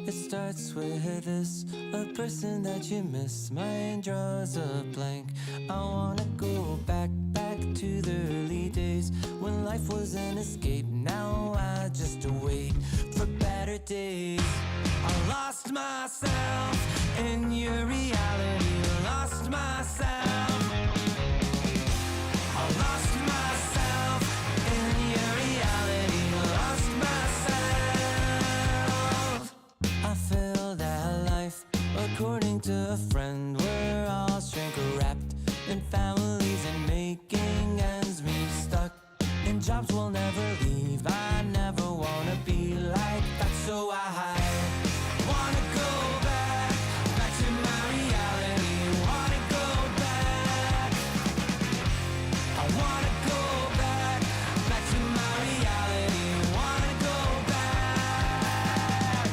It starts with this, a person that you miss. My mind draws a blank. I wanna go back to the early days when life was an escape. Now I just wait for better days. I lost myself in your reality. Lost myself. I lost myself in your reality. Lost myself. I feel that life, according to a friend, we're all shrink wrapped in families and making ends meet, stuck in jobs we'll never leave. I never wanna be like that, so I wanna go back to my reality. Wanna go back. I wanna go back to my reality. Wanna go back.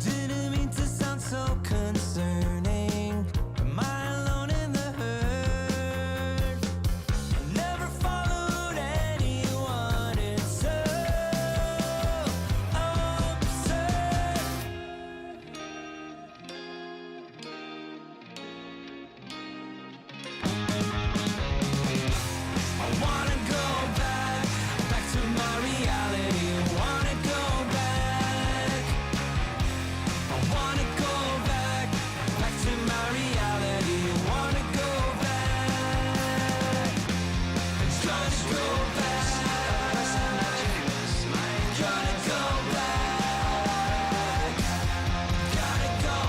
Didn't mean to sound so concerning. Am I alone in the hurt? I never followed anyone. It's so absurd. I wanna go back to my reality. Wanna go back. I wanna go back to my reality. Wanna go back. Trying to go back. Gotta go back. Gotta go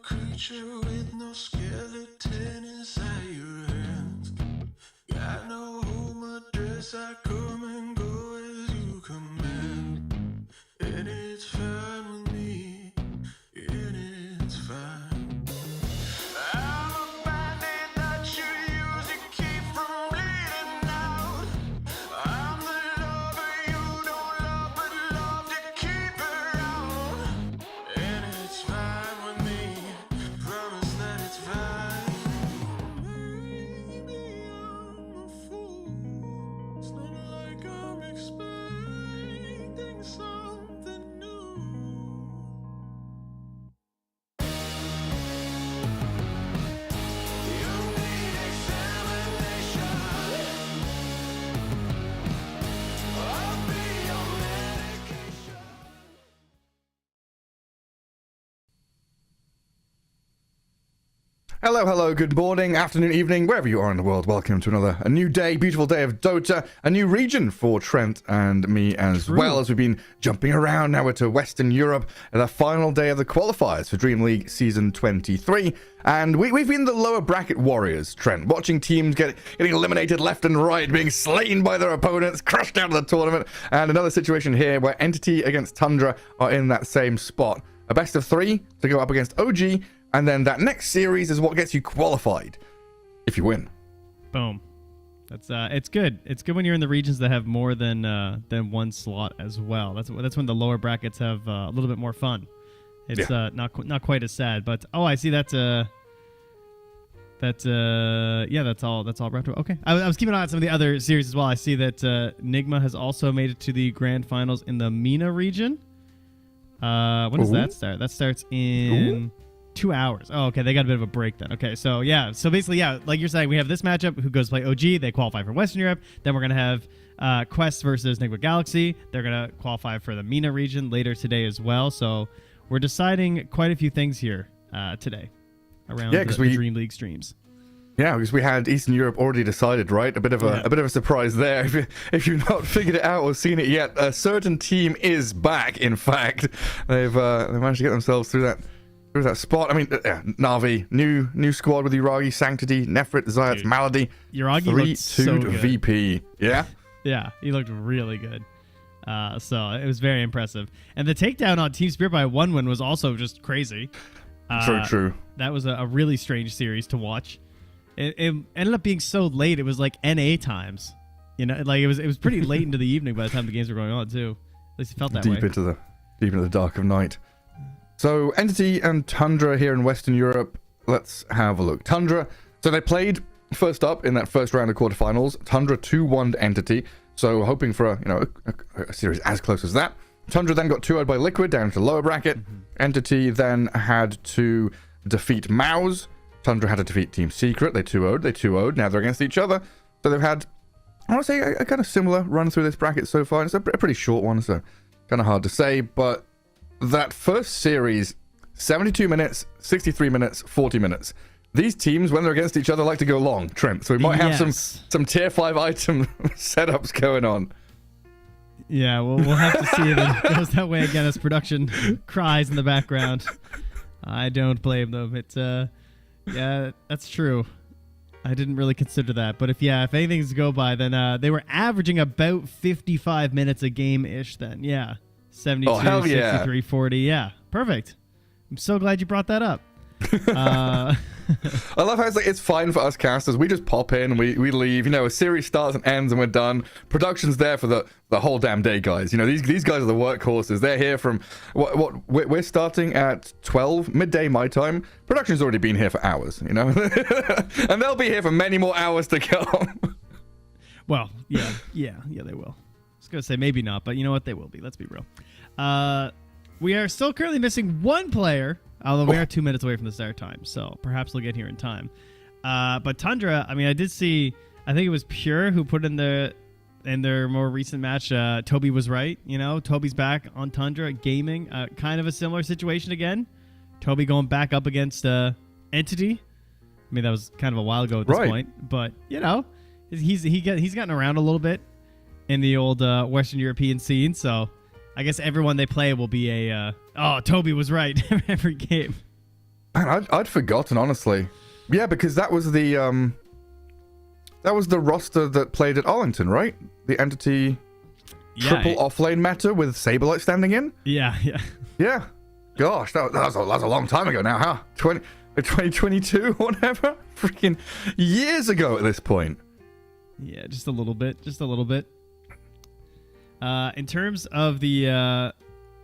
Creature with no skeleton inside your hands. Got no home address, I come and go as you command. And it's fine with me, and it's fine. I'm a bandit that you use to keep from bleeding out. I'm the lover you don't love, but love to keep around. And it's fine with me. Promise that it's fine. Maybe I'm a fool. It's not like I'm expecting something new. You need examination. I'll be your medication. Hello, good morning, afternoon, evening, wherever you are in the world. Welcome to a new day, beautiful day of Dota, a new region for Trent and me as well, as we've been jumping around. Now we're to Western Europe, and the final day of the qualifiers for DreamLeague Season 23. And we've been the lower bracket warriors, Trent, watching teams getting eliminated left and right, being slain by their opponents, crushed out of the tournament. And another situation here where Entity against Tundra are in that same spot. A best of 3 to go up against OG, and then that next series is what gets you qualified if you win. Boom. That's it's good. It's good when you're in the regions that have more than one slot as well. That's when the lower brackets have a little bit more fun. It's not quite as sad. But I see that's all brought to. Okay, I was keeping an eye on some of the other series as well. I see that Nigma has also made it to the grand finals in the MENA region. When does that start? That starts in 2 hours. Oh, okay. They got a bit of a break then. Okay, so yeah. So basically, yeah, like you're saying, we have this matchup. Who goes to play OG? They qualify for Western Europe. Then we're going to have Quest versus Nigma Galaxy. They're going to qualify for the MENA region later today as well. So we're deciding quite a few things here today around the DreamLeague streams. Yeah, because we had Eastern Europe already decided, right? A bit of a surprise there. If you've not figured it out or seen it yet, a certain team is back. In fact, they've managed to get themselves through that spot. I mean, Na'Vi, new squad with Uragi, Sanctity, Nefrit, Zayat, Malady. Uragi looked so good. VP. Yeah? Yeah, he looked really good. So it was very impressive. And the takedown on Team Spirit by 1-1 was also just crazy. True. That was a really strange series to watch. it ended up being so late. It was like NA times. You know, like it was pretty late into the evening by the time the games were going on too. At least it felt that way. Deep into the dark of night. So Entity and Tundra here in Western Europe. Let's have a look. Tundra. So they played first up in that first round of quarterfinals. Tundra 2-1'd Entity. So hoping for a series as close as that. Tundra then got 2-0'd by Liquid down to lower bracket. Entity then had to defeat Mouse. Tundra had to defeat Team Secret. They 2-0'd. Now they're against each other. So they've had, I want to say, a kind of similar run through this bracket so far. It's a pretty short one, so kind of hard to say. But that first series, 72 minutes, 63 minutes, 40 minutes. These teams, when they're against each other, like to go long, Trent. So we might have some tier 5 item setups going on. Yeah, well, we'll have to see if it goes that way again as production cries in the background. I don't blame them. It's yeah, that's true. I didn't really consider that, but if anything's to go by, then they were averaging about 55 minutes a game-ish then. Yeah. 72, 63, 40. Yeah, perfect. I'm so glad you brought that up. I love how it's fine for us casters. We just pop in, we leave. You know, a series starts and ends and we're done. Production's there for the whole damn day, guys. You know, these guys are the workhorses. They're here from we're starting at 12 midday my time. Production's already been here for hours, you know, and they'll be here for many more hours to come. Well, yeah, they will. I was gonna say maybe not, but you know what? They will be. Let's be real. We are still currently missing one player. Although we are 2 minutes away from the start time, so perhaps we'll get here in time. But Tundra, I mean, I did see, I think it was Pure who put in their more recent match, Toby was right. You know, Toby's back on Tundra gaming. Kind of a similar situation again. Toby going back up against Entity. I mean, that was kind of a while ago at this point. But, you know, he's gotten around a little bit in the old Western European scene, so I guess everyone they play will be Toby was right every game. Man, I'd forgotten, honestly. Yeah, because that was the roster that played at Arlington, right? The Entity triple offlane meta with Saberlight standing in? Yeah. Yeah. Gosh, that was a long time ago now, huh? 2022 or whatever? Freaking years ago at this point. Yeah, just a little bit. In terms of the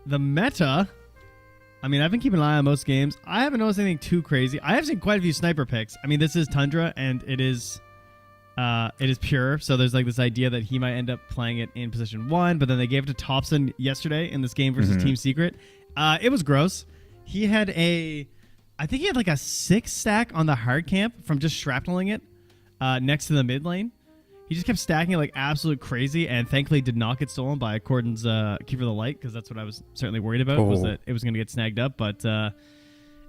meta, I mean, I've been keeping an eye on most games. I haven't noticed anything too crazy. I have seen quite a few sniper picks. I mean, this is Tundra, and it is Pure. So there's like this idea that he might end up playing it in position 1, but then they gave it to Thompson yesterday in this game versus Team Secret. It was gross. He had I think he had like a 6 stack on the hard camp from just shrapneling it next to the mid lane. He just kept stacking it like absolute crazy, and thankfully did not get stolen by Cordon's Keeper of the Light, because that's what I was certainly worried about, was that it was going to get snagged up. But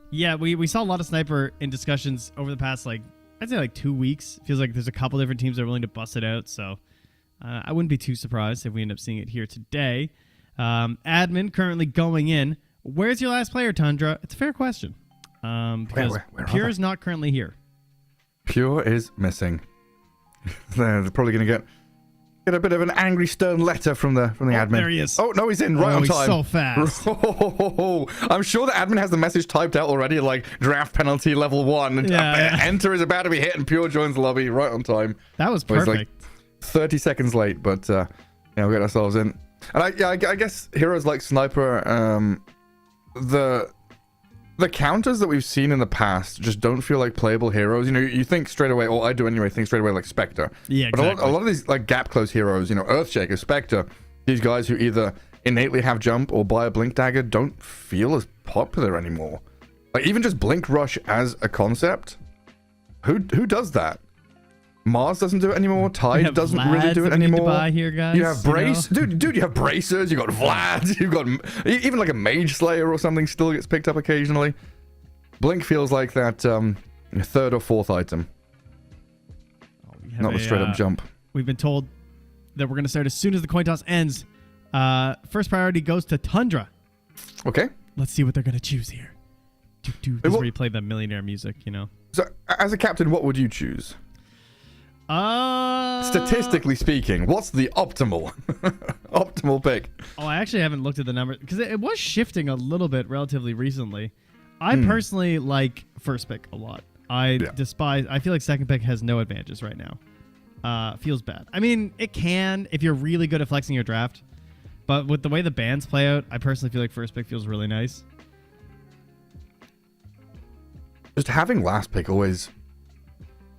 yeah, we saw a lot of sniper in discussions over the past, like, I'd say like 2 weeks. Feels like there's a couple different teams that are willing to bust it out, so I wouldn't be too surprised if we end up seeing it here today. Admin currently going in. Where's your last player, Tundra? It's a fair question. Because where Pure is not currently here. Pure is missing. They're probably going to get a bit of an angry, stern letter from the admin. There he is. Oh, no, he's in right on time. He's so fast. I'm sure the admin has the message typed out already, like draft penalty level 1. Yeah. Enter is about to be hit, and Pure joins the lobby right on time. That was perfect. Like 30 seconds late, but yeah, we'll get ourselves in. And I guess heroes like Sniper, the counters that we've seen in the past just don't feel like playable heroes. You know, you think straight away, or I do anyway, think straight away like Spectre. Yeah, exactly. But a lot of these like gap close heroes, you know, Earthshaker, Spectre, these guys who either innately have jump or buy a Blink Dagger don't feel as popular anymore. Like even just Blink Rush as a concept, who does that? Mars doesn't do it anymore. Tide doesn't really do it anymore. Buy here, guys, you have Brace, dude. You have Bracers. You got Vlad. You got even like a Mage Slayer or something still gets picked up occasionally. Blink feels like that 3rd or 4th item. Not a straight up jump. We've been told that we're going to start as soon as the coin toss ends. First priority goes to Tundra. Okay. Let's see what they're going to choose here. This is where you play the millionaire music, you know. So, as a captain, what would you choose? Statistically speaking, what's the optimal pick? Oh, I actually haven't looked at the numbers because it was shifting a little bit relatively recently. I personally like first pick a lot. I despise. I feel like second pick has no advantages right now. Feels bad. I mean, it can if you're really good at flexing your draft, but with the way the bans play out, I personally feel like first pick feels really nice. Just having last pick always.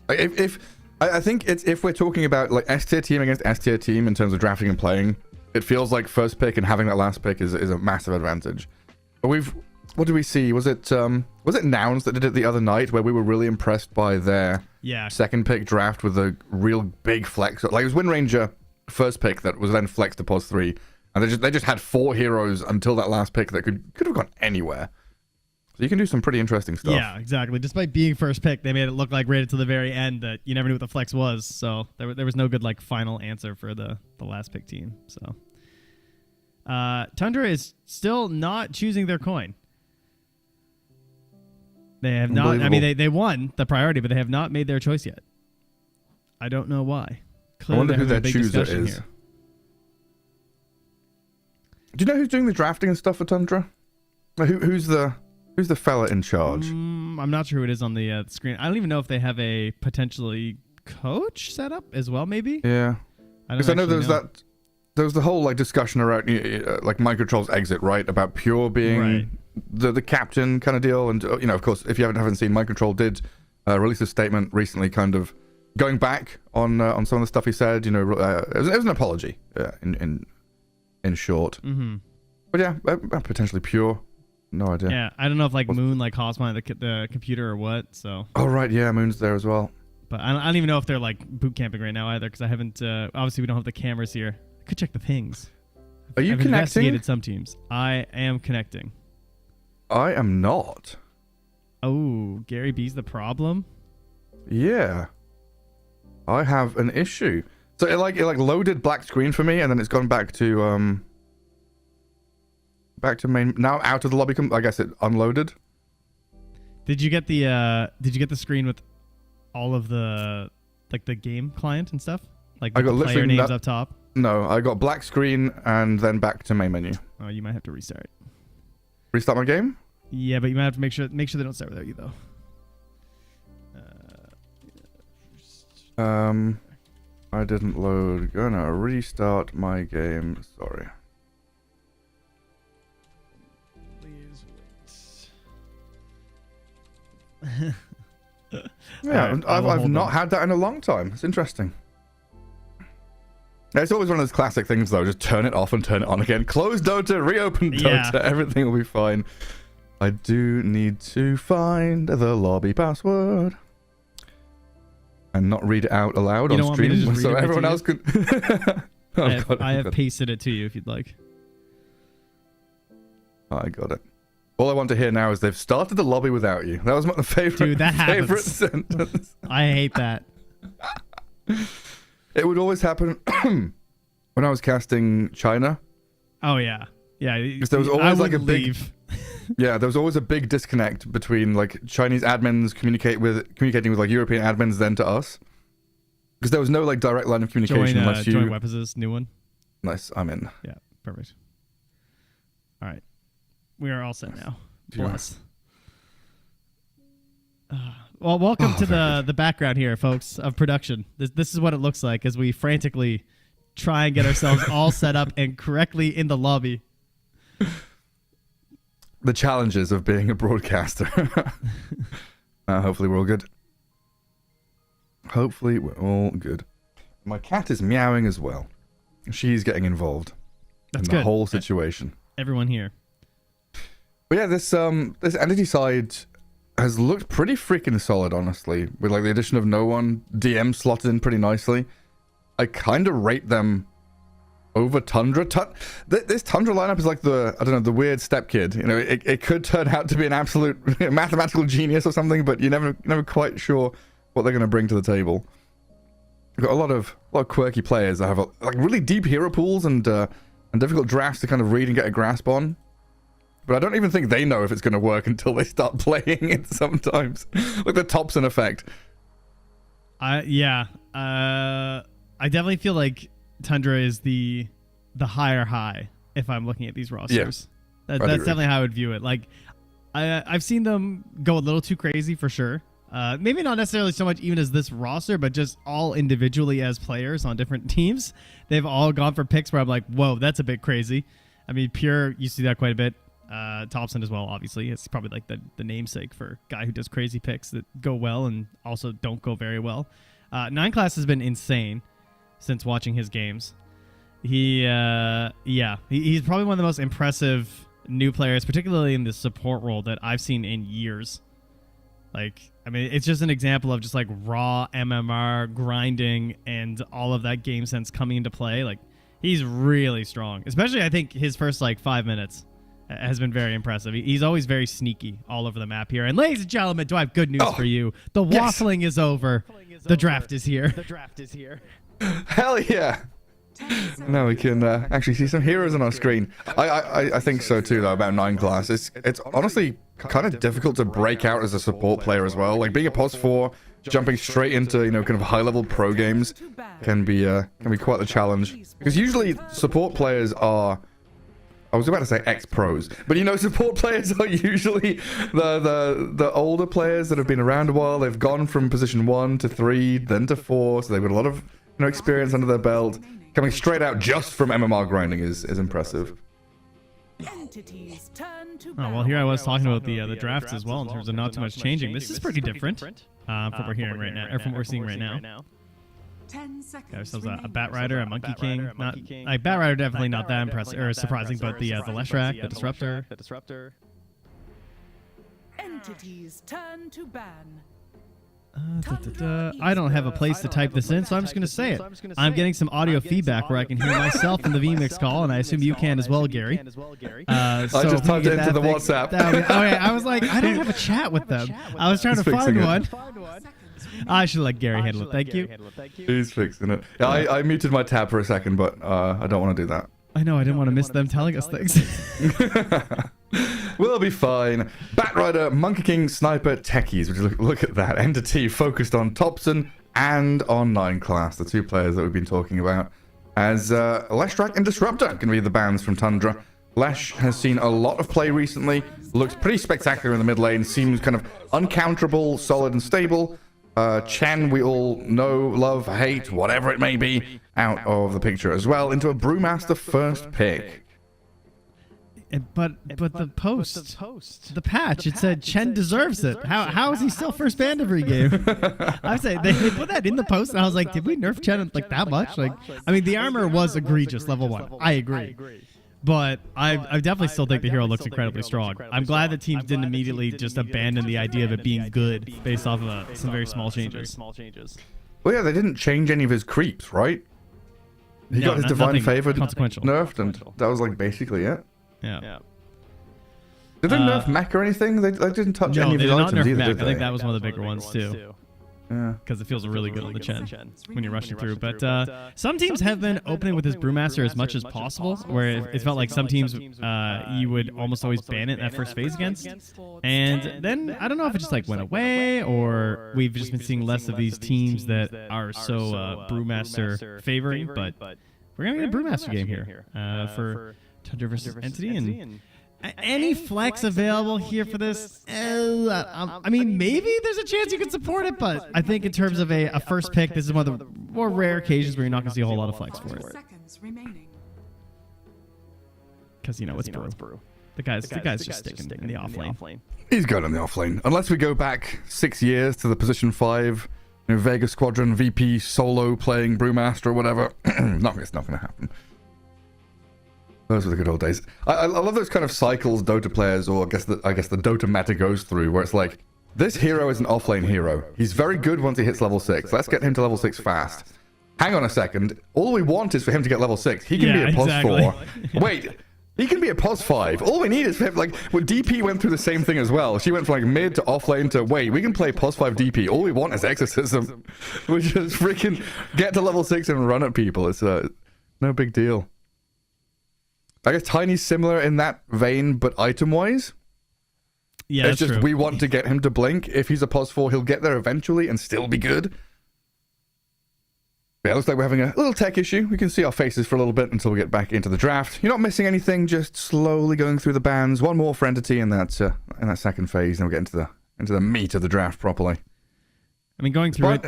I think it's if we're talking about like S tier team against S tier team in terms of drafting and playing, it feels like first pick and having that last pick is a massive advantage. But what did we see? Was it Nouns that did it the other night where we were really impressed by their second pick draft with a real big flex? Like it was Wind Ranger first pick that was then flexed to pos 3, and they just had 4 heroes until that last pick that could have gone anywhere. So you can do some pretty interesting stuff. Yeah, exactly. Despite being first pick, they made it look like right to the very end that you never knew what the flex was. So there was no good like final answer for the last pick team. So Tundra is still not choosing their coin. They have not. I mean, they won the priority, but they have not made their choice yet. I don't know why. Clearly, I wonder who their chooser is. Here. Do you know who's doing the drafting and stuff for Tundra? Who's the fella in charge? I'm not sure who it is on the screen. I don't even know if they have a potentially coach set up as well. Maybe. Yeah. Because I know there was the whole like discussion around like Microtroll's exit, right? About Pure being the captain kind of deal, and of course, if you haven't seen, Microtroll did release a statement recently, kind of going back on some of the stuff he said. It was an apology, in short. Mm-hmm. But yeah, potentially Pure. No idea. Yeah, I don't know if like Moon like hops behind the computer or what. So. Oh right, yeah, Moon's there as well. But I don't even know if they're like boot camping right now either, because I haven't. Obviously, we don't have the cameras here. I could check the pings. Are you I've connecting? Investigated some teams. I am connecting. I am not. Oh, Gary B's the problem. Yeah. I have an issue. So it loaded black screen for me, and then it's gone back to main. Now out of the lobby. I guess it unloaded. Did you get the screen with all of the like the game client and stuff? Like I got the player names up top? No, I got black screen and then back to main menu. Oh, you might have to restart. Restart my game? Yeah, but you might have to make sure they don't start without you though. I didn't load. Gonna restart my game. Sorry. Please wait. Yeah, right, I've not had that in a long time. It's interesting. It's always one of those classic things, though. Just turn it off and turn it on again. Close Dota, reopen Dota. Yeah. Everything will be fine. I do need to find the lobby password and not read it out aloud on stream, so everyone else can. I have pasted it to you if you'd like. I got it. All I want to hear now is they've started the lobby without you. That was my favorite. Dude, that favorite happens. sentence. I hate that. It would always happen when I was casting China. Oh yeah, yeah. Because there was always like a big. Yeah, there was always a big disconnect between like Chinese admins communicating with like European admins then to us. Because there was no like direct line of communication unless you. Join Weapons' new one. Nice, I'm in. Yeah, perfect. All right, we are all set now. Bless. Well, welcome to the background here, folks, of production. This is what it looks like as we frantically try and get ourselves all set up and correctly in the lobby. The challenges of being a broadcaster. Hopefully we're all good. Hopefully we're all good. My cat is meowing as well. She's getting involved in the whole situation. Everyone here. But yeah, this entity side has looked pretty freaking solid, honestly, with like the addition of no one, DM slotted in pretty nicely. I kind of rate them over Tundra. This Tundra lineup is like the weird step kid. It could turn out to be an absolute mathematical genius or something, but you're never quite sure what they're going to bring to the table. We've got a lot of quirky players that have like really deep hero pools and difficult drafts to kind of read and get a grasp on. But I don't even think they know if it's going to work until they start playing it sometimes. Like the Thompson effect. I definitely feel like Tundra is the higher high if I'm looking at these rosters. Yeah, that's definitely how I would view it. Like I've seen them go a little too crazy for sure. Maybe not necessarily so much even as this roster, but just all individually as players on different teams. They've all gone for picks where I'm like, whoa, that's a bit crazy. I mean, Pure, you see that quite a bit. Thompson as well, obviously. It's probably like the namesake for a guy who does crazy picks that go well and also don't go very well. 9class has been insane since watching his games. He's probably one of the most impressive new players, particularly in the support role, that I've seen in years. Like, I mean, it's just an example of just like raw MMR grinding and all of that game sense coming into play. Like, he's really strong, especially I think his first like 5 minutes has been very impressive. He's always very sneaky all over the map here. And ladies and gentlemen, do I have good news for you? The waffling is over. The draft is here. Hell yeah. Now we can actually see some heroes on our screen. I think so too, though, about 9class. It's honestly kind of difficult to break out as a support player as well. Like being a POS 4, jumping straight into, kind of high-level pro games can be quite the challenge. Because usually support players are, I was about to say ex-pros, but support players are usually the older players that have been around a while. They've gone from position 1 to 3, then to 4, so they've got a lot of experience under their belt. Coming straight out just from MMR grinding is impressive. Oh, well, here I was talking about the drafts as well in terms of not too much changing. This is pretty different from what we're hearing right now, or from what we're seeing right now. Got ourselves a Bat Rider, a Monkey King. Bat Rider definitely not that impressive or surprising, but the Leshrac, the Disruptor. Entities turn to ban. I don't have a place to type this in, so I'm just going to say it. I'm getting some audio feedback where I can hear myself in the VMix call, and I assume you can as well, Gary. I just typed it into the WhatsApp. Okay, I was like, I don't have a chat with them. I was trying to find one. I should let Gary handle it. Thank you. He's fixing it. Yeah, I muted my tab for a second, but I don't want to do that. I know, I didn't want to miss them telling us things. We'll be fine. Bat Rider, Monkey King, Sniper, Techies. Would you look at that? Entity focused on Thompson and on 9class, the two players that we've been talking about. As Leshrac and Disruptor can be the bans from Tundra. Lesh has seen a lot of play recently. Looks pretty spectacular in the mid lane. Seems kind of uncounterable, solid and stable. Chen, we all know, love, hate, whatever it may be, out of the picture as well, into a Brewmaster first pick. But the post, the patch, it said Chen deserves it. How is he still first banned every game? I would say they put that in the post, and I was like, did we nerf Chen like that much? Like, I mean, the armor was egregious, level 1. I agree. But I definitely still think the hero looks incredibly strong. I'm glad the teams didn't immediately just abandon the idea of it being good based off of some very small changes. Well, yeah, they didn't change any of his creeps, right? He got his Divine Favor nerfed, and that was like basically it. Yeah. Did they nerf mech or anything? They didn't touch any of his items either, did they? I think that was one of the bigger ones too. Yeah. Because it feels really good on the Chen when you're rushing through. But some teams have been opening with his Brewmaster as much as possible, where it felt like some teams you would almost always ban it in that first phase against. And then I don't know if it just like went away, or we've just been seeing less of these teams that are so Brewmaster favoring. But we're going to get a Brewmaster game here for Tundra versus Entity. And any flex available here for this? I mean, maybe there's a chance you could support it, but I think in terms of a first pick, this is one of the more rare occasions where you're not going to see a whole lot of flex for it. Because, it's Brew. The guy's just sticking in the off lane. He's good in the off lane. Unless we go back 6 years to the position 5, Vega Squadron VP solo playing Brewmaster or whatever. It's not going to happen. Those were the good old days. I love those kind of cycles Dota players, or I guess the Dota meta goes through, where it's like, this hero is an offlane hero. He's very good once he hits level 6. Let's get him to level 6 fast. Hang on a second. All we want is for him to get level 6. He can be a POS 4. Wait, he can be a POS 5. All we need is for him, like, well, DP went through the same thing as well. She went from like mid to offlane to, wait, we can play POS 5 DP. All we want is exorcism. We just freaking get to level 6 and run at people. It's no big deal. I guess Tiny's similar in that vein, but item-wise. Yeah, it's just true. We want to get him to blink. If he's a POS 4, he'll get there eventually and still be good. Yeah, it looks like we're having a little tech issue. We can see our faces for a little bit until we get back into the draft. You're not missing anything, just slowly going through the bans. One more for Entity in that second phase, and we'll get into the meat of the draft properly. I mean, going through it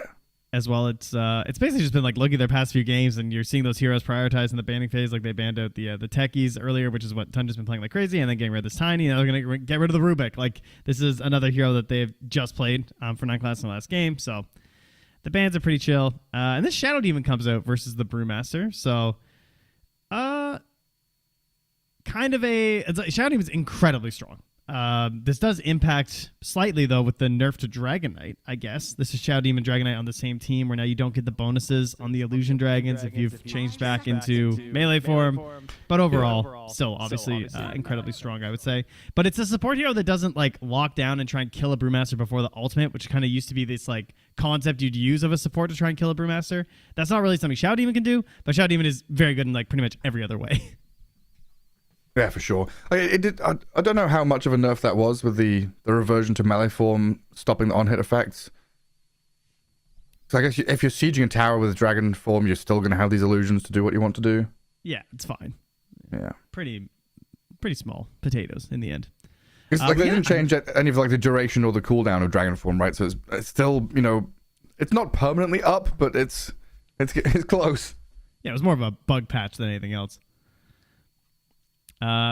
as well, it's basically just been like looking at their past few games, and you're seeing those heroes prioritized in the banning phase. Like they banned out the techies earlier, which is what Tundra's been playing like crazy, and then getting rid of this tiny. And they're gonna get rid of the Rubik. Like this is another hero that they've just played for 9 class in the last game. So the bans are pretty chill. And this Shadow Demon comes out versus the Brewmaster. So kind of Shadow Demon is incredibly strong. This does impact slightly though with the nerf to Dragon Knight, I guess. This is Shadow Demon Dragon Knight on the same team where now you don't get the bonuses on the Illusion Dragons if you've changed back into melee form. But overall, still obviously incredibly strong, I would say. But it's a support hero that doesn't like lock down and try and kill a Brewmaster before the ultimate, which kind of used to be this like concept you'd use of a support to try and kill a Brewmaster. That's not really something Shadow Demon can do, but Shadow Demon is very good in like pretty much every other way. Yeah, for sure. I don't know how much of a nerf that was with the reversion to melee form, stopping the on-hit effects. So I guess if you're sieging a tower with dragon form, you're still going to have these illusions to do what you want to do. Yeah, it's fine. Yeah. Pretty small potatoes in the end. It's like they didn't change any of like the duration or the cooldown of dragon form, right? So it's still, it's not permanently up, but it's close. Yeah, it was more of a bug patch than anything else.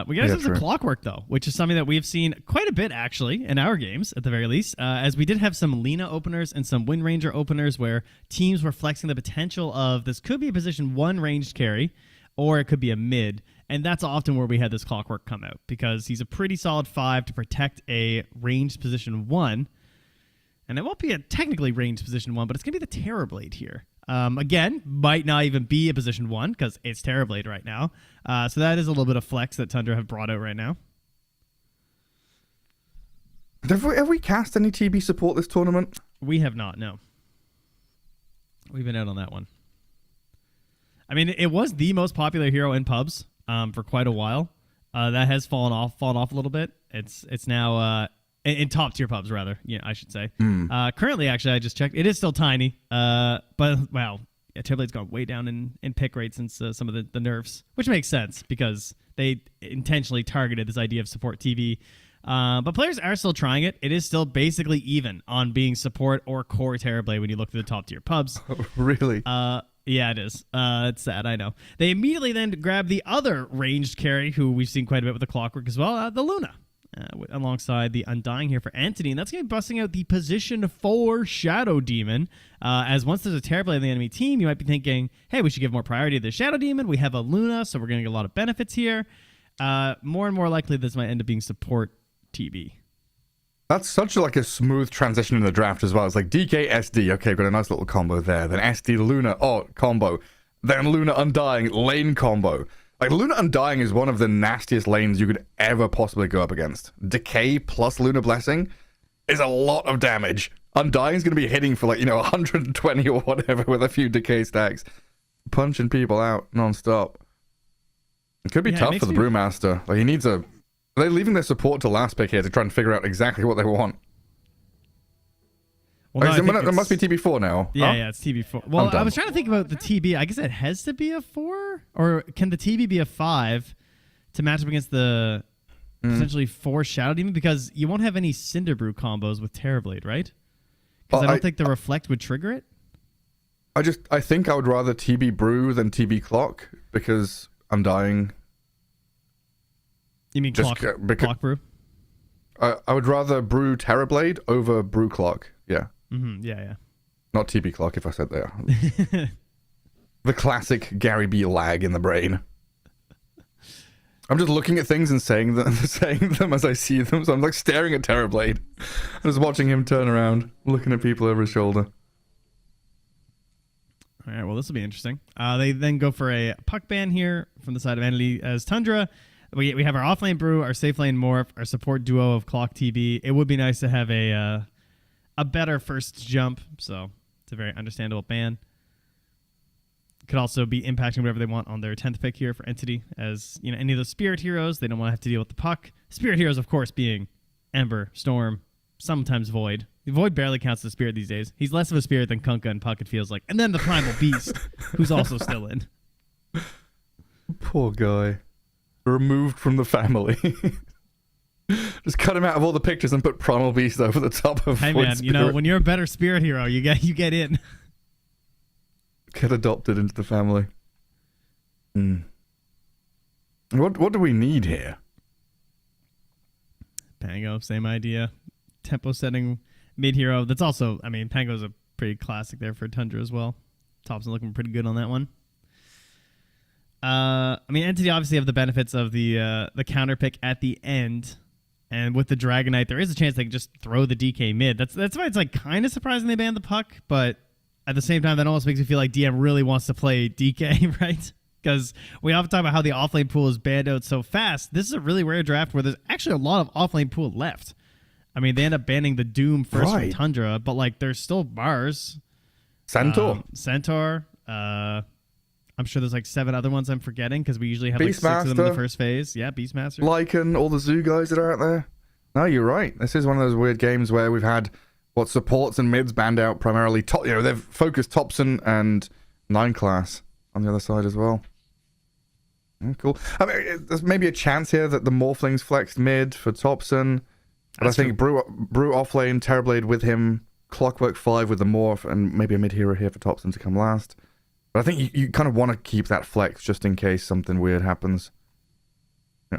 We got some clockwork though, which is something that we've seen quite a bit actually in our games at the very least, as we did have some Lina openers and some Wind Ranger openers where teams were flexing the potential of this could be a position 1 ranged carry or it could be a mid, and that's often where we had this clockwork come out because he's a pretty solid 5 to protect a ranged position 1, and it won't be a technically ranged position 1, but it's gonna be the Terrorblade here. Again, might not even be a position 1 because it's Terrorblade right now. So that is a little bit of flex that Tundra have brought out right now. Have we cast any TB support this tournament? We have not, no. We've been out on that one. I mean, it was the most popular hero in pubs for quite a while. That has fallen off a little bit. It's now in top tier pubs, rather. Yeah, I should say. Currently, actually, I just checked. It is still tiny. But wow, Terrorblade's gone way down in pick rate since some of the nerfs, which makes sense because they intentionally targeted this idea of support TV. But players are still trying it. It is still basically even on being support or core Terrorblade when you look at the top tier pubs. Really? Yeah, it is. It's sad, I know. They immediately then grab the other ranged carry, who we've seen quite a bit with the Clockwork as well, the Luna. Alongside the Undying here for Antony, and that's going to be busting out the position 4 Shadow Demon. As once there's a Terrorblade in the enemy team, you might be thinking, hey, we should give more priority to the Shadow Demon. We have a Luna, so we're going to get a lot of benefits here. More and more likely this might end up being support TB. That's such like a smooth transition in the draft as well. It's like DK SD, okay, we've got a nice little combo there. Then SD Luna, combo. Then Luna Undying, lane combo. Like, Luna Undying is one of the nastiest lanes you could ever possibly go up against. Decay plus Luna Blessing is a lot of damage. Undying is going to be hitting for 120 or whatever with a few Decay stacks. Punching people out non-stop. It could be tough for the Brewmaster. Like, he needs a... Are they leaving their support to last pick here to try and figure out exactly what they want? Well, it must be TB4 now. Yeah, yeah, it's TB4. Well, I was trying to think about the TB. I guess it has to be a 4? Or can the TB be a 5 to match up against the potentially 4 Shadow Demon? Because you won't have any Cinderbrew combos with Terrorblade, right? Because I don't think the Reflect would trigger it. I think I would rather TB Brew than TB Clock because Undying. You mean Clock Brew? I would rather Brew Terrorblade over Brew Clock. Yeah. Mm-hmm. Yeah. Not TB Clock, if I said there. The classic Gary B lag in the brain. I'm just looking at things and saying them as I see them. So I'm like staring at Terrorblade. I'm just watching him turn around, looking at people over his shoulder. All right, well, this will be interesting. They then go for a puck ban here from the side of Enemy as Tundra. We have our offlane Brew, our safe lane Morph, our support duo of Clock TB. It would be nice to have a better first jump, so it's a very understandable ban. Could also be impacting whatever they want on their 10th pick here for Entity, as any of those Spirit heroes, they don't want to have to deal with the puck. Spirit heroes, of course, being Ember, Storm, sometimes Void. Void barely counts as Spirit these days. He's less of a Spirit than Kunkka and Puck, it feels like. And then the Primal Beast, who's also still in. Poor guy. Removed from the family. Just cut him out of all the pictures and put Primal Beast over the top of Hey Void man, Spirit. when you're a better spirit hero, you get in. Get adopted into the family. What do we need here? Pango, same idea. Tempo setting mid hero. That's also, I mean, Pango's a pretty classic there for Tundra as well. Thompson looking pretty good on that one. I mean, Entity obviously have the benefits of the counter pick at the end, and with the Dragonite, there is a chance they can just throw the DK mid. That's why it's like kind of surprising they banned the puck, but at the same time, that almost makes me feel like DM really wants to play DK, right? Because we often talk about how the offlane pool is banned out so fast. This is a really rare draft where there's actually a lot of offlane pool left. I mean, they end up banning the Doom first from Tundra, but like there's still bars. Centaur. I'm sure there's like 7 other ones I'm forgetting because we usually have like 6 of them in the first phase. Yeah, Beastmaster. Lycan, all the zoo guys that are out there. No, you're right. This is one of those weird games where we've had supports and mids banned out primarily. They've focused Thompson and 9 class on the other side as well. Cool. I mean, there's maybe a chance here that the Morphlings flexed mid for Thompson. But I think Brew offlane, Terrorblade with him, Clockwork 5 with the Morph, and maybe a mid hero here for Thompson to come last. But I think you kind of want to keep that flex just in case something weird happens.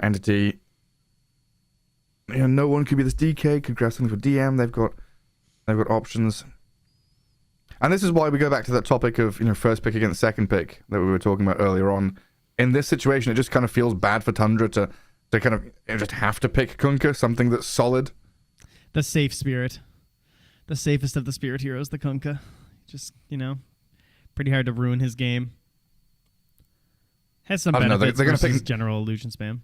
Entity. No one could be this DK, could grab something for DM. They've got options. And this is why we go back to that topic of, first pick against second pick that we were talking about earlier on. In this situation, it just kind of feels bad for Tundra to kind of just have to pick Kunkka, something that's solid. The safe spirit. The safest of the spirit heroes, the Kunkka. Just, pretty hard to ruin his game. Has some benefits they're versus general illusion spam.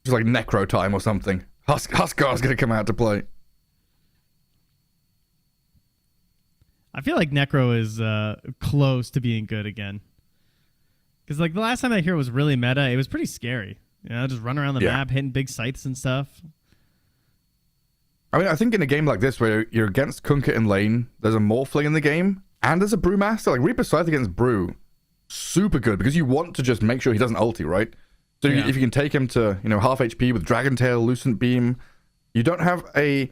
Just like Necro time or something. Huskar's going to come out to play. I feel like Necro is close to being good again. Because like the last time that hero was really meta, it was pretty scary. Just run around the map, hitting big scythes and stuff. I mean, I think in a game like this where you're against Kunkka in lane, there's a Morphling in the game, and there's a Brewmaster. Like Reaper Scythe against Brew, super good because you want to just make sure he doesn't ulti, right? So if you can take him to half HP with Dragon Tail, Lucent Beam, you don't have a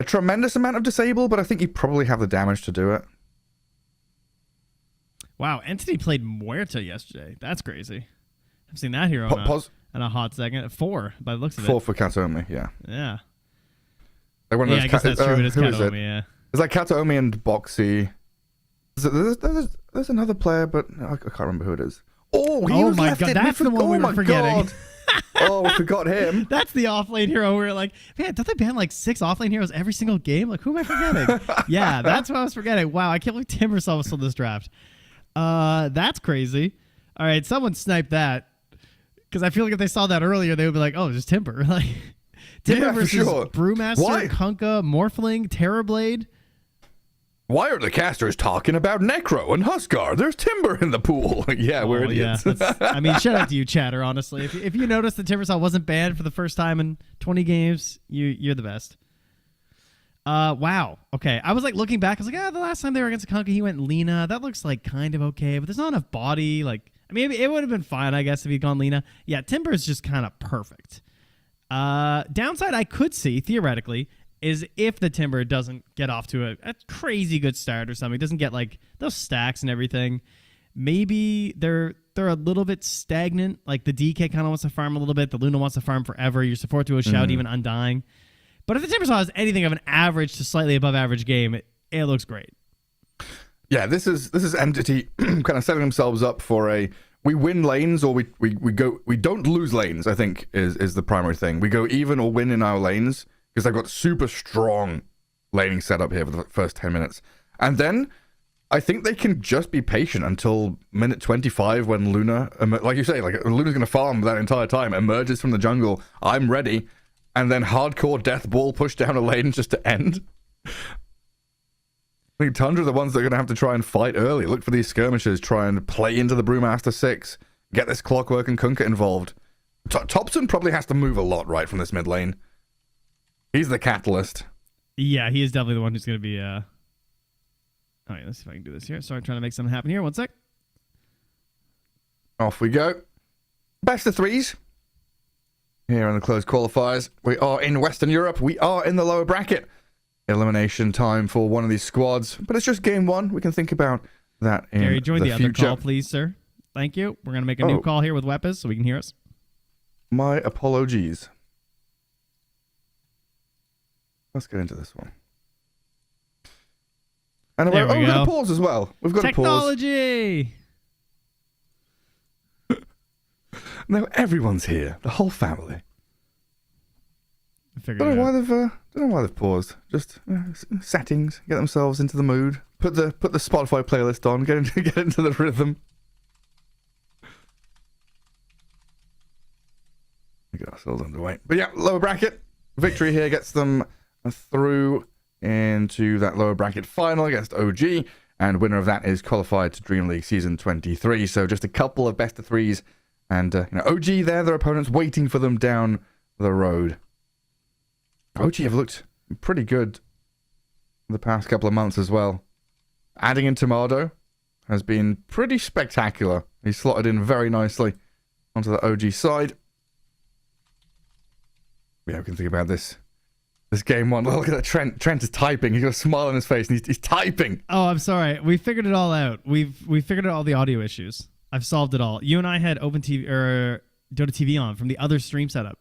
tremendous amount of disable, but I think you probably have the damage to do it. Wow, Entity played Muerta yesterday. That's crazy. I've seen that hero in a hot second. 4 by the looks of it. 4 for Kataomi, yeah. Yeah. Like one of those I guess that's true. It is Kataomi, yeah. It's like Kataomi and Boxy. There's another player, but I can't remember who it is. Oh, my god, that's the one we were forgetting. Oh, we forgot him. That's the offlane hero. We were like, man, don't they ban like 6 offlane heroes every single game? Like, who am I forgetting? Yeah, that's what I was forgetting. Wow, I can't believe Timbersaw was still in this draft. That's crazy. All right, someone sniped that. Because I feel like if they saw that earlier, they would be like, oh, just Timber. Like, Timber versus Brewmaster, Kunkka, Morphling, Terrorblade. Why are the casters talking about Necro and Huskar? There's Timber in the pool. Yeah, we're idiots. Yeah, I mean, shout out to you, chatter, honestly. If you noticed that Timbersaw wasn't banned for the first time in 20 games, you're the best. Wow. Okay. I was like looking back, I was like, the last time they were against Kunkka, he went Lina. That looks like kind of okay, but there's not enough body. Like, I mean, it would have been fine, I guess, if he'd gone Lina. Yeah, Timber is just kind of perfect. Downside I could see, theoretically, is if the Timber doesn't get off to a crazy good start or something, doesn't get like those stacks and everything, maybe they're a little bit stagnant. Like the DK kind of wants to farm a little bit, the Luna wants to farm forever, your support to a shout even undying. But if the Timbersaw has anything of an average to slightly above average game, it looks great. Yeah, this is Entity kind of setting themselves up for we win lanes or we don't lose lanes, I think is the primary thing. We go even or win in our lanes because they've got super strong laning setup here for the first 10 minutes. And then I think they can just be patient until minute 25 when Luna, like you say, like Luna's going to farm that entire time, emerges from the jungle. I'm ready. And then hardcore death ball push down a lane just to end. I think Tundra are the ones that are going to have to try and fight early. Look for these skirmishes, try and play into the Brewmaster 6, get this Clockwork and Kunkka involved. Thompson probably has to move a lot, right, from this mid lane. He's the catalyst. Yeah, he is definitely the one who's going to be... All right, let's see if I can do this here. Sorry, I'm trying to make something happen here. One sec. Off we go. Best of threes. here in the closed qualifiers. We are in Western Europe. We are in the lower bracket. Elimination time for one of these squads, but it's just game one. We can think about that in Gary, join the other future. call, please, sir. Thank you. We're going to make a new call here with Weapons so we can hear us. My apologies. Let's get into this one. And There we we've got go. a pause as well. We've got Technology! a pause. No, everyone's here. The whole family. I figured Don't it know out. why they've paused. Just settings, get themselves into the mood. Put the Spotify playlist on. Get into the rhythm. Get ourselves underway. But yeah, lower bracket victory here gets them through into that lower bracket final against OG, and winner of that is qualified to DreamLeague season 23. So just a couple of best of threes, and OG there, their opponents waiting for them down the road. OG have looked pretty good the past couple of months as well. Adding in Tomado has been pretty spectacular. He's slotted in very nicely onto the OG side. Yeah, we can think about this game one. Look at that. Trent is typing. He's got a smile on his face, and he's typing. Oh, I'm sorry. We figured it all out. We figured out all the audio issues. I've solved it all. You and I had Open TV or Dota TV on from the other stream setup.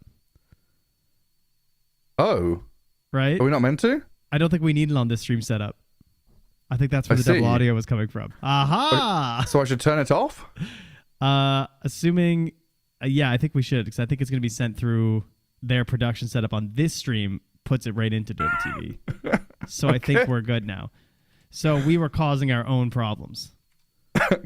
Oh, Right? are we not meant to? I don't think we need it on this stream setup. I think that's where the double see. audio was coming from. Aha! So I should turn it off? Assuming, yeah, I think we should, because I think it's going to be sent through their production setup on this stream, puts it right into Dota TV. So I think we're good now. So we were causing our own problems.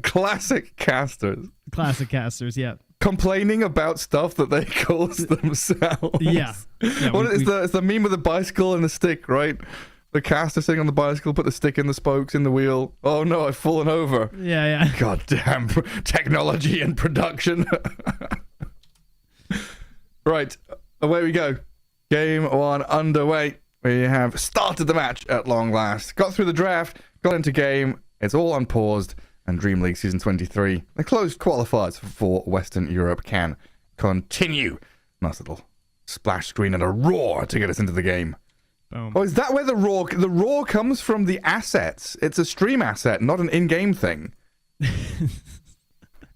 Classic casters. Classic casters, yeah. Complaining about stuff that they caused themselves. Yeah. It's the meme with the bicycle and the stick, right? The caster sitting on the bicycle, put the stick in the spokes in the wheel. Oh no, I've fallen over. Yeah. God damn technology and production. Right, away we go. Game one underway. We have started the match at long last. Got through the draft, got into game. It's all unpaused, and DreamLeague Season 23, the closed qualifiers for Western Europe, can continue. Nice little splash screen and a roar to get us into the game. Boom. Oh, is that where the roar comes from? The assets. It's a stream asset, not an in-game thing.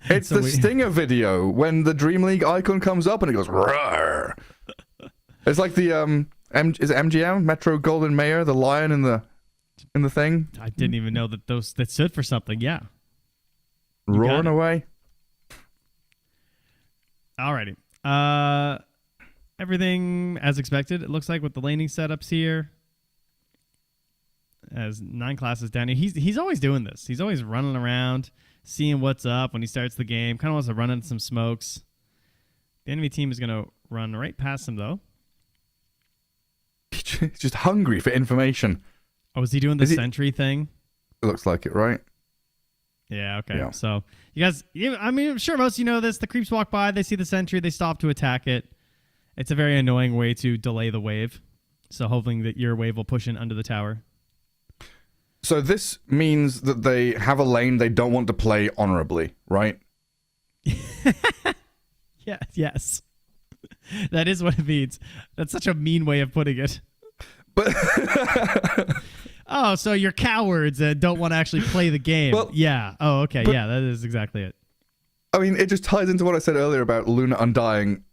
It's the Stinger video when the DreamLeague icon comes up and it goes roar. It's like the is it MGM, Metro Golden Mayor, the lion in the thing. I didn't even know that stood for something. Yeah. Roaring away. Alrighty. Everything as expected, it looks like, with the laning setups here. As 9 classes down here. He's always doing this. He's always running around, seeing what's up when he starts the game. Kind of wants to run into some smokes. The enemy team is going to run right past him, though. He's just hungry for information. Oh, is he doing the sentry thing? It looks like it, right? Yeah, okay. Yeah. So, you guys, I mean, I'm sure most of you know this. The creeps walk by, they see the sentry, they stop to attack it. It's a very annoying way to delay the wave. So, hoping that your wave will push in under the tower. So, this means that they have a lane they don't want to play honorably, right? Yeah, yes. That is what it means. That's such a mean way of putting it. But oh, so you're cowards and don't want to actually play the game. Well, yeah. Oh, okay. Yeah, that is exactly it. I mean, it just ties into what I said earlier about Luna Undying.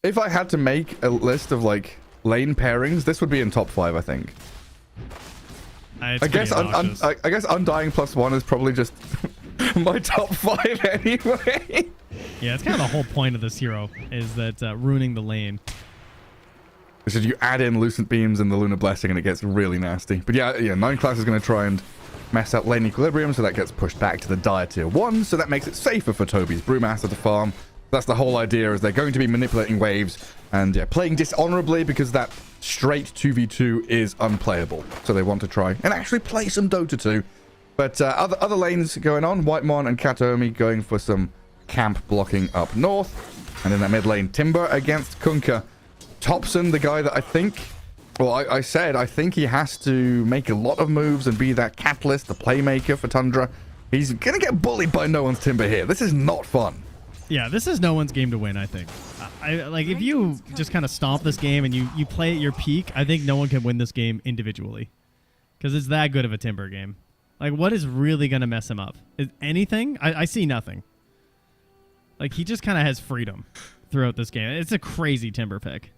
If I had to make a list of like lane pairings, this would be in top 5, I think. I guess Undying +1 is probably just my top 5 anyway. Yeah, it's kind of the whole point of this hero is that ruining the lane. So you add in Lucent Beams and the Lunar Blessing and it gets really nasty. But yeah, 9 class is going to try and mess up lane equilibrium, so that gets pushed back to the Dire Tier 1, so that makes it safer for Toby's Brewmaster to farm. That's the whole idea, is they're going to be manipulating waves and playing dishonorably because that straight 2v2 is unplayable. So they want to try and actually play some Dota 2. But other lanes going on, Whitemon and Kataomi going for some camp blocking up north. And in that mid lane, Timber against Kunkka. Thompson, the guy that I think, well, I said I think he has to make a lot of moves and be that catalyst, the playmaker for Tundra. He's going to get bullied by no one's Timber here. This is not fun. Yeah, this is no one's game to win, I think. like if you just kind of stomp this game and you play at your peak, I think no one can win this game individually because it's that good of a Timber game. Like, what is really going to mess him up? Is anything? I see nothing. Like, he just kind of has freedom throughout this game. It's a crazy Timber pick.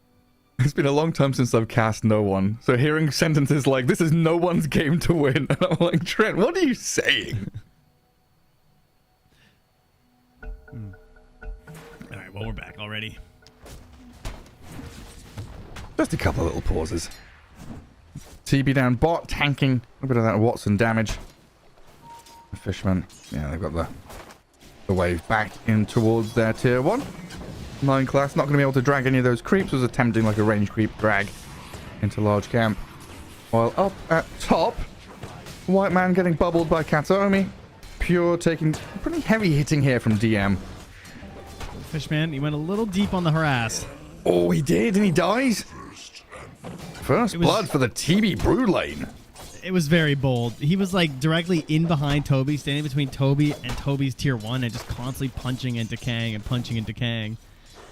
It's been a long time since I've cast no one. So hearing sentences like, this is no one's game to win. And I'm like, Trent, what are you saying? All right, well, we're back already. Just a couple of little pauses. TB down bot, tanking a bit of that Watson damage. The Fisherman, yeah, they've got the wave back in towards their tier 1. 9 class, not going to be able to drag any of those creeps. Was attempting like a range creep drag into large camp. While up at top, White Man getting bubbled by Kataomi. Pure taking pretty heavy hitting here from DM. Fishman, he went a little deep on the harass. Oh, he did, and he dies. First blood for the TB Brood lane. It was very bold. He was like directly in behind Toby, standing between Toby and Toby's tier 1 and just constantly punching and decaying and punching and decaying.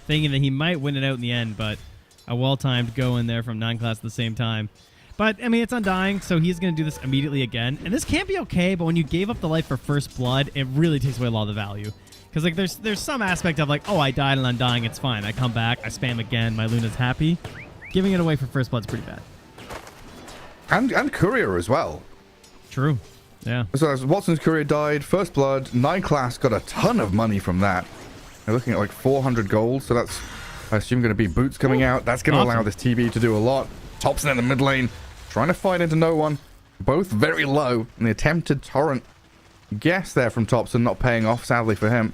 Thinking that he might win it out in the end, but a well-timed go in there from 9 class at the same time. But, I mean, it's Undying, so he's going to do this immediately again. And this can't be okay, but when you gave up the life for first blood, it really takes away a lot of the value. Because, like, there's some aspect of, like, oh, I died and Undying, it's fine. I come back, I spam again, my Luna's happy. Giving it away for first blood's pretty bad. And Courier as well. True. Yeah. So as Watson's Courier died, first blood, 9 class got a ton of money from that. They're looking at like 400 gold, so that's, I assume, going to be boots coming out. That's going to allow this TB to do a lot. Thompson in the mid lane, trying to fight into no one. Both very low. And the attempted torrent guess there from Thompson not paying off, sadly for him.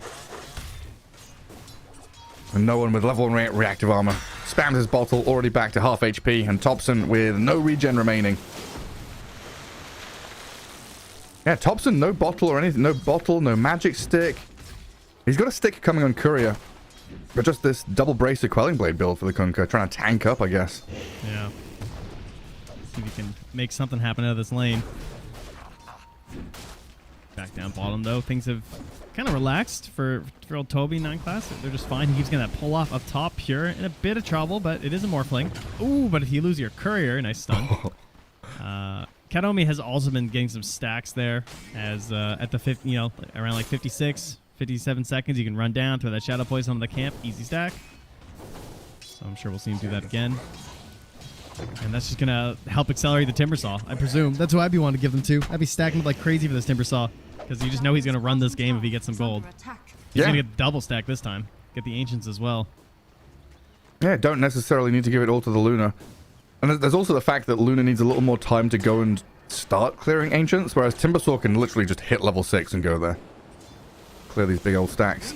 And no one with level 1 reactive armor. Spams his bottle, already back to half HP. And Thompson with no regen remaining. Yeah, Thompson, no bottle or anything. No bottle, no magic stick. He's got a stick coming on Courier. But just this double bracer Quelling Blade build for the Kunkka. Trying to tank up, I guess. Yeah. See if he can make something happen out of this lane. Back down bottom, though. Things have kind of relaxed for old Toby 9 class. They're just fine. He keeps getting that pull off up top. Pure in a bit of trouble, but it is a Morphling. Ooh, but if you lose your Courier, nice stun. Kataomi has also been getting some stacks there as at the 50, you know, around like 56, 57 seconds. You can run down, throw that Shadow Poison on the camp. Easy stack. So I'm sure we'll see him do that again. And that's just going to help accelerate the Timber Saw, I presume. That's who I'd be wanting to give them to. I'd be stacking up like crazy for this Timber Saw. Because you just know he's going to run this game if he gets some gold. He's going to get double stack this time. Get the Ancients as well. Yeah, don't necessarily need to give it all to the Luna. And there's also the fact that Luna needs a little more time to go and start clearing Ancients, whereas Timbersaw can literally just hit level 6 and go there. Clear these big old stacks.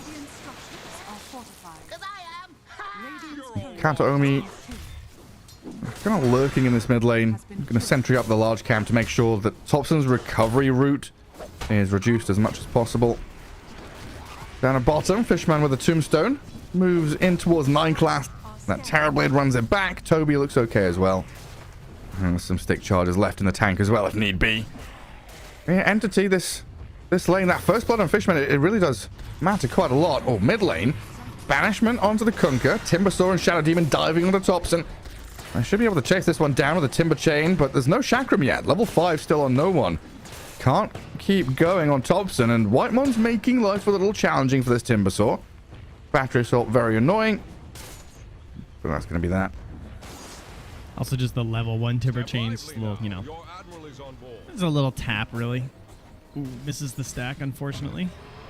Kataomi kind of lurking in this mid lane. Going to sentry up the large camp to make sure that Thompson's recovery route is reduced as much as possible. Down at bottom, Fishman with a tombstone moves in towards 9 class. That Terrorblade runs it back. Toby looks okay as well. And there's some stick charges left in the tank as well if need be. Yeah, Entity, this lane, that first blood on Fishman, it really does matter quite a lot. Oh, mid lane. Banishment onto the Kunkka. Timbersaw and Shadow Demon diving onto Thompson. I should be able to chase this one down with a Timber Chain, but there's no Chakram yet. Level 5 still on no one. Can't keep going on Thompson, and Whitemon's making life a little challenging for this Timbersaw. Battery Assault, very annoying. But that's going to be that. Also, just the level 1 Timber Chains, little, you know. It's a little tap, really. Ooh, misses the stack, unfortunately.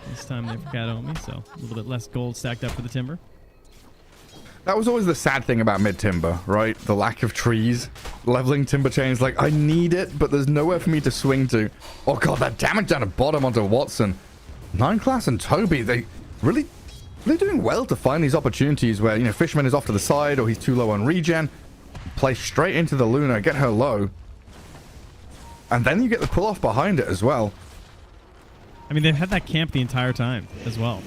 This time they forgot on me, so a little bit less gold stacked up for the Timber. That was always the sad thing about mid-timber, right? The lack of trees. Leveling Timber Chains, like, I need it, but there's nowhere for me to swing to. Oh god, that damage down the bottom onto Watson. 9 class and Toby, they really doing well to find these opportunities where, you know, Fishman is off to the side or he's too low on regen. Play straight into the Luna, get her low. And then you get the pull-off behind it as well. I mean, they've had that camp the entire time as well.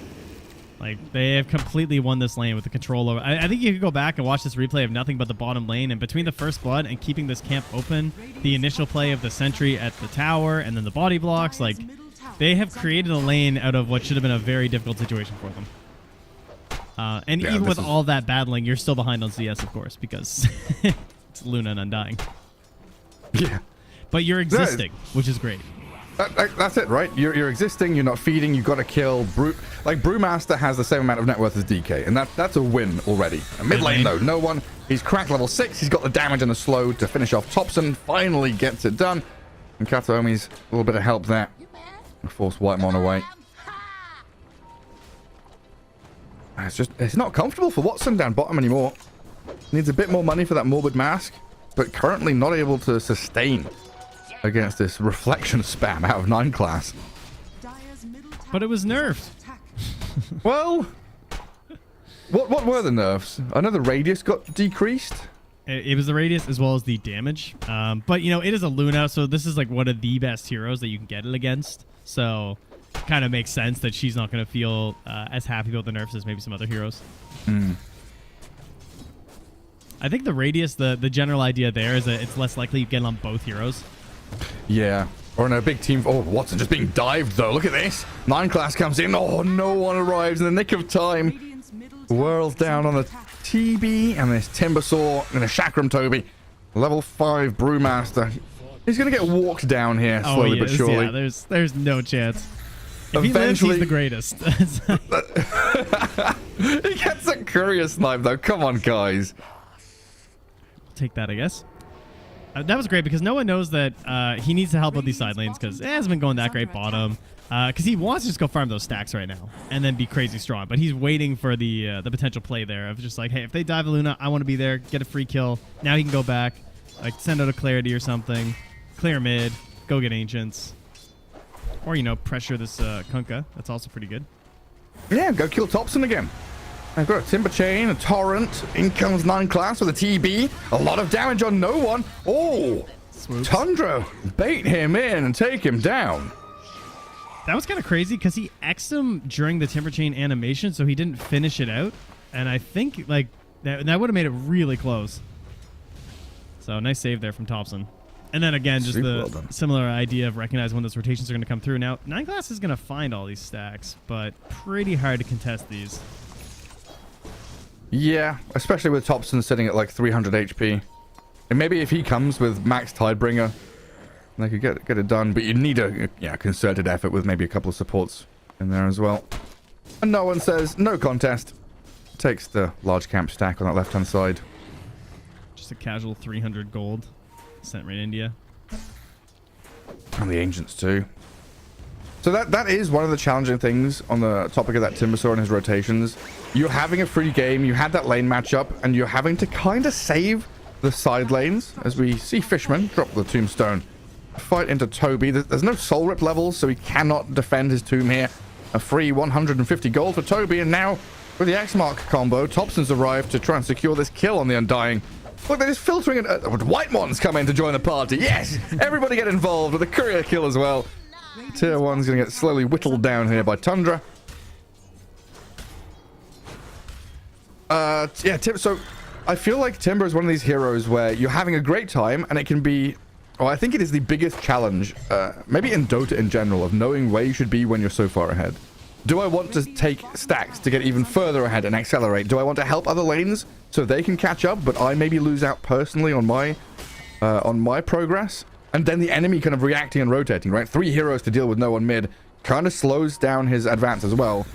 Like, they have completely won this lane with the control over. I think you could go back and watch this replay of nothing but the bottom lane, and between the first blood and keeping this camp open, the initial play of the sentry at the tower, and then the body blocks, like, they have created a lane out of what should have been a very difficult situation for them. And Yeah, even this with is- all that battling, you're still behind on CS, of course, because it's Luna and Undying. Yeah. But you're existing, which is great. That's it, right? You're existing, you're not feeding, you've got to kill. Brewmaster has the same amount of net worth as DK, and that's a win already. Mid lane, though, no one. He's cracked level 6, he's got the damage and the slow to finish off Thompson, finally gets it done. And Kataomi's a little bit of help there. Force Whitemon away. It's not comfortable for Watson down bottom anymore. Needs a bit more money for that Morbid Mask, but currently not able to sustain against this reflection spam out of 9 class. But it was nerfed. Well, what were the nerfs? I know the radius got decreased. It was the radius as well as the damage. But, you know, it is a Luna, so this is like one of the best heroes that you can get it against. So kind of makes sense that she's not going to feel as happy about the nerfs as maybe some other heroes. I think the radius, the general idea there is that it's less likely you get on both heroes. Yeah. Or in a big team. Oh, Watson just being dived, though. Look at this. 9 class comes in. Oh, no one arrives in the nick of time. Whirls down on the TB and this Timbersaw and a Chakram Toby. Level 5 Brewmaster. He's going to get walked down here slowly but surely. Yeah, there's no chance. If he lives, he's the greatest. He gets a courier snipe, though. Come on, guys. Take that, I guess. That was great because no one knows that he needs to help with these side lanes because it hasn't been going that great bottom. Because he wants to just go farm those stacks right now and then be crazy strong. But he's waiting for the potential play there of just like, hey, if they dive a Luna, I want to be there, get a free kill. Now he can go back, like send out a Clarity or something, clear mid, go get Ancients. Or, you know, pressure this Kunkka. That's also pretty good. Yeah, go kill Thompson again. I've got a Timber Chain, a Torrent. In comes 9 class with a TB. A lot of damage on no one. Oh, Swoops. Tundra. Bait him in and take him down. That was kind of crazy because he X'd him during the Timber Chain animation, so he didn't finish it out. And I think like that would have made it really close. So nice save there from Thompson. And then again, just the similar idea of recognizing when those rotations are going to come through. Now, 9 class is going to find all these stacks, but pretty hard to contest these. Yeah, especially with Thompson sitting at like 300 HP. And maybe if he comes with max Tidebringer, they could get it done. But you need a concerted effort with maybe a couple of supports in there as well. And no one says no contest. Takes the large camp stack on that left-hand side. Just a casual 300 gold. Sent right India. And the Ancients too. So that is one of the challenging things on the topic of that Timbersaw and his rotations. You're having a free game, you had that lane matchup, and you're having to kind of save the side lanes as we see Fishman drop the tombstone. Fight into Toby. There's no soul rip levels, so he cannot defend his tomb here. A free 150 gold for Toby, and now with the X-Mark combo, Thompson's arrived to try and secure this kill on the Undying. Look, they're just filtering it. Whitemons come in to join the party. Yes! Everybody get involved with the courier kill as well. Tier 1's going to get slowly whittled down here by Tundra. So I feel like Timber is one of these heroes where you're having a great time and it can be... Oh, I think it is the biggest challenge, maybe in Dota in general, of knowing where you should be when you're so far ahead. Do I want to take stacks to get even further ahead and accelerate? Do I want to help other lanes so they can catch up, but I maybe lose out personally on my progress? And then the enemy kind of reacting and rotating, right? 3 heroes to deal with no one mid kind of slows down his advance as well.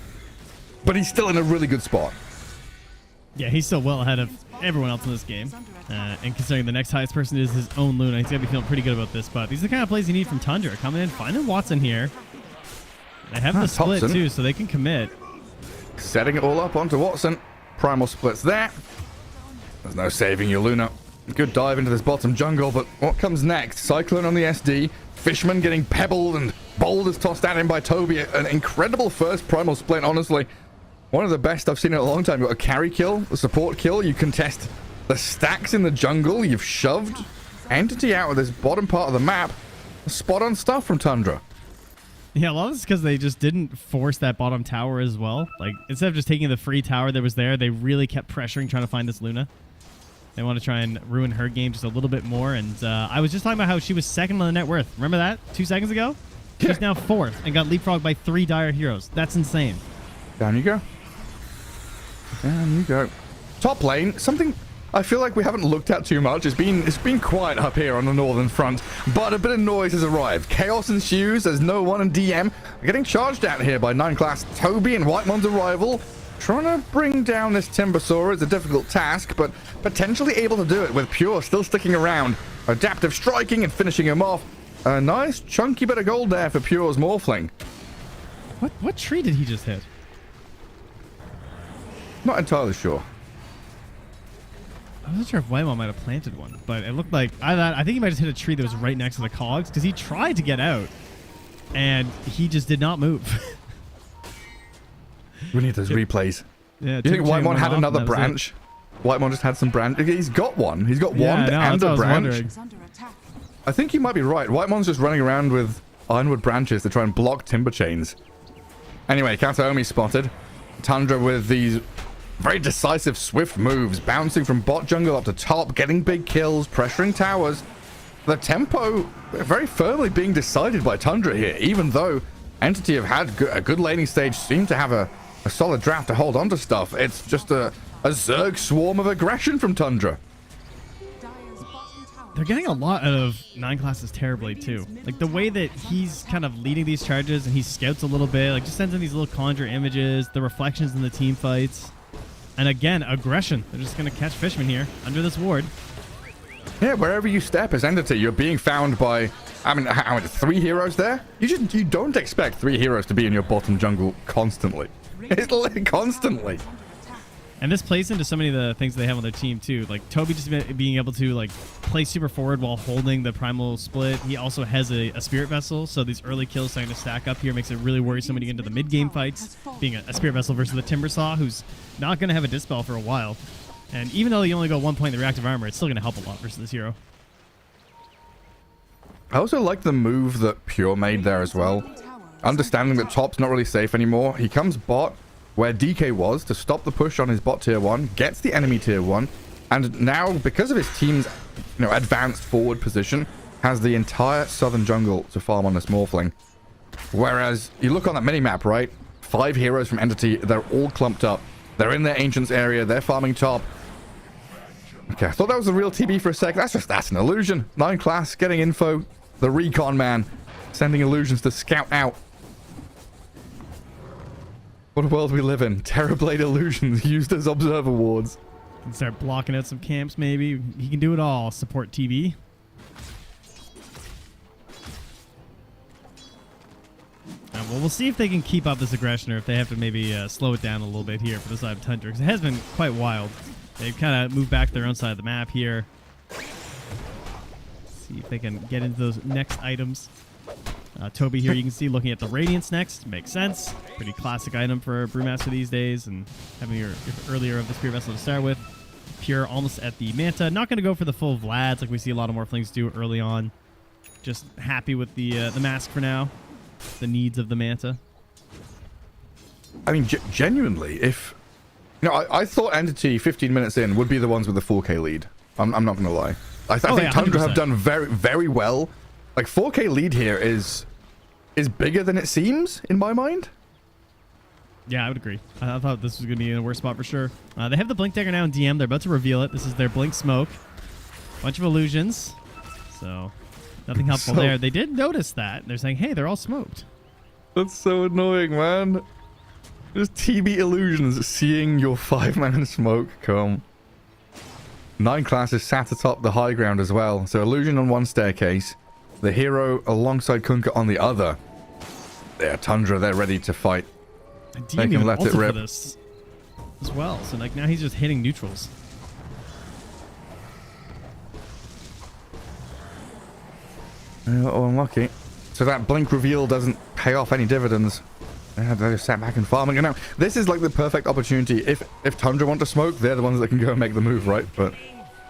But he's still in a really good spot. Yeah, he's still well ahead of everyone else in this game. And considering the next highest person is his own Luna, he's going to be feeling pretty good about this. But these are the kind of plays you need from Tundra. Coming in, finding Watson here. They have the split Thompson, too, so they can commit. Setting it all up onto Watson. Primal splits there. There's no saving your Luna. Good dive into this bottom jungle, but what comes next? Cyclone on the SD. Fishman getting pebbled and boulders tossed at him by Toby. An incredible first primal split, honestly. One of the best I've seen in a long time. You've got a carry kill, a support kill. You contest the stacks in the jungle. You've shoved Entity out of this bottom part of the map. Spot on stuff from Tundra. Yeah, a lot of this is because they just didn't force that bottom tower as well. Like, instead of just taking the free tower that was there, they really kept pressuring, trying to find this Luna. They want to try and ruin her game just a little bit more. And I was just talking about how she was second on the net worth. Remember that 2 seconds ago? She's now 4th and got leapfrogged by 3 dire heroes. That's insane. Down you go. And you go. Top lane, something I feel like we haven't looked at too much. It's been quiet up here on the northern front, but a bit of noise has arrived. Chaos ensues as no one in DM are getting charged out here by 9 class Toby and Whitemon's arrival. Trying to bring down this Timbersaur is a difficult task, but potentially able to do it with Pure still sticking around. Adaptive striking and finishing him off. A nice chunky bit of gold there for Pure's Morphling. What tree did he just hit? Not entirely sure. I wasn't sure if Whitemon might have planted one, but it looked like I think he might have hit a tree that was right next to the cogs because he tried to get out and he just did not move. We need those replays. Yeah, Do you think Whitemon had another branch? Whitemon just had some branch. He's got one. He's got wand and a branch. I think you might be right. Whitemon's just running around with ironwood branches to try and block timber chains. Anyway, Kataomi spotted. Tundra with these very decisive, swift moves, bouncing from bot jungle up to top, getting big kills, pressuring towers. The tempo very firmly being decided by Tundra here, even though Entity have had a good laning stage, seem to have a solid draft to hold on to stuff. It's just a Zerg swarm of aggression from Tundra. They're getting a lot out of 9 classes terribly too. Like the way that he's kind of leading these charges and he scouts a little bit, like just sends in these little conjure images, the reflections in the team fights. And again, aggression. They're just going to catch Fishman here under this ward. Yeah, wherever you step as Entity, you're being found by, I mean, how many, 3 heroes there? You don't expect 3 heroes to be in your bottom jungle constantly. It's like constantly. And this plays into so many of the things they have on their team too. Like Toby just being able to like play super forward while holding the primal split. He also has a spirit vessel, so these early kills starting to stack up here makes it really worrisome when you get into the mid game fights. Being a spirit vessel versus the Timbersaw, who's not going to have a dispel for a while. And even though you only go 1 point in the reactive armor, it's still going to help a lot versus this hero. I also like the move that Pure made there as well. Understanding that top's not really safe anymore, he comes bot where DK was to stop the push on his bot tier 1, gets the enemy tier 1, and now, because of his team's advanced forward position, has the entire southern jungle to farm on this Morphling. Whereas, you look on that minimap, right? 5 heroes from Entity, they're all clumped up. They're in their Ancients area, they're farming top. Okay, I thought that was a real TB for a sec. That's an illusion. 9 class, getting info. The recon man, sending illusions to scout out. What a world we live in. Terrorblade illusions used as observer wards. Can start blocking out some camps maybe. He can do it all. Support TV. Well, we'll see if they can keep up this aggression or if they have to maybe slow it down a little bit here for the side of Tundra, because it has been quite wild. They've kind of moved back to their own side of the map here. See if they can get into those next items. Toby here, you can see looking at the Radiance next. Makes sense. Pretty classic item for a Brewmaster these days, and having your earlier of the Spirit Vessel to start with. Pure almost at the Manta. Not going to go for the full Vlads like we see a lot of Morphlings do early on. Just happy with the mask for now. The needs of the Manta. I mean, genuinely, if... I thought Entity 15 minutes in would be the ones with the 4K lead. I'm not going to lie. I think Tundra 100%. Have done very, very well. Like, 4K lead here is bigger than it seems, in my mind. Yeah, I would agree. I thought this was going to be in a worse spot for sure. They have the Blink Dagger now in DM. They're about to reveal it. This is their Blink Smoke. Bunch of illusions. So, nothing helpful there. They did notice that. They're saying, hey, they're all smoked. That's so annoying, man. Just TB illusions, seeing your 5-man smoke come. 9 classes sat atop the high ground as well. So, illusion on one staircase. The hero alongside Kunkka on the other. Yeah, Tundra, they're ready to fight. They can let it rip. This as well. So like now he's just hitting neutrals. Oh, unlucky. So that blink reveal doesn't pay off any dividends. They just sat back and farming. And now this is like the perfect opportunity. If Tundra want to smoke, they're the ones that can go and make the move, right? But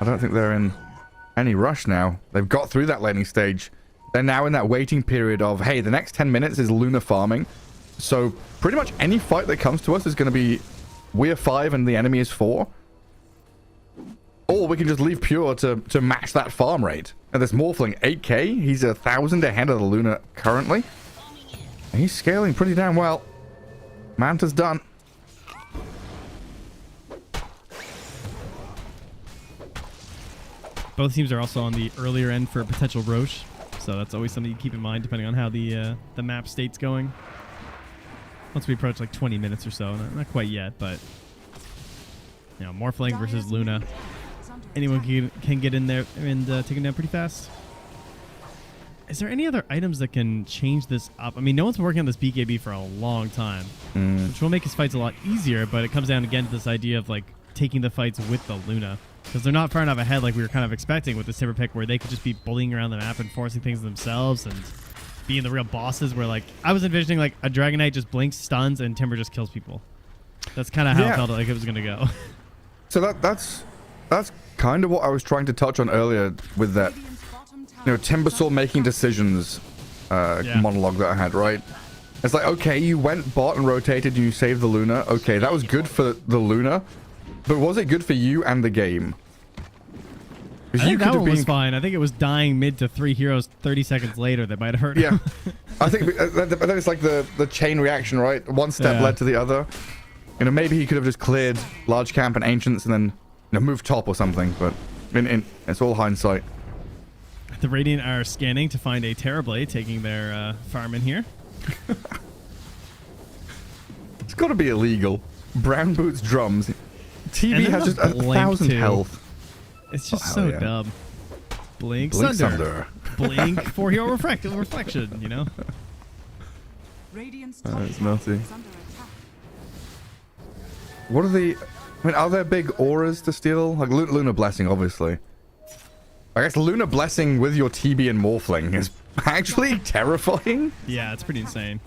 I don't think they're in any rush now. They've got through that laning stage. They're now in that waiting period of, hey, the next 10 minutes is Luna farming. So pretty much any fight that comes to us is going to be we're 5 and the enemy is 4. Or we can just leave Pure to match that farm rate. And this Morphling, 8k. He's 1,000 ahead of the Luna currently. And he's scaling pretty damn well. Manta's done. Both teams are also on the earlier end for a potential Roche, so that's always something you keep in mind depending on how the map state's going. Once we approach like 20 minutes or so, not quite yet, but you know, Morphling versus Luna. Anyone can get in there and take him down pretty fast. Is there any other items that can change this up? I mean, no one's been working on this BKB for a long time, which will make his fights a lot easier, but it comes down again to this idea of like taking the fights with the Luna. Because they're not far enough ahead like we were kind of expecting with the Timber pick, where they could just be bullying around the map and forcing things themselves and being the real bosses, where like I was envisioning like a Dragon Knight just blinks, stuns, and Timber just kills people. That's kind of how it felt like it was going to go. So that's kind of what I was trying to touch on earlier with that, you know, Timbersaw making decisions monologue that I had, right? It's like, okay, you went bot and rotated and you saved the Luna. Okay, that was good for the Luna, but was it good for you and the game? I think that one was fine. I think it was dying mid to 3 heroes 30 seconds later that might have hurt him. I think it's like the chain reaction, right? One step led to the other. You know, maybe he could have just cleared large camp and ancients and then, you know, moved top or something, but it's all hindsight. The Radiant are scanning to find a Terrorblade, taking their farm in here. It's got to be illegal. Brown boots drums. TV has just 1,000 health. It's just so dumb. Blink Sunder. Blink 4 hero reflection, you know? That's nutty. What are the... I mean, are there big auras to steal? Like Luna Blessing, obviously. I guess Luna Blessing with your TB and Morphling is actually terrifying. Yeah, it's pretty insane.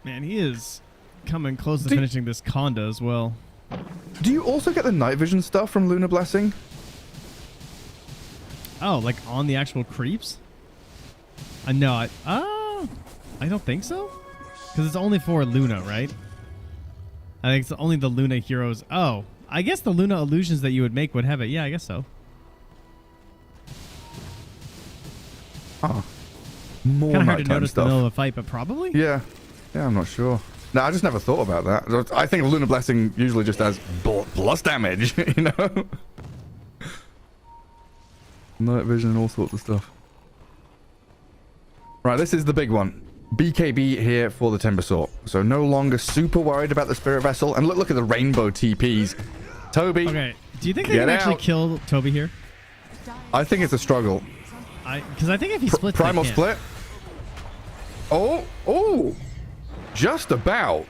Man, he is coming close to finishing this Conda as well. Do you also get the night vision stuff from Luna Blessing? Oh, like on the actual creeps? No, I don't think so. Because it's only for Luna, right? I think it's only the Luna heroes. Oh, I guess the Luna illusions that you would make would have it. Yeah, I guess so. Oh. More kind of hard to notice stuff. in the middle of a fight, but probably? Yeah, I'm not sure. No, I just never thought about that. I think Luna Blessing usually just has plus damage, you know? Night vision and all sorts of stuff. Right, this is the big one. BKB here for the Timbersaw. So no longer super worried about the Spirit Vessel. And look at the rainbow TPs. Toby. Okay, do you think they can actually kill Toby here? I think it's a struggle. Because I think if he splits, Primal split. Oh. Just about.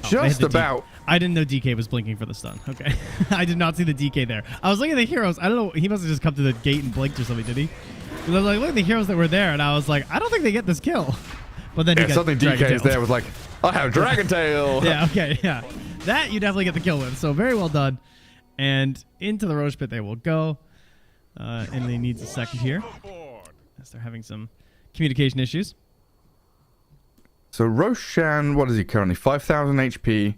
Just about. I didn't know DK was blinking for the stun. Okay. I did not see the DK there. I was looking at the heroes. I don't know. He must have just come to the gate and blinked or something, did he? Because I was like, look at the heroes that were there. And I was like, I don't think they get this kill. But then he got something DK is there was like, I have Dragon Tail. Yeah, okay, yeah. That you definitely get the kill with. So very well done. And into the Roche pit they will go. Emily needs a second here, as they're having some communication issues. So Roshan, what is he currently? 5,000 HP.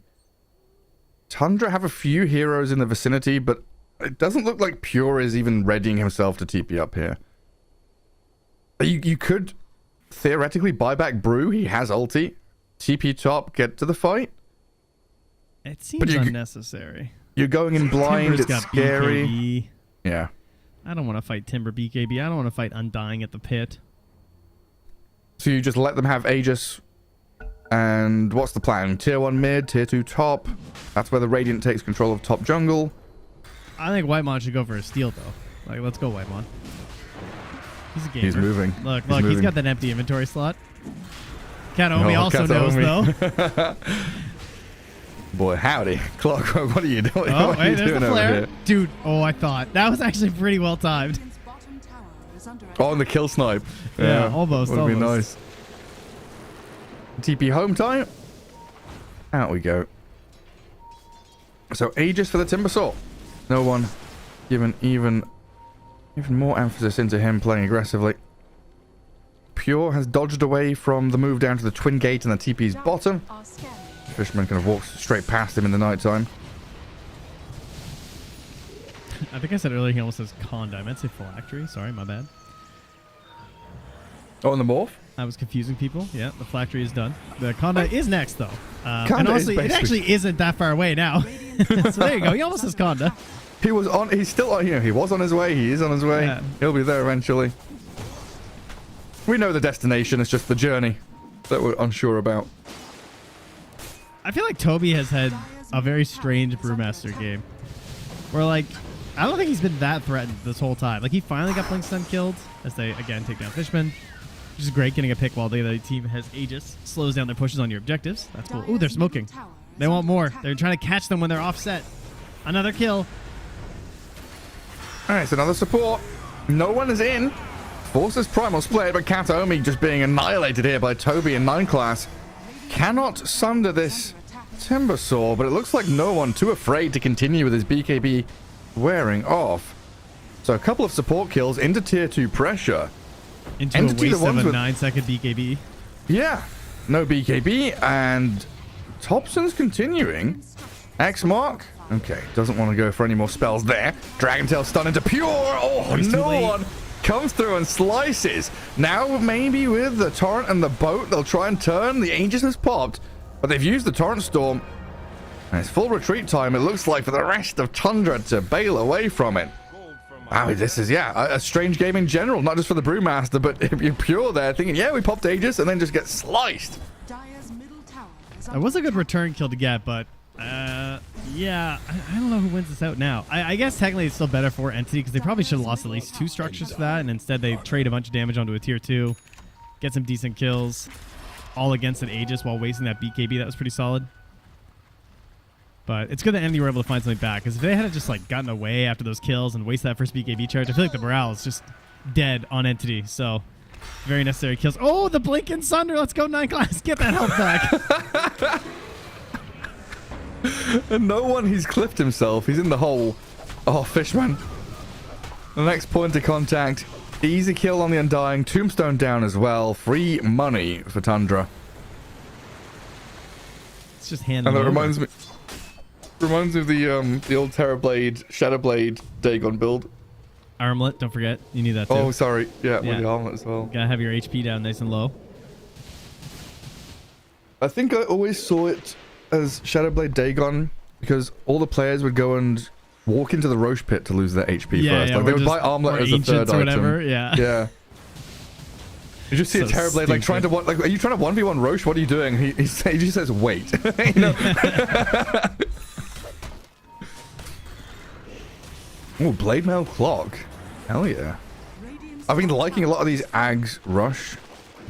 Tundra have a few heroes in the vicinity, but it doesn't look like Pure is even readying himself to TP up here. You could theoretically buy back Brew. He has ulti. TP top, get to the fight. It seems unnecessary. You're going in blind. It's scary. BKB. Yeah. I don't want to fight Timber BKB. I don't want to fight Undying at the pit. So you just let them have Aegis. And what's the plan? Tier 1 mid, Tier 2 top. That's where the Radiant takes control of top jungle. I think Whitemon should go for a steal, though. Like, let's go, Whitemon. He's a gamer. He's moving. Look, he's got that empty inventory slot. Kataomi also knows, though. Boy, howdy. Clockwork, what are you doing? Oh, what wait, there's the flare. Here? Dude, I thought. That was actually pretty well timed. Oh, and the kill snipe. Yeah, almost. Would be nice. TP home time. Out we go. So Aegis for the Timbersaw. No one given even more emphasis into him playing aggressively. Pure has dodged away from the move down to the Twin Gate and the TP's bottom. Fisherman kind of walks straight past him in the night time. I think I said earlier he almost says Conda. I meant to say Phylactery. Sorry, my bad. Oh, and the morph? I was confusing people. Yeah, the Phylactery is done. The Conda is next, though. And Conda is honestly, it basically- actually isn't that far away now. So there you go. He almost has Conda. He was on. He's still on. He was on his way. He is on his way. Yeah. He'll be there eventually. We know the destination. It's just the journey that we're unsure about. I feel like Toby has had a very strange Brewmaster game. Where, like, I don't think he's been that threatened this whole time. Like, he finally got Blink Stun killed as they, again, take down Fishman. Which is great, getting a pick while the other team has Aegis. Slows down their pushes on your objectives. That's cool. Ooh, they're smoking. They want more. They're trying to catch them when they're offset. Another kill. All right, so another support. No one is in. Forces Primal Split, but Kataomi just being annihilated here by Toby in 9 class. Cannot sunder this Timber Saw, but it looks like no one too afraid to continue with his BKB wearing off. So a couple of support kills into tier 2 pressure. Into Entity, a the waste ones of a with- 9-second BKB. Yeah, no BKB, and Thompson's continuing. X Mark. Okay, doesn't want to go for any more spells there. Dragon Tail stun into Pure. Oh, He's too no late. one comes through and slices. Now maybe with the Torrent and the boat, they'll try and turn. The Aegis has popped, but they've used the Torrent Storm. And it's full retreat time, it looks like, for the rest of Tundra to bail away from it. Wow, this is, a strange game in general, not just for the Brewmaster, but if you're Pure there thinking, yeah, we popped Aegis, and then just get sliced. That was a good return kill to get, but yeah, I don't know who wins this out now. I guess technically it's still better for Entity because they probably should have lost at least 2 structures for that, and instead they trade a bunch of damage onto a tier 2, get some decent kills, all against an Aegis while wasting that BKB. That was pretty solid. But it's good that Entity were able to find something back, because if they had just like gotten away after those kills and wasted that first BKB charge, I feel like the morale is just dead on Entity. So very necessary kills. Oh, the Blink and Sunder. Let's go 9 class. Get that health back. And no one, he's clipped himself. He's in the hole. Oh, Fishman. The next point of contact. Easy kill on the Undying. Tombstone down as well. Free money for Tundra. It's just hand And that over. reminds me of the old Terrorblade, Shadowblade Dagon build. Armlet, don't forget. You need that too. Oh, sorry. Yeah, Yeah. with the armlet as well. Gotta have your HP down nice and low. I think I always saw it as Shadowblade Dagon because all the players would go and walk into the Roche pit to lose their HP first. Like they would buy armlet as a third or item. whatever. Yeah. Yeah. You just see a So Terrorblade like trying to like, are you trying to 1v1 Roche? What are you doing? He just says wait. You know? Oh, Blade Mail Clock. Hell yeah. I've been liking a lot of these Ags Rush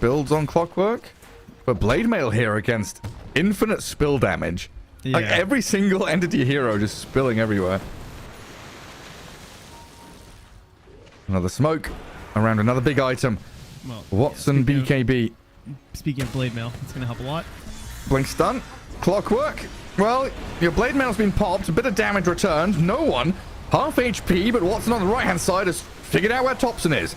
builds on Clockwork, but Blade Mail here against infinite spill damage. Like Yeah. every single entity hero just spilling everywhere. Another smoke around another big item. Well, Watson yeah, BKB. Speaking of Blade Mail, it's gonna help a lot. Blink stun. Clockwork. Well, your Blade Mail's been popped. A bit of damage returned. No one. Half HP, but Watson on the right-hand side has figured out where Thompson is.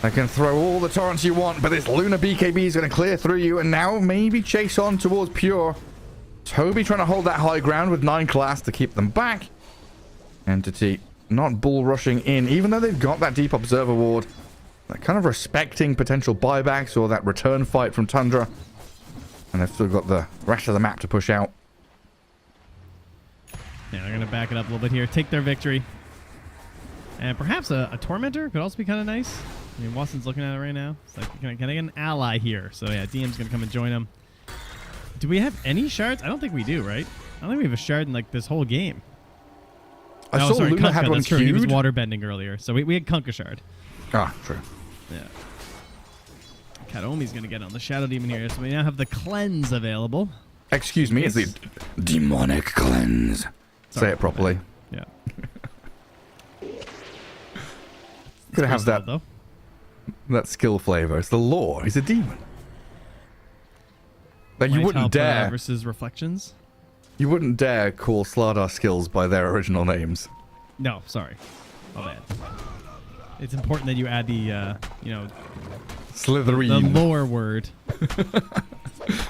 I can throw all the torrents you want, but this Luna BKB is going to clear through you, and now maybe chase on towards Pure. Toby trying to hold that high ground with 9 class to keep them back. Entity not bull rushing in, even though they've got that Deep Observer ward. They're kind of respecting potential buybacks or that return fight from Tundra. And they've still got the rest of the map to push out. Yeah, they're gonna back it up a little bit here, take their victory. And perhaps a Tormentor could also be kind of nice. I mean, Watson's looking at it right now. It's like, can I get an ally here? So yeah, DM's gonna come and join him. Do we have any shards? I don't think we do, right? I don't think we have a shard in like this whole game. I saw sorry, Luna Kunkka, had one that's true. He was queued. water bending earlier, so we had Kunkka shard. Ah, true. Yeah. Kataomi's gonna get on the Shadow Demon here, so we now have the cleanse available. Excuse me, it's the demonic cleanse. Say Sorry, it properly. Yeah. Gonna have that though. that skill flavor. It's the lore. He's a demon. Like you Light wouldn't Help, dare. versus Reflections. You wouldn't dare call Slardar skills by their original names. No, sorry. My bad. It's important that you add the, the Slytherin. lore word.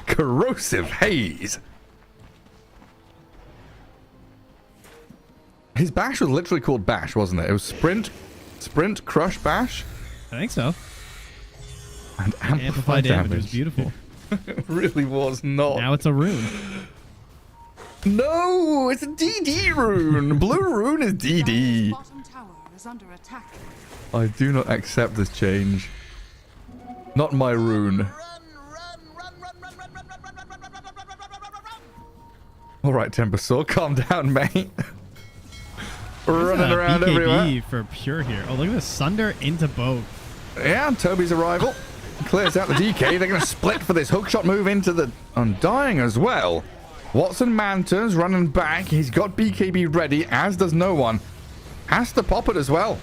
Corrosive haze. His bash was literally called bash, wasn't it? It was sprint, crush, bash. I think so. And amplify damage. It damage. was beautiful. It really was not. Now it's a rune. No, it's a DD rune. Blue rune is DD. Bottom tower is under attack. I do not accept this change. Not my rune. All right, Tempest, calm down, mate. Running around BKB everywhere. for pure here. Oh, look at this. Sunder into both. Yeah, Toby's arrival clears out the DK. They're going to split for this hookshot move into the Undying as well. Watson Manta's running back. He's got BKB ready, as does no one. Has to pop it as well.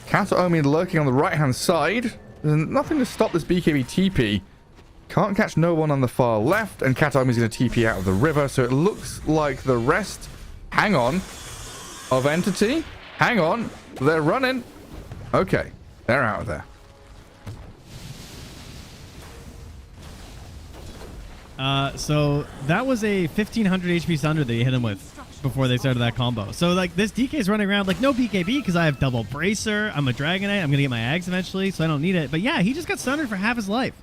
Kataomi lurking on the right-hand side. There's nothing to stop this BKB TP. Can't catch no one on the far left, and Kataomi's going to TP out of the river, so it looks like the rest, hang on, of Entity. Hang on, they're running. Okay, they're out of there. So that was a 1500 HP Sunder that you hit him with before they started that combo. So like this DK is running around like no BKB because I have double bracer. I'm a Dragonite. I'm gonna get my Ags eventually, so I don't need it. But yeah, he just got Sundered for half his life.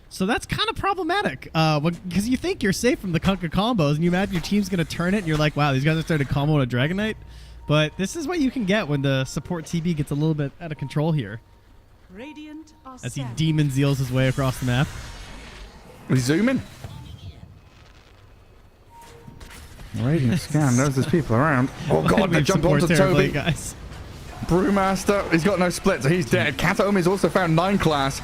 So that's kind of problematic because you think you're safe from the Kunkka combos, and you imagine your team's gonna turn it, and you're like, wow, these guys are starting to combo on a Dragonite. But this is what you can get when the support TB gets a little bit out of control here, Radiant are as he set. demon zeals his way across the map. We zoom in. Radiant scan knows there's people around. Oh god, they We've jumped support onto terribly, Toby. guys. Brewmaster, he's got no split, so he's dead. Kataomi's also found 9 class.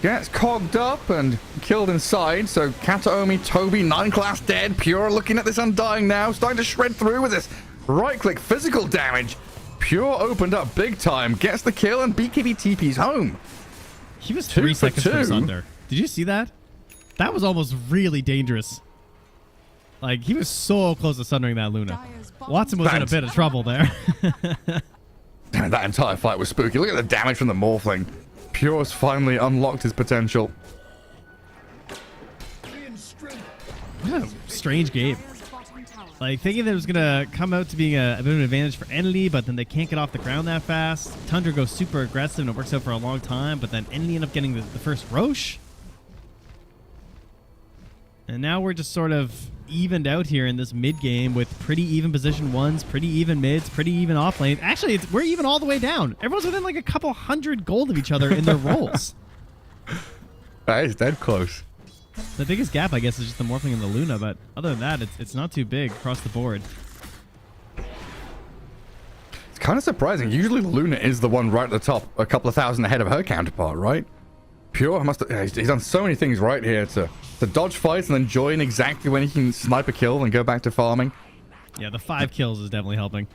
Gets cogged up and killed inside. So Kataomi, Toby, 9 class dead. Pure looking at this Undying now, starting to shred through with this right click physical damage. Pure opened up big time, gets the kill, and BKB TP's home. He was 2 3 for seconds 2. from Sunder. Did you see that? That was almost really dangerous. Like, he was so close to sundering that Luna. Dire's bottom Watson was in a bit of trouble there. Damn, that entire fight was spooky. Look at the damage from the Morphling. Pure's finally unlocked his potential. What a strange game. Dire's bottom tower. Like, thinking that it was going to come out to being a bit of an advantage for Entity, but then they can't get off the ground that fast. Tundra goes super aggressive, and it works out for a long time, but then Entity end up getting the first Roche. And now we're just sort of evened out here in this mid game with pretty even position ones, pretty even mids, pretty even off lane. Actually, we're even all the way down. Everyone's within like a couple hundred gold of each other in their roles. That is dead close. The biggest gap, I guess, is just the Morphling and the Luna, but other than that, it's not too big across the board. It's kind of surprising. Usually Luna is the one right at the top, a couple of thousand ahead of her counterpart, right? Pure must have, he's done so many things right here to dodge fights and then join exactly when he can snipe a kill and go back to farming. Yeah, the 5 kills is definitely helping.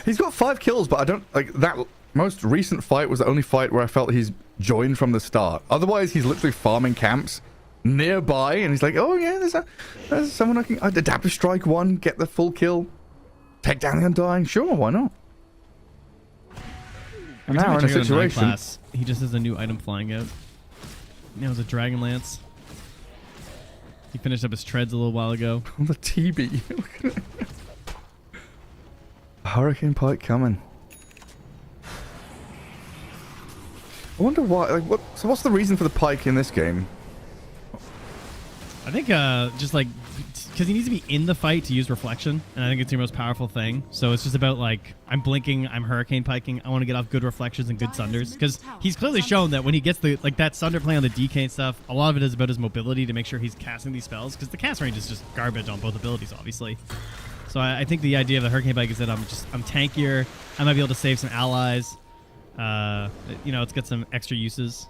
He's got 5 kills, but I don't like that. Most recent fight was the only fight where I felt he's joined from the start. Otherwise, he's literally farming camps nearby, and he's like, "Oh yeah, there's someone I can adaptive strike one, get the full kill, take down the Undying. Sure, why not?" And now we're in a situation. Class, he just has a new item flying out. Now it's a Dragon Lance. He finished up his treads a little while ago. The TB. Hurricane Pike coming. I wonder why. Like, so what's the reason for the Pike in this game? I think just like because he needs to be in the fight to use reflection, and I think it's your most powerful thing. So it's just about like I'm blinking, I'm Hurricane Piking, I want to get off good reflections and good Sunders, because he's clearly shown that when he gets the like that Sunder play on the DK and stuff, a lot of it is about his mobility to make sure he's casting these spells, because the cast range is just garbage on both abilities, obviously. So I think the idea of the Hurricane Pike is that I'm tankier, I might be able to save some allies. You know, it's got some extra uses.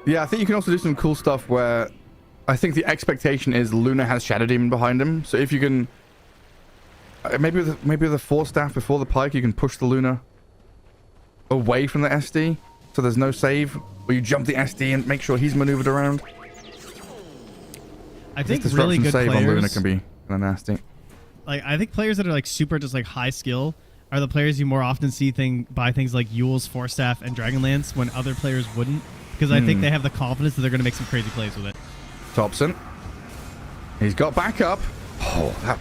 Yeah, I think you can also do some cool stuff where I think the expectation is Luna has Shadow Demon behind him. So if you can, maybe with the Force Staff before the Pike, you can push the Luna away from the SD, so there's no save, or you jump the SD and make sure he's maneuvered around. I think this really good save players on Luna can be kind of nasty. Like I think players that are like super just like high skill are the players you more often see buy things like Yule's Force Staff and Dragonlance when other players wouldn't, because I think they have the confidence that they're going to make some crazy plays with it. Thompson. He's got back up. Oh, that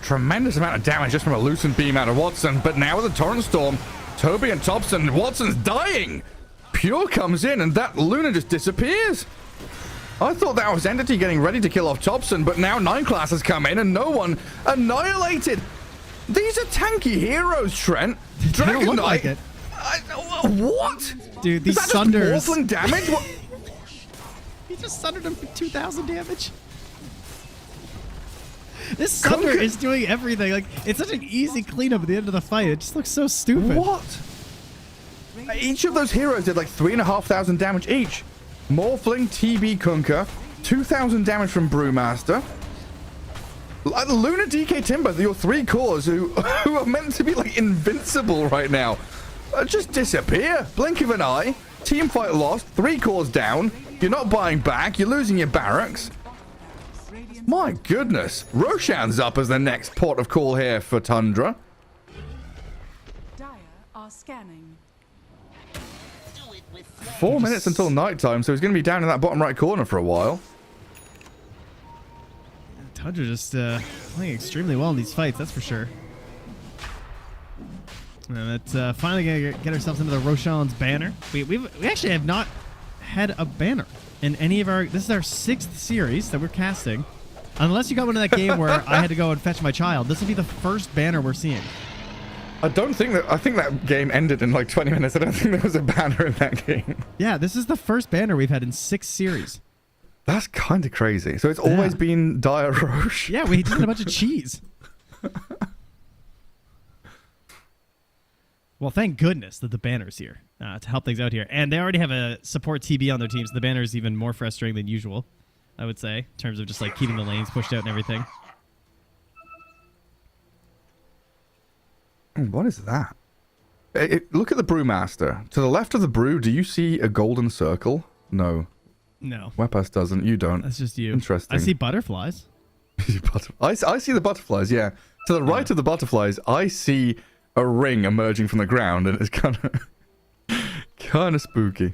tremendous amount of damage just from a loosened beam out of Watson. But now with a Torrent Storm, Toby and Thompson, Watson's dying. Pure comes in and that Luna just disappears. I thought that was Entity getting ready to kill off Thompson, but now 9 class has come in and no one annihilated. These are tanky heroes, Trent. They don't Dragon look Knight. like it. What? Dude, these Is that Sunders. just morphling damage? What? He just sundered him for 2,000 damage. This Sunder is doing everything. Like, it's such an easy cleanup at the end of the fight. It just looks so stupid. What? Each of those heroes did like 3,500 damage each. Morphling, TB Kunkka, 2,000 damage from Brewmaster. Luna, DK, Timber, your 3 cores who are meant to be like invincible right now, just disappear. Blink of an eye. Team fight lost. 3 cores down. You're not buying back. You're losing your barracks. My goodness. Roshan's up as the next port of call here for Tundra. Dire are scanning. 4 minutes until nighttime, so he's going to be down in that bottom right corner for a while. Tundra just playing extremely well in these fights, that's for sure. And it's finally going to get ourselves into the Roshan's banner. We actually have not had a banner in any of our... This is our 6th series that we're casting. Unless you got one in that game where I had to go and fetch my child. This will be the first banner we're seeing. I think that game ended in like 20 minutes. I don't think there was a banner in that game. Yeah, this is the first banner we've had in 6 series. That's kind of crazy. So it's always been Dire Roche. Yeah, we just had a bunch of cheese. Well, thank goodness that the banner's here to help things out here. And they already have a support TB on their team, so the banner is even more frustrating than usual, I would say, in terms of just like keeping the lanes pushed out and everything. What is that? Look at the Brewmaster. To the left of the brew, do you see a golden circle? No. No. Wepas doesn't. You don't. That's just you. Interesting. I see butterflies. I see the butterflies, yeah. To the right of the butterflies, I see a ring emerging from the ground, and it's kind of spooky.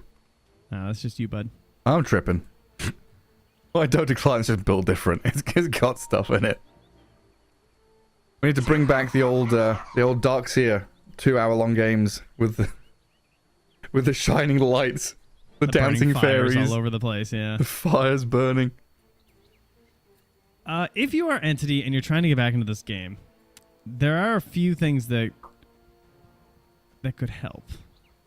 No, that's just you, bud. I'm tripping. My Dota client's just built different. It's got stuff in it. We need to bring back the old Dark Seer 2-hour-long games with the shining lights, the dancing fires fairies, all over the place. Yeah, the fires burning. If you are Entity and you're trying to get back into this game, there are a few things that could help.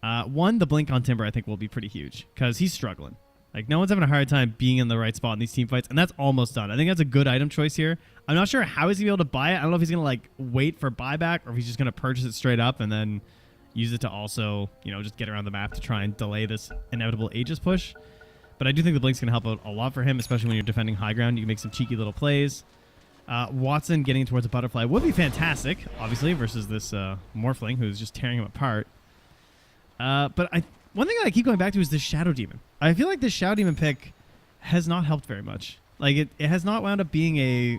One, the blink on Timber I think will be pretty huge because he's struggling. Like, no one's having a hard time being in the right spot in these team fights, and that's almost done. I think that's a good item choice here. I'm not sure how he's going to be able to buy it. I don't know if he's going to, like, wait for buyback or if he's just going to purchase it straight up and then use it to also, you know, just get around the map to try and delay this inevitable Aegis push. But I do think the blink's going to help out a lot for him, especially when you're defending high ground. You can make some cheeky little plays. Watson getting towards a butterfly would be fantastic, obviously, versus this Morphling who's just tearing him apart. But one thing that I keep going back to is this Shadow Demon. I feel like this Shadow Demon pick has not helped very much. Like, it has not wound up being a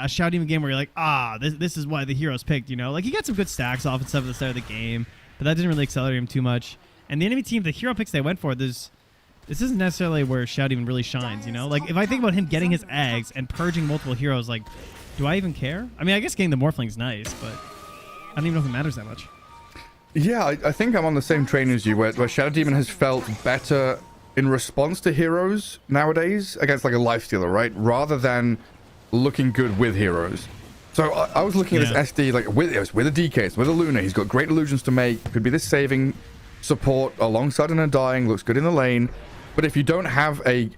Shadow Demon game where you're like, this is why the hero's picked, you know? Like, he got some good stacks off and stuff at the start of the game, but that didn't really accelerate him too much. And the enemy team, the hero picks they went for, this isn't necessarily where Shadow Demon really shines, you know? Like, if I think about him getting his eggs and purging multiple heroes, like, do I even care? I mean, I guess getting the Morphling's nice, but I don't even know if it matters that much. Yeah, I think I'm on the same train as you, where Shadow Demon has felt better in response to heroes nowadays against like a lifestealer, right? Rather than looking good with heroes. So I was looking at this SD like with a DK, it's with a Luna. He's got great illusions to make. Could be this saving support alongside an Undying. Looks good in the lane. But if you don't have a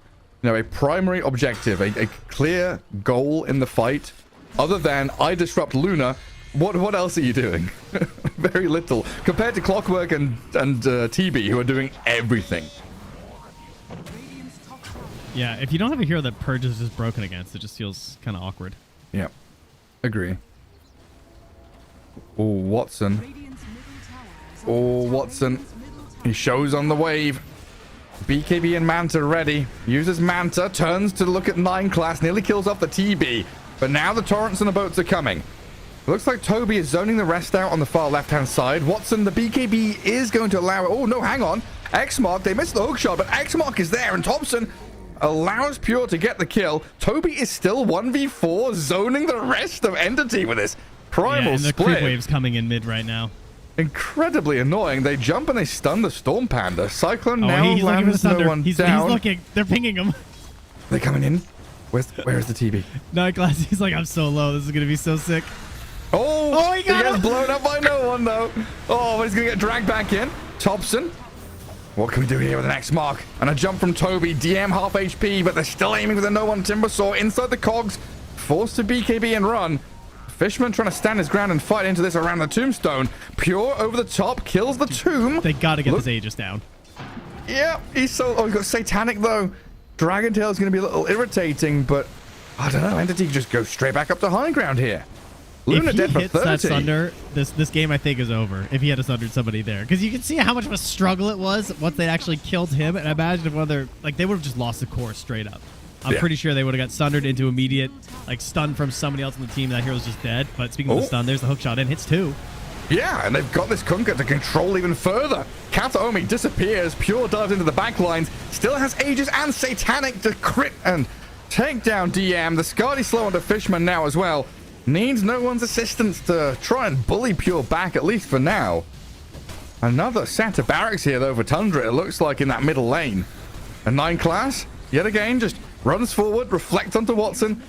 primary objective, a clear goal in the fight, other than I disrupt Luna, what else are you doing? Very little compared to Clockwork and TB, who are doing everything. Yeah, if you don't have a hero that purges is broken against, it just feels kind of awkward. Yeah, agree. Oh, Watson. Oh, Watson. He shows on the wave. BKB and Manta ready. Uses Manta, turns to look at 9 class, nearly kills off the TB. But now the torrents and the boats are coming. Looks like Toby is zoning the rest out on the far left-hand side. Watson, the BKB is going to allow it. Oh, no, hang on. X-Mark, they missed the hook shot, but X-Mark is there, and Thompson allows Pure to get the kill. Toby is still 1v4, zoning the rest of Entity with this primal and the split. creep wave's coming in mid right now. incredibly annoying. They jump and they stun the Storm Panda. Cyclone Oh, now he's looking for the lands no thunder. one He's down. looking. They're pinging him. They're coming in. Where is the TB? Night Class. He's like, I'm so low. This is gonna be so sick. Oh, he got gets him. blown up by no one though. Oh, but he's gonna get dragged back in. Thompson. What can we do here with an X mark? And a jump from Toby. DM half HP, but they're still aiming with a no one Timbersaw inside the cogs. Forced to BKB and run. Fishman trying to stand his ground and fight into this around the tombstone. Pure over the top, kills the tomb. They gotta get this Aegis down. Yeah, he's so... Oh, he's got Satanic though. Dragon Tail's gonna be a little irritating, but I don't know. Entity just goes straight back up to high ground here. Luna If he dead for hits 30. that Sunder, this game I think is over. If he had sundered somebody there, because you can see how much of a struggle it was once they actually killed him. And I imagine if one of their they would have just lost the core straight up. I'm pretty sure they would have got sundered into immediate stun from somebody else on the team. That hero's just dead. But speaking of the stun, there's the hook shot in, hits 2. Yeah, and they've got this Kunkka to control even further. Kataomi disappears. Pure dives into the back lines. Still has Aegis and Satanic to crit and take down DM. The Skadi slow onto Fishman now as well. Needs no one's assistance to try and bully Pure back, at least for now. Another set of barracks here, though, for Tundra, it looks like, in that middle lane. A 9 class, yet again, just runs forward, reflects onto Watson.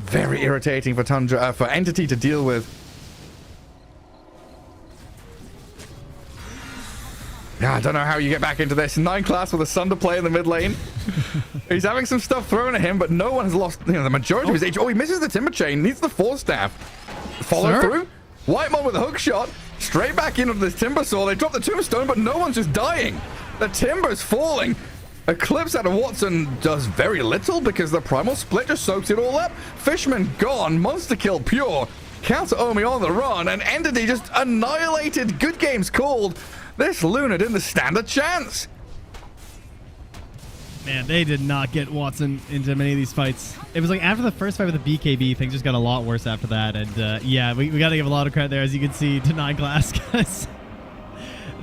Very irritating for Tundra, for Entity to deal with. Yeah, I don't know how you get back into this. 9 class with a Sunder play in the mid lane. He's having some stuff thrown at him, but no one has lost the majority of his age. Oh, he misses the Timber Chain, needs the Force Staff. Follow through. White Mod with a hook shot. Straight back into this Timbersaw. They drop the Tombstone, but no one's just dying. The Timber's falling. Eclipse out of Watson does very little because the Primal Split just soaks it all up. Fishman gone. Monster kill Pure. Counter Omi on the run, and Entity just annihilated. Good games called. This Luna didn't stand a chance. Man, they did not get Watson into many of these fights. It was like after the first fight with the BKB, things just got a lot worse after that. And yeah, we got to give a lot of credit there, as you can see, to 9 Glass, guys.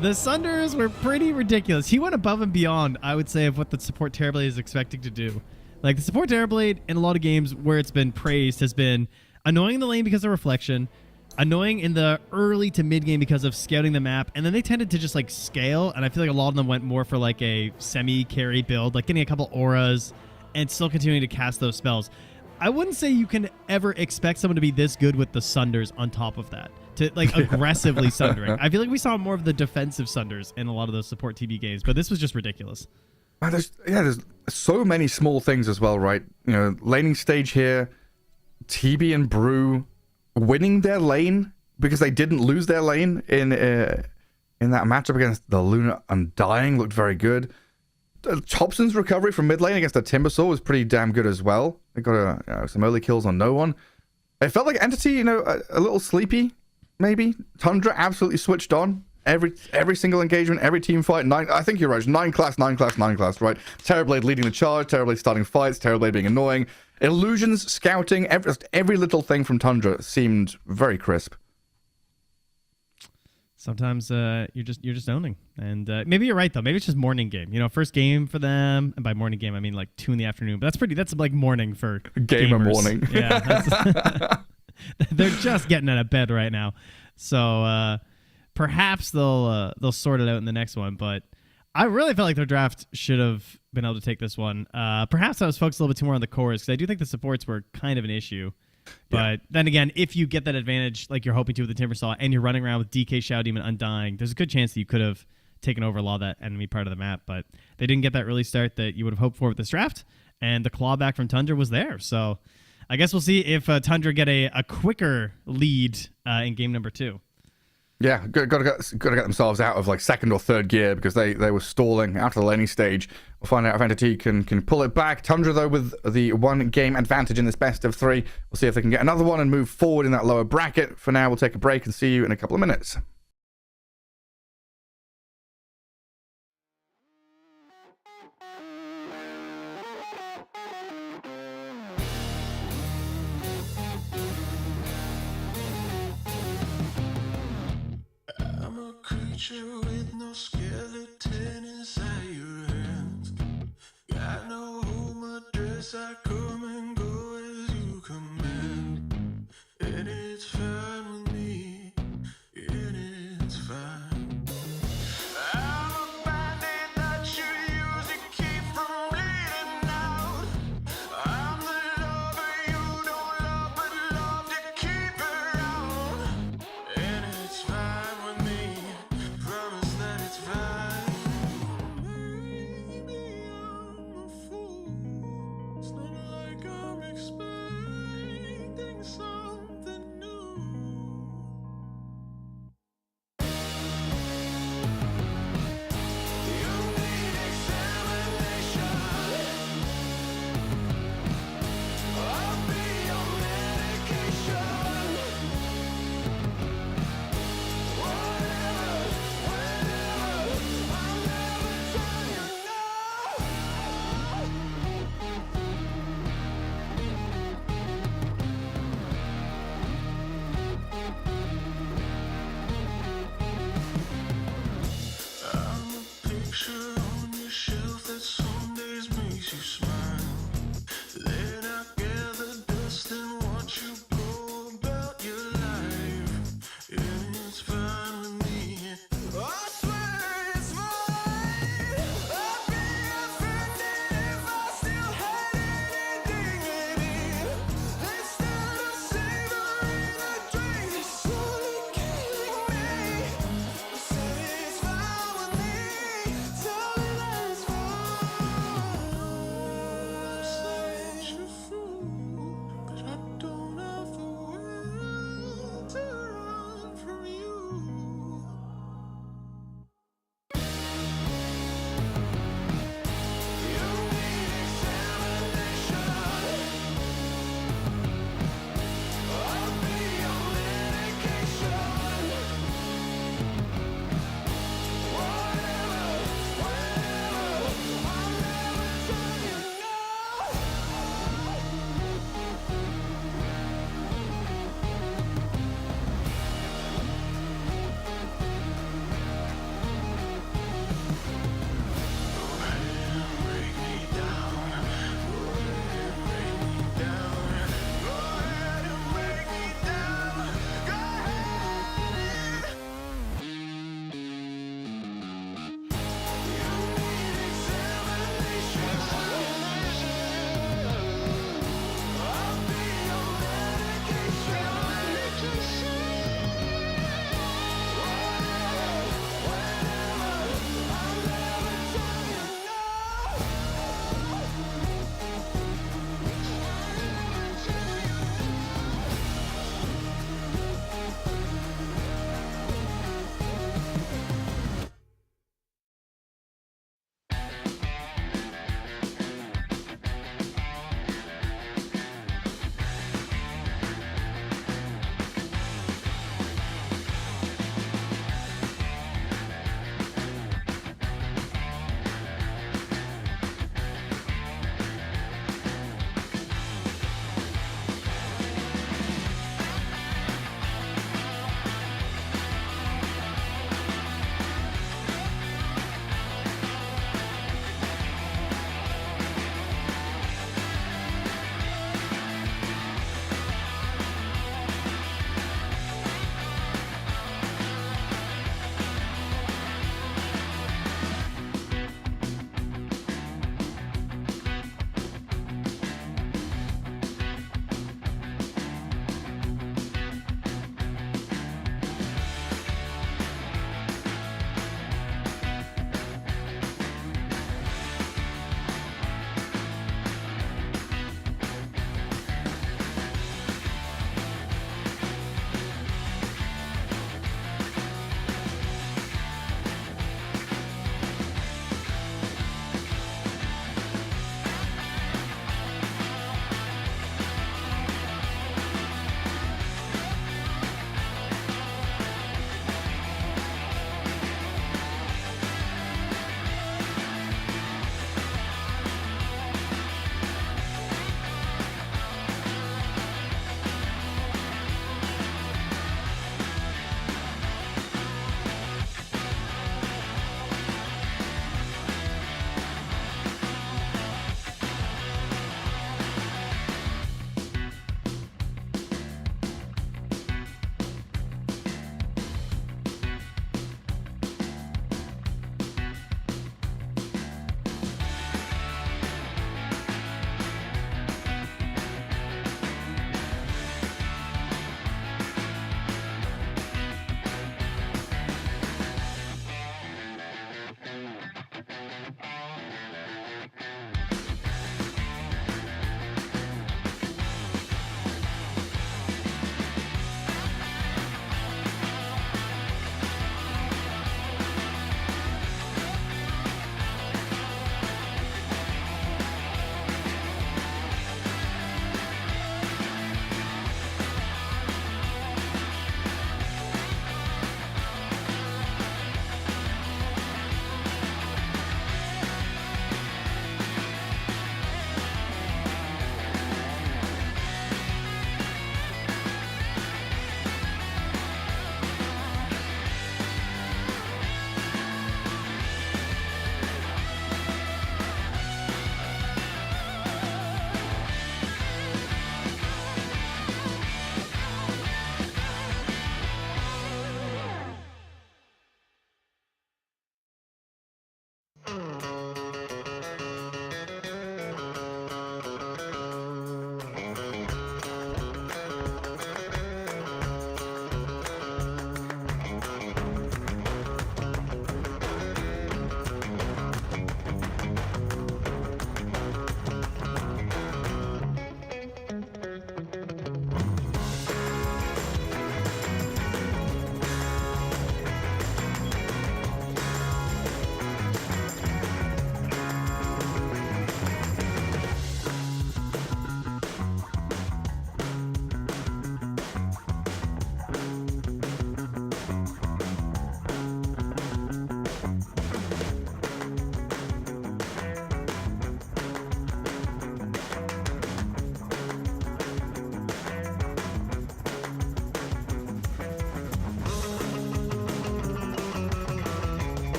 The Sunders were pretty ridiculous. He went above and beyond, I would say, of what the support Terrorblade is expecting to do. Like, the support Terrorblade in a lot of games where it's been praised has been annoying in the lane because of reflection, annoying in the early to mid game because of scouting the map, and then they tended to just scale, and I feel like a lot of them went more for a semi carry build, like getting a couple auras and still continuing to cast those spells. I wouldn't say you can ever expect someone to be this good with the Sunders on top of that, to aggressively sundering. I feel like we saw more of the defensive Sunders in a lot of those support TB games, but this was just ridiculous. There's so many small things as well, right? You know, laning stage here, TB and Brew winning their lane because they didn't lose their lane in that matchup against the Luna Undying looked very good. Thompson's recovery from mid lane against the Timbersaw was pretty damn good as well. They got some early kills on no one. It felt like Entity, a little sleepy, maybe. Tundra absolutely switched on. Every single engagement, every team fight. I think you're right. 9 class, right? Terrorblade leading the charge, Terrorblade starting fights, Terrorblade being annoying. Illusions, scouting, every little thing from Tundra seemed very crisp. Sometimes you're just owning, and maybe you're right though. Maybe it's just morning game. First game for them, and by morning game I mean 2 in the afternoon. But that's like morning for gamer gamers. morning. Yeah, they're just getting out of bed right now, so perhaps they'll sort it out in the next one. But I really felt like their draft should have been able to take this one. Perhaps I was focused a little bit too more on the cores because I do think the supports were kind of an issue. But then again, if you get that advantage like you're hoping to with the Timbersaw and you're running around with DK, Shadow Demon, Undying, there's a good chance that you could have taken over a lot of that enemy part of the map. But they didn't get that early start that you would have hoped for with this draft. And the clawback from Tundra was there. So I guess we'll see if Tundra get a quicker lead in game number 2. Yeah, got to get themselves out of second or third gear because they were stalling after the laning stage. We'll find out if Entity can pull it back. Tundra, though, with the 1 game advantage in this best of 3. We'll see if they can get another one and move forward in that lower bracket. For now, we'll take a break and see you in a couple of minutes. With no skeleton inside your hands. Got no home address, I come and go as you command. And it's fine with me, and it's fine.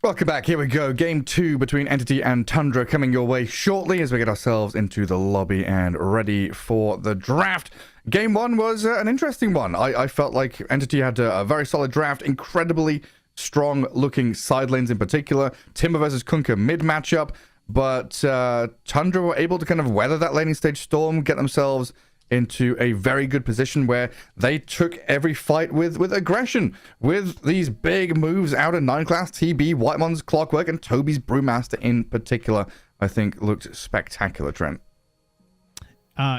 Welcome back. Here we go. Game 2 between Entity and Tundra coming your way shortly as we get ourselves into the lobby and ready for the draft. Game 1 was an interesting one. I felt like Entity had a very solid draft, incredibly strong looking side lanes in particular. Timber versus Kunkka mid matchup, but Tundra were able to kind of weather that laning stage storm, get themselves into a very good position where they took every fight with aggression, with these big moves out of 9 class, TB, Whitemon's Clockwork, and Toby's Brewmaster in particular, I think looked spectacular, Trent.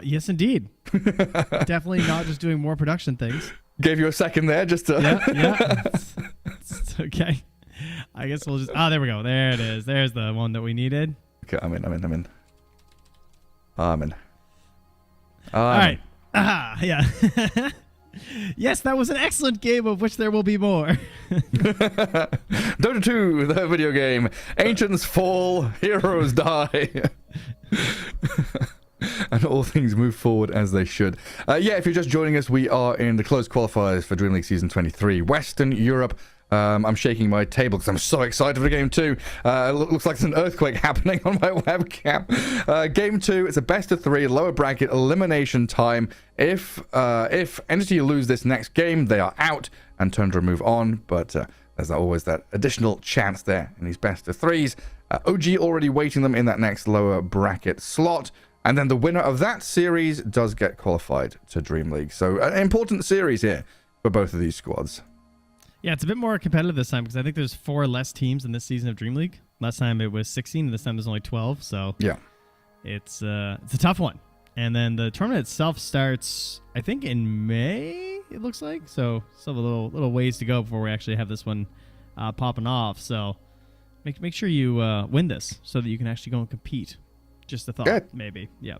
Yes, indeed. Definitely not just doing more production things. Gave you a second there just to... Yeah. It's okay. I guess we'll just... there we go. There it is. There's the one that we needed. Okay, I'm in. All right. Yeah. Yes, that was an excellent game of which there will be more. Dota 2, the video game. Ancients fall, heroes die. And all things move forward as they should. Yeah, if you're just joining us, we are in the closed qualifiers for DreamLeague Season 23. Western Europe. I'm shaking my table because I'm so excited for game 2. It looks like there's an earthquake happening on my webcam. Game 2, it's a best of 3, lower bracket, elimination time. If Entity lose this next game, they are out and Tundra move on. But there's always that additional chance there in these best of 3s. OG already waiting them in that next lower bracket slot. And then the winner of that series does get qualified to DreamLeague. So an important series here for both of these squads. Yeah, it's a bit more competitive this time because I think there's 4 less teams in this season of DreamLeague. Last time it was 16, and this time there's only 12. So yeah, it's a tough one. And then the tournament itself starts, I think, in May. It looks like so. Still have a little ways to go before we actually have this one popping off. So make sure you win this so that you can actually go and compete. Just a thought, good. Maybe. Yeah.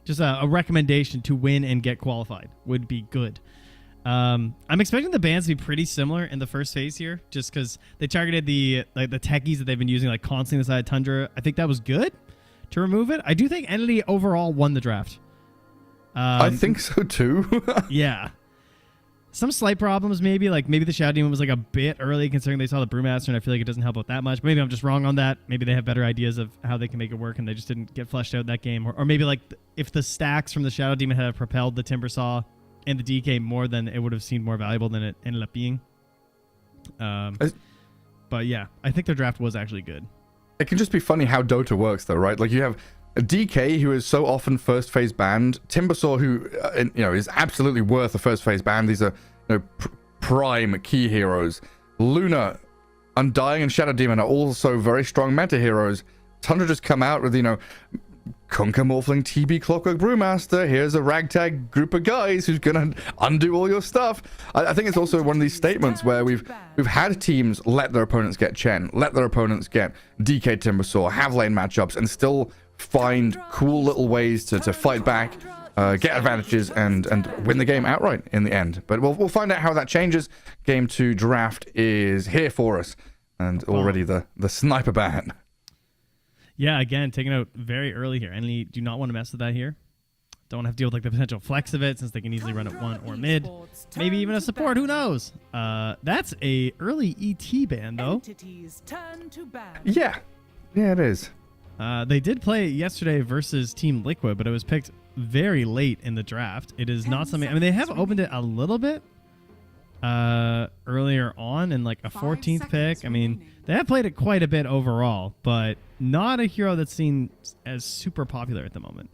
Just a recommendation to win and get qualified would be good. I'm expecting the bans to be pretty similar in the first phase here, just because they targeted the techies that they've been using like constantly inside of Tundra. I think that was good to remove it. I do think Entity overall won the draft. I think so too. Yeah. Some slight problems maybe the Shadow Demon was like a bit early considering they saw the Brewmaster, and I feel like it doesn't help out that much. Maybe I'm just wrong on that. Maybe they have better ideas of how they can make it work and they just didn't get fleshed out that game. Or maybe like if the stacks from the Shadow Demon had propelled the Timbersaw and the DK more, than it would have seemed more valuable than it ended up being. But yeah, I think their draft was actually good. It can just be funny how Dota works though, right? Like you have a DK who is so often first phase banned, Timbersaw who is absolutely worth a first phase ban. These are prime key heroes. Luna, Undying, and Shadow Demon are also very strong meta heroes. Tundra just come out with Kunkka Morphling, TB, Clockwork, Brewmaster. Here's a ragtag group of guys who's gonna undo all your stuff. I think it's also one of these statements where we've had teams let their opponents get Chen, let their opponents get DK Timbersaw, have lane matchups, and still find cool little ways to fight back, get advantages, and win the game outright in the end. But we'll find out how that changes. Game 2 draft is here for us, and already the sniper ban. Yeah, again, taken out very early here. And do not want to mess with that here. Don't want to have to deal with like the potential flex of it since they can easily run it 1 or mid. Maybe even a support, who knows? That's a early ET ban though. Yeah, it is. They did play yesterday versus Team Liquid, but it was picked very late in the draft. It is not something... I mean, they have opened it a little bit earlier on in like a 14th pick. I mean, they have played it quite a bit overall, but not a hero that's seen as super popular at the moment.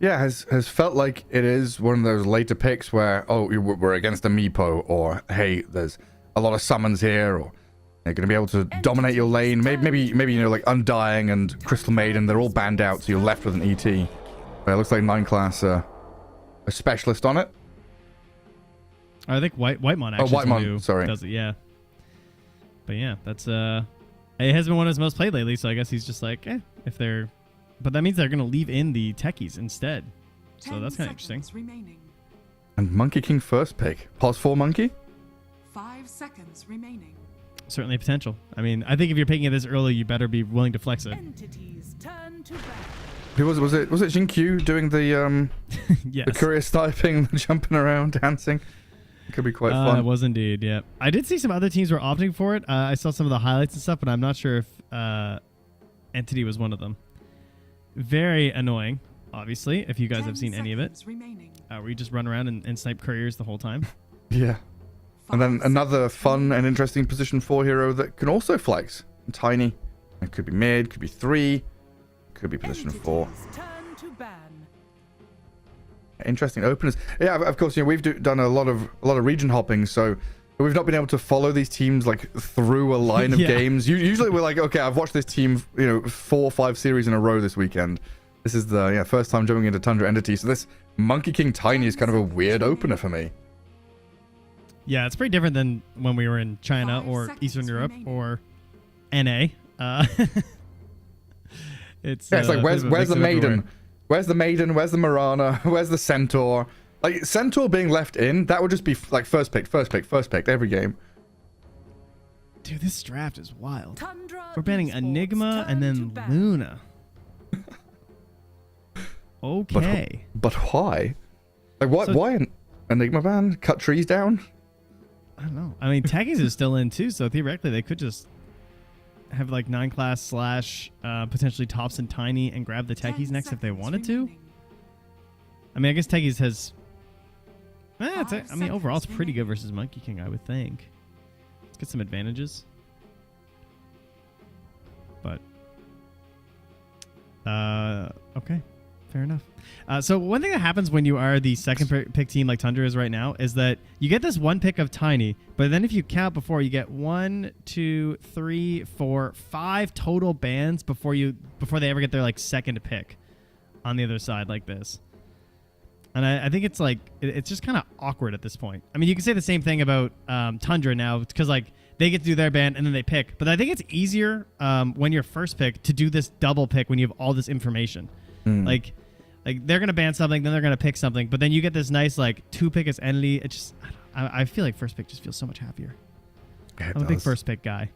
Yeah, has felt like it is one of those later picks where, we're against a Meepo, or hey, there's a lot of summons here, or they're going to be able to dominate your lane. Maybe like Undying and Crystal Maiden, they're all banned out, so you're left with an ET. But it looks like 9 class a specialist on it. I think Whitemon actually sorry. does it, yeah. But yeah, that's it has been one of his most played lately, so I guess he's just like, if they're... But that means they're going to leave in the techies instead. So that's kind of interesting. Remaining. And Monkey King first pick. Pause 4 Monkey? 5 seconds remaining. Certainly potential. I mean, I think if you're picking it this early, you better be willing to flex it. Entities turn to battle. Who was it? Was it Jin Q doing the yes. the courier sniping, the jumping around, dancing? Could be quite It fun. was indeed, yeah. I did see some other teams were opting for it. I saw some of the highlights and stuff, but I'm not sure if Entity was one of them. Very annoying, obviously, if you guys have seen any of it. Where you just run around and snipe couriers the whole time. Yeah. And then another fun and interesting position 4 hero that can also flex. Tiny. It could be mid, could be 3, could be position 4. Turn to ban. Interesting openers. Yeah, of course, we've done a lot of region hopping, so we've not been able to follow these teams like through a line of games. Usually we're like, okay, I've watched this team, 4 or 5 series in a row this weekend. This is the first time jumping into Tundra Entity, so this Monkey King Tiny is kind of a weird opener for me. Yeah, it's pretty different than when we were in China or Eastern Europe or NA. It's like where's the maiden? Where's the maiden? Where's the Marana? Where's the Centaur? Like Centaur being left in, that would just be like first pick every game. Dude, this draft is wild. Tundra We're banning Esports, Enigma turn and to then ban. Luna. Okay. But why? Like what? Why an Enigma ban? Cut trees down? I don't know. I mean, Techies is still in too, so theoretically they could just have like 9 class / potentially Tops and Tiny and grab the Techies next if they wanted to. I mean, I guess Techies has... overall it's pretty good versus Monkey King, I would think. Let's get some advantages. But... okay. Fair enough. So one thing that happens when you are the second pick team like Tundra is right now is that you get this 1 pick of Tiny, but then if you count before, you get 1, 2, 3, 4, 5 total bans before they ever get their like second pick on the other side like this. And I think it's like it's just kind of awkward at this point. I mean, you can say the same thing about Tundra now because like they get to do their ban and then they pick, but I think it's easier when you're first pick to do this double pick when you have all this information. Like they're gonna ban something, then they're gonna pick something, but then you get this nice like 2 pick as entity. It just I feel like first pick just feels so much happier. I'm a big first pick guy.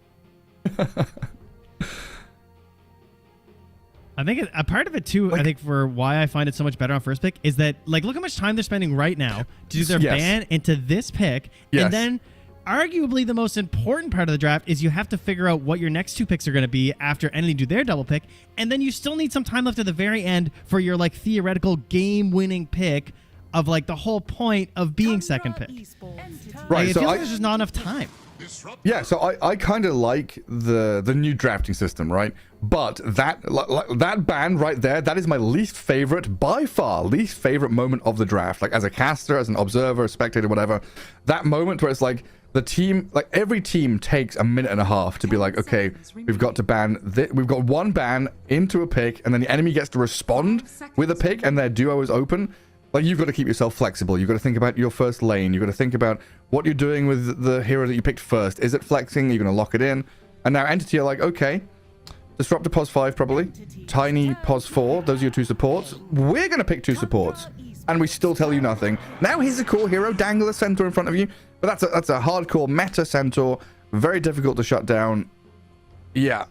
I think a part of it too. I think for why I find it so much better on first pick is that like look how much time they're spending right now to do their ban into this pick, and then arguably the most important part of the draft is you have to figure out what your next 2 picks are going to be after entity do their double pick, and then you still need some time left at the very end for your like theoretical game-winning pick of like the whole point of being second pick. Right, It so feels like there's just not enough time. Yeah, so I kind of like the new drafting system, right? But that ban right there, that is my least favorite, by far, least favorite moment of the draft. Like as a caster, as an observer, a spectator, whatever, that moment where it's like the team, like every team takes a minute and a half to be like, okay, we've got to ban, we've got 1 ban into a pick, and then the enemy gets to respond with a pick, and their duo is open. Like, you've got to keep yourself flexible. You've got to think about your first lane. You've got to think about what you're doing with the hero that you picked first. Is it flexing? You're going to lock it in. And now Entity are like, okay, Disruptor pos 5 probably. Tiny pos 4. Those are your 2 supports. We're going to pick 2 supports. And we still tell you nothing. Now here's a core hero. Dangle a Centaur in front of you. But that's a hardcore meta Centaur. Very difficult to shut down. Yeah.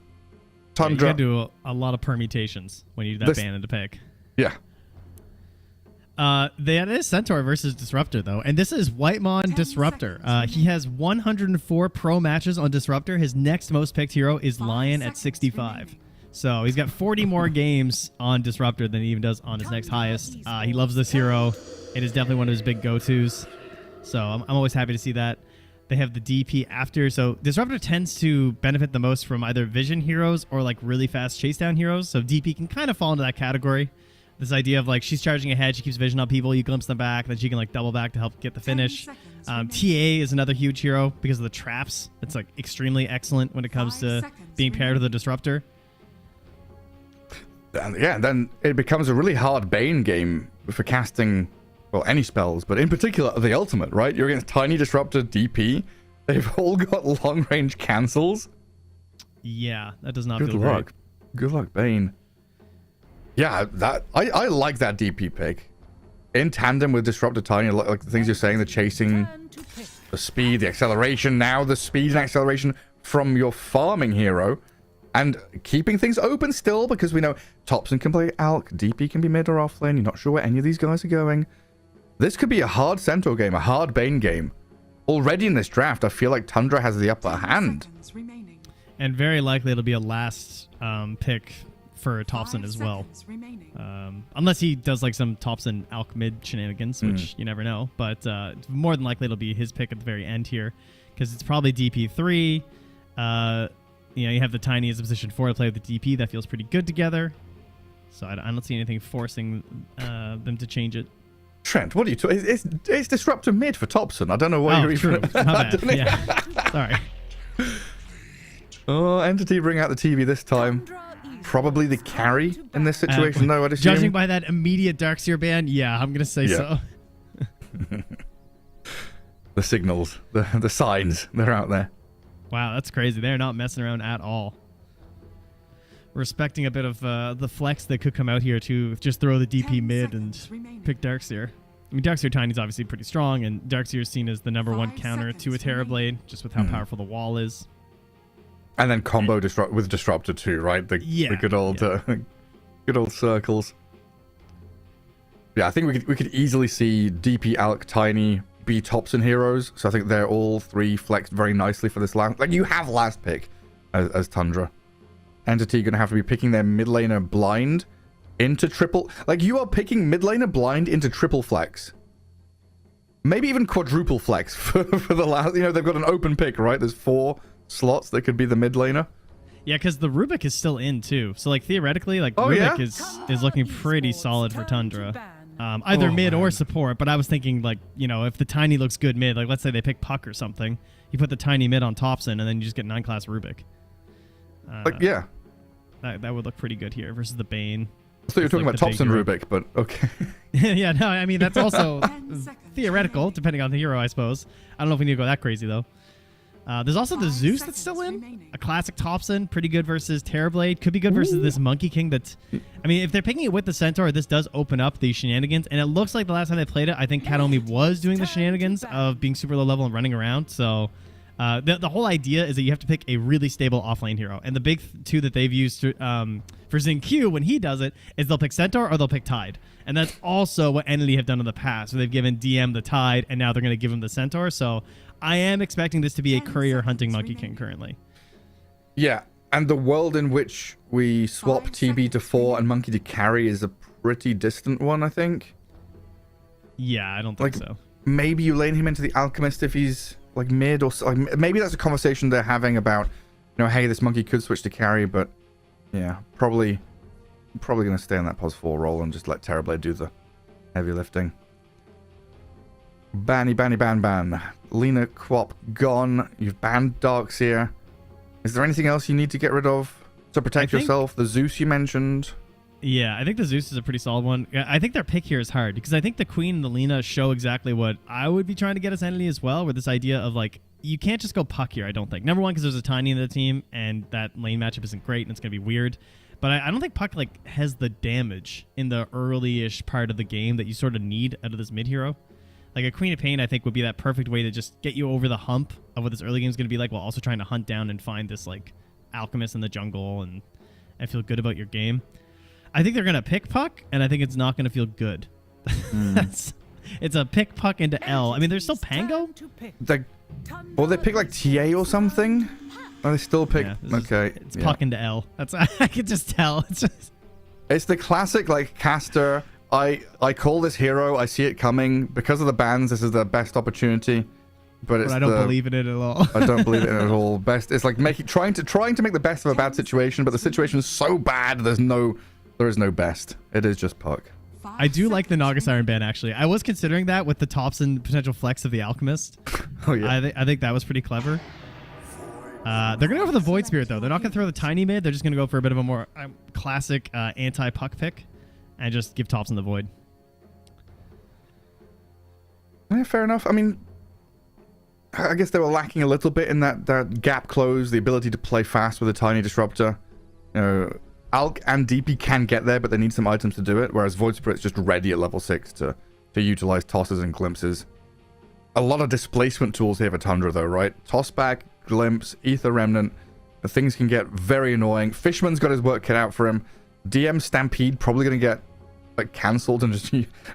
Tundra. You can do a lot of permutations when you do that ban into pick. Yeah. That is Centaur versus Disruptor, though. And this is Whitemon Disruptor. He has 104 pro matches on Disruptor. His next most picked hero is Lion at 65. So he's got 40 more games on Disruptor than he even does on his next highest. He loves this hero. It is definitely one of his big go-tos. So I'm always happy to see that. They have the DP after. So Disruptor tends to benefit the most from either vision heroes or like really fast chase down heroes. So DP can kind of fall into that category. This idea of like she's charging ahead, she keeps vision on people, you glimpse them back, then she can like double back to help get the finish. TA is another huge hero because of the traps. It's like extremely excellent when it comes to being paired with a Disruptor. Yeah, then it becomes a really hard Bane game for casting, well, any spells, but in particular the ultimate, right? You're against Tiny Disruptor DP. They've all got long range cancels. Yeah, that does not Good feel luck. great. Good luck, Bane. Yeah, that I like that DP pick. In tandem with Disruptor Tiny, like the things you're saying, the chasing, the speed, the acceleration, now the speed and acceleration from your farming hero, and keeping things open still, because we know Topson can play Alk, DP can be mid or off lane, you're not sure where any of these guys are going. This could be a hard Centaur game, a hard Bane game. already in this draft, I feel like Tundra has the upper 10 hand. seconds remaining. And very likely it'll be a last pick for Thompson 5 as well. seconds remaining. Unless he does like some Thompson Alk mid shenanigans, which you never know. But more than likely it'll be his pick at the very end here, because it's probably DP3. You have the Tiny as a position 4 to play with the DP. That feels pretty good together. So I don't see anything forcing them to change it. Trent, what are you talking? It's disruptor mid for Thompson. I don't know what you're True. even. My bad. Yeah. Sorry. Oh, Entity bring out the TV this time. Tundra Esports Probably the carry turn to in this bat. situation, though, I'd assume. Judging by that immediate Darkseer ban, yeah, I'm gonna say Yeah. so. The signals, the signs, they're out there. Wow, that's crazy. They're not messing around at all. Respecting a bit of the flex that could come out here to just throw the DP 10 mid and seconds remaining. pick Darkseer. I mean, Darkseer Tiny's obviously pretty strong, and Darkseer is seen as the number 1 5 counter to a seconds Terrorblade, remaining. just with how powerful the wall is. And then combo with Disruptor too, right? The good old good old circles. Yeah, I think we could easily see DP, Alk, Tiny be Thompson heroes. So I think they're all three flexed very nicely for this last. Like, you have last pick as Tundra. Entity gonna have to be picking their mid laner blind into triple. Like, you are picking mid laner blind into triple flex. Maybe even quadruple flex for the last. They've got an open pick, right? There's 4 slots that could be the mid laner. Yeah, because the Rubik is still in too. So like theoretically, like Oh, Rubik yeah? is looking pretty Esports solid for turn to Tundra. ban. Either Oh, mid or man. support, but I was thinking like, if the Tiny looks good mid, like let's say they pick Puck or something, you put the Tiny mid on Thompson and then you just get 9-class Rubik. Like, yeah. That would look pretty good here versus the Bane. I thought you were It's talking like about the Thompson big Rubik, but okay. Yeah, no, I mean, that's also 10 seconds theoretical, remaining. depending on the hero, I suppose. I don't know if we need to go that crazy, though. There's also the 5 Zeus that's still seconds in. remaining. A classic Thompson, pretty good versus Terrorblade. Could be good versus this Monkey King that... I mean, if they're picking it with the Centaur, this does open up the shenanigans. And it looks like the last time they played it, I think Katomi was doing the shenanigans of being super low level and running around. So the whole idea is that you have to pick a really stable offlane hero. And the big two that they've used for Xingqiu when he does it is they'll pick Centaur or they'll pick Tide. And that's also what Entity have done in the past. So they've given DM the Tide, and now they're going to give him the Centaur. So I am expecting this to be a 10 courier hunting seconds Monkey King remaining. currently. Yeah, and the world in which we swap 5 TB to seconds 4 and remaining. Monkey to carry is a pretty distant one, I think. Yeah, I don't think Like, so. maybe you lane him into the Alchemist if he's like mid, or like, maybe that's a conversation they're having about, hey, this Monkey could switch to carry, but yeah, probably gonna stay on that pos 4 role and just let Terrorblade do the heavy lifting. Ban. Lena Quap gone. You've banned Darkseer. Is there anything else you need to get rid of to protect think- yourself? The Zeus you mentioned. Yeah, I think the Zeus is a pretty solid one. I think their pick here is hard because I think the Queen and the Lena show exactly what I would be trying to get as Entity as well, with this idea of like, you can't just go Puck here, I don't think. Number one, because there's a Tiny in the team and that lane matchup isn't great and it's going to be weird. But I don't think Puck like has the damage in the early-ish part of the game that you sort of need out of this mid hero. Like a Queen of Pain, I think, would be that perfect way to just get you over the hump of what this early game is going to be like, while also trying to hunt down and find this like Alchemist in the jungle and feel good about your game. I think they're going to pick Puck, and I think it's not going to feel good. It's a pick Puck into L. I mean, there's still Pango. Turn to pick. Like, or they pick like TA or something. Or they still pick. Yeah, this is- Okay. It's yeah. Puck into L. That's I can just tell. It's just It's the classic like caster. I call this hero. I see it coming because of the bans. This is the best opportunity, but it's but I don't believe in it at all. I don't believe it at all. Best. It's like trying to make the best of a bad situation, but the situation is so bad. There is no best. It is just Puck. 5 I do like the seconds Nagas Iron Band, actually. I was considering that with the Thompson potential flex of the Alchemist. Oh yeah. I think that was pretty clever. They're going to go for the Void Spirit, though. They're not going to throw the Tiny mid. They're just going to go for a bit of a more classic anti-Puck pick and just give Thompson the Void. Yeah, fair enough. I mean, I guess they were lacking a little bit in that gap close, the ability to play fast with a Tiny Disruptor. Alk and DP can get there, but they need some items to do it, whereas Void Spirit's just ready at level 6 to utilize tosses and glimpses. A lot of displacement tools here for Tundra, though, right? Toss back, glimpse, Ether Remnant. The things can get very annoying. Fishman's got his work cut out for him. DM Stampede probably going to get like cancelled and just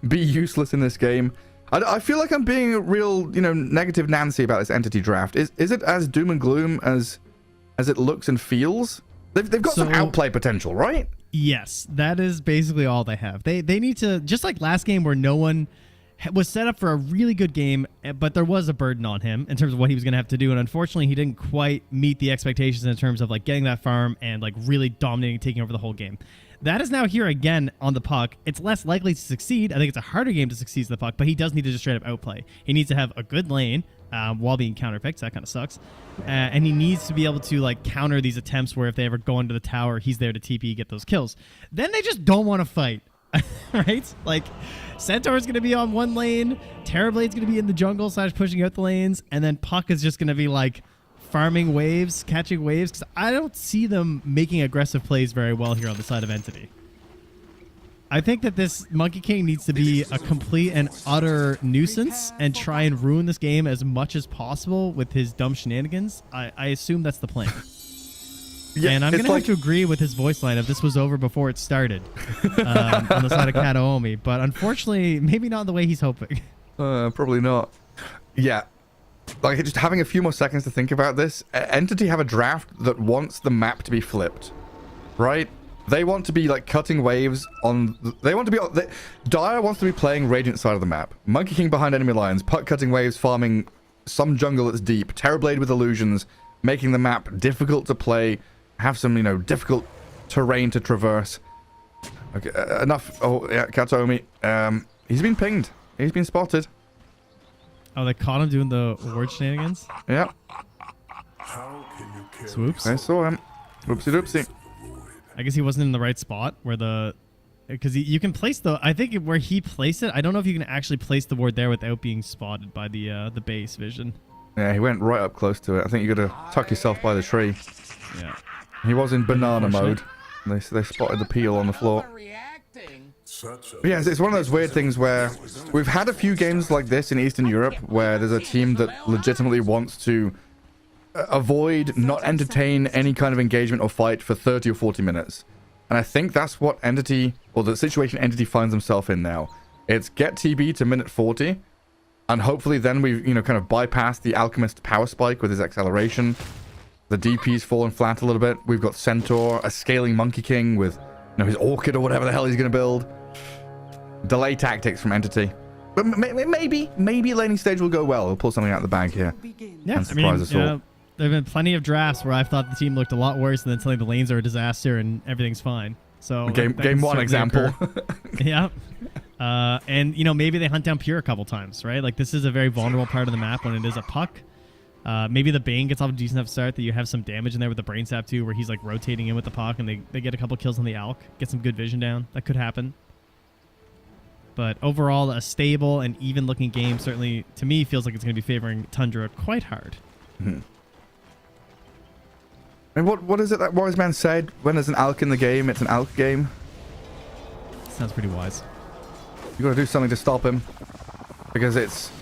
be useless in this game. I feel like I'm being a real, negative Nancy about this entity draft. Is it as doom and gloom as it looks and feels? They've got some outplay potential, right? Yes, that is basically all they have. They need to, just like last game where no one was set up for a really good game, but there was a burden on him in terms of what he was going to have to do, and unfortunately he didn't quite meet the expectations in terms of like getting that farm and like really dominating, taking over the whole game. That is now here again on the puck. It's less likely to succeed. I think it's a harder game to succeed on the puck, but he does need to just straight up outplay. He needs to have a good lane while being counterpicked. So that kind of sucks. And he needs to be able to like counter these attempts where if they ever go into the tower, he's there to TP, get those kills. Then they just don't want to fight. Right? Like, Centaur's going to be on one lane, Terrorblade's going to be in the jungle / pushing out the lanes, and then Puck is just going to be like farming waves, catching waves, because I don't see them making aggressive plays very well here on the side of Entity. I think that this Monkey King needs to be a complete and utter nuisance and try and ruin this game as much as possible with his dumb shenanigans. I assume that's the plan. Yeah, and I'm going to have to agree with his voice line if this was over before it started on the side of Kataomi. But unfortunately, maybe not the way he's hoping. Probably not. Yeah. Like, just having a few more seconds to think about this, Entity have a draft that wants the map to be flipped, right? They want to be, like, cutting waves on... They want to be... Dire wants to be playing Radiant side of the map. Monkey King behind enemy lines, Puck cutting waves, farming some jungle that's deep, Terrorblade with illusions, making the map difficult to play, have some, difficult terrain to traverse. Okay, enough. Oh, yeah, Kataomi. He's been pinged. He's been spotted. Oh, they caught him doing the ward shenanigans? Yeah. Swoops. I saw him. Oopsie doopsie. I guess he wasn't in the right spot where the... Because you can place the... I think where he placed it, I don't know if you can actually place the ward there without being spotted by the base vision. Yeah, he went right up close to it. I think you got to tuck yourself by the tree. Yeah. He was in banana mode. They spotted the peel on the floor. Yeah, it's one of those weird things where we've had a few games like this in Eastern Europe where there's a team that legitimately wants to avoid, not entertain any kind of engagement or fight for 30 or 40 minutes. And I think that's what Entity, or the situation Entity finds themselves in now. It's get TB to minute 40, and hopefully then we've, kind of bypassed the Alchemist power spike with his acceleration. The DP's fallen flat a little bit. We've got Centaur, a scaling Monkey King with, his Orchid or whatever the hell he's going to build. Delay tactics from Entity. But maybe laning stage will go well. We'll pull something out of the bag here. Yeah, and surprise us all. There have been plenty of drafts where I've thought the team looked a lot worse, and then suddenly the lanes are a disaster and everything's fine. So game one example. Yeah. And maybe they hunt down Pure a couple times, right? Like, this is a very vulnerable part of the map when it is a puck. Maybe the Bane gets off a decent enough start that you have some damage in there with the Brain Sap too, where he's like rotating in with the puck and they get a couple kills on the Alk, get some good vision down. That could happen. But overall, a stable and even looking game certainly, to me, feels like it's going to be favoring Tundra quite hard. Mm-hmm. And what is it that Wise Man said? When there's an Alk in the game, it's an Alk game. Sounds pretty wise. You got to do something to stop him, because it's...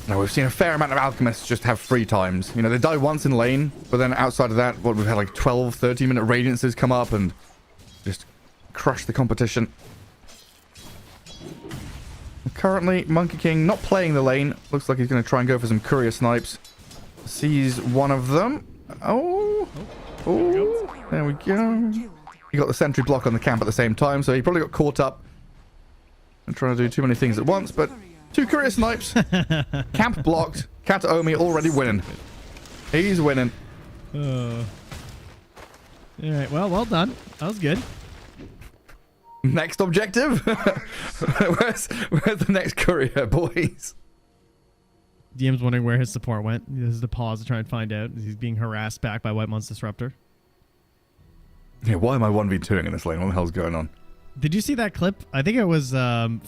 we've seen a fair amount of Alchemists just have free times. They die once in lane, but then outside of that, we've had like 12, 30-minute Radiances come up and just crush the competition. Currently, Monkey King not playing the lane. Looks like he's going to try and go for some courier snipes. Sees one of them. Oh, there we go. He got the sentry block on the camp at the same time, so he probably got caught up and trying to do too many things at once, but 2 courier snipes. Camp blocked. Kataomi already winning. He's winning. All right, well done. That was good. Next objective? where's the next courier, boys? DM's wondering where his support went. This is the pause to try and find out. He's being harassed back by White Mon's Disruptor. Yeah, why am I 1v2ing in this lane? What the hell's going on? Did you see that clip? I think it was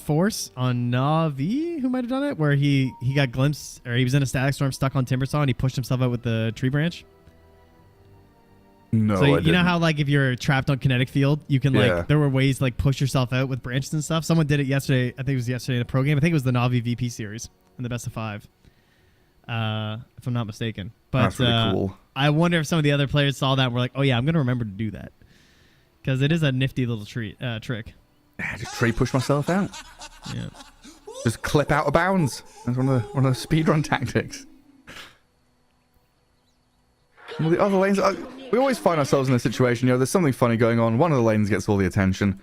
Force on Navi who might have done it, where he got glimpsed, or he was in a static storm stuck on Timbersaw and he pushed himself out with the tree branch. No, so you know how like if you're trapped on kinetic field, you can like there were ways to like push yourself out with branches and stuff. Someone did it yesterday. I think it was yesterday in a pro game. I think it was the Navi VP series in the best of 5. If I'm not mistaken. But that's really cool. I wonder if some of the other players saw that and were like, oh yeah, I'm going to remember to do that. Because it is a nifty little trick. Yeah, just tree push myself out. Yeah. just clip out of bounds. That's one of the speedrun tactics. Well, the other lanes, we always find ourselves in a situation, there's something funny going on. One of the lanes gets all the attention.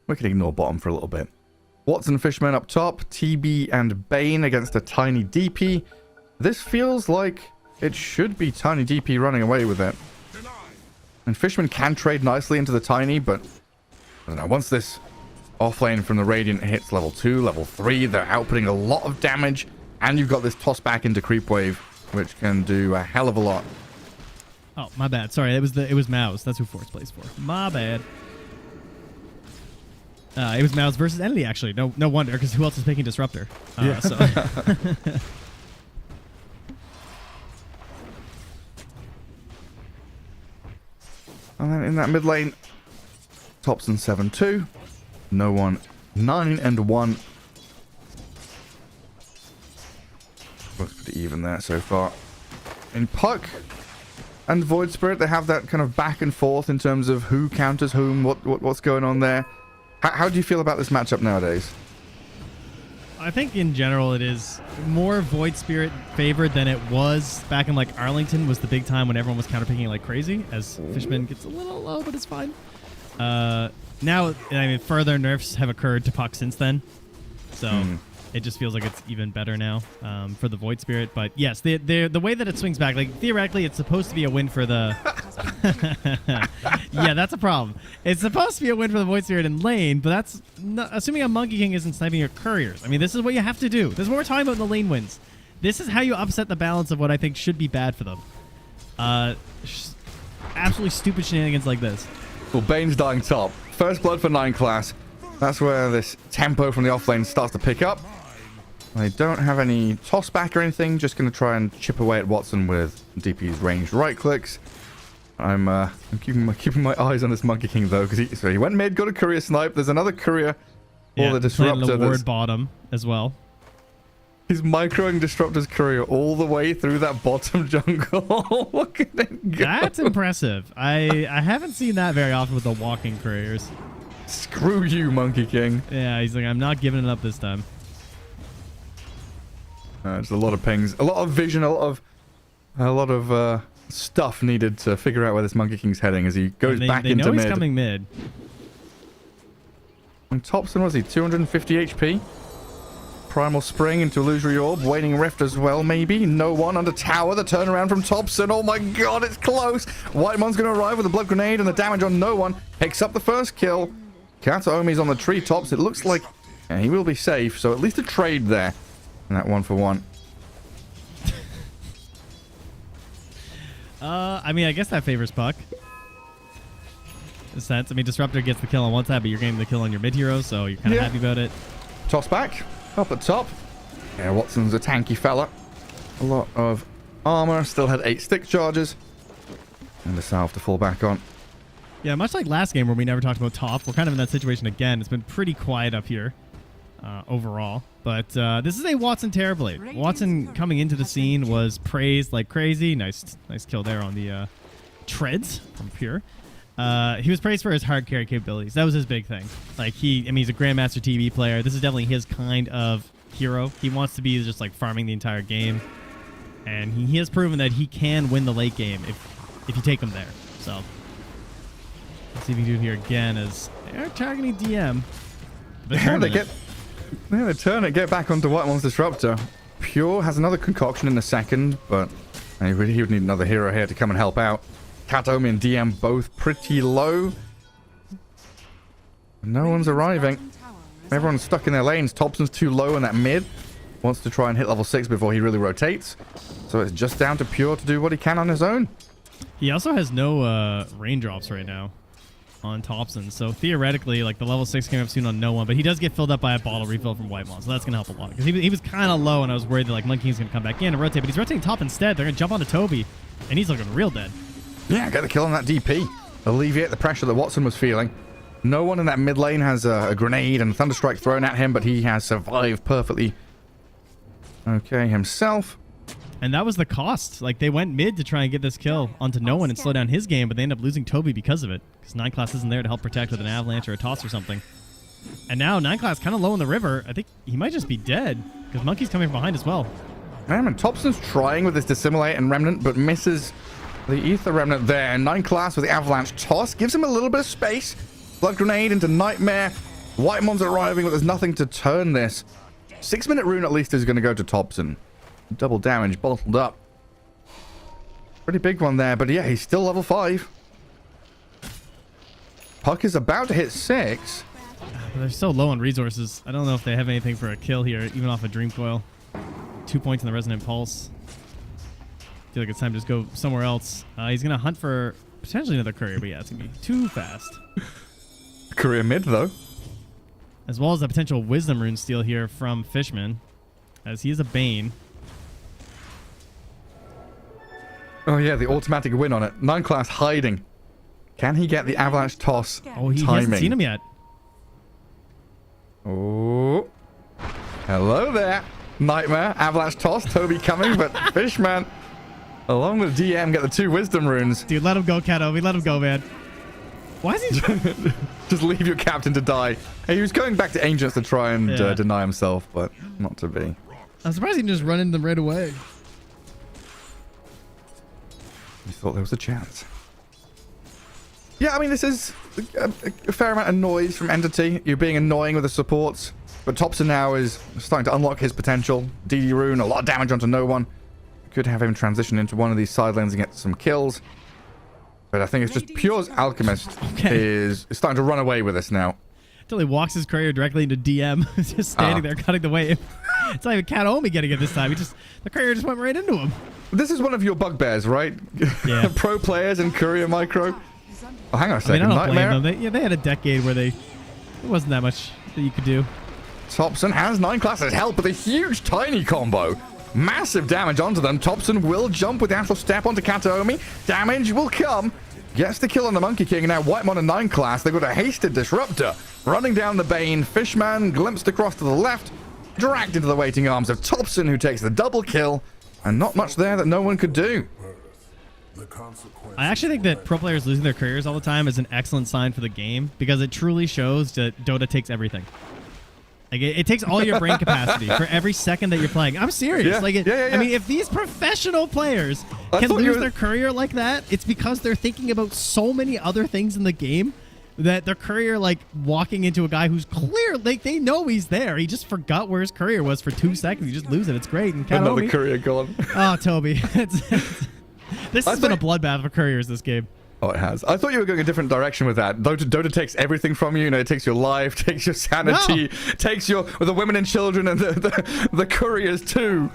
We can ignore bottom for a little bit. Watson Fishman up top, TB and Bane against a Tiny DP. This feels like it should be Tiny DP running away with it. And Fishman can trade nicely into the Tiny, but I don't know, once this offlane from the Radiant hits level 2, level 3, they're outputting a lot of damage, and you've got this toss back into Creep Wave, which can do a hell of a lot. Oh, my bad. Sorry, it was Mouse. That's who Force plays for. My bad. It was Mouse versus Enemy, actually. No wonder, because who else is picking Disruptor? Yeah. So. And then in that mid lane, Thompson 7-2. No one 9-1. Looks pretty even there so far. In Puck and Void Spirit, they have that kind of back and forth in terms of who counters whom, what's going on there. How do you feel about this matchup nowadays? I think in general it is more Void Spirit favored than it was back in like Arlington was the big time when everyone was counterpicking like crazy, as Fishman gets a little low, but it's fine. Now, I mean, further nerfs have occurred to Puck since then, so it just feels like it's even better now for the Void Spirit. But yes, the way that it swings back, like theoretically, it's supposed to be a win for the. Yeah, that's a problem. It's supposed to be a win for the Void Spirit in lane, but that's not, assuming a Monkey King isn't sniping your couriers. I mean, this is what you have to do. This is what we're talking about in the lane wins. This is how you upset the balance of what I think should be bad for them. Absolutely stupid shenanigans like this. Well, Bane's dying top. First blood for 9 class. That's where this tempo from the offlane starts to pick up. They don't have any toss back or anything. Just going to try and chip away at Watson with DP's ranged right clicks. I'm keeping my eyes on this Monkey King though, because he went mid, got a courier snipe. There's another courier or the disruptor. The ward bottom as well. He's microing Disruptor's courier all the way through that bottom jungle. Look at it go. That's impressive. I haven't seen that very often with the walking couriers. Screw you, Monkey King. Yeah, he's like, I'm not giving it up this time. There's a lot of pings, a lot of vision, a lot of stuff needed to figure out where this Monkey King's heading as he goes back into mid. They know he's coming mid. And Thompson, was he 250 HP? Primal Spring into Illusory Orb, Waning Rift as well, maybe. No one under tower. The turnaround from Thompson. Oh my god, it's close. Whitemon's going to arrive with a blood grenade, and the damage on no one picks up the first kill. Kataomi's on the treetops. It looks like he will be safe, so at least a trade there. And that 1-for-1. I mean, I guess that favors Puck. In a sense. I mean, Disruptor gets the kill on one side, but you're getting the kill on your mid hero, so you're kind of happy about it. Toss back. Up at top. Yeah, Watson's a tanky fella. A lot of armor. Still had 8 stick charges. And the salve to fall back on. Yeah, much like last game where we never talked about top, we're kind of in that situation again. It's been pretty quiet up here overall. But this is a Watson Terrorblade. Watson coming into the scene was praised like crazy. Nice kill there on the treads from Pure. He was praised for his hard carry capabilities. That was his big thing. Like he's a Grandmaster TV player. This is definitely his kind of hero. He wants to be just like farming the entire game, and he has proven that he can win the late game if you take him there. So let's see if he can do it here again as they're targeting DM. They turn it, get back onto Whitemon's Disruptor. Pure has another concoction in a second, but he would need another hero here to come and help out. Kataomi and DM both pretty low. No one's arriving. Everyone's stuck in their lanes. Thompson's too low in that mid. Wants to try and hit level 6 before he really rotates. So it's just down to Pure to do what he can on his own. He also has no raindrops right now on Thompson. So theoretically, like the level 6 came up soon on no one, but he does get filled up by a bottle refill from Whitemon. So that's going to help a lot. Because he was kind of low, and I was worried that like Monkey King's going to come back in and rotate. But he's rotating top instead. They're going to jump onto Toby, and he's looking real dead. Yeah, get the kill on that DP. Alleviate the pressure that Watson was feeling. No one in that mid lane has a grenade and Thunderstrike thrown at him, but he has survived perfectly. Okay, himself. And that was the cost. Like, they went mid to try and get this kill onto no one and slow down his game, but they end up losing Toby because of it. Because 9 class isn't there to help protect with an avalanche or a toss or something. And now 9 class kind of low in the river. I think he might just be dead because Monkey's coming from behind as well. Man, and Thompson's trying with his Dissimulate and Remnant, but misses the Ether Remnant there. 9 class with the Avalanche Toss gives him a little bit of space. Blood Grenade into Nightmare. Whitemon's arriving, but there's nothing to turn this. 6-minute rune at least is going to go to Thompson. Double damage bottled up. Pretty big one there, but yeah, he's still level 5. Puck is about to hit 6. They're so low on resources. I don't know if they have anything for a kill here, even off a Dream Coil. 2 points in the Resonant Pulse. I feel like it's time to just go somewhere else. He's going to hunt for potentially another courier, but yeah, it's going to be too fast. Courier mid, though. As well as a potential Wisdom Rune steal here from Fishman, as he is a Bane. Oh, yeah, the automatic win on it. 9 class hiding. Can he get the Avalanche Toss Oh, he timing? hasn't seen him yet. Oh. Hello there. Nightmare. Avalanche Toss. Toby coming, but Fishman, along with DM, get the 2 Wisdom Runes. Dude, let him go, Katobi. Let him go, man. Why is he... Just leave your captain to die. Hey, he was going back to Ancients to try and deny himself, but not to be. I'm surprised he didn't just run into them right away. You thought there was a chance. Yeah, I mean, this is a fair amount of noise from Entity. You're being annoying with the supports. But Thompson now is starting to unlock his potential. DD Rune, a lot of damage onto no one. Could have him transition into one of these side lanes and get some kills. But I think it's just Pure's Alchemist is starting to run away with us now. Until he walks his courier directly into DM. Just standing there cutting the wave. It's not even Katomi getting it this time. The courier just went right into him. This is one of your bugbears, right? Yeah. Pro players and courier micro. Oh, hang on a second. I mean, I don't Nightmare. blame them. They had a decade where there wasn't that much that you could do. Thompson has 9 classes help with a huge tiny combo. Massive damage onto them. Thompson will jump with the Astral Step onto Kataomi. Damage will come. Gets the kill on the Monkey King. And now Whitemon and 9 class. They've got a hasted Disruptor. Running down the Bane. Fishman glimpsed across to the left. Dragged into the waiting arms of Thompson, who takes the double kill. And not much there that no one could do. I actually think that pro players losing their careers all the time is an excellent sign for the game, because it truly shows that Dota takes everything. Like it takes all your brain capacity for every second that you're playing. I'm serious. Yeah. I mean, if these professional players can lose their courier like that, it's because they're thinking about so many other things in the game that their courier, like walking into a guy who's clear, like they know he's there. He just forgot where his courier was for 2 seconds. You just lose it. It's great. And Another courier gone. Oh, Toby. This has been a bloodbath for couriers, this game. Oh, it has. I thought you were going a different direction with that. Dota takes everything from you. You know, it takes your life, takes your sanity, takes the women and children and the couriers too.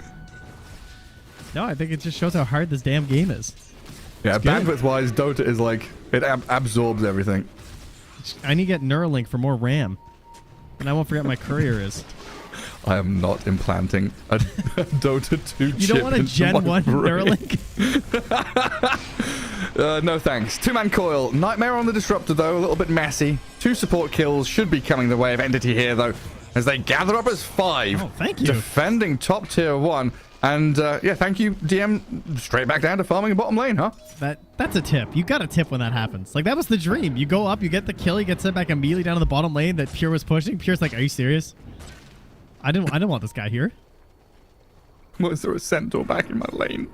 No, I think it just shows how hard this damn game is. Yeah, bandwidth-wise, Dota is like, it absorbs everything. I need to get Neuralink for more RAM. And I won't forget my courier is. I am not implanting a Dota 2 chip. You don't want a Gen 1 Neuralink? No thanks. 2-man coil. Nightmare on the Disruptor, though. A little bit messy. 2 support kills should be coming the way of Entity here, though, as they gather up as 5. Oh, thank you. Defending top tier 1. And, yeah, thank you, DM. Straight back down to farming a bottom lane, huh? That's a tip. You got a tip when that happens. Like, that was the dream. You go up, you get the kill, you get sent back immediately down to the bottom lane that Pure was pushing. Pure's like, are you serious? I didn't want this guy here. Was there a centaur back in my lane?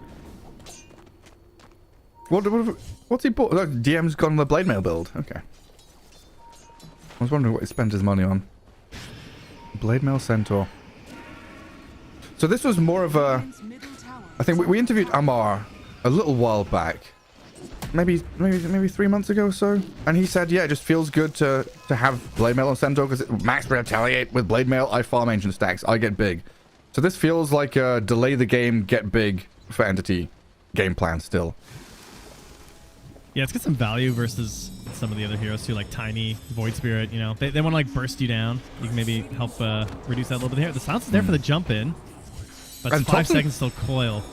What's he bought? Oh, DM's gone on the blade mail build. Okay. I was wondering what he spent his money on. Blade mail centaur. So this was more of a... I think we interviewed Amar a little while back. Maybe 3 months ago or so. And he said, yeah, it just feels good to have blade mail on centaur because max retaliate with blade mail. I farm ancient stacks. I get big. So this feels like a delay the game, get big for Entity game plan still. Yeah, it's got some value versus some of the other heroes too, like Tiny, Void Spirit, you know. They want to like burst you down. You can maybe help reduce that a little bit here. The silence is there for the jump in. But it's 5 seconds till coil.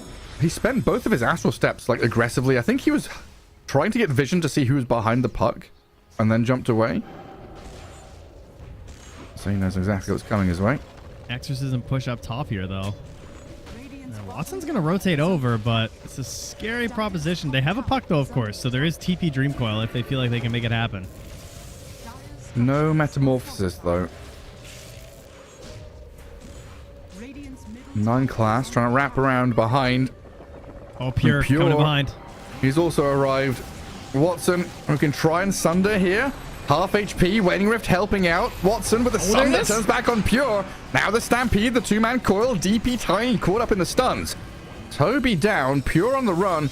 He spent both of his astral steps like aggressively. I think he was trying to get vision to see who was behind the puck and then jumped away. So he knows exactly what's coming his way. Exorcism push up top here though. Watson's going to rotate over, but it's a scary proposition. They have a puck, though, of course, so there is TP Dream Coil if they feel like they can make it happen. No metamorphosis, though. Radiant's middle 9 class trying to wrap around behind. Oh, Pure, Pure. coming in behind. He's also arrived. Watson, who can try and sunder here. Half HP, Waning Rift helping out. Watson with the there stun it that is. turns back on Pure. Now the Stampede, the 2-man coil. DP Tiny caught up in the stuns. Toby down, Pure on the run.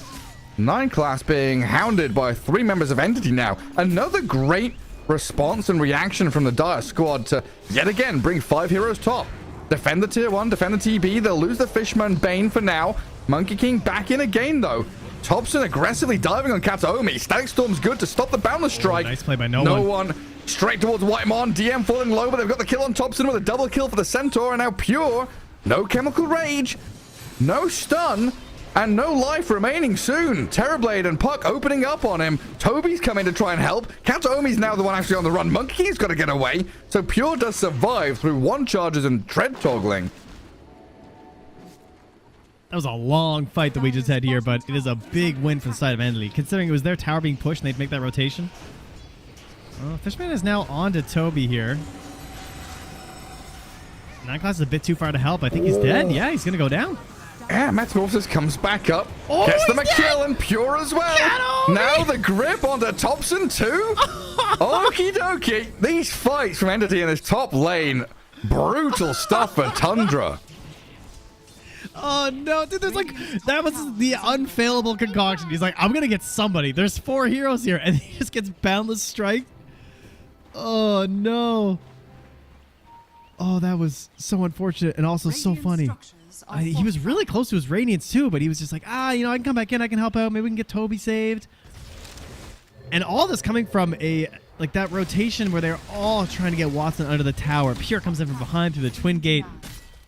9 class being hounded by 3 members of Entity now. Another great response and reaction from the Dire squad to yet again bring 5 heroes top. Defend the tier 1, defend the TB. They'll lose the Fishman Bane for now. Monkey King back in again though. Thompson aggressively diving on Kataomi. Static Storm's good to stop the Boundless Strike. Nice play by no one. Straight towards Whitemon. DM falling low, but they've got the kill on Thompson with a double kill for the Centaur. And now Pure. No Chemical Rage. No stun. And no life remaining soon. Terrorblade and Puck opening up on him. Toby's coming to try and help. Kataomi's now the one actually on the run. Monkey King's got to get away. So Pure does survive through 1 charges and tread toggling. That was a long fight that we just had here, but it is a big win for the side of Entity. Considering it was their tower being pushed and they'd make that rotation. Fishman is now on to Toby here. 9 class is a bit too far to help. I think he's dead. Yeah, he's going to go down. Yeah, Metamorphosis comes back up. Oh, gets them a he's kill dead! and Pure as well. Kataomi! Now the grip onto Thompson too. Okie dokie. These fights from Entity in this top lane. Brutal stuff for Tundra. Oh no, dude, there's like, that was the unfailable concoction. He's like, I'm gonna get somebody. There's 4 heroes here, and he just gets Boundless Strike. Oh no. Oh, that was so unfortunate and also so Radiant funny. structures are He was really close to his Radiance too, but he was just like, I can come back in, I can help out. Maybe we can get Toby saved. And all this coming from like that rotation where they're all trying to get Watson under the tower. Pure comes in from behind through the twin gate.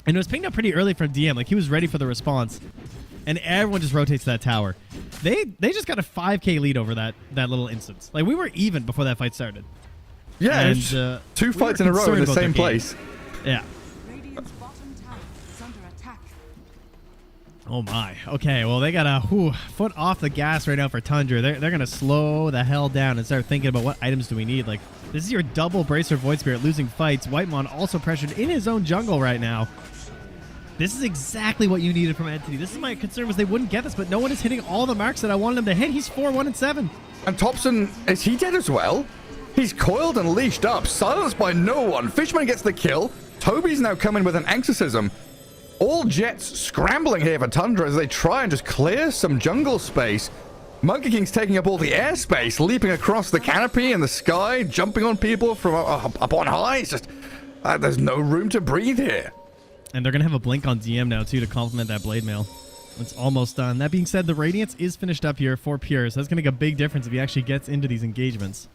And it was pinged up pretty early from DM. Like, he was ready for the response. And everyone just rotates to that tower. They just got a 5k lead over that little instance. Like, we were even before that fight started. Yeah, And, it's 2 we fights were in a row in concerned the about their same game. place. Yeah. Radiant's bottom tower is under attack. Oh, my. Okay, well, they got a foot off the gas right now for Tundra. They're going to slow the hell down and start thinking about what items do we need. Like, this is your double Bracer Void Spirit losing fights. Whitemon also pressured in his own jungle right now. This is exactly what you needed from Entity. This is my concern, was they wouldn't get this, but no one is hitting all the marks that I wanted them to hit. He's 4-1-7. And Thompson, is he dead as well? He's coiled and leashed up, silenced by no one. Fishman gets the kill. Toby's now coming with an exorcism. All Jets scrambling here for Tundra as they try and just clear some jungle space. Monkey King's taking up all the airspace, leaping across the canopy in the sky, jumping on people from up on high. It's just, there's no room to breathe here. And they're going to have a blink on DM now, too, to complement that blade mail. It's almost done. That being said, the Radiance is finished up here for Pure, so that's going to make a big difference if he actually gets into these engagements.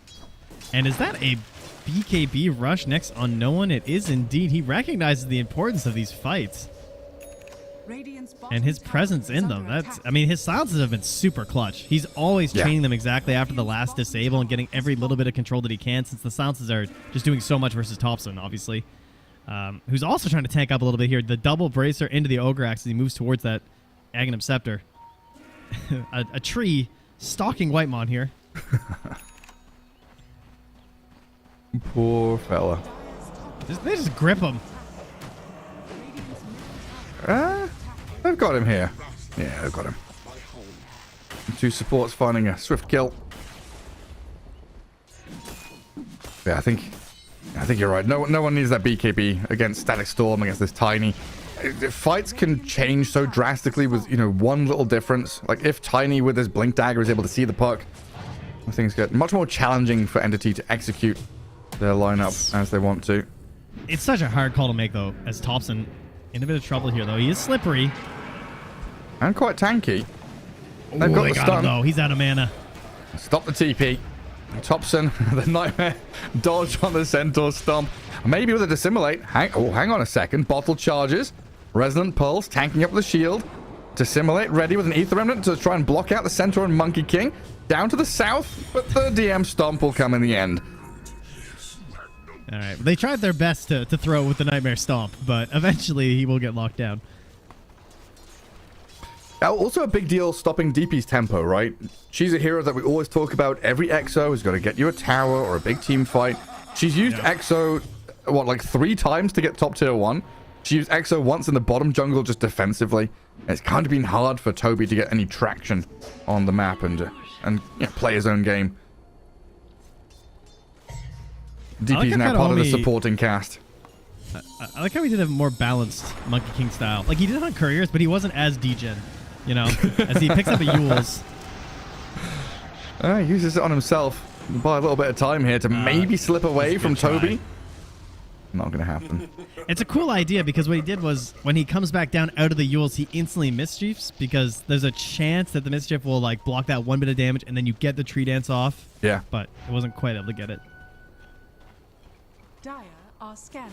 And is that a BKB rush next on no one? It is indeed. He recognizes the importance of these fights Radiant's bottom and his tower presence is in under them. That's, attack. I mean, his silences have been super clutch. He's always Yeah. chaining them exactly after the last disable and getting every little bit of control that he can, since the silences are just doing so much versus Thompson, obviously. Who's also trying to tank up a little bit here. The double bracer into the Ogre Axe as he moves towards that Aghanim Scepter. a tree stalking Whitemon here. Poor fella. They just grip him. They've got him here. Yeah, they've got him. 2 supports finding a swift kill. Yeah, I think you're right. No one needs that BKB against Static Storm, against this Tiny. Fights can change so drastically with, one little difference. Like, if Tiny with his Blink Dagger is able to see the puck, things get much more challenging for Entity to execute their lineup as they want to. It's such a hard call to make, though, as Thompson in a bit of trouble here, though. He is slippery. And quite tanky. They've Ooh, got they the got stun. him, though. He's out of mana. Stop the TP. Thompson, the Nightmare dodge on the Centaur stomp. Maybe with a Dissimulate. Hang on a second. Bottle charges. Resonant Pulse tanking up the shield. Dissimulate ready with an Ether Remnant to try and block out the Centaur and Monkey King. Down to the south, but the DM stomp will come in the end. All right. They tried their best to throw with the Nightmare Stomp, but eventually he will get locked down. Also a big deal stopping DP's tempo, right? She's a hero that we always talk about. Every EXO has got to get you a tower or a big team fight. She's used EXO, what, like 3 times to get top tier 1. She used EXO once in the bottom jungle just defensively. It's kind of been hard for Toby to get any traction on the map and play his own game. DP's now part of the supporting cast. I like how he did a more balanced Monkey King style. Like, he did it on couriers, but he wasn't as degen, you know, as he picks up a Yules. He uses it on himself. Buy a little bit of time here to maybe slip away from Toby. Not going to happen. It's a cool idea because what he did was when he comes back down out of the Yules, he instantly mischiefs because there's a chance that the mischief will like block that 1 bit of damage and then you get the tree dance off. Yeah. But it wasn't quite able to get it. Dire are scanning.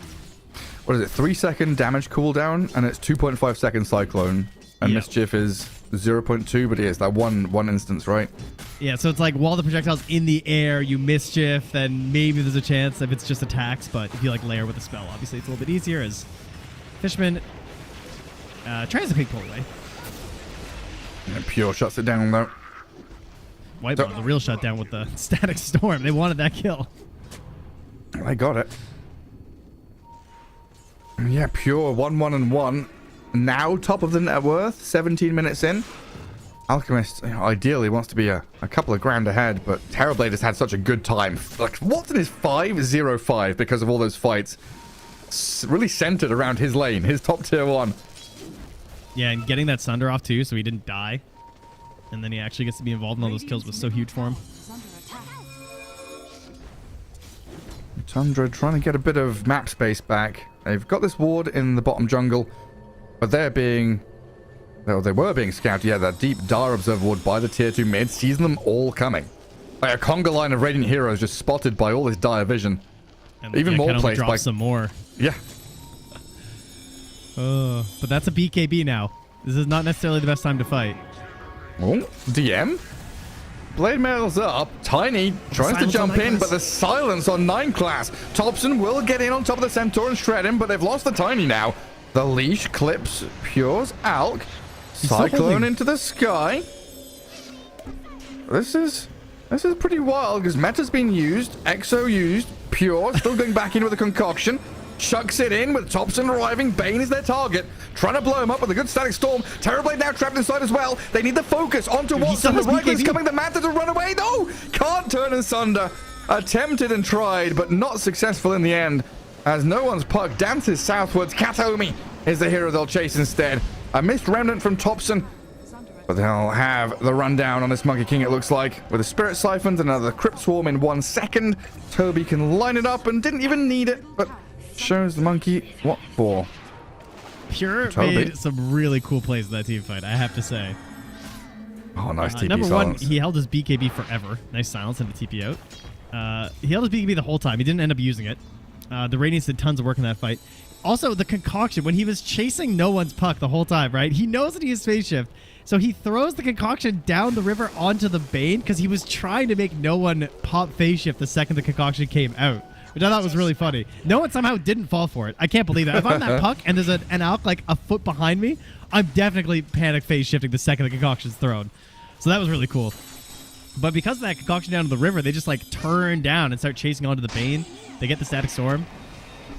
What is it? 3-second damage cooldown and it's 2.5 second cyclone. And mischief is 0.2, but it's that one instance, right? Yeah, so it's like while the projectile's in the air, you mischief, then maybe there's a chance if it's just attacks, but if you like layer with a spell, obviously it's a little bit easier as Fishman tries to quick pull away. And Pure shuts it down though. White Ball, the real shutdown with the static storm. They wanted that kill. They got it. Yeah, Pure 1-1-1. Now top of the net worth, 17 minutes in. Alchemist ideally wants to be a couple of grand ahead, but Terrorblade has had such a good time. Like, Watson is 5-0-5 because of all those fights. It's really centered around his lane, his top tier 1. Yeah, and getting that Sunder off too, so he didn't die. And then he actually gets to be involved in all those kills was so huge for him. Tundra trying to get a bit of map space back. They've got this ward in the bottom jungle, but they were being scouted. Yeah, that deep Dar Observer ward by the tier 2 mid sees them all coming. Like a conga line of Radiant Heroes just spotted by all this dire vision. And even more plays by some more. Yeah. But that's a BKB now. This is not necessarily the best time to fight. Oh, DM. Blade Mail's up. Tiny tries to jump in, but the silence on 9 class. Thompson will get in on top of the Centaur and shred him, but they've lost the Tiny now. The leash clips Pure's Alk. Cyclone into the sky. This is pretty wild because Meta's been used, Exo used, Pure still going back in with a concoction. Chucks it in with Thompson arriving. Bane is their target. Trying to blow him up with a good static storm. Terrorblade now trapped inside as well. They need the focus onto Watson. The Rifle's coming. The Manta to run away. No! Can't turn asunder. Attempted and tried, but not successful in the end. As no one's puck dances southwards. Katomi is the hero they'll chase instead. A missed remnant from Thompson. But they'll have the rundown on this Monkey King, it looks like. With a Spirit Siphon and another Crypt Swarm in 1 second. Toby can line it up and didn't even need it. But shows the monkey what for. Pure made some really cool plays in that team fight, I have to say. Oh, nice TP Number silence. 1, he held his BKB forever. Nice silence and the TP out. He held his BKB the whole time. He didn't end up using it. The Radiance did tons of work in that fight. Also, the concoction, when he was chasing no one's puck the whole time, right? He knows that he has phase shift. So he throws the concoction down the river onto the Bane because he was trying to make no one pop phase shift the second the concoction came out. Which I thought was really funny. No one somehow didn't fall for it. I can't believe that. If I'm that puck and there's an Alk like a foot behind me, I'm definitely panic phase shifting the second the concoction's thrown. So that was really cool. But because of that concoction down to the river, they just like turn down and start chasing onto the Bane. They get the static storm.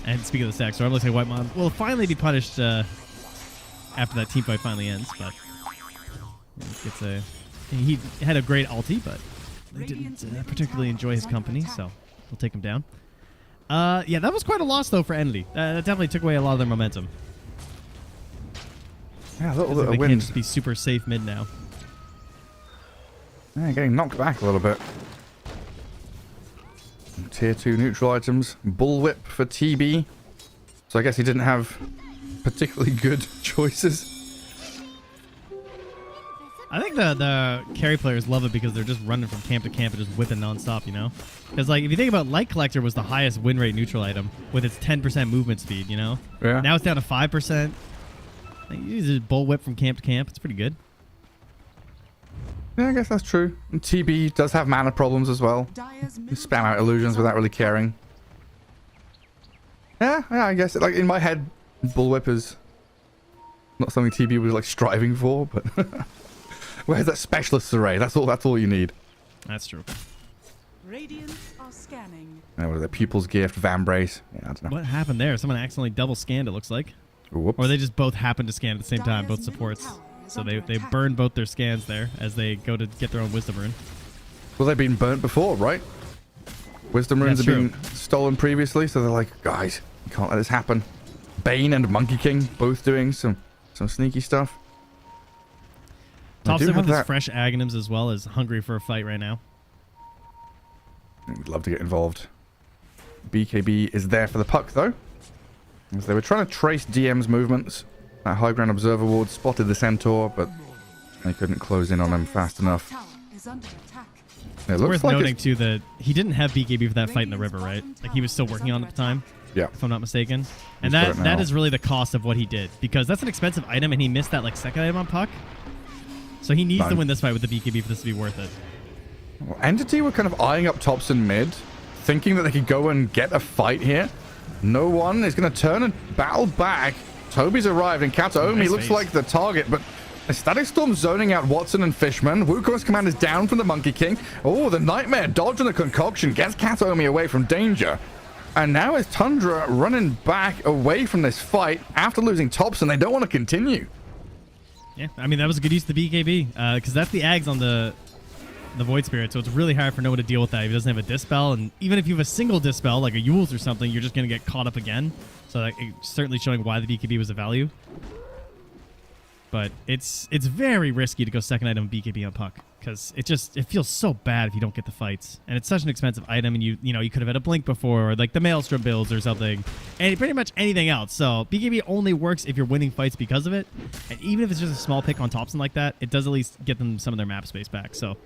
And speaking of the static storm, looks like White Mom will finally be punished after that team fight finally ends. But he had a great ulti, but they didn't particularly enjoy his company, so we'll take him down. Yeah, that was quite a loss, though, for Envy. That definitely took away a lot of their momentum. Yeah, a little bit of they wind. can't just be super safe mid now. Yeah, getting knocked back a little bit. Tier 2 neutral items. Bullwhip for TB. So I guess he didn't have particularly good choices. I think the carry players love it because they're just running from camp to camp and just whipping nonstop, you know? Because, like, if you think about Light Collector was the highest win rate neutral item with its 10% movement speed, you know? Yeah. Now it's down to 5%. Like, you use a bullwhip from camp to camp. It's pretty good. Yeah, I guess that's true. And TB does have mana problems as well. You spam out illusions without really caring. Yeah, I guess like in my head, Bullwhip is not something TB was like striving for, but where's that specialist array? That's all you need. That's true. Radiant are scanning. What are the Pupil's Gift, Vambrace? Yeah, I don't know. What happened there? Someone accidentally double scanned, it looks like. Whoops. Or they just both happened to scan at the same time, both Dire's middle supports. tower is So under they attack. burn both their scans there as they go to get their own Wisdom Rune. Well, they've been burnt before, right? Wisdom runes have That's been stolen previously, so they're like, guys, you can't let this happen. Bane and Monkey King both doing some sneaky stuff. They do Thompson have with his that. fresh Aghanims as well is hungry for a fight right now. We'd love to get involved. BKB is there for the puck, though. As they were trying to trace DM's movements. That high ground observer ward spotted the Centaur, but they couldn't close in on him fast enough. Tower is under attack. It It's looks worth like noting, it's... too, that he didn't have BKB for that fight in the river, right? Like, he was still working on it at the time, Yeah. if I'm not mistaken. He's And got that it now. that is really the cost of what he did, because that's an expensive item, and he missed that, like, second item on puck. So he needs to win this fight with the BKB for this to be worth it. Well, Entity were kind of eyeing up Thompson mid, thinking that they could go and get a fight here. No one is going to turn and battle back. Toby's arrived, and Kataomi Nice looks face. like the target, but a Static Storm zoning out Watson and Fishman. Wukong's command is down from the Monkey King. Oh, the Nightmare dodging the concoction gets Kataomi away from danger. And now it's Tundra running back away from this fight after losing Thompson. They don't want to continue. Yeah, I mean, that was a good use of the BKB, because that's the Ags on the Void Spirit, so it's really hard for Noah to deal with that if he doesn't have a Dispel, and even if you have a single Dispel, like a Yule's or something, you're just going to get caught up again. So that, it's certainly showing why the BKB was a value. But it's very risky to go second item BKB on puck, because it feels so bad if you don't get the fights, and it's such an expensive item, and you could have had a Blink before, or like the Maelstrom builds or something, and pretty much anything else. So BKB only works if you're winning fights because of it, and even if it's just a small pick on Thompson like that, it does at least get them some of their map space back. So,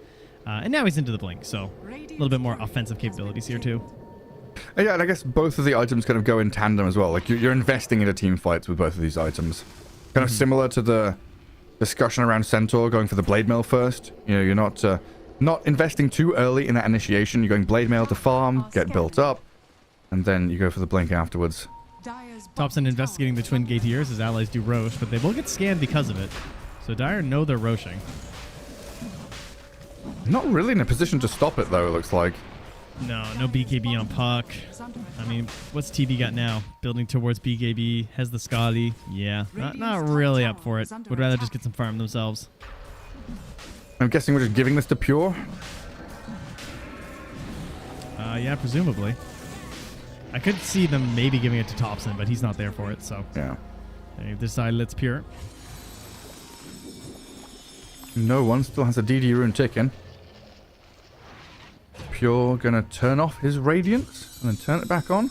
and now he's into the Blink, so a little bit more offensive capabilities here too. Yeah, and I guess both of the items kind of go in tandem as well. Like you're investing into team fights with both of these items. Kind of similar to the discussion around Centaur going for the Blade Mail first. You know, you're not investing too early in that initiation. You're going Blade Mail to farm, get built up, and then you go for the Blink afterwards. Dire's bottom Thompson tower investigating the is Twin under Gateers. His allies do Roche, but they will get scanned because of it. So Dire know they're Roshing. Not really in a position to stop it, though, it looks like. No BKB on puck. I mean, what's TB got now? Building towards BKB, has the Scotty. Yeah, not really up for it. Would rather just get some farm themselves. I'm guessing we're just giving this to Pure. Yeah, presumably. I could see them maybe giving it to Thompson, but he's not there for it, so Yeah. they decided it's Pure. No one still has a DD rune ticking. Pure gonna turn off his Radiance and then turn it back on.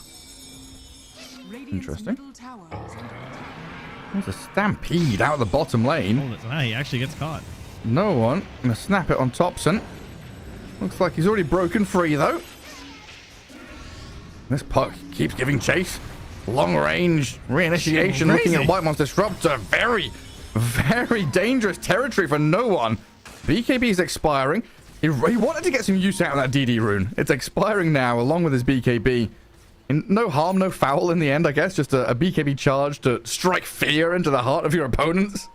Radiant's Interesting. middle tower is under attack. There's a Stampede out of the bottom lane. He actually gets caught. No one. Gonna snap it on Thompson. Looks like he's already broken free, though. This puck keeps giving chase. Long range reinitiation, So looking crazy. at White Monster Disruptor. Very, very dangerous territory for no one. BKB is expiring. He wanted to get some use out of that DD rune. It's expiring now, along with his BKB. No harm, no foul in the end, I guess. Just a BKB charge to strike fear into the heart of your opponents.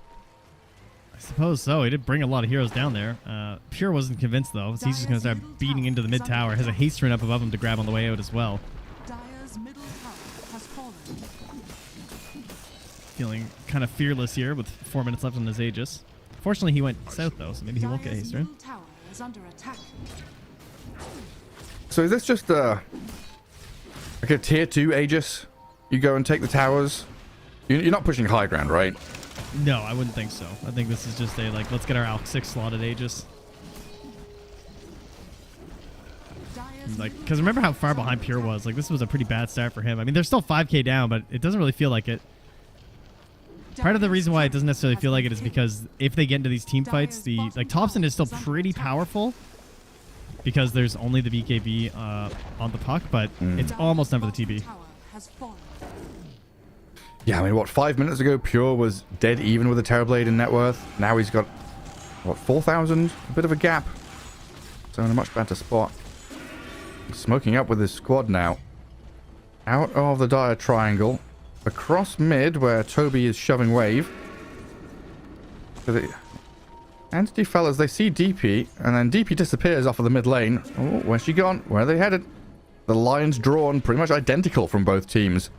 I suppose so. He did bring a lot of heroes down there. Pure wasn't convinced, though. So he's just going to start beating into the mid tower. Has a haste rune up above him to grab on the way out as well. Dire's middle tower has fallen. Feeling kind of fearless here with 4 minutes left on his Aegis. Fortunately, he went south, though, so maybe he won't get a Dire's haste rune. middle tower is under attack. So is this just like a tier 2 Aegis? You go and take the towers? You're not pushing high ground, right? No, I wouldn't think so. I think this is just a, like, let's get our Alk 6 slotted Aegis. Dire's Like, because remember how far behind Pure was? Like, this was a pretty bad start for him. I mean, they're still 5k down, but it doesn't really feel like it. Part of the reason why it doesn't necessarily feel like it is because if they get into these team fights, like Thompson is still pretty powerful because there's only the BKB on the puck, but it's almost done for the TB. tower has fallen. Yeah, I mean, what, 5 minutes ago, Pure was dead even with a Terrorblade in net worth. Now he's got, what, 4,000? A bit of a gap. So in a much better spot. He's smoking up with his squad now. Out of the Dire Triangle. Across mid, where Toby is shoving wave. Entity fellas, they see DP, and then DP disappears off of the mid lane. Oh, where's she gone? Where are they headed? The lines drawn pretty much identical from both teams.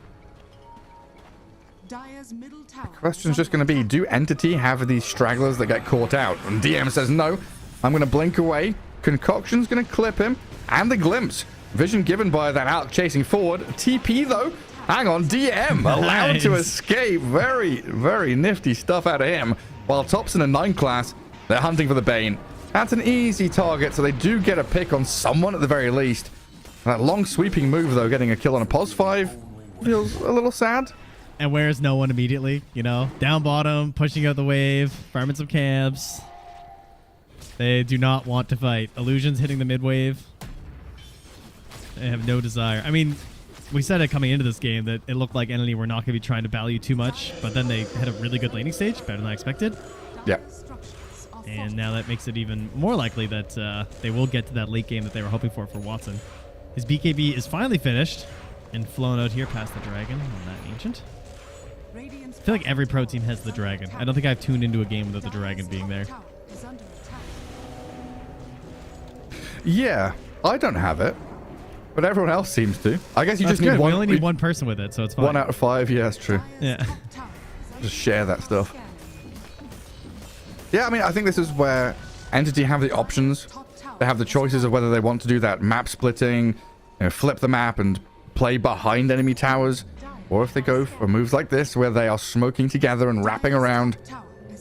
Dire's middle tower. Question's just going to be, do Entity have these stragglers that get caught out? And DM says no. I'm going to blink away. Concoction's going to clip him. And the glimpse. Vision given by that Alk chasing forward. TP though. Hang on, DM allowed to escape. Very, very nifty stuff out of him. While Topson and 9 class, they're hunting for the Bane. That's an easy target, so they do get a pick on someone at the very least. That long sweeping move, though, getting a kill on a pos 5 feels a little sad. And where's no one immediately? You know, down bottom, pushing out the wave, farming some camps. They do not want to fight. Illusion's hitting the mid wave. They have no desire. I mean, we said it coming into this game that it looked like Entity were not going to be trying to value too much, but then they had a really good laning stage, better than I expected. Yeah. And now that makes it even more likely that they will get to that late game that they were hoping for Watson. His BKB is finally finished and flown out here past the dragon on that ancient. I feel like every pro team has the dragon. I don't think I've tuned into a game without the dragon being there. Yeah, I don't have it, but everyone else seems to. I guess you That's just need good. one. We only need one person with it, so it's fine. 1 out of 5. Yeah, that's true. Yeah. Just share that stuff. Yeah, I mean, I think this is where Entity have the options. They have the choices of whether they want to do that map splitting, flip the map and play behind enemy towers, or if they go for moves like this where they are smoking together and wrapping around.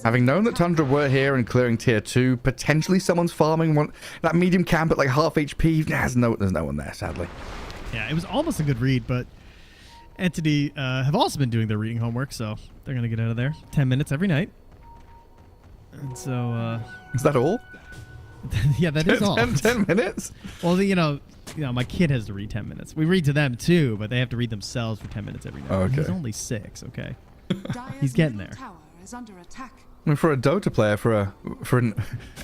Having known that Tundra were here and clearing tier 2, potentially someone's farming that medium camp at like half HP. There's no one there, sadly. Yeah, it was almost a good read, but Entity have also been doing their reading homework, so they're going to get out of there. 10 minutes every night. And so... Is that all? Yeah, that is all. 10 minutes? Well, you know, my kid has to read 10 minutes. We read to them too, but they have to read themselves for 10 minutes every night. Okay. He's only 6, okay? He's getting there. I mean, for a Dota player, for an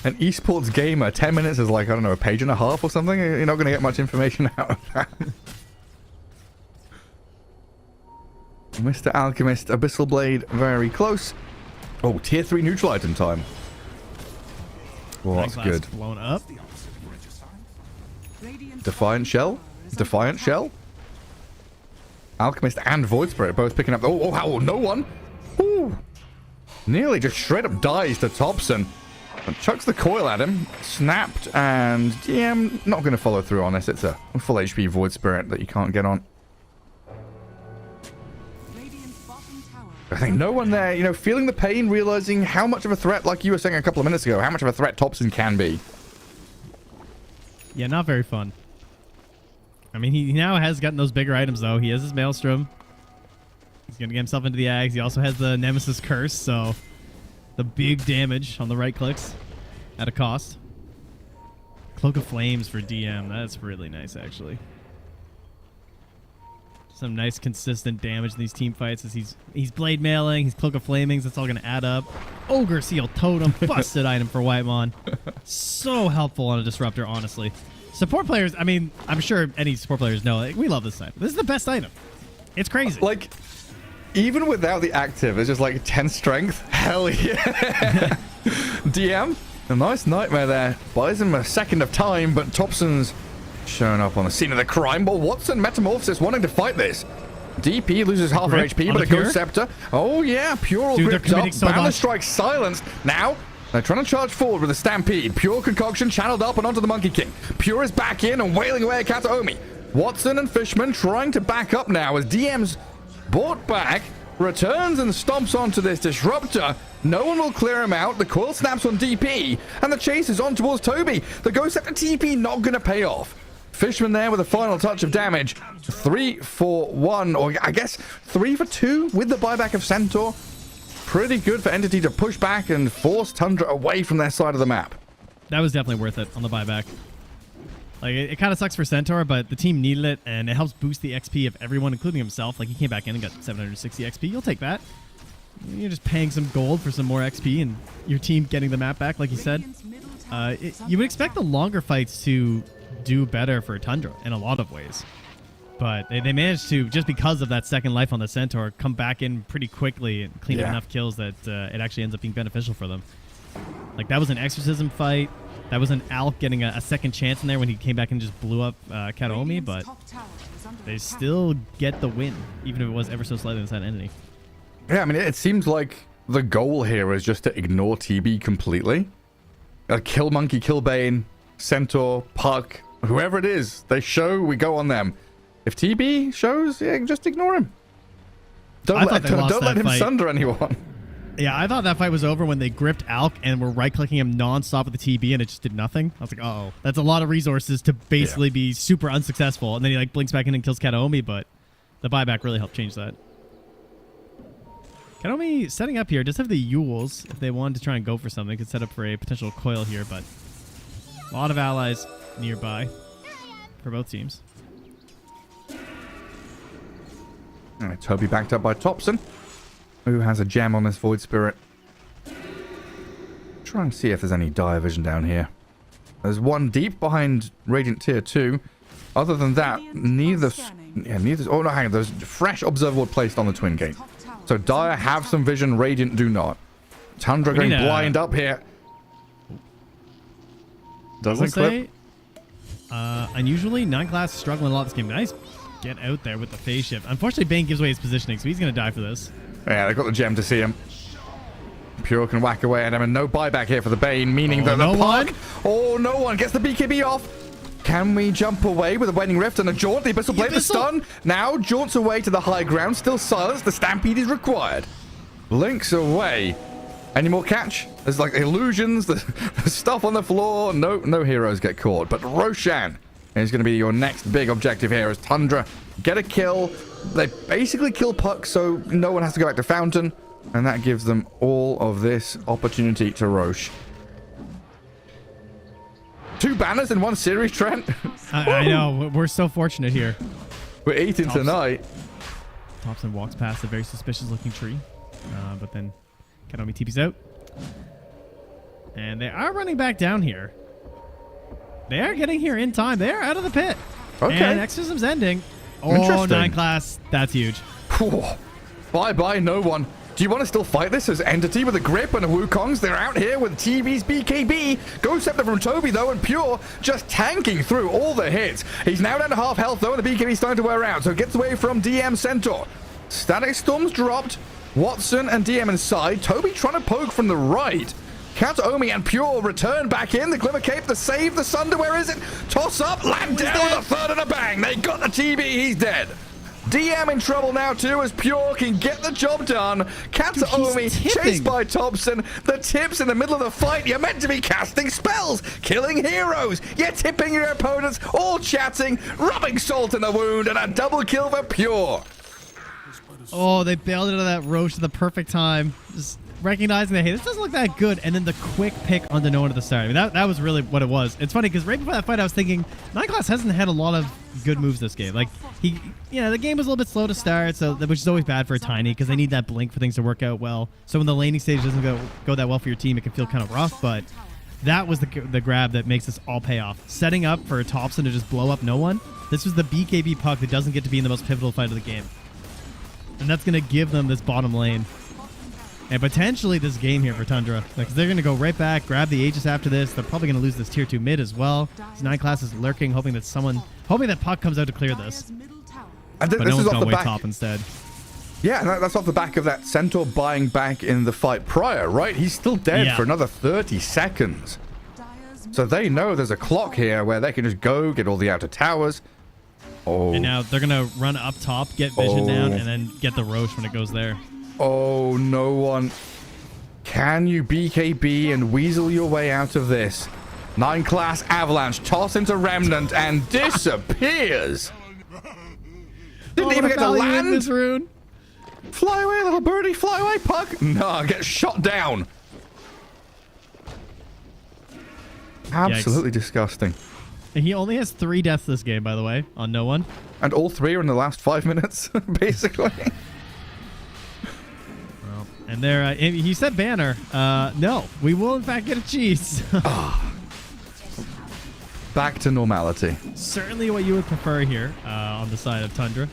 esports gamer, 10 minutes is like, I don't know, a page and a half or something. You're not going to get much information out of that. Mr. Alchemist, Abyssal Blade, very close. Oh, tier 3 neutral item time. Well, that's good. Blown up. Defiant Shell? Defiant Shell? Alchemist and Void Spirit both picking up. Oh, wow, no one. Ooh. Nearly just straight up dies to Topson. And chucks the coil at him. Snapped, and DM not going to follow through on this. It's a full HP Void Spirit that you can't get on. I think no one there, feeling the pain, realizing how much of a threat, like you were saying a couple of minutes ago, how much of a threat Topson can be. Yeah, not very fun. I mean, he now has gotten those bigger items, though. He has his Maelstrom. He's going to get himself into the Ags. He also has the Nemesis Curse, so the big damage on the right clicks at a cost. Cloak of Flames for DM. That's really nice, actually. Some nice consistent damage in these team fights as he's blade mailing, he's Cloak of Flamings. That's all going to add up. Ogre Seal Totem, busted item for Whitemon. So helpful on a disruptor, honestly. Support players, I mean, I'm sure any support players know, we love this item. This is the best item. It's crazy. Like, even without the active, it's just like 10 strength. Hell yeah. DM, a nice nightmare there. Buys him a second of time, but Topson's showing up on the scene of the crime. But Watson, Metamorphosis, wanting to fight this. DP loses half her HP, but a Ghost Scepter. Oh yeah, Pure all gripped up. So Balance Strike silenced. Now, they're trying to charge forward with a Stampede. Pure Concoction channeled up and onto the Monkey King. Pure is back in and wailing away at Kataomi. Watson and Fishman trying to back up now as DM's brought back, returns and stomps onto this Disruptor. No one will clear him out. The coil snaps on DP, and the chase is on towards Toby. The Ghost Scepter TP not going to pay off. Fishman there with a final touch of damage. 3 for 1, or I guess 3 for 2 with the buyback of Centaur. Pretty good for Entity to push back and force Tundra away from their side of the map. That was definitely worth it on the buyback. Like, it kind of sucks for Centaur, but the team needed it, and it helps boost the XP of everyone, including himself. Like, he came back in and got 760 XP. You'll take that. You're just paying some gold for some more XP, and your team getting the map back, like you said. You would expect the longer fights to do better for Tundra in a lot of ways. But they managed to, just because of that second life on the Centaur, come back in pretty quickly and clean up enough kills that it actually ends up being beneficial for them. Like, that was an exorcism fight. That was an Alk getting a second chance in there when he came back and just blew up Kataomi, Radiant's but top tower is under they attack. still get the win, even if it was ever so slightly inside entity. Yeah, I mean, it seems like the goal here is just to ignore TB completely. Kill Monkey, kill Bane, Centaur, Puck, whoever it is. They show, we go on them. If TB shows, yeah, just ignore him. I thought they lost Don't let that him fight. sunder anyone. Yeah, I thought that fight was over when they gripped Alk and were right-clicking him non-stop with the TB and it just did nothing. I was like, uh-oh. That's a lot of resources to basically be super unsuccessful. And then he like blinks back in and kills Kataomi, but the buyback really helped change that. Kataomi setting up here does have the Yules. If they wanted to try and go for something, could set up for a potential coil here, but a lot of allies nearby for both teams. All right, Toby backed up by Thompson, who has a gem on this Void Spirit. Try and see if there's any dire vision down here. There's one deep behind Radiant Tier 2. Other than that, neither... Oh, no, hang on. There's fresh observer placed on the Twin Gate. So Dire have some vision, Radiant do not. Tundra going blind up here. Doesn't clip. Unusually, 9 class struggling a lot this game. Nice get out there with the phase shift. Unfortunately, Bane gives away his positioning, so he's going to die for this. Yeah, they've got the gem to see him. Pure can whack away at him, and no buyback here for the Bane, meaning that the Puck... Oh, no one gets the BKB off. Can we jump away with a Waning Rift and a Jaunt? The Abyssal Blade, the stun. Now jaunts away to the high ground. Still silenced. The Stampede is required. Blinks away. Any more catch? There's like illusions, the stuff on the floor. No heroes get caught. But Roshan is going to be your next big objective here as Tundra get a kill. They basically kill Puck, so no one has to go back to Fountain. And that gives them all of this opportunity to Roche. 2 banners in one series, Trent. I know. We're so fortunate here. We're eating tonight. Thompson walks past a very suspicious looking tree. But then Kataomi TP's out. And they are running back down here. They are getting here in time. They are out of the pit. Okay. And Exorcism's ending. Oh, Interesting. 9 class. That's huge. Bye-bye, no one. Do you want to still fight this as Entity with a grip and a Wukongs? They're out here with TV's BKB. Ghost Scepter from Toby, though, and Pure just tanking through all the hits. He's now down to half health, though, and the BKB's starting to wear out, so gets away from DM Centaur. Static Storm's dropped. Watson and DM inside. Toby trying to poke from the right. Kataomi and Pure return back in. The Glimmer Cape, the save, the Sunder, where is it? Toss up, land down with a third and a bang. They got the TB, he's dead. DM in trouble now too as Pure can get the job done. Kataomi chased by Thompson. The tips in the middle of the fight. You're meant to be casting spells, killing heroes. You're tipping your opponents, all chatting, rubbing salt in the wound, and a double kill for Pure. Oh, they bailed out of that Roche at the perfect time. Just recognizing that, hey, this doesn't look that good. And then the quick pick onto no one at the start. I mean, that was really what it was. It's funny because right before that fight, I was thinking, 9 class hasn't had a lot of good moves this game. Like, the game was a little bit slow to start, so which is always bad for a Tiny because they need that blink for things to work out well. So when the laning stage doesn't go that well for your team, it can feel kind of rough, but that was the grab that makes this all pay off. Setting up for Thompson to just blow up no one. This was the BKB puck that doesn't get to be in the most pivotal fight of the game. And that's going to give them this bottom lane. And potentially this game here for Tundra. Like, they're going to go right back, grab the Aegis after this. They're probably going to lose this tier 2 mid as well. This 9 class is lurking, hoping that Puck comes out to clear this. And But this no is one's off going the to back. top instead. Yeah, and that's off the back of that Centaur buying back in the fight prior, right? He's still dead for another 30 seconds. So they know there's a clock here where they can just go, get all the outer towers. Oh. And now they're going to run up top, get vision down, and then get the Roche when it goes there. Oh, no one. Can you BKB and weasel your way out of this? 9 class Avalanche, toss into Remnant, and disappears. Didn't even get to land. This rune. Fly away, little birdie, fly away, Puck. No, get shot down. Absolutely disgusting. And he only has 3 deaths this game, by the way, on no one. And all 3 are in the last 5 minutes, basically. Well, and there, he said banner. No, we will in fact get a cheese. Back to normality. Certainly what you would prefer here on the side of Tundra.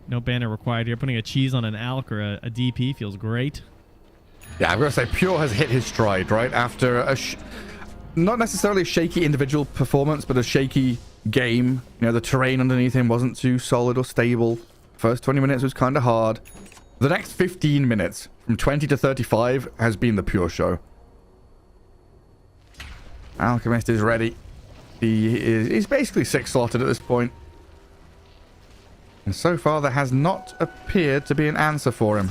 No banner required here. Putting a cheese on an Alk or a DP feels great. Yeah, I'm going to say Pure has hit his stride, right? After a not necessarily a shaky individual performance, but a shaky game. You know, the terrain underneath him wasn't too solid or stable. First 20 minutes was kind of hard. The next 15 minutes, from 20 to 35, has been the Pure show. Alchemist is ready. He's basically 6-slotted at this point. And so far, there has not appeared to be an answer for him.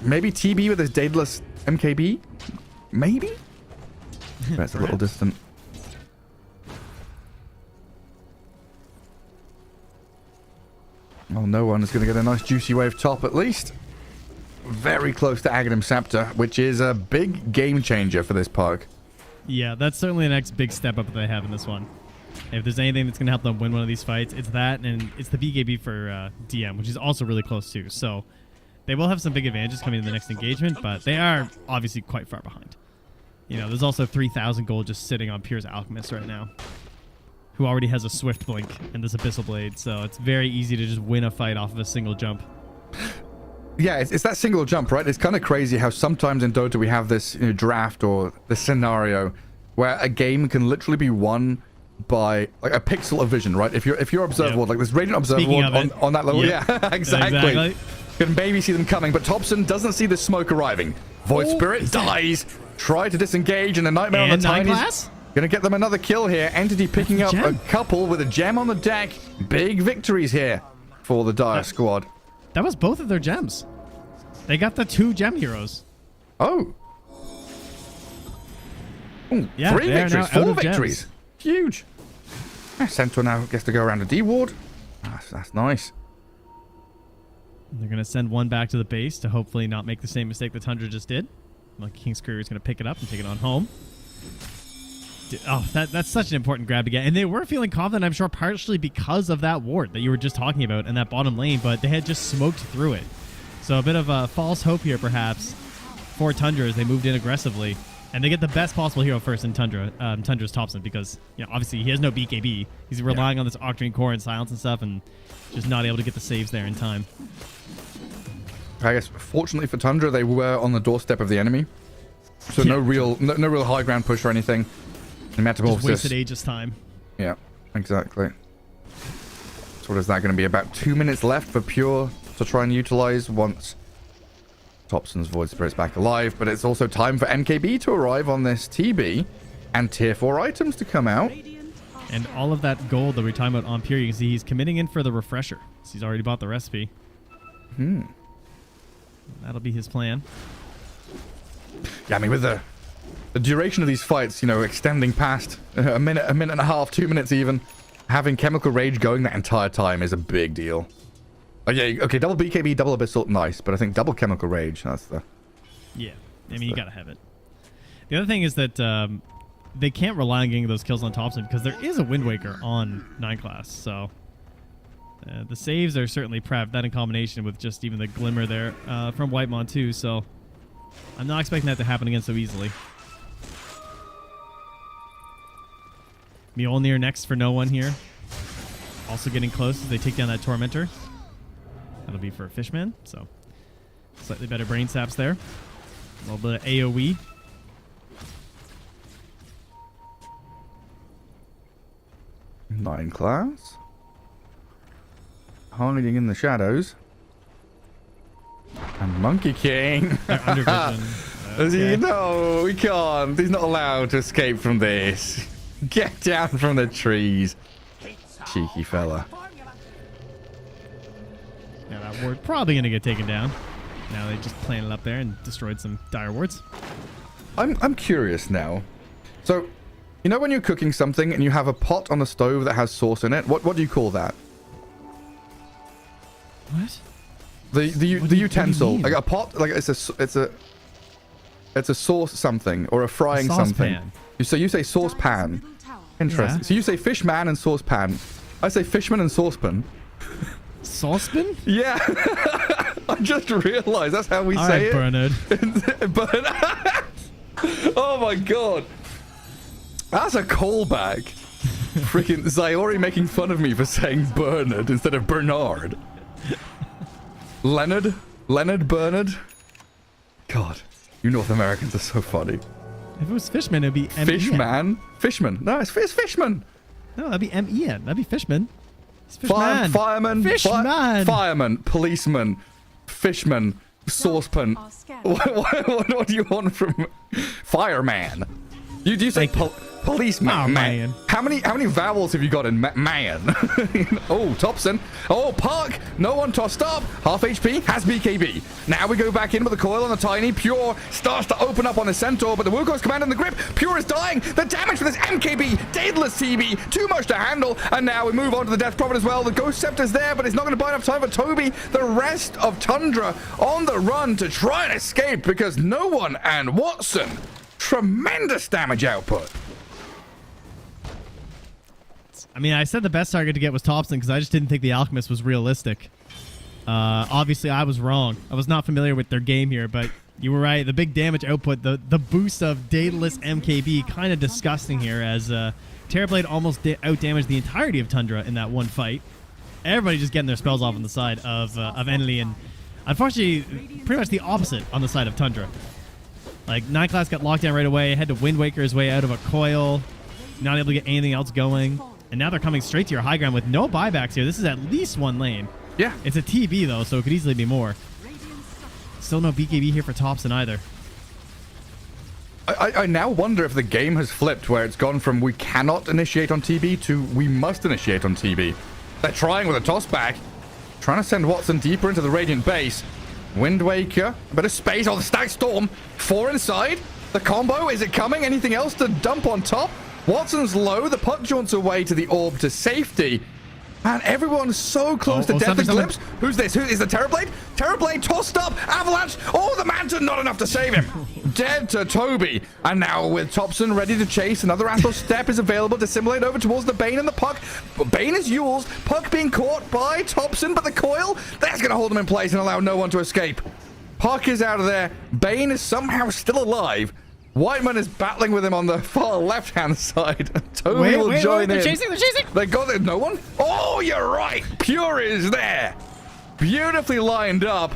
Maybe TB with his Daedalus MKB? Maybe? That's a little distant. Well, no one is going to get a nice juicy wave top at least. Very close to Aghanim Scepter, which is a big game changer for this park. Yeah, that's certainly the next big step up that they have in this one. If there's anything that's going to help them win one of these fights, it's that, and it's the BKB for DM, which is also really close too. So they will have some big advantages coming in the next engagement, but they are obviously quite far behind. You know, there's also 3,000 gold just sitting on Pure's Alchemist right now, who already has a Swift Blink and this Abyssal Blade, so it's very easy to just win a fight off of a single jump. Yeah, it's that single jump, right? It's kind of crazy how sometimes in Dota we have this draft or this scenario where a game can literally be won by like a pixel of vision, right? If you're observer world, like this Radiant observer world on that level, yeah, exactly. Can maybe see them coming, but Thompson doesn't see the smoke arriving. Void Spirit dies. Try to disengage, and a Nightmare on the Tiny's gonna get them another kill here. Entity picking up a couple with a gem on the deck. Big victories here for the Dire squad. That was both of their gems. They got the 2 gem heroes. Oh. Ooh, yeah, 3 victories, 4 victories. Gems. Huge. Centaur now gets to go around a D ward. That's nice. They're going to send one back to the base to hopefully not make the same mistake that Tundra just did. Monkey King's Courier is going to pick it up and take it on home. Oh, that's such an important grab to get. And they were feeling confident, I'm sure, partially because of that ward that you were just talking about in that bottom lane, but they had just smoked through it. So a bit of a false hope here, perhaps, for Tundra as they moved in aggressively. And they get the best possible hero first in Tundra, Tundra's Thompson, because obviously he has no BKB. He's relying on this Octarine Core and Silence and stuff, and just not able to get the saves there in time. I guess fortunately for Tundra, they were on the doorstep of the enemy, so no real high ground push or anything. And Metamorphosis just wasted Aegis time. Yeah, exactly. So what is that going to be? About 2 minutes left for Pure to try and utilize once Thompson's Void Spirit's back alive, but it's also time for MKB to arrive on this TB and tier 4 items to come out. And all of that gold that we're talking about on Pure, you can see he's committing in for the refresher. So he's already bought the recipe. That'll be his plan. Yeah, I mean, with the duration of these fights, extending past a minute and a half, 2 minutes even, having Chemical Rage going that entire time is a big deal. Yeah, okay, double BKB, double Abyssal, nice, but I think double Chemical Rage, that's the... Yeah, I mean, you gotta have it. The other thing is that they can't rely on getting those kills on Thompson because there is a Wind Waker on 9 class, so... the saves are certainly prepped, that in combination with just even the glimmer there from Whitemon too, so... I'm not expecting that to happen again so easily. Mjolnir next for no one here. Also getting close as they take down that Tormentor. That'll be for a Fishman, so slightly better brain saps there. A little bit of AoE. Nine class. Hiding in the shadows. And Monkey King. Under vision. Okay. No, we can't. He's not allowed to escape from this. Get down from the trees. Cheeky fella. Yeah, that ward probably going to get taken down. Now they just planted up there and destroyed some dire wards. I'm curious now. So, when you're cooking something and you have a pot on the stove that has sauce in it, what do you call that? What? The utensil, like a pot, like it's a sauce something or a frying something. Pan. You say saucepan. Interesting. Yeah. So you say fishman and saucepan. I say fishman and saucepan. Saucepan? Yeah. I just realized that's how we say it. Bernard. But oh my god. That's a callback. Freaking Zyori making fun of me for saying Bernard instead of Bernard. Leonard? Leonard Bernard. God, you North Americans are so funny. If it was Fishman, it'd be M-E-N. Fishman? Fishman. No, it's Fishman. No, that'd be M-E-N. That'd be Fishman. It's Fishman. Fireman. Fishman. Fireman. Policeman. Fishman. Saucepan. Our scan. What do you want from fireman? You say policeman? Oh, man. How many vowels have you got in man? Oh, Thompson. Oh, Park. No one tossed up. Half HP has BKB. Now we go back in with the coil on the tiny. Pure starts to open up on the centaur, but the Wukong's command in the grip. Pure is dying. The damage for this MKB. Daedalus TB. Too much to handle. And now we move on to the Death Prophet as well. The Ghost Scepter's there, but it's not going to buy enough time for Toby. The rest of Tundra on the run to try and escape because no one and Watson. Tremendous damage output. I mean, I said the best target to get was Thompson because I just didn't think the Alchemist was realistic. Obviously, I was wrong. I was not familiar with their game here, but you were right. The big damage output, the boost of Daedalus MKB, kind of disgusting here as Terrorblade almost outdamaged the entirety of Tundra in that one fight. Everybody just getting their spells off on the side of Enely, and unfortunately, pretty much the opposite on the side of Tundra. Like, 9 class got locked down right away, had to Wind Waker his way out of a coil, not able to get anything else going. And now they're coming straight to your high ground with no buybacks here. This is at least one lane. Yeah. It's a TB, though, so it could easily be more. Still no BKB here for Thompson either. I now wonder if the game has flipped where it's gone from we cannot initiate on TB to we must initiate on TB. They're trying with a toss back, trying to send Watson deeper into the Radiant base. Wind Waker, a bit of space. Oh, the Static Storm. 4 inside. The combo, is it coming? Anything else to dump on top? Watson's low. The puck jaunts away to the orb to safety. And everyone's so close to death. The Glimpse. Who's this? Who is the Terrorblade? Terrorblade tossed up. Avalanche. Oh, the Manta. Not enough to save him. Dead to Toby. And now with Thompson ready to chase, another Athos step is available to simulate over towards the Bane and the puck. But Bane is Yule's. Puck being caught by Thompson, but the coil, that's going to hold him in place and allow no one to escape. Puck is out of there. Bane is somehow still alive. Whiteman is battling with him on the far left-hand side. Toby will join in. They're chasing. They got it. No one? Oh, you're right. Pure is there. Beautifully lined up.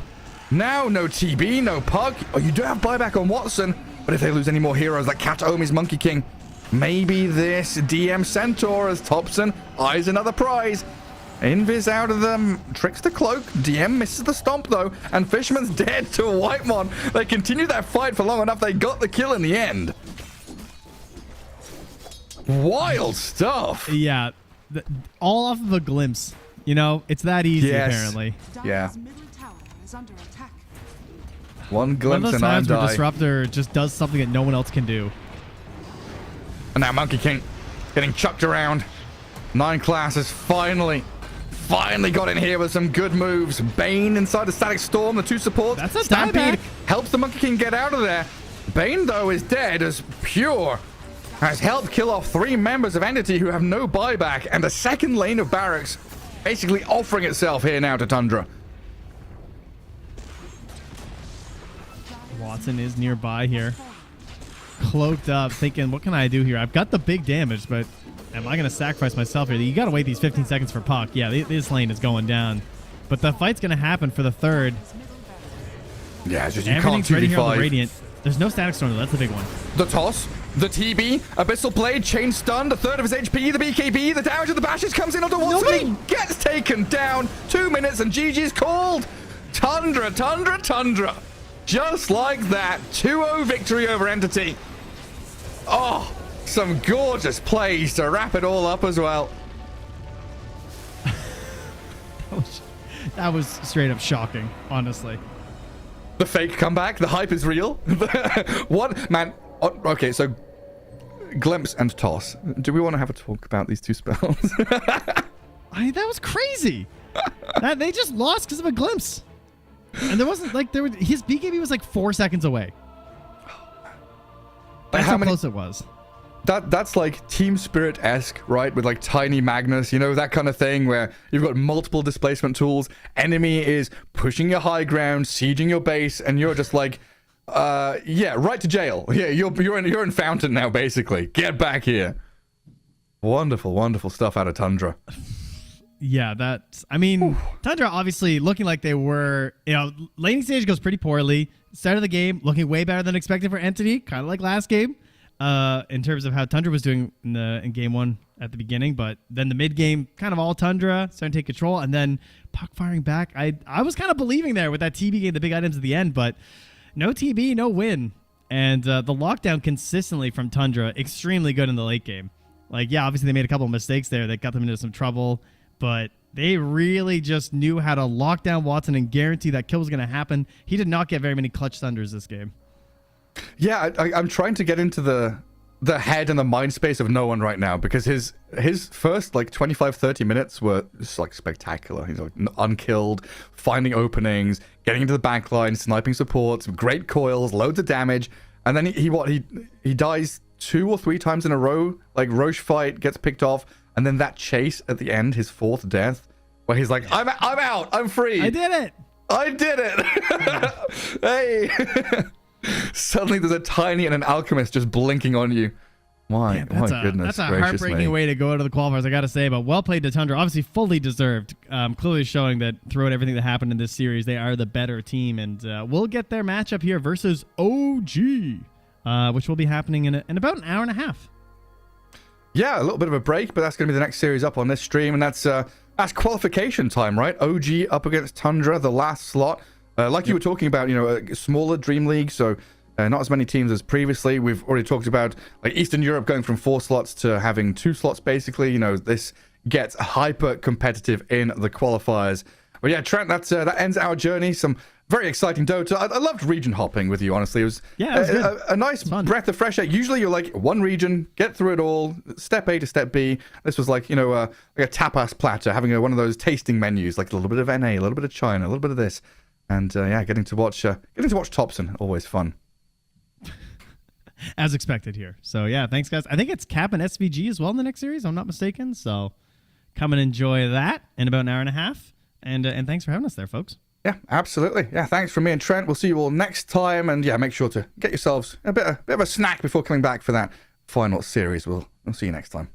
Now, no TB, no puck. Oh, you do have buyback on Watson. But if they lose any more heroes like Kataomi's Monkey King, maybe this DM Centaur as Thompson eyes another prize. Invis out of them, tricks the cloak. DM misses the stomp though, and Fisherman's dead to a Whitemon. They continued that fight for long enough. They got the kill in the end. Wild stuff. Yeah, all off of a glimpse. You know, it's that easy apparently. Yeah. Dire's middle tower is under attack. One One glimpse of those and I'm times where die. Disruptor just does something that no one else can do. And now Monkey King getting chucked around. 9 classes finally got in here with some good moves. Bane inside the Static Storm, the 2 supports. That's a Stampede dieback. helps the Monkey King get out of there. Bane, though, is dead as Pure has helped kill off 3 members of Entity who have no buyback, and the second lane of Barracks basically offering itself here now to Tundra. Watson is nearby here. Cloaked up, thinking, what can I do here? I've got the big damage, but am I going to sacrifice myself here? You got to wait these 15 seconds for Puck. Yeah, this lane is going down. But the fight's going to happen for the third. Yeah, it's just you Everything's can't ready here on the 2v5. Radiant. There's no Static Storm, though. That's the big one. The toss, the TB, Abyssal Blade, chain stunned, a third of his HP, the BKB, the damage of the bashes comes in onto Watson. He gets taken down. 2 minutes and GG's called. Tundra. Just like that. 2-0 victory over Entity. Oh, some gorgeous plays to wrap it all up as well. That was straight up shocking, honestly. The fake comeback, the hype is real. What, man? Oh, okay, so Glimpse and Toss. Do we want to have a talk about these 2 spells? That was crazy. They just lost because of a glimpse. And there wasn't like his BKB was like 4 seconds away. That's how close it was. That's like Team Spirit-esque, right? With like Tiny Magnus, you know, that kind of thing where you've got multiple displacement tools. Enemy is pushing your high ground, sieging your base, and you're just like, yeah, right to jail. Yeah, you're in Fountain now, basically. Get back here. Wonderful, wonderful stuff out of Tundra. Yeah, that's. I mean, Tundra obviously looking like they were. Laning stage goes pretty poorly. Start of the game looking way better than expected for Entity, kind of like last game, in terms of how Tundra was doing in game one at the beginning. But then the mid game, kind of all Tundra starting to take control, and then puck firing back. I was kind of believing there with that TB game, the big items at the end, but no TB, no win, and the lockdown consistently from Tundra extremely good in the late game. Like, yeah, obviously they made a couple of mistakes there that got them into some trouble. But they really just knew how to lock down Watson and guarantee that kill was going to happen. He did not get very many clutch thunders this game. Yeah, I'm trying to get into the head and the mind space of no one right now, because his first like 25-30 minutes were just like spectacular. He's like unkilled, finding openings, getting into the back line, sniping supports, great coils, loads of damage, and then he dies 2 or 3 times in a row. Like Roche fight gets picked off. And then that chase at the end, his 4th death, where he's like, I'm out, I'm free. I did it. Hey. Suddenly there's a Tiny and an Alchemist just blinking on you. My goodness. That's a gracious heartbreaking me. way to go to the qualifiers, I got to say. But well played to Tundra. Obviously fully deserved. Clearly showing that throughout everything that happened in this series, they are the better team. And we'll get their matchup here versus OG, which will be happening in about an hour and a half. Yeah, a little bit of a break, but that's going to be the next series up on this stream, and that's qualification time, right? OG up against Tundra, the last slot. Like you were talking about, a smaller DreamLeague, so not as many teams as previously. We've already talked about like Eastern Europe going from 4 slots to having 2 slots, basically. This gets hyper competitive in the qualifiers. But yeah, Trent, that ends our journey. Some very exciting Dota. I loved region hopping with you, honestly. It was, a nice breath of fresh air. Usually you're like one region, get through it all, step A to step B. This was like, like a tapas platter, having one of those tasting menus, like a little bit of NA, a little bit of China, a little bit of this. And getting to watch Thompson, always fun. As expected here. So yeah, thanks guys. I think it's Cap and SVG as well in the next series, if I'm not mistaken. So come and enjoy that in about an hour and a half. And thanks for having us there, folks. Yeah, absolutely. Yeah, thanks from me and Trent. We'll see you all next time. And yeah, make sure to get yourselves a bit of a snack before coming back for that final series. We'll see you next time.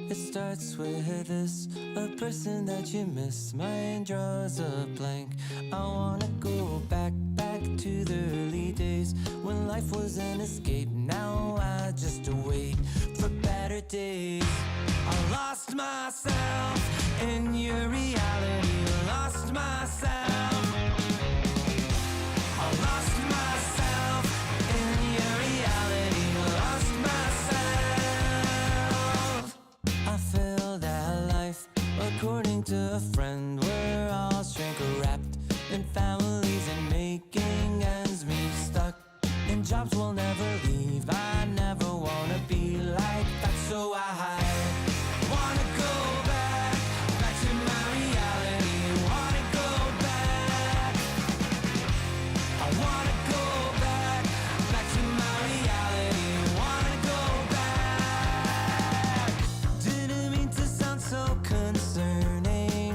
It starts with this, a person that you miss. Mine draws a blank. I wanna go back to the early days when life was an escape. Now I just wait for better days. I lost myself in your reality. Lost myself. I lost myself in your reality. Lost myself. I feel that life, according to a friend, we're all shrink wrapped in families and making ends meet, stuck in jobs we'll never leave. I never wanna be like that, so I wanna go back to my reality. Wanna go back. I wanna go back to my reality. Wanna go back. Didn't mean to sound so concerning.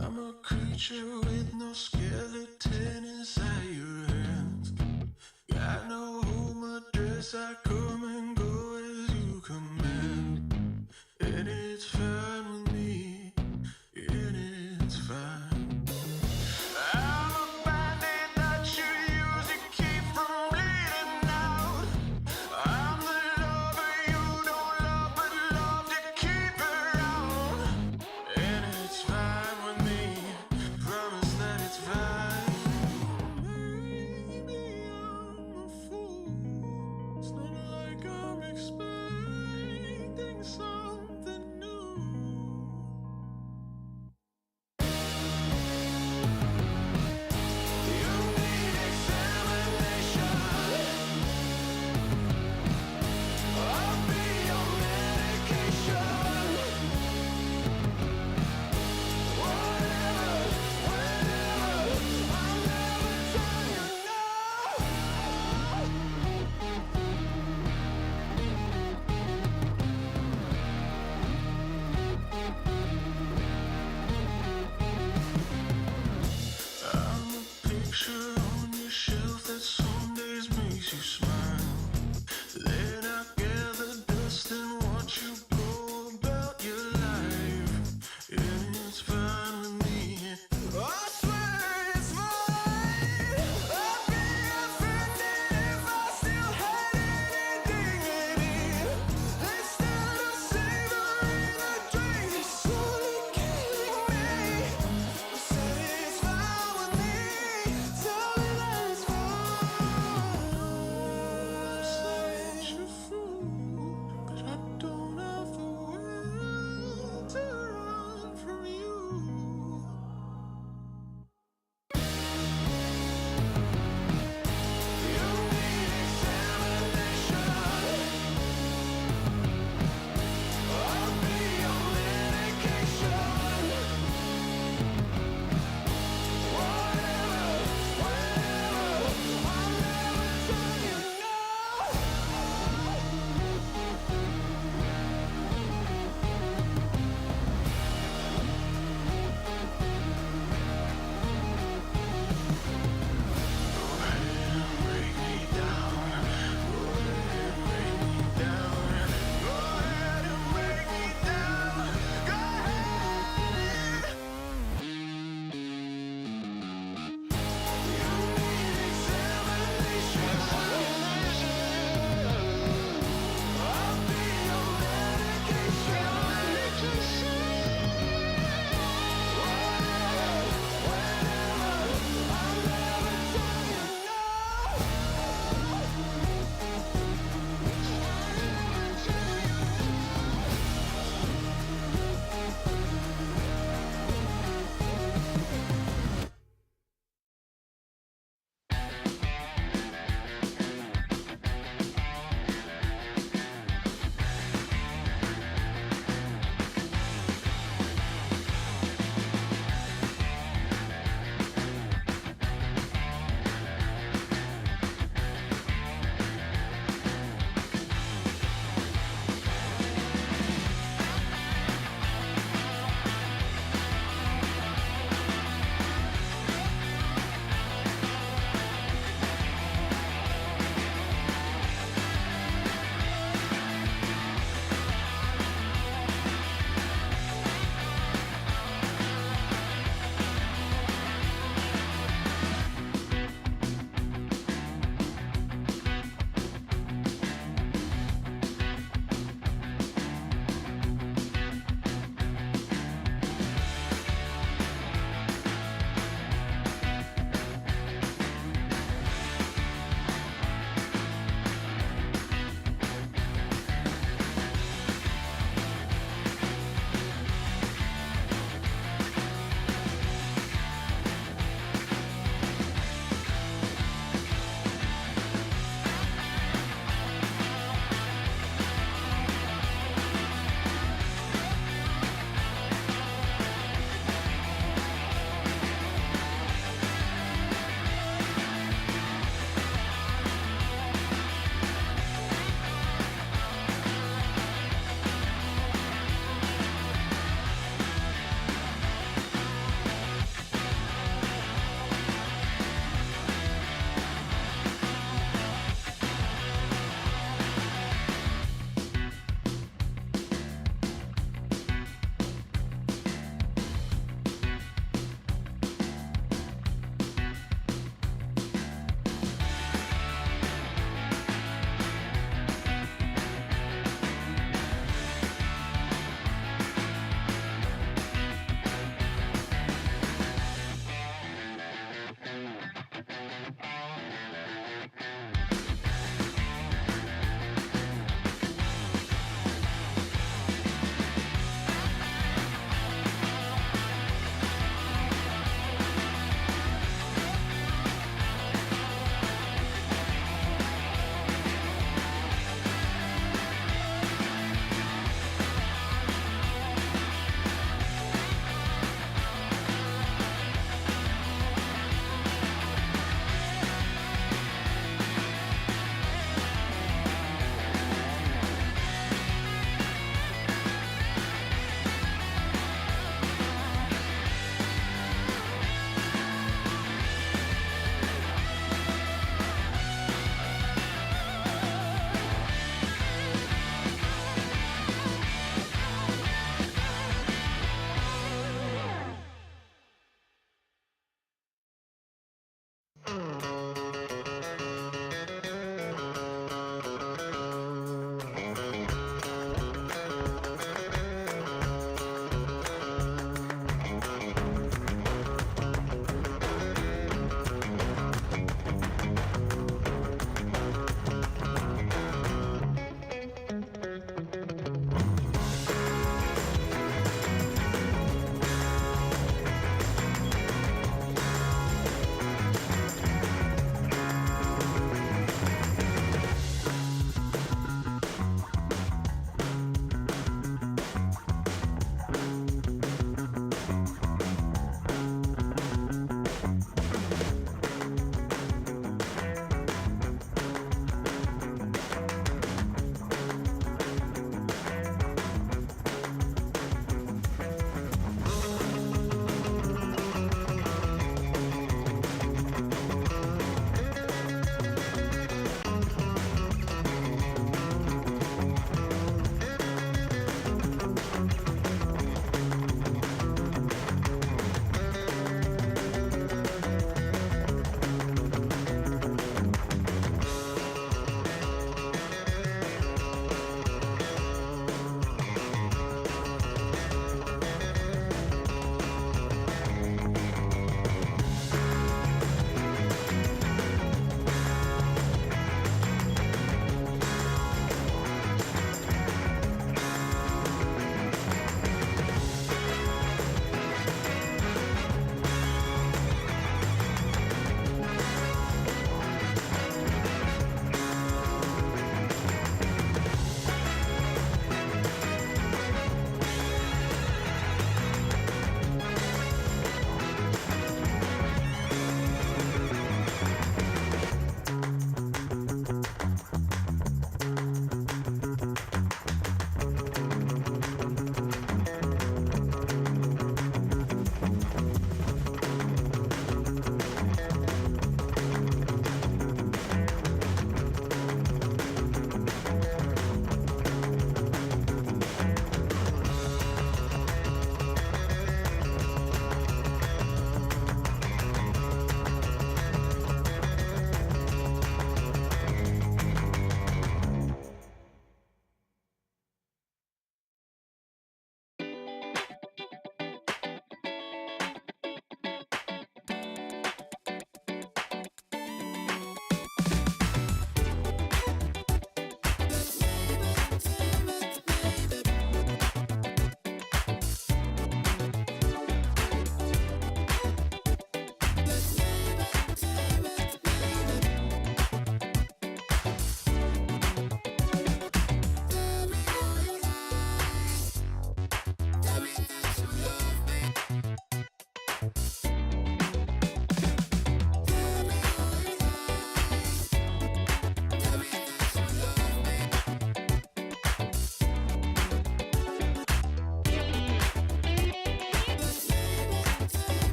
I'm a creature with no skeleton inside your hands. Got no home address, I come and go as you command. And it's fine with me, and it's fine. I'm a bandit that you use to keep from bleeding out. I'm the lover you don't love, but love to keep around. And it's fine with me, promise that it's fine. Maybe I'm a fool. It's not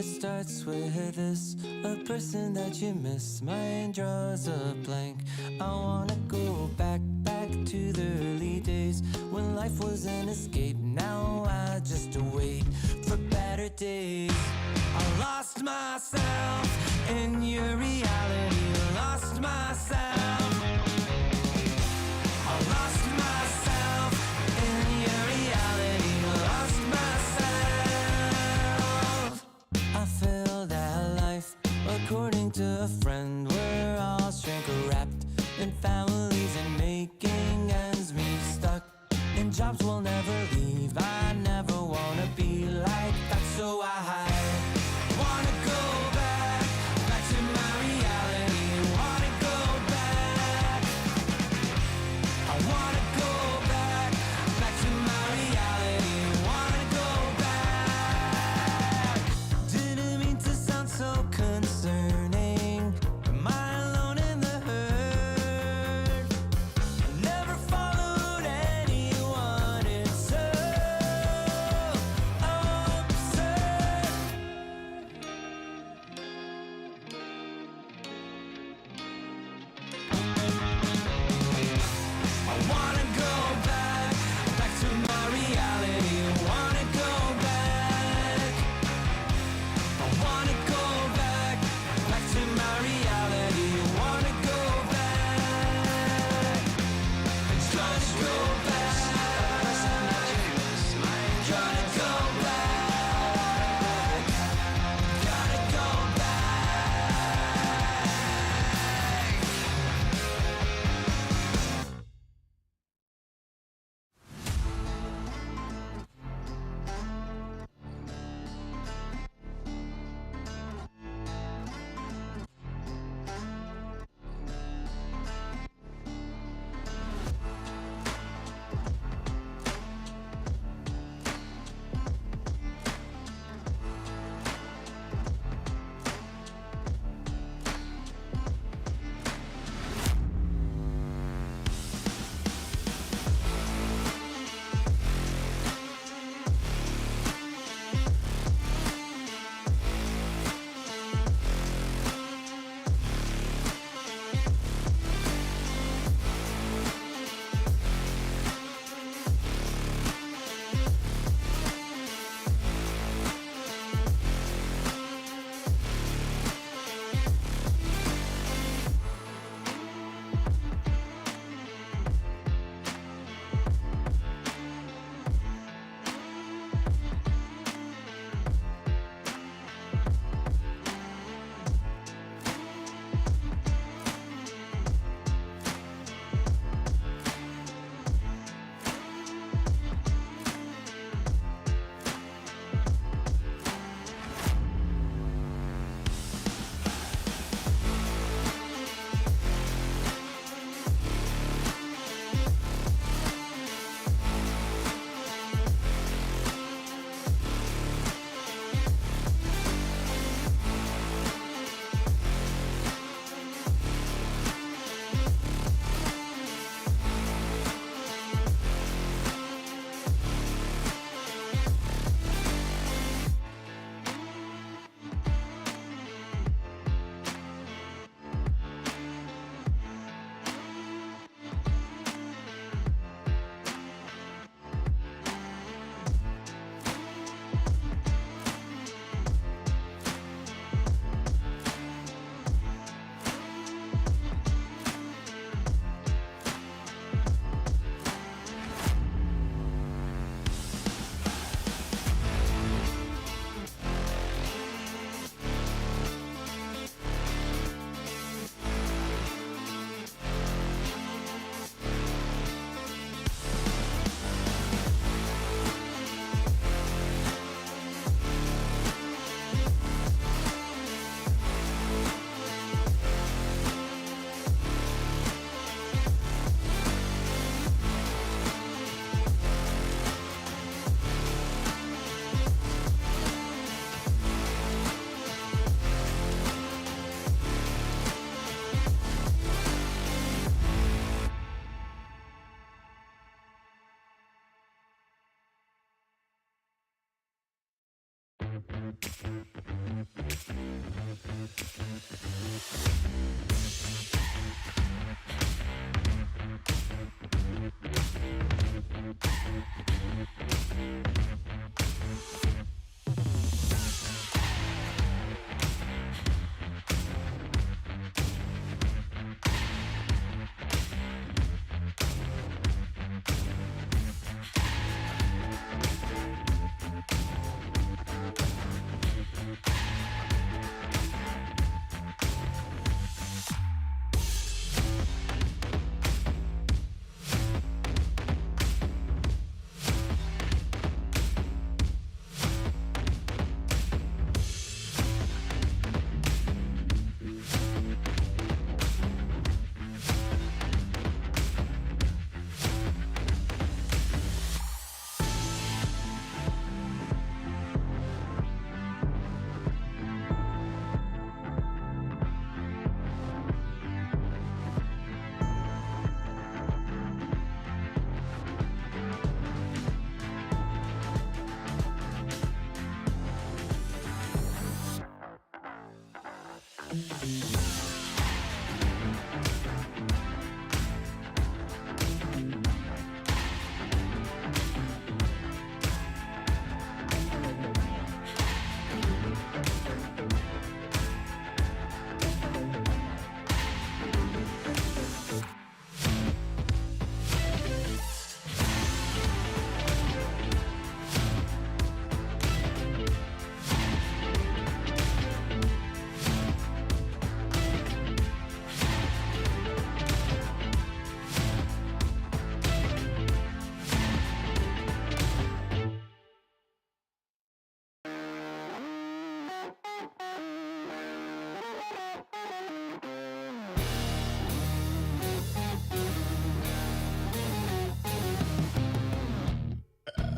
It starts with this, a person that you miss. Mine draws a blank. I wanna go back to the early days when life was an escape. Now I just wait for better days. I lost myself in your reality. Lost myself. I lost myself in your reality. Lost myself. I feel that life, according to a friend, we're all shrink wrapped in families and making ends meet, stuck in jobs we'll never leave. I never wanna be like that, so I wanna go back to my reality. Wanna go back. I wanna go back to my reality. Wanna go back. Didn't mean to sound so concerning. Am I alone in the hurt? I never followed anyone. It's so absurd. I wanna go back to my reality. Wanna go back. I wanna go back to my reality. Wanna go back. Trying to go back. Gotta go back. Gotta go back.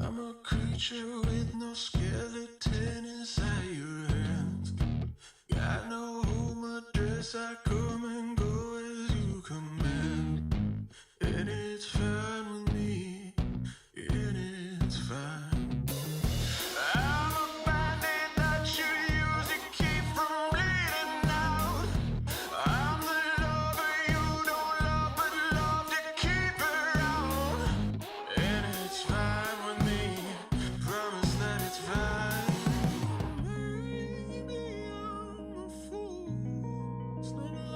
I'm a creature with no skeleton inside your hands. Got no home address, I come and go as you command. And it's fine with me, and it's fine. I'm a bandit that you use to keep from bleeding out. I'm the lover you don't love, but love to keep around. And it's fine with me, promise that it's fine. Maybe I'm a fool, it's not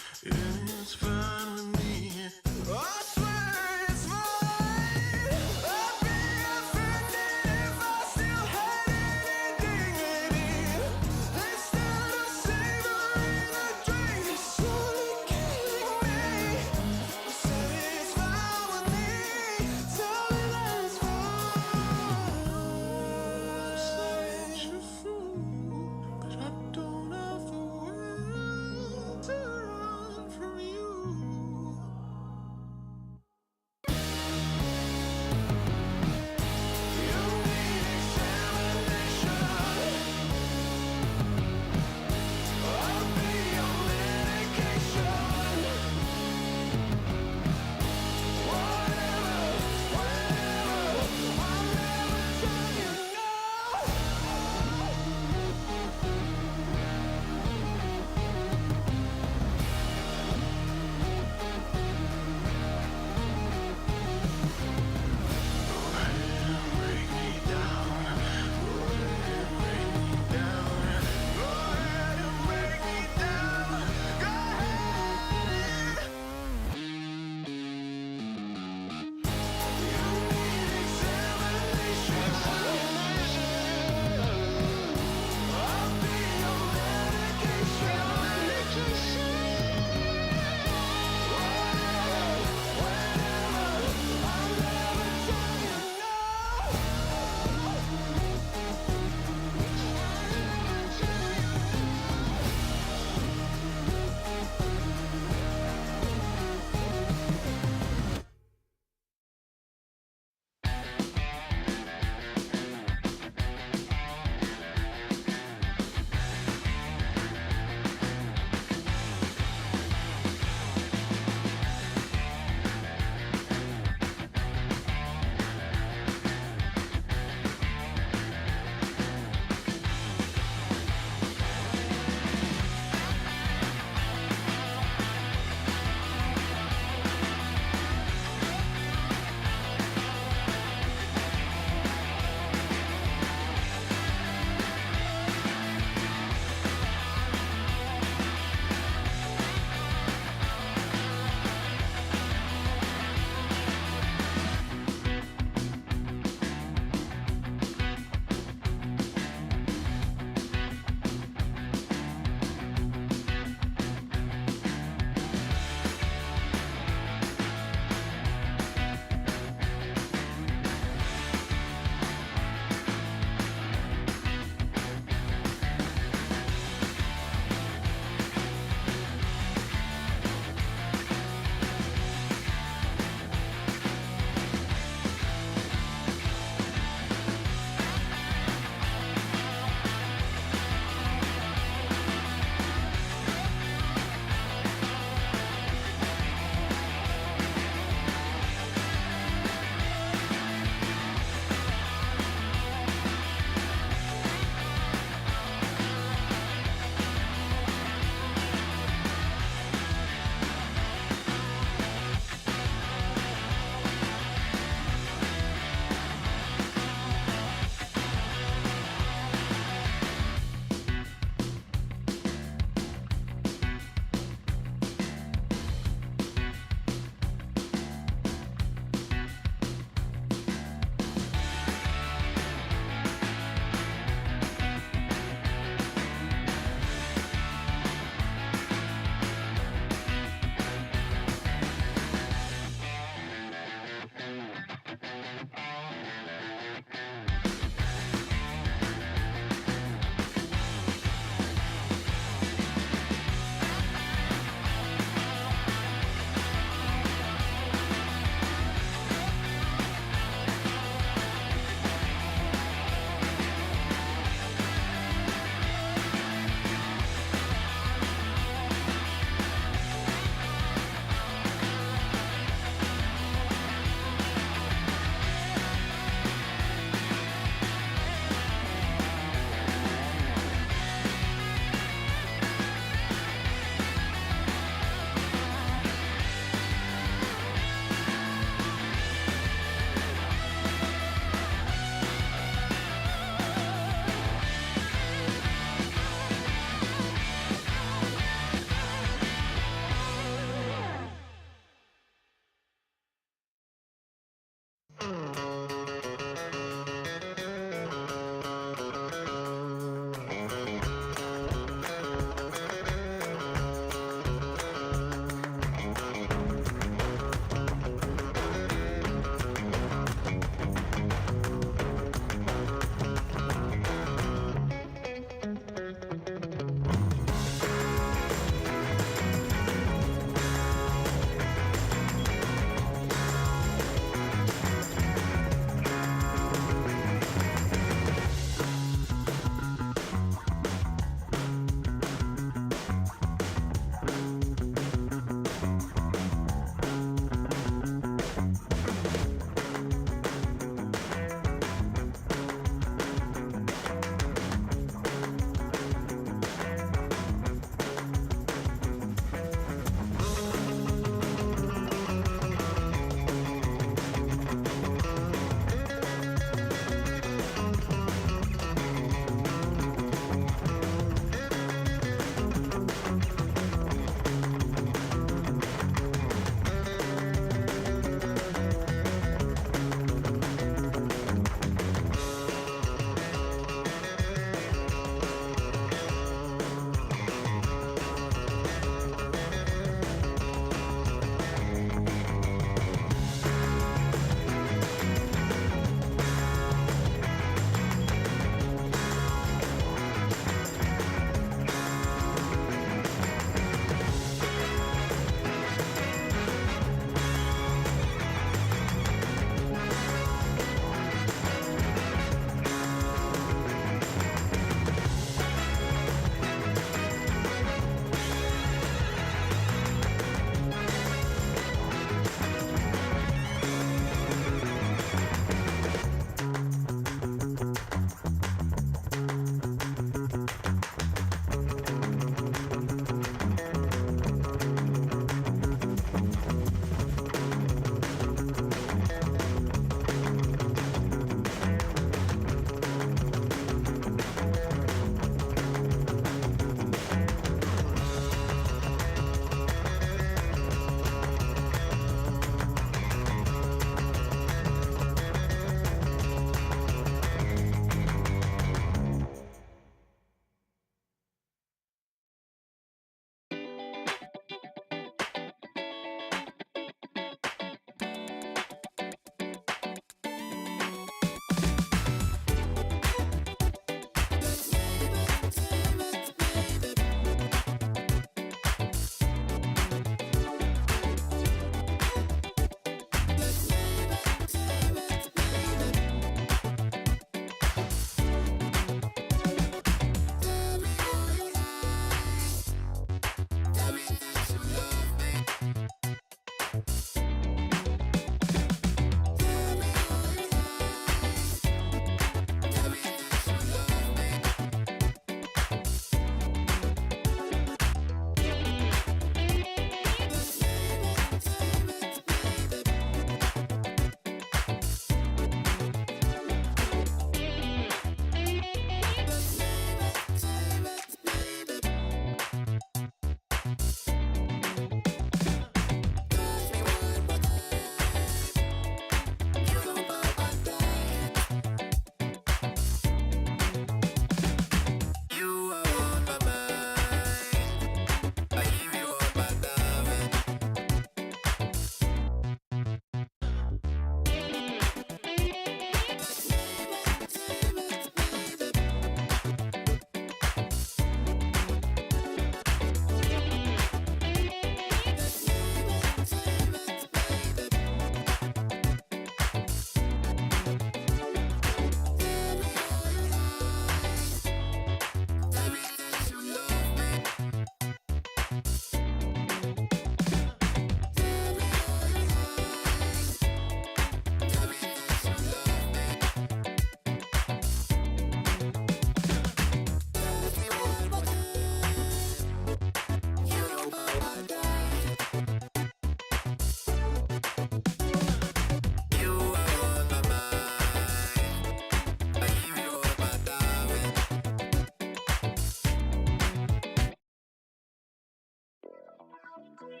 Thank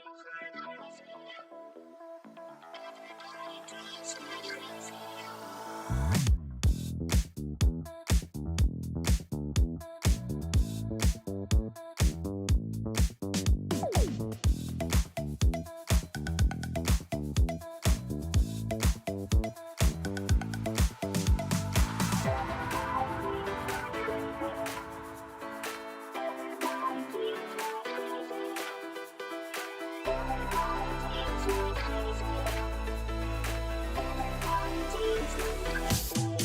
you.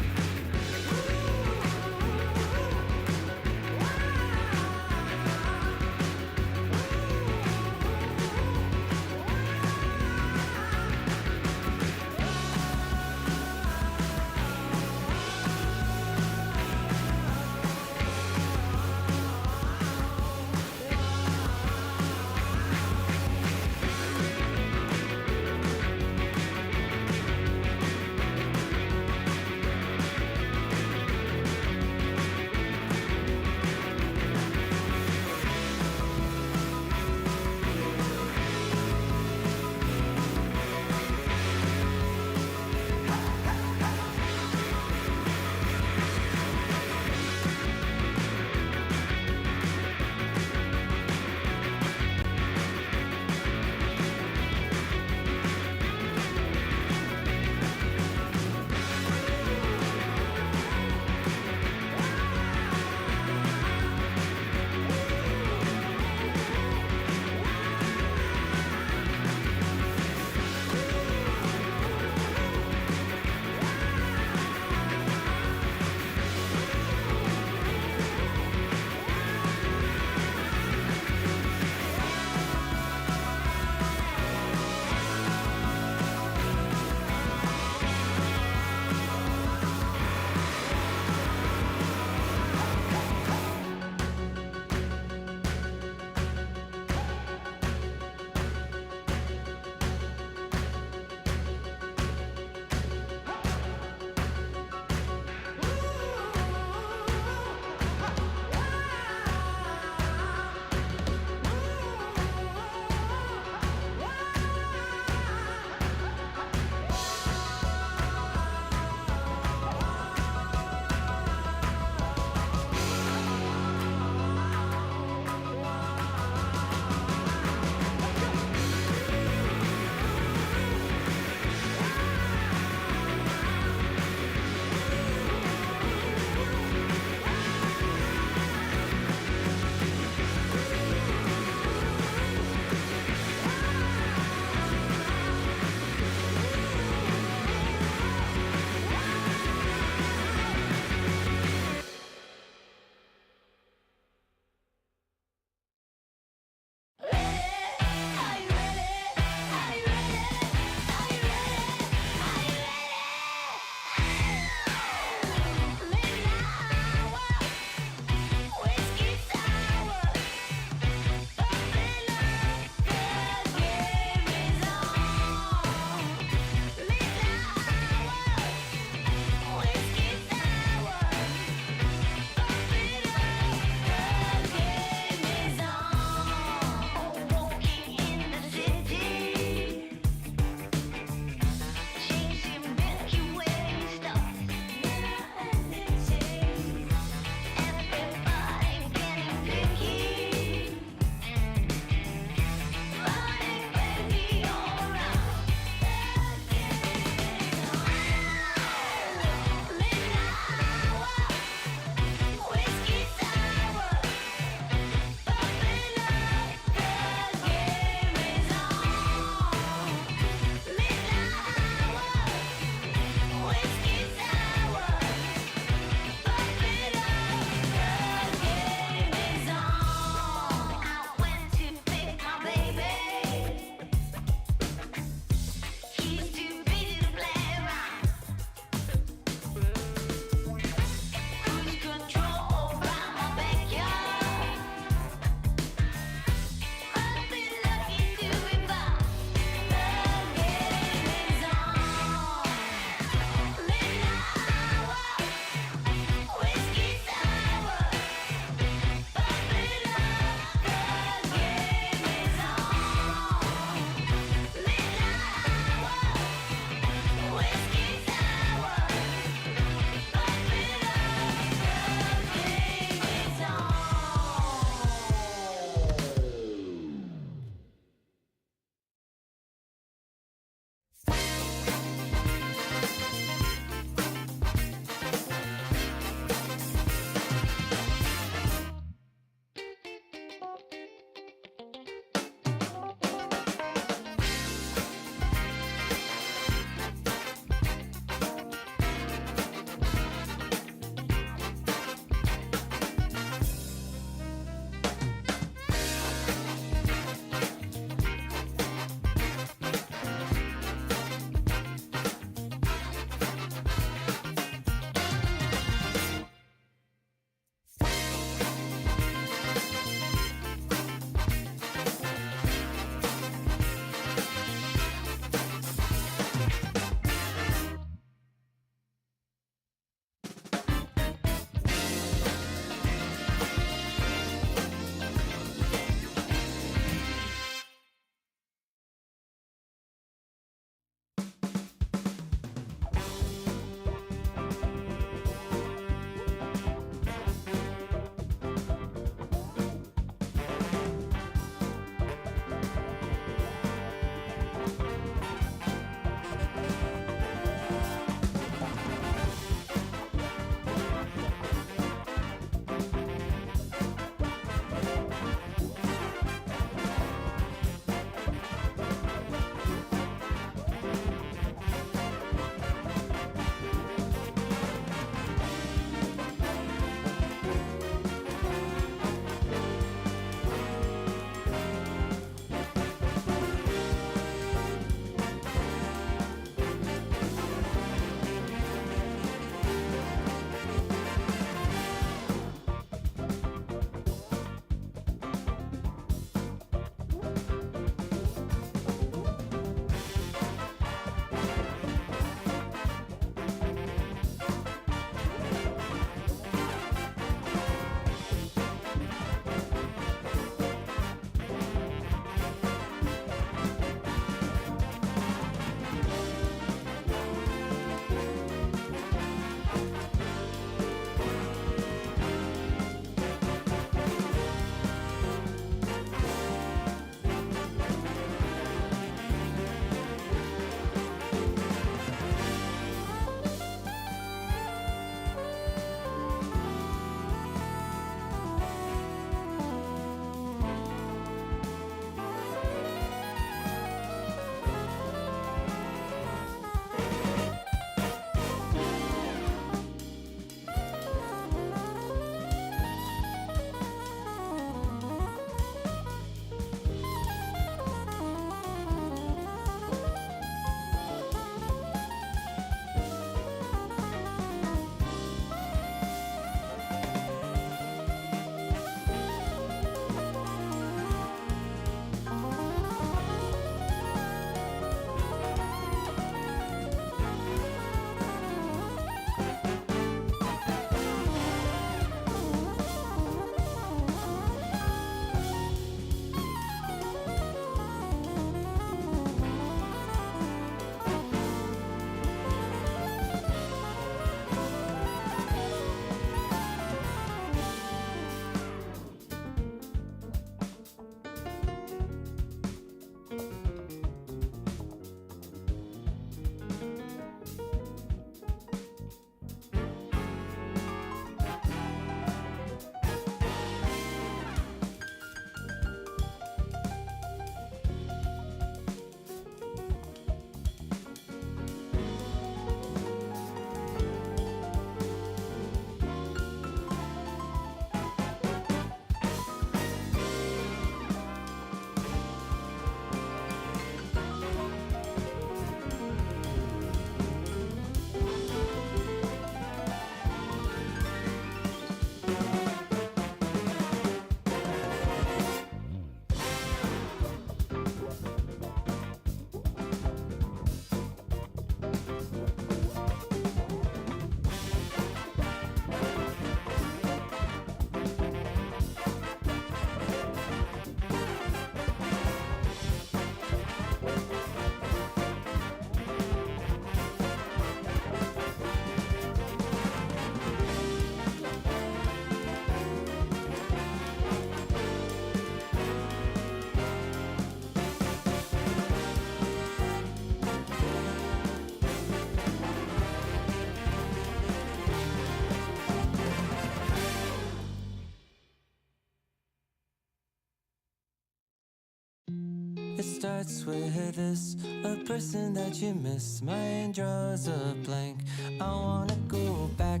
It starts with this, a person that you miss. Mine draws a blank. I wanna go back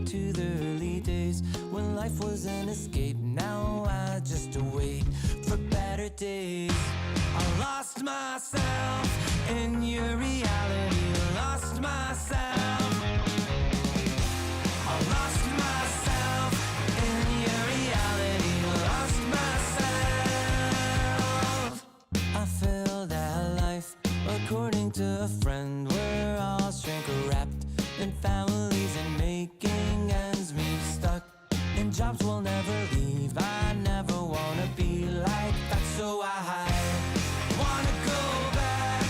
to the early days when life was an escape. Now I just wait for better days. I lost myself in your reality. Lost myself. I lost myself in your reality. Lost myself. I feel that life, according to a friend, we're all shrink wrapped in families and making ends meet, stuck in jobs we'll never leave. I never wanna be like that, so I wanna go back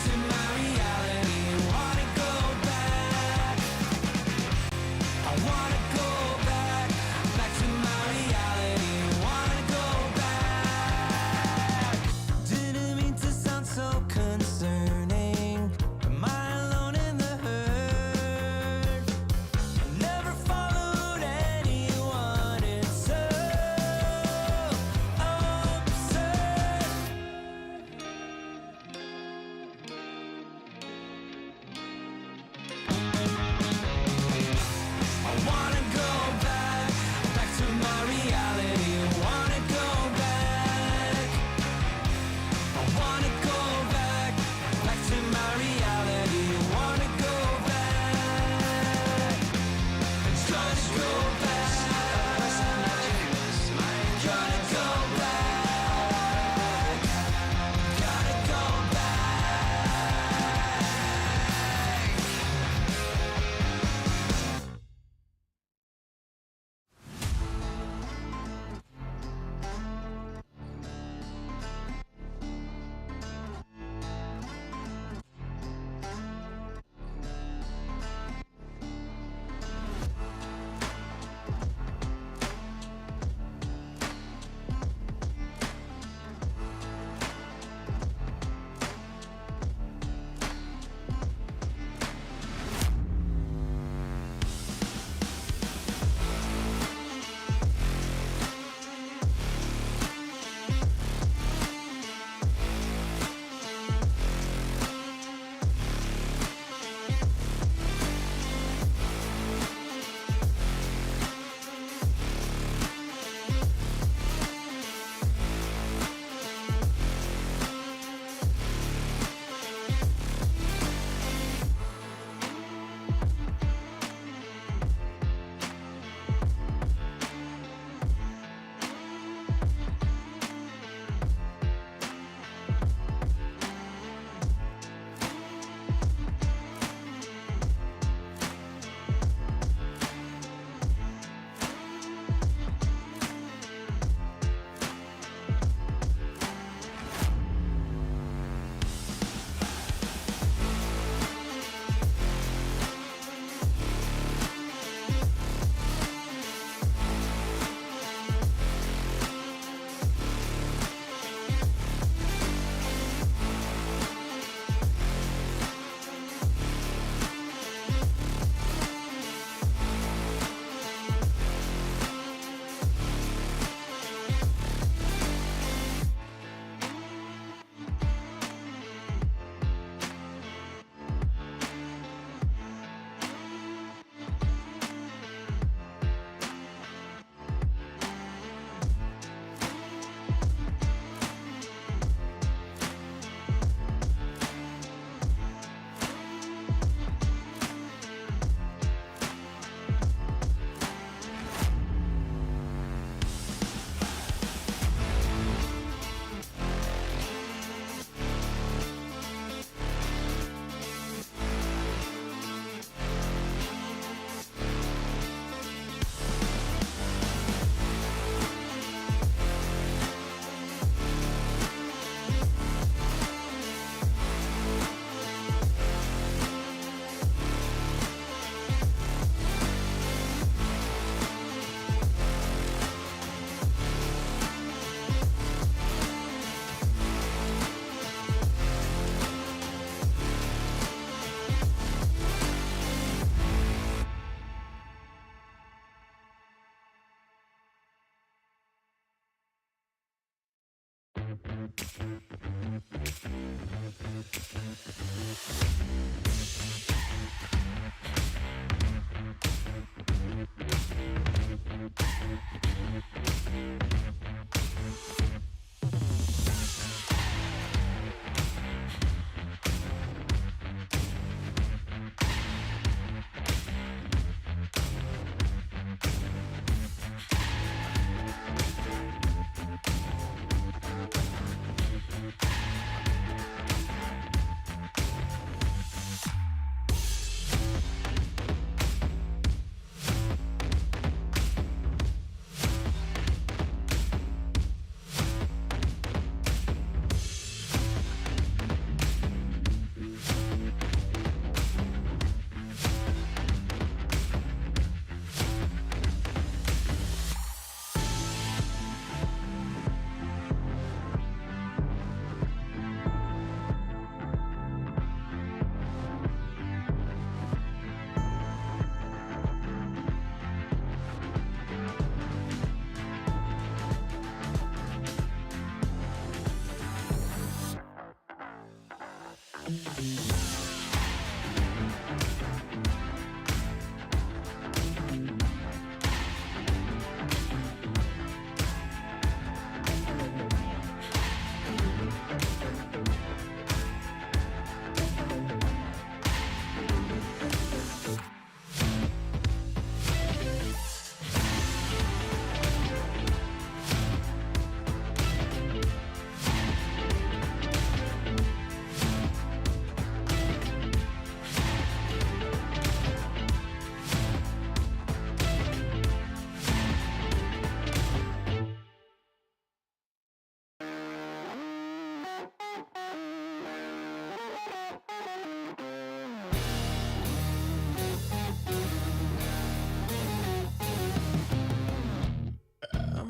to my reality. Wanna go back. I wanna go back to my reality. Wanna go back. Didn't mean to sound so concerning. I'm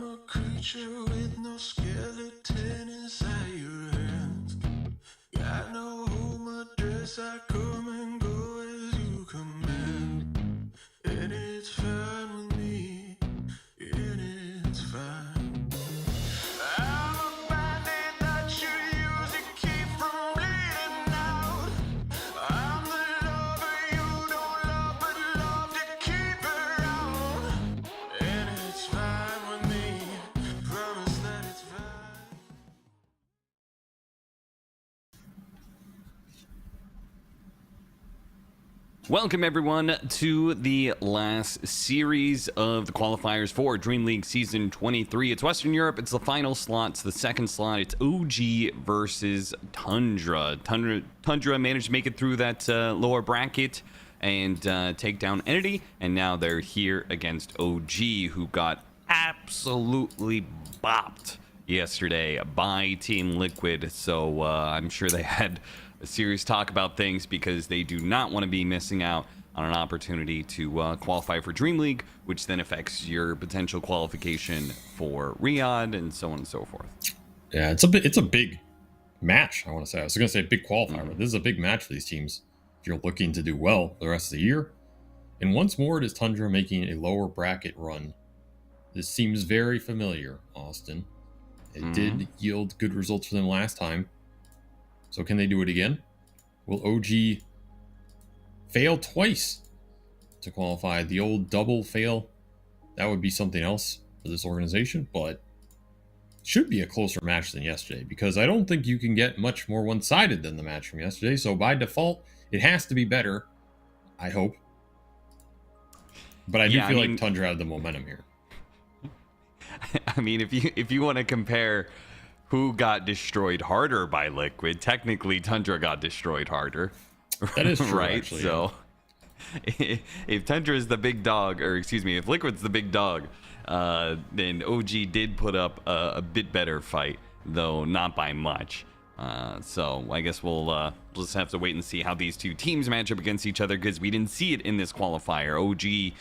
a creature with no skeleton inside your hands. Got no home address, I come and go as you command. And it's fine with me, and it's fine. I'm a bandit that you use to keep from bleeding out. I'm the lover you don't love, but love to keep around. And it's fine with me, promise that it's fine. Welcome, everyone, to the last series of the qualifiers for DreamLeague Season 23. It's Western Europe. It's the final slot. It's the second slot. It's OG versus Tundra. Tundra managed to make it through that lower bracket and take down Entity, and now they're here against OG, who got absolutely bopped yesterday by Team Liquid. So I'm sure they had a serious talk about things because they do not want to be missing out on an opportunity to qualify for DreamLeague, which then affects your potential qualification for Riyadh and so on and so forth. Yeah, it's a big match. I want to say. I was going to say big qualifier, but this is a big match for these teams if you're looking to do well the rest of the year. And once more, it is Tundra making a lower bracket run. This seems very familiar, Austin. It did yield good results for them last time. So can they do it again? Will OG fail twice to qualify? The old double fail, that would be something else for this organization, but should be a closer match than yesterday because I don't think you can get much more one-sided than the match from yesterday. So by default, it has to be better, I hope. But I do feel like Tundra had the momentum here. I mean, if you want to compare who got destroyed harder by Liquid, technically Tundra got destroyed harder. That is true, right? actually, so if Tundra is the big dog, or excuse me, if Liquid's the big dog, then OG did put up a bit better fight, though not by much. So I guess we'll just have to wait and see how these two teams match up against each other because we didn't see it in this qualifier. OG,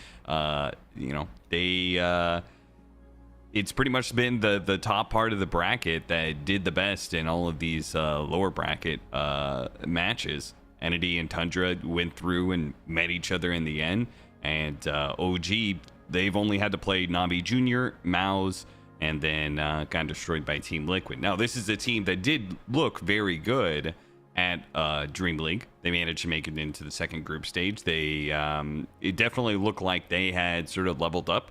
it's pretty much been the top part of the bracket that did the best in all of these lower bracket matches. Entity and Tundra went through and met each other in the end. And OG, they've only had to play Navi Jr., Maus, and then got destroyed by Team Liquid. Now, this is a team that did look very good at DreamLeague. They managed to make it into the second group stage. It definitely looked like they had sort of leveled up.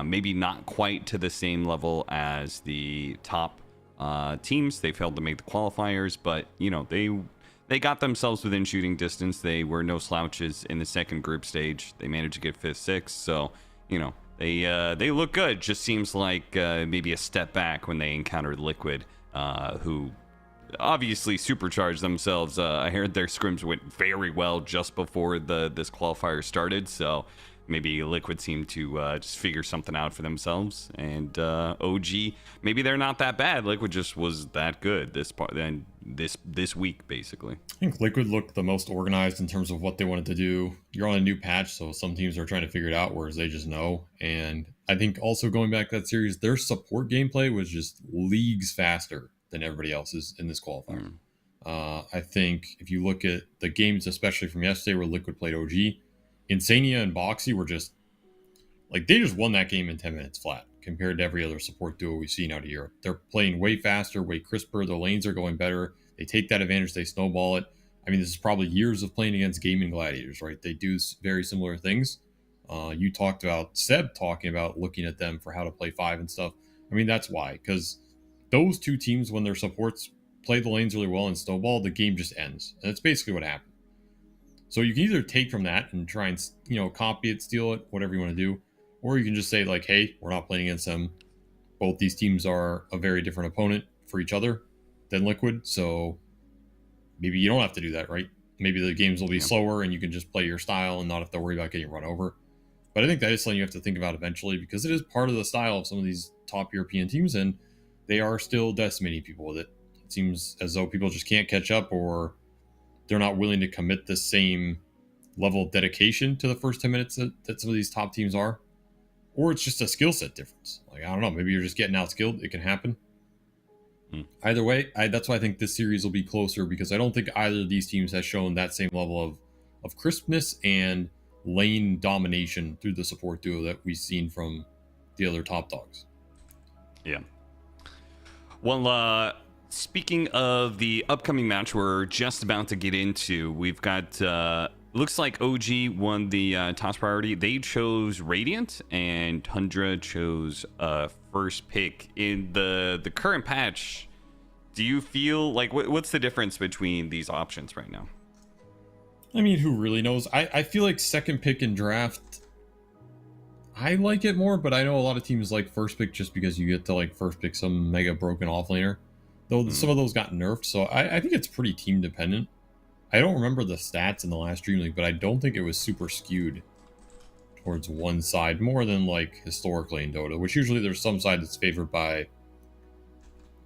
Maybe not quite to the same level as the top teams. They failed to make the qualifiers, but they got themselves within shooting distance. They were no slouches in the second group stage. They managed to get 5th, 6th. So they look good. Just seems like maybe a step back when they encountered Liquid, who obviously supercharged themselves. I heard their scrims went very well just before this qualifier started. So maybe Liquid seemed to just figure something out for themselves, and OG, maybe they're not that bad. Liquid just was that good this week, basically. I think Liquid looked the most organized in terms of what they wanted to do. You're on a new patch, so some teams are trying to figure it out, whereas they just know. And I think also going back to that series, their support gameplay was just leagues faster than everybody else's in this qualifier. I think if you look at the games, especially from yesterday where Liquid played OG, Insania and Boxy were just like, they just won that game in 10 minutes flat compared to every other support duo we've seen out of Europe. They're playing way faster, way crisper. The lanes are going better. They take that advantage. They snowball it. I mean, this is probably years of playing against gaming gladiators, right? They do very similar things. You talked about Seb talking about looking at them for how to play 5 and stuff. I mean, that's why, because those two teams, when their supports play the lanes really well and snowball, the game just ends. And that's basically what happened. So you can either take from that and try and, copy it, steal it, whatever you want to do. Or you can just say, like, hey, we're not playing against them. Both these teams are a very different opponent for each other than Liquid. So maybe you don't have to do that, right? Maybe the games will be slower and you can just play your style and not have to worry about getting run over. But I think that is something you have to think about eventually, because it is part of the style of some of these top European teams, and they are still decimating people with it. It seems as though people just can't catch up, or they're not willing to commit the same level of dedication to the first 10 minutes that some of these top teams are. Or it's just a skill set difference. Like, I don't know, maybe you're just getting outskilled. It can happen. Either way, that's why I think this series will be closer, because I don't think either of these teams has shown that same level of crispness and lane domination through the support duo that we've seen from the other top dogs. Yeah. Well, speaking of the upcoming match we're just about to get into, we've got looks like OG won the toss priority. They chose Radiant, and Tundra chose first pick. In the current patch, do you feel like what's the difference between these options right now? I mean, who really knows? I feel like second pick in draft, I like it more, but I know a lot of teams like first pick just because you get to like first pick some mega broken offlaner. Though some of those got nerfed, so I think it's pretty team dependent. I don't remember the stats in the last DreamLeague, but I don't think it was super skewed towards one side more than like historically in Dota, which usually there's some side that's favored by,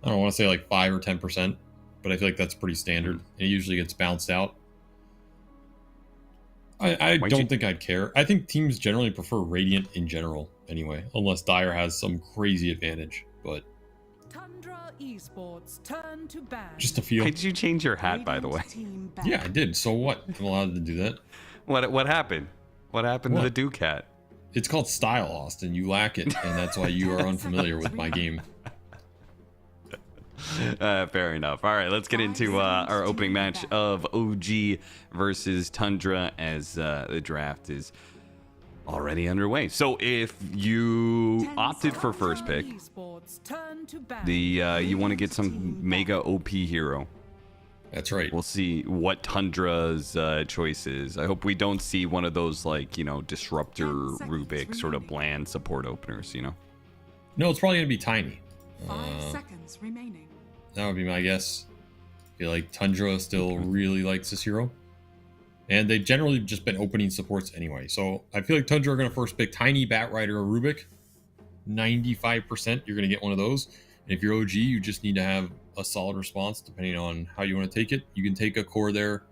I don't want to say like 5 or 10%, but I feel like that's pretty standard. And it usually gets bounced out. I don't think I'd care. I think teams generally prefer Radiant in general anyway, unless Dire has some crazy advantage. But Tundra Esports turn to ban. just a feel. Did you change your hat, by the way? Team ban. Yeah, I did. So what? I'm allowed to do that. What happened? What happened to the Duke hat? It's called style, Austin. You lack it, and that's why you are unfamiliar with my game. Fair enough. All right, let's get into our opening match of OG versus Tundra, as the draft is already underway. So if you opted for first pick, you want to get some mega OP hero. That's right. We'll see what Tundra's choice is. I hope we don't see one of those disruptor Rubik sort of bland support openers. No, it's probably gonna be Tiny. 5 seconds remaining. That would be my guess. I feel like Tundra still really likes this hero. And they've generally just been opening supports anyway. So I feel like Tundra are going to first pick Tiny, Bat Rider, or Rubik. 95% you're going to get one of those. And if you're OG, you just need to have a solid response depending on how you want to take it. You can take a core there.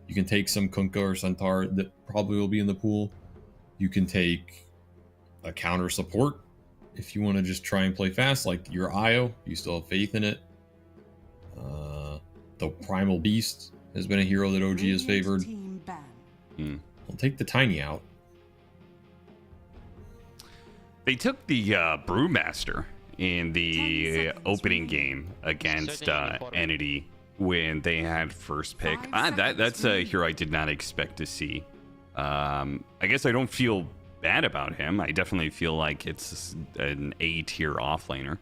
You can take some Kunkka or Centaur that probably will be in the pool. You can take a counter support if you want to just try and play fast, like your Io. You still have faith in it. The Primal Beast has been a hero that OG has favored. I'll take the Tiny out. They took the Brewmaster in the opening game against Entity when they had first pick. That's a hero I did not expect to see. I guess I don't feel bad about him. I definitely feel like it's an A tier offlaner.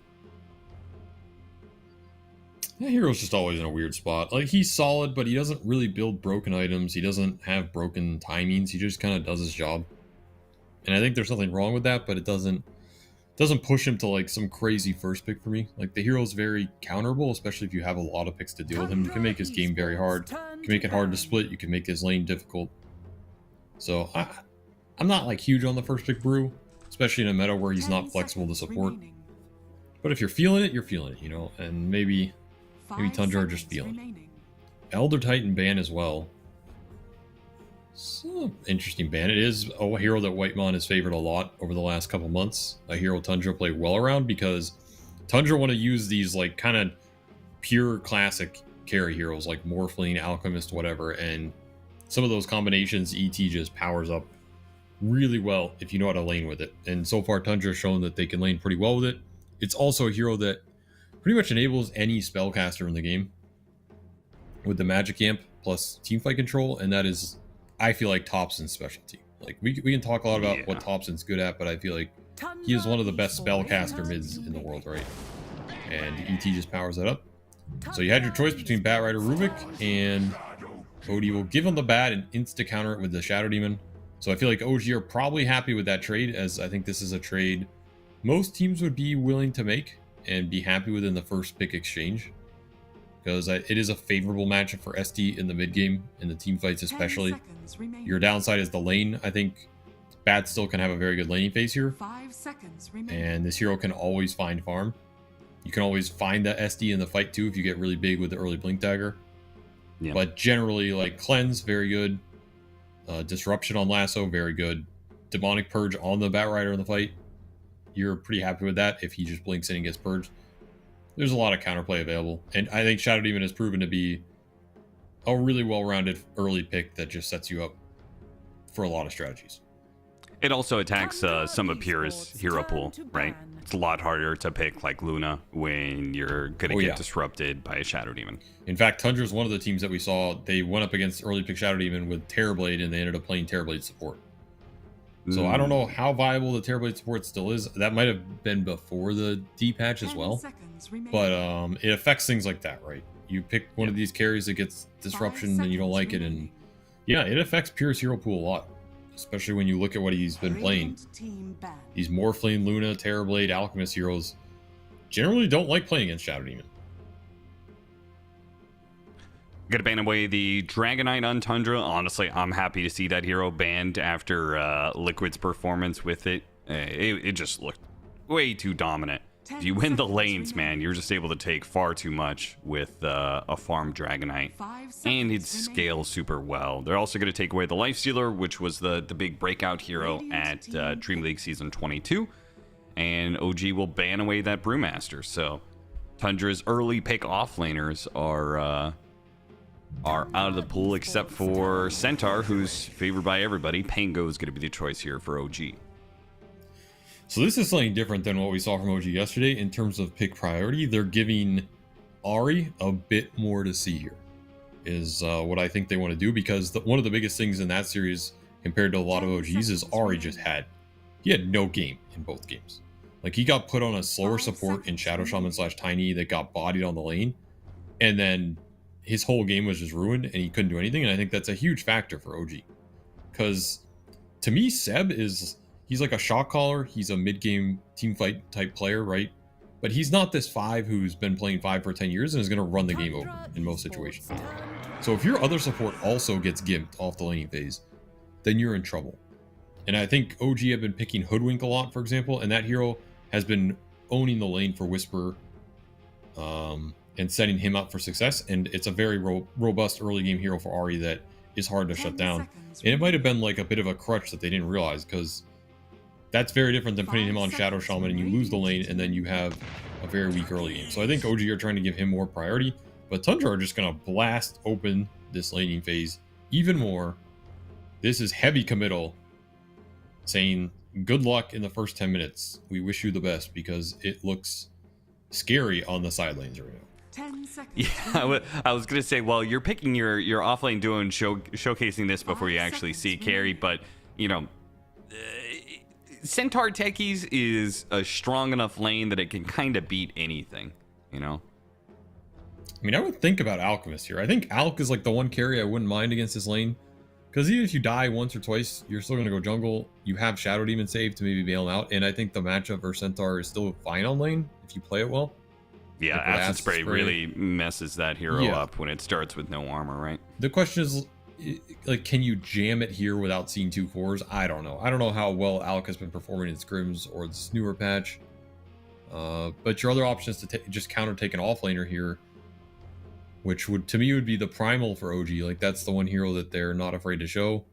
That hero's just always in a weird spot. Like, he's solid, but he doesn't really build broken items. He doesn't have broken timings. He just kind of does his job. And I think there's nothing wrong with that, but it doesn't push him to like some crazy first pick for me. Like, the hero's very counterable, especially if you have a lot of picks to deal with him. You can make his game very hard. You can make it hard to split. You can make his lane difficult. So I'm not like huge on the first pick Brew, especially in a meta where he's not flexible to support. But if you're feeling it, you're feeling it, and maybe Tundra are just feeling it. Elder Titan ban as well. It's an interesting ban. It is a hero that Whitemon has favored a lot over the last couple months. A hero Tundra played well around because Tundra want to use these like kind of pure classic carry heroes like Morphling, Alchemist, whatever, and some of those combinations ET just powers up really well if you know how to lane with it. And so far Tundra has shown that they can lane pretty well with it. It's also a hero that pretty much enables any spellcaster in the game. with the Magic Amp plus teamfight control, and that is, I feel like, Thompson's specialty. Like, we can talk a lot about what Thompson's good at, but I feel like he is one of the best spellcaster mids in the world, right? And ET just powers that up. So you had your choice between Bat Rider Rubik, and OD will give him the bat and insta-counter it with the Shadow Demon. So I feel like OG are probably happy with that trade, as I think this is a trade most teams would be willing to make and be happy with in the first pick exchange. Because it is a favorable matchup for SD in the mid game, in the team fights especially. Your downside is the lane. I think Bat still can have a very good laning phase here. 5 seconds remain. And this hero can always find farm. You can always find the SD in the fight too if you get really big with the early Blink Dagger. Yeah. But generally, like, Cleanse, very good. Disruption on Lasso, very good. Demonic Purge on the Bat Rider in the fight. You're pretty happy with that if he just blinks in and gets purged. There's a lot of counterplay available. And I think Shadow Demon has proven to be a really well-rounded early pick that just sets you up for a lot of strategies. It also attacks some of Pierre's hero pool, right? It's a lot harder to pick like Luna when you're going to get disrupted by a Shadow Demon. In fact, Tundra is one of the teams that we saw. They went up against early pick Shadow Demon with Terrorblade, and they ended up playing Terrorblade support. So I don't know how viable the Terrorblade support still is. That might have been before the D patch as well. But it affects things like that, right? You pick one of these carries that gets disruption and you don't like it, and yeah, it affects Pierre's hero pool a lot. Especially when you look at what he's been playing. These Morphling, Luna, Terrorblade, Alchemist heroes generally don't like playing against Shadow Demon. Gonna ban away the Dragonite on Tundra. Honestly, I'm happy to see that hero banned after Liquid's performance with it. It just looked way too dominant. If you win the lanes, man, you're just able to take far too much with a farm Dragonite. And it scales super well. They're also going to take away the Lifestealer, which was the big breakout hero at DreamLeague Season 22. And OG will ban away that Brewmaster. So Tundra's early pick offlaners are out of the pool, except for Centaur, who's favored by everybody. Pango is going to be the choice here for OG. So this is something different than what we saw from OG yesterday in terms of pick priority. They're giving Ahri a bit more to see here, is what I think they want to do, because one of the biggest things in that series compared to a lot of OGs is Ahri he had no game in both games. Like, he got put on a slower support in Shadow Shaman / Tiny that got bodied on the lane, and then his whole game was just ruined and he couldn't do anything. And I think that's a huge factor for OG, because to me, Seb he's like a shot caller. He's a mid-game team fight type player, right? But he's not this 5 who's been playing 5 for 10 years and is going to run the game over in most situations. So if your other support also gets gimped off the laning phase, then you're in trouble. And I think OG have been picking Hoodwink a lot, for example, and that hero has been owning the lane for Whisper and setting him up for success. And it's a very robust early game hero for Ahri that is hard to shut down. And it might have been like a bit of a crutch that they didn't realize, because that's very different than putting him on Shadow Shaman and you lose the lane and then you have a very weak early game. So I think OG are trying to give him more priority, but Tundra are just going to blast open this laning phase even more. This is heavy committal, saying good luck in the first 10 minutes. We wish you the best, because it looks scary on the side lanes right now. 10 seconds. Yeah, I was going to say, well, you're picking your offlane duo and showcasing this before you actually see carry, but, you know, Centaur Techies is a strong enough lane that it can kind of beat anything, you know? I mean, I would think about Alchemist here. I think Alch is like the one carry I wouldn't mind against this lane, because even if you die once or twice, you're still going to go jungle. You have Shadow Demon save to maybe bail him out, and I think the matchup versus Centaur is still fine on lane if you play it well. Yeah, like Acid Spray really messes that hero up when it starts with no armor, right? The question is, like, can you jam it here without seeing 2 cores? I don't know. I don't know how well Alch has been performing in Scrims or this newer patch. But your other option is to just counter take an offlaner here, which would, to me, would be the primal for OG. Like, that's the one hero that they're not afraid to show.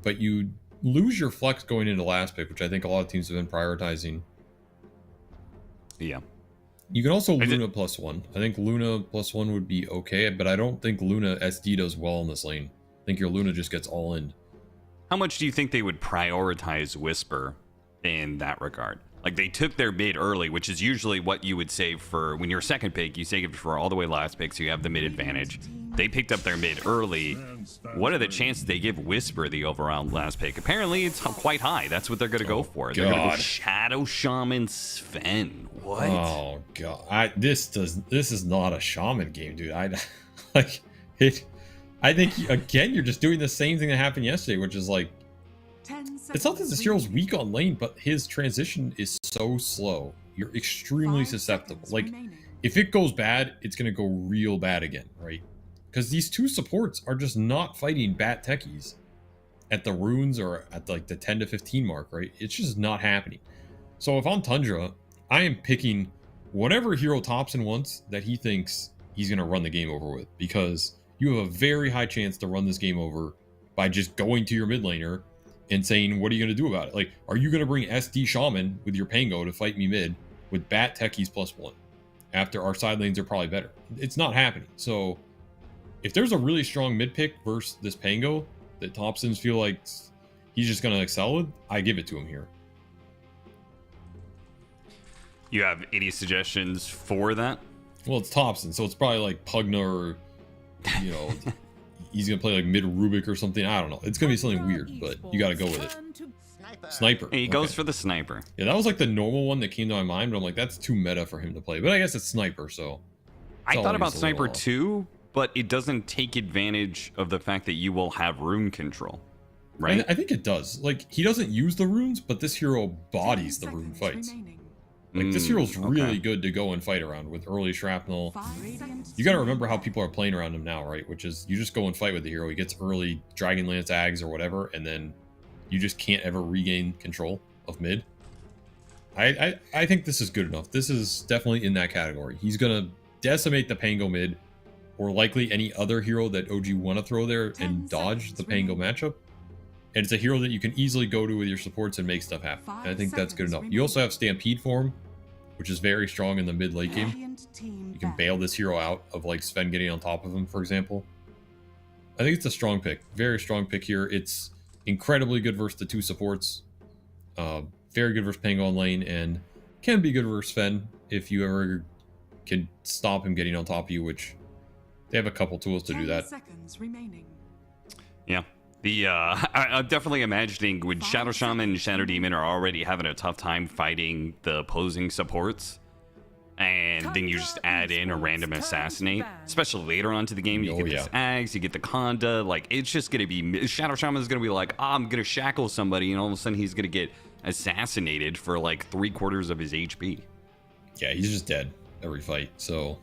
But you lose your flex going into last pick, which I think a lot of teams have been prioritizing. Yeah. You can also Luna +1. I think Luna +1 would be okay, but I don't think Luna SD does well in this lane. I think your Luna just gets all in. How much do you think they would prioritize Whisper in that regard? Like, they took their mid early, which is usually what you would save for when you're second pick. You save it for all the way last pick, so you have the mid advantage. They picked up their mid early. What are the chances they give Whisper the overall last pick? Apparently, it's quite high. That's what they're going to go for. They're going to go Shadow Shaman Sven. What? Oh god, this is not a shaman game, dude. I like it. I think again, you're just doing the same thing that happened yesterday, which is like, it's not that this hero's weak on lane, but his transition is so slow. You're extremely susceptible. Like, if it goes bad, it's gonna go real bad again, right? Because these two supports are just not fighting bat techies at the runes or at like the 10 to 15 mark, right? It's just not happening. So if I'm Tundra, I am picking whatever hero Topson wants that he thinks he's going to run the game over with, because you have a very high chance to run this game over by just going to your mid laner and saying, what are you going to do about it? Like, are you going to bring SD Shaman with your Pango to fight me mid with bat techies +1 after our side lanes are probably better? It's not happening. So if there's a really strong mid pick versus this Pango that Topsons feel like he's just going to excel with, I give it to him here. You have any suggestions for that? Well, it's Topson, so it's probably like Pugna or, you know, he's going to play like mid Rubik or something. I don't know. It's going to be something weird, but you got to go with it. Sniper. He goes for the sniper. Yeah, that was like the normal one that came to my mind, but I'm like, that's too meta for him to play. But I guess it's sniper, so. I thought about sniper too, but it doesn't take advantage of the fact that you will have rune control, right? I think it does. Like, he doesn't use the runes, but this hero bodies the rune fights. Like, this hero's really good to go and fight around with early shrapnel. You gotta remember how people are playing around him now, right? Which is, you just go and fight with the hero. He gets early Dragonlance Ags or whatever, and then you just can't ever regain control of mid. I think this is good enough. This is definitely in that category. He's gonna decimate the Pango mid, or likely any other hero that OG want to throw there and dodge the Pango matchup. And it's a hero that you can easily go to with your supports and make stuff happen. And I think that's good enough. You also have Stampede form, which is very strong in the mid late game. You can bail this hero out of like Sven getting on top of him, for example. I think it's a strong pick. Very strong pick here. It's incredibly good versus the two supports. Very good versus Pango on lane, and can be good versus Sven if you ever can stop him getting on top of you, which they have a couple tools to do that. Yeah. I'm definitely imagining when Shadow Shaman and Shadow Demon are already having a tough time fighting the opposing supports, and then you just add in a random assassinate, especially later on to the game. You get this Ags, you get the Conda, like, it's just gonna be, Shadow Shaman is gonna be like, oh, I'm gonna shackle somebody, and all of a sudden he's gonna get assassinated for like 3/4 of his HP. Yeah, he's just dead every fight. So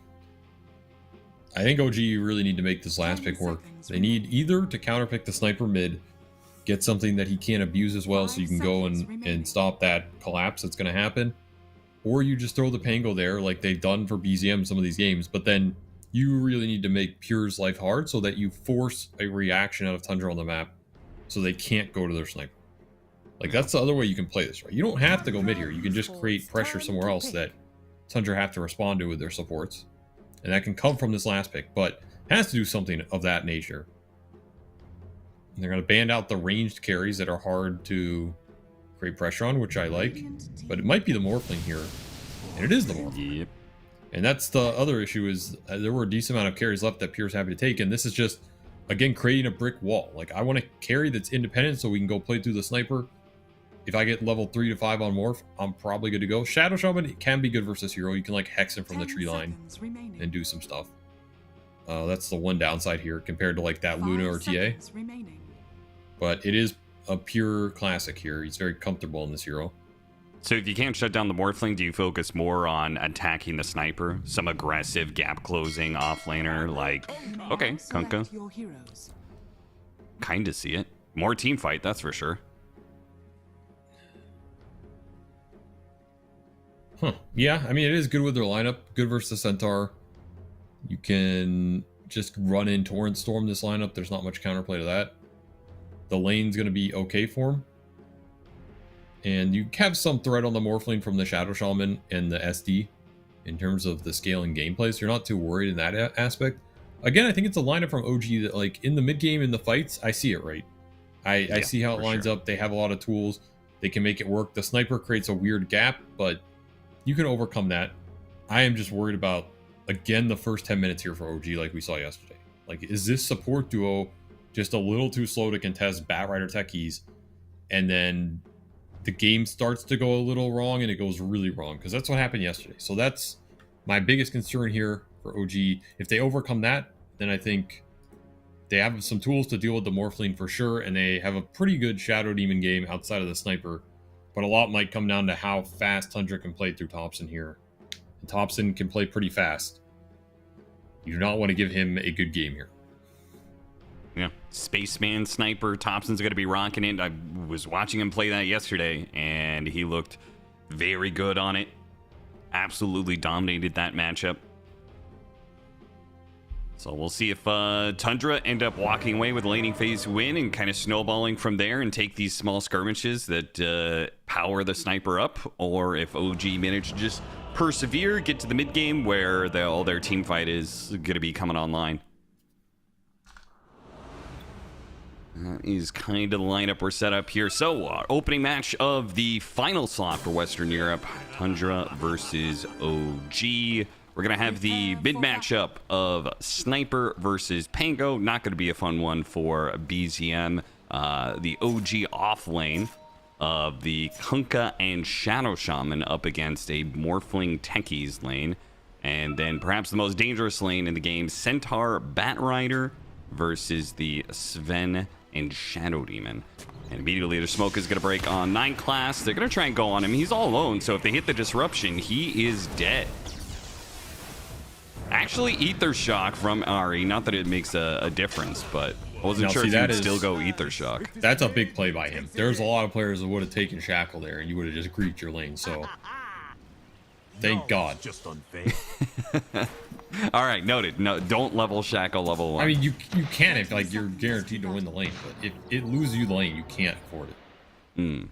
I think OG really need to make this last pick work. They need either to counterpick the sniper mid, get something that he can't abuse as well, so you can go and stop that collapse that's going to happen, or you just throw the Pango there like they've done for BZM some of these games. But then you really need to make Pure's life hard so that you force a reaction out of Tundra on the map so they can't go to their sniper. Like, that's the other way you can play this, right? You don't have to go mid here. You can just create pressure somewhere else that Tundra have to respond to with their supports. And that can come from this last pick, but has to do something of that nature. And they're going to band out the ranged carries that are hard to create pressure on, which I like. But it might be the Morphling here. And it is the Morphling. Yep. And that's the other issue, is there were a decent amount of carries left that Pure's happy to take. And this is just, again, creating a brick wall. Like, I want a carry that's independent so we can go play through the sniper. If I get level 3 to 5 on Morph, I'm probably good to go. Shadow Shaman can be good versus hero. You can like hex him from the tree line and do some stuff. That's the one downside here compared to like that Luna or TA. But it is a pure classic here. He's very comfortable in this hero. So if you can't shut down the Morphling, do you focus more on attacking the sniper? Some aggressive gap closing offlaner, like, okay, Kunkka. Kinda see it. More team fight, that's for sure. Huh. Yeah, I mean, it is good with their lineup. Good versus the Centaur. You can just run in Torrent Storm this lineup. There's not much counterplay to that. The lane's going to be okay for him. And you have some threat on the Morphling from the Shadow Shaman and the SD in terms of the scaling gameplay, so you're not too worried in that aspect. Again, I think it's a lineup from OG that, like, in the mid game, in the fights, I see it right. I see how it lines up. They have a lot of tools. They can make it work. The sniper creates a weird gap, but you can overcome that. I am just worried about, again, the first 10 minutes here for OG like we saw yesterday. Like, is this support duo just a little too slow to contest Bat Rider techies, and then the game starts to go a little wrong and it goes really wrong? Because that's what happened yesterday. So that's my biggest concern here for OG. If they overcome that, then I think they have some tools to deal with the Morphling for sure, and they have a pretty good Shadow Demon game outside of the sniper. But a lot might come down to how fast Tundra can play through Thompson here. And Thompson can play pretty fast. You do not want to give him a good game here. Yeah, Spaceman Sniper, Thompson's going to be rocking it. I was watching him play that yesterday, and he looked very good on it. Absolutely dominated that matchup. So we'll see if Tundra end up walking away with a laning phase win and kind of snowballing from there and take these small skirmishes that power the sniper up, or if OG manage to just persevere, get to the mid game where all their team fight is going to be coming online. That is kind of the lineup we're set up here. So, our opening match of the final slot for Western Europe, Tundra versus OG. We're going to have the mid matchup of Sniper versus Pango. Not going to be a fun one for BZM. The OG off lane of the Kunkka and Shadow Shaman up against a Morphling Techies lane. And then perhaps the most dangerous lane in the game, Centaur Bat Rider versus the Sven and Shadow Demon. And immediately the smoke is going to break on 9 class. They're going to try and go on him. He's all alone, so if they hit the disruption, he is dead. Actually, Ether Shock from Ari. Not that it makes a difference, but I wasn't sure if he would still go Ether Shock. That's a big play by him. There's a lot of players that would have taken Shackle there, and you would have just griefed your lane, so thank God. Just unfair. All right, noted. No, don't level Shackle level 1. I mean, you can if like you're guaranteed to win the lane, but if it loses you the lane, you can't afford it.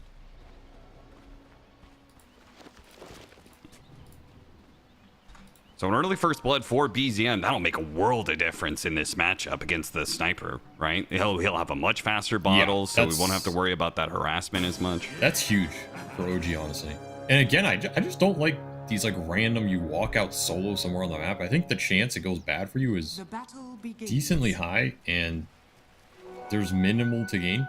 So an early first blood for BZM, that'll make a world of difference in this matchup against the sniper, right? He'll have a much faster bottle, so we won't have to worry about that harassment as much. That's huge for OG, honestly. And again, I just don't like these like random you walk out solo somewhere on the map. I think the chance it goes bad for you is decently high, and there's minimal to gain.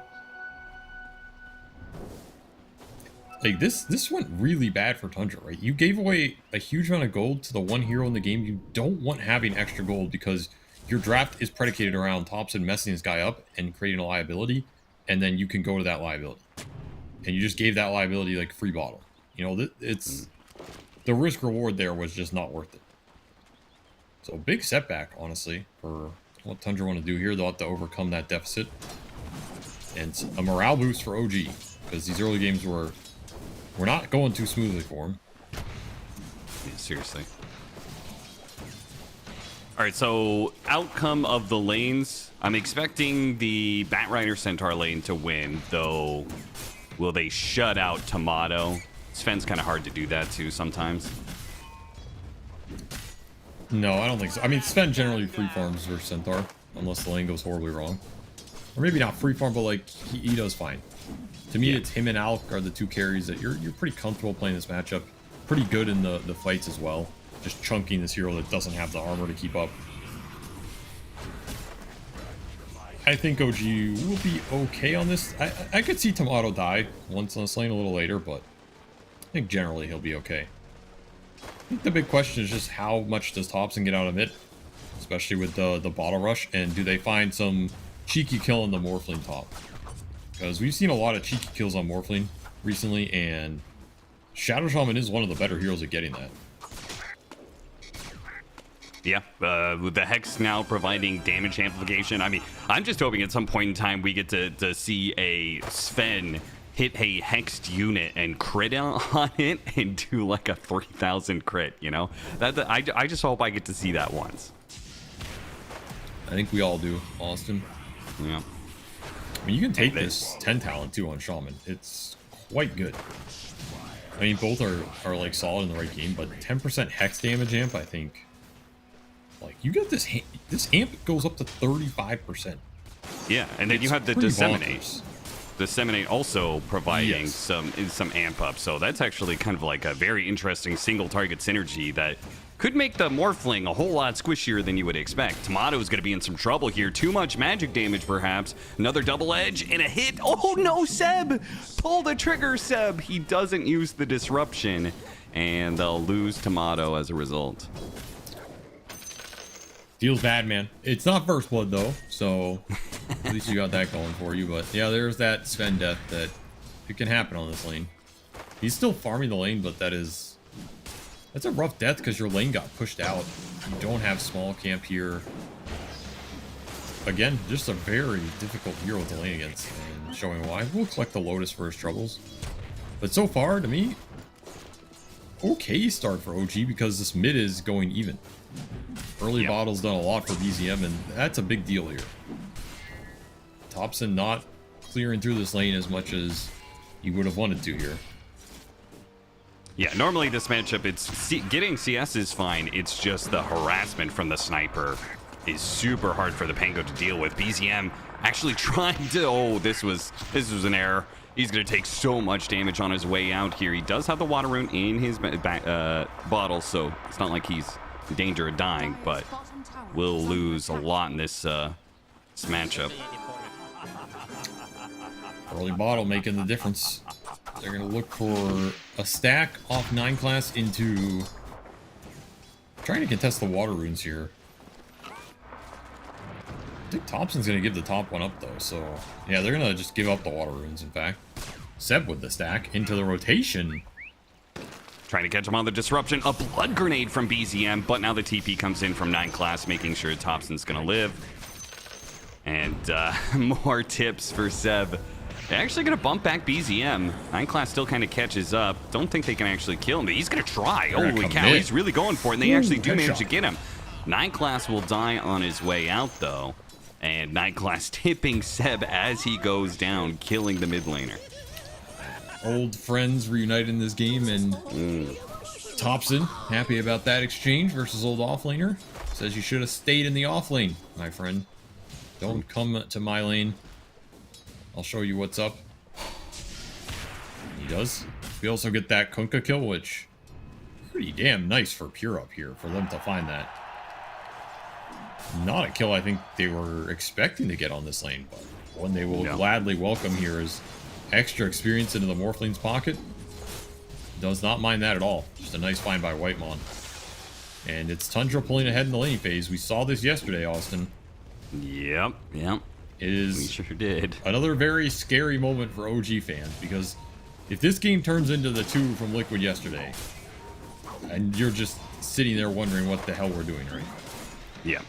Like this went really bad for Tundra, right? You gave away a huge amount of gold to the one hero in the game. You don't want having extra gold because your draft is predicated around Thompson messing this guy up and creating a liability, and then you can go to that liability. And you just gave that liability like free bottle. You know, it's the risk reward there was just not worth it. So big setback, honestly, for what Tundra want to do here. They'll have to overcome that deficit. And a morale boost for OG, because these early games were not going too smoothly for him. Yeah, seriously. All right, so outcome of the lanes. I'm expecting the Bat Rider Centaur lane to win, though will they shut out Tomato? Sven's kind of hard to do that too sometimes. No, I don't think so. I mean, Sven generally free farms versus Centaur, unless the lane goes horribly wrong. Or maybe not free farm, but like he does fine. To me, it's him and Alk are the two carries that you're pretty comfortable playing this matchup. Pretty good in the fights as well. Just chunking this hero that doesn't have the armor to keep up. I think OG will be okay on this. I could see Tomato die once on this lane a little later, but I think generally he'll be okay. I think the big question is just how much does Thompson get out of it, especially with the bottle rush, and do they find some cheeky kill on the Morphling top? Because we've seen a lot of cheeky kills on Morphling recently, and Shadow Shaman is one of the better heroes at getting that. Yeah, with the Hex now providing damage amplification. I mean, I'm just hoping at some point in time we get to see a Sven hit a Hexed unit and crit on it and do like a 3,000 crit, you know? I just hope I get to see that once. I think we all do, Austin. Yeah. I mean, you can take this 10 talent too on Shaman. It's quite good. I mean, both are like solid in the right game, but 10% Hex damage amp, I think. Like, you get this amp goes up to 35%. Yeah, and then you have the Disseminate. Disseminate also providing Yes. some amp up. So that's actually kind of like a very interesting single target synergy that could make the Morphling a whole lot squishier than you would expect. Tomato's going to be in some trouble here. Too much magic damage, perhaps. Another double edge and a hit. Oh, no, Seb! Pull the trigger, Seb! He doesn't use the disruption, and they'll lose Tomato as a result. Feels bad, man. It's not first blood, though, so at least you got that going for you. But yeah, there's that Sven death that it can happen on this lane. He's still farming the lane, but that's a rough death because your lane got pushed out. You don't have small camp here. Again, just a very difficult hero to lane against, and showing why. We'll collect the Lotus for his troubles. But so far, to me, okay start for OG because this mid is going even. Early bottle's done a lot for BZM, and that's a big deal here. Thompson not clearing through this lane as much as he would have wanted to here. Yeah, normally this matchup, getting CS is fine. It's just the harassment from the sniper is super hard for the Pango to deal with. BZM actually trying to... Oh, this was an error. He's going to take so much damage on his way out here. He does have the water rune in his bottle, so it's not like he's in danger of dying, but will lose a lot in this matchup. Early bottle making the difference. They're going to look for a stack off 9 class into trying to contest the water runes here. I think Thompson's going to give the top one up, though. So, yeah, they're going to just give up the water runes, in fact. Seb with the stack into the rotation. Trying to catch him on the disruption. A blood grenade from BZM, but now the TP comes in from 9 class, making sure Thompson's going to live. And more tips for Seb. They're actually going to bump back BZM. 9 class still kind of catches up. Don't think they can actually kill him, but he's going to try. Holy cow, he's really going for it, and they actually do manage to get him. 9 class will die on his way out, though. And 9 class tipping Seb as he goes down, killing the mid laner. Old friends reunited in this game, and Thompson happy about that exchange versus old offlaner. Says you should have stayed in the off lane, my friend. Don't come to my lane. I'll show you what's up. He does. We also get that Kunkka kill, which pretty damn nice for Pure up here for them to find that. Not a kill I think they were expecting to get on this lane, but one they will gladly welcome here is extra experience into the Morphling's pocket. Does not mind that at all. Just a nice find by Whitemon. And it's Tundra pulling ahead in the laning phase. We saw this yesterday, Austin. Yep. It is We sure did. another very scary moment for OG fans, because if this game turns into the 2 from Liquid yesterday, and you're just sitting there wondering what the hell we're doing right now. Yeah.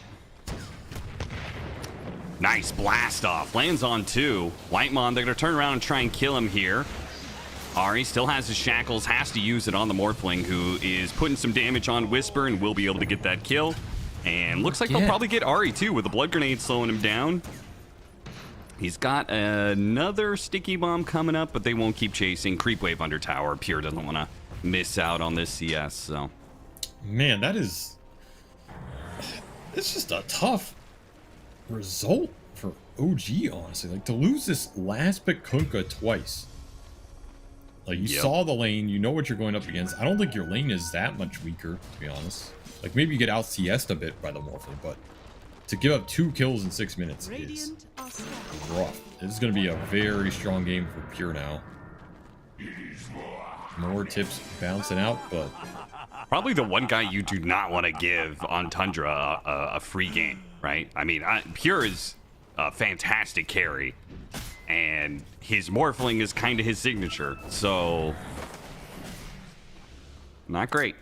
Nice blast off. Lands on 2. Whitemon, they're going to turn around and try and kill him here. Ari still has his shackles, has to use it on the Morphling, who is putting some damage on Whisper and will be able to get that kill. And looks like they'll probably get Ari too, with the blood grenade slowing him down. He's got another sticky bomb coming up, but they won't keep chasing. Creep wave under tower. Pure doesn't want to miss out on this CS, so. Man, it's just a tough result for OG, honestly. Like, to lose this last pick Kunkka twice. Like, you saw the lane, you know what you're going up against. I don't think your lane is that much weaker, to be honest. Like, maybe you get out CS'd a bit by the Morphling, but to give up 2 kills in 6 minutes is rough. This is going to be a very strong game for Pure now. More tips bouncing out, but probably the one guy you do not want to give on Tundra a free game, right? I mean, Pure is a fantastic carry, and his Morphling is kind of his signature, so not great.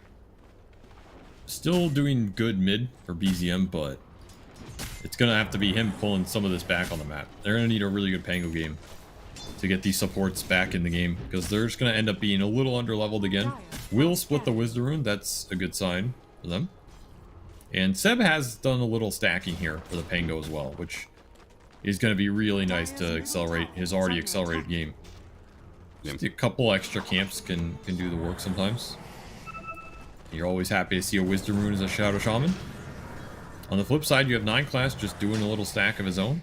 Still doing good mid for BZM, but it's going to have to be him pulling some of this back on the map. They're going to need a really good Pango game to get these supports back in the game, because they're just going to end up being a little underleveled again. Will split the Wisdom Rune. That's a good sign for them. And Seb has done a little stacking here for the Pango as well, which is going to be really nice to accelerate his already accelerated game. Just a couple extra camps can do the work sometimes. You're always happy to see a Wisdom Rune as a Shadow Shaman. On the flip side, you have 9 class just doing a little stack of his own.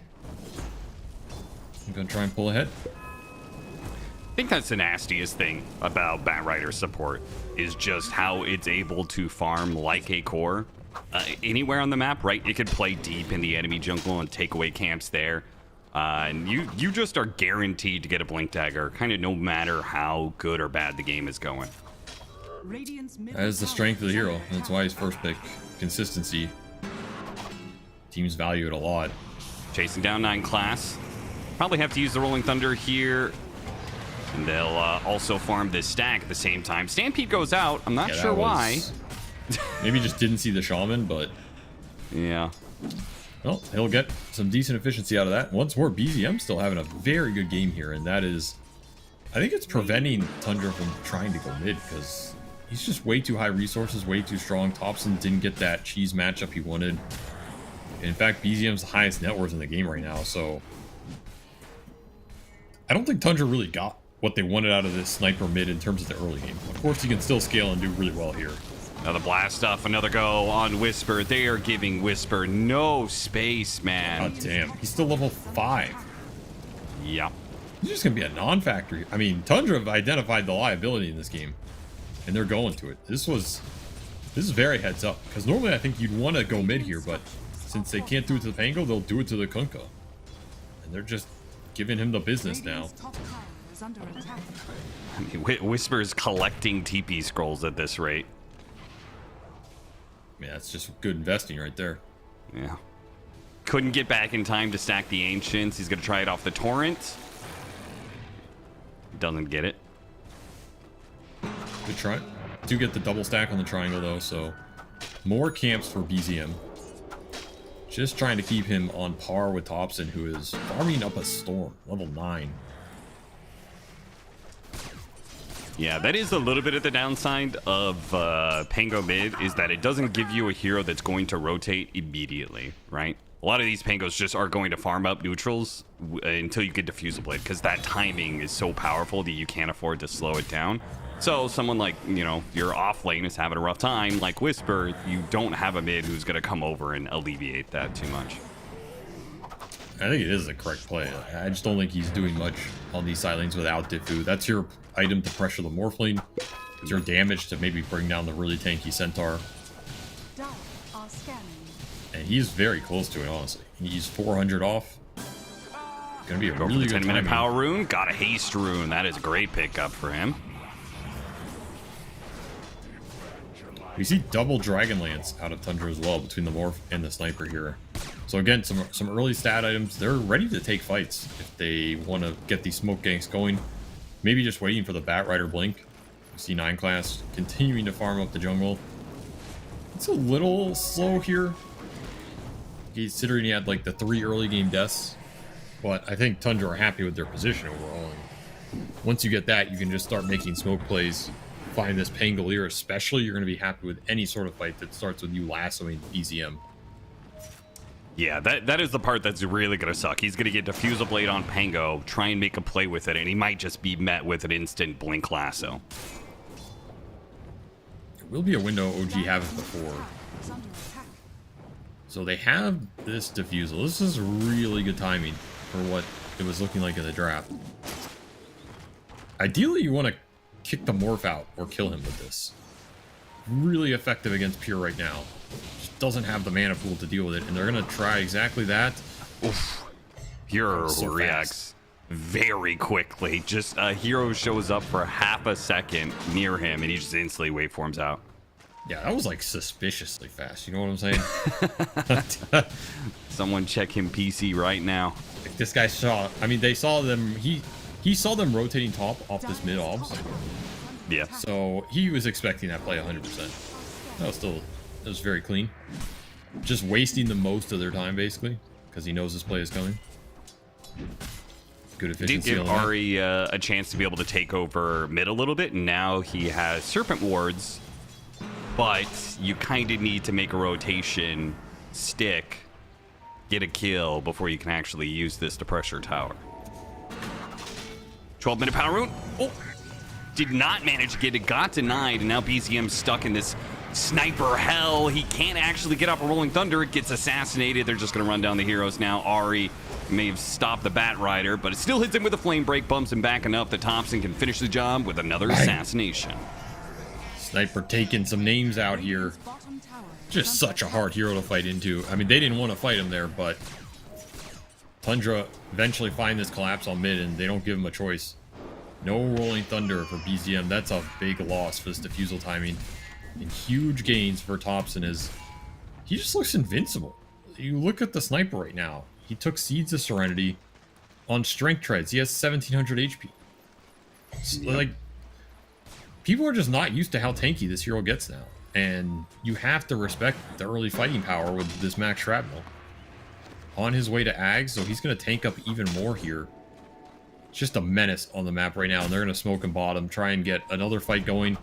I'm going to try and pull ahead. I think that's the nastiest thing about Batrider support is just how it's able to farm like a core anywhere on the map, right? It could play deep in the enemy jungle and take away camps there. And you just are guaranteed to get a blink dagger, kind of no matter how good or bad the game is going. That is the strength of the hero. That's why he's first pick. Consistency. Teams value it a lot. Chasing down 9 class. Probably have to use the Rolling Thunder here. And they'll also farm this stack at the same time. Stampede goes out. I'm not sure why. Maybe just didn't see the shaman, but yeah. Well, he'll get some decent efficiency out of that. Once more, BZM still having a very good game here, and that is, I think it's preventing Tundra from trying to go mid because he's just way too high resources, way too strong. Thompson didn't get that cheese matchup he wanted. And in fact, BZM's the highest net worth in the game right now, so I don't think Tundra really got what they wanted out of this sniper mid in terms of the early game. Of course, he can still scale and do really well here. Another blast off, another go on Whisper. They are giving Whisper no space, man. God damn, he's still level 5. Yeah. He's just gonna be a non-factor. I mean, Tundra have identified the liability in this game, and they're going to it. This is very heads up, because normally I think you'd want to go mid here, but since they can't do it to the Pango, they'll do it to the Kunkka. And they're just giving him the business now. I mean, Whisper is collecting TP scrolls at this rate. Yeah, that's just good investing right there. Yeah. Couldn't get back in time to stack the Ancients. He's going to try it off the Torrent. Doesn't get it. Good try. Do get the double stack on the triangle, though, so more camps for BZM. Just trying to keep him on par with Thompson, who is farming up a Storm, level 9. Yeah, that is a little bit of the downside of Pango mid, is that it doesn't give you a hero that's going to rotate immediately, right? A lot of these Pangos just are going to farm up neutrals until you get Diffusal Blade, because that timing is so powerful that you can't afford to slow it down. So someone like, you know, your off lane is having a rough time, like Whisper, you don't have a mid who's going to come over and alleviate that too much. I think it is the correct play. I just don't think he's doing much on these side lanes without Diffu. That's your item to pressure the Morphling. It's your damage to maybe bring down the really tanky Centaur. And he's very close to it, honestly. He's 400 off. Gonna be a Go really for the good 10-minute timing. power rune. Got a haste rune. That is a great pickup for him. We see double Dragonlance out of Tundra as well between the Morph and the Sniper here. So again, some early stat items. They're ready to take fights if they want to get these smoke ganks going. Maybe just waiting for the Batrider blink. We see 9 class continuing to farm up the jungle. It's a little slow here, considering he had like the 3 early game deaths. But I think Tundra are happy with their position overall. And once you get that, you can just start making smoke plays. Find this Pangolier especially, you're going to be happy with any sort of fight that starts with you lassoing BZM. Yeah, that is the part that's really going to suck. He's going to get Diffusal Blade on Pango, try and make a play with it, and he might just be met with an instant Blink Lasso. There will be a window OG haven't before. So they have this Diffusal. This is really good timing for what it was looking like in the draft. Ideally, you want to kick the Morph out or kill him with this. Really effective against Pure right now. Just doesn't have the mana pool to deal with it, and they're going to try exactly that. Oof. Pure So reacts very quickly. Just a hero shows up for half a second near him, and he just instantly waveforms out. Yeah, that was like suspiciously fast. You know what I'm saying? Someone check him PC right now. Like this guy saw. I mean, they saw them. He saw them rotating top off this mid obs. Yeah. So he was expecting that play 100%. That was very clean. Just wasting the most of their time basically because he knows this play is coming. Good Did efficiency. give on that. Ari a chance to be able to take over mid a little bit, and now he has Serpent Wards, but you kind of need to make a rotation, stick, get a kill before you can actually use this to pressure tower. 12-minute power rune. Oh, did not manage to get it. Got denied, and now BZM's stuck in this sniper hell. He can't actually get up a Rolling Thunder. It gets assassinated. They're just going to run down the heroes now. Ari May have stopped the Bat Rider, but it still hits him with a flame break, bumps him back enough that Thompson can finish the job with another assassination. Sniper taking some names out here. Just such a hard hero to fight into. I mean, they didn't want to fight him there, but Tundra eventually find this collapse on mid, and they don't give him a choice. No Rolling Thunder for BZM. That's a big loss for this defusal timing. And huge gains for Thompson is he just looks invincible. You look at the sniper right now. He took Seeds of Serenity on strength treads. He has 1700 HP. Like, people are just not used to how tanky this hero gets now. And you have to respect the early fighting power with this max shrapnel. On his way to Ags, so he's going to tank up even more here. It's just a menace on the map right now, and they're going to smoke him bottom, try and get another fight going.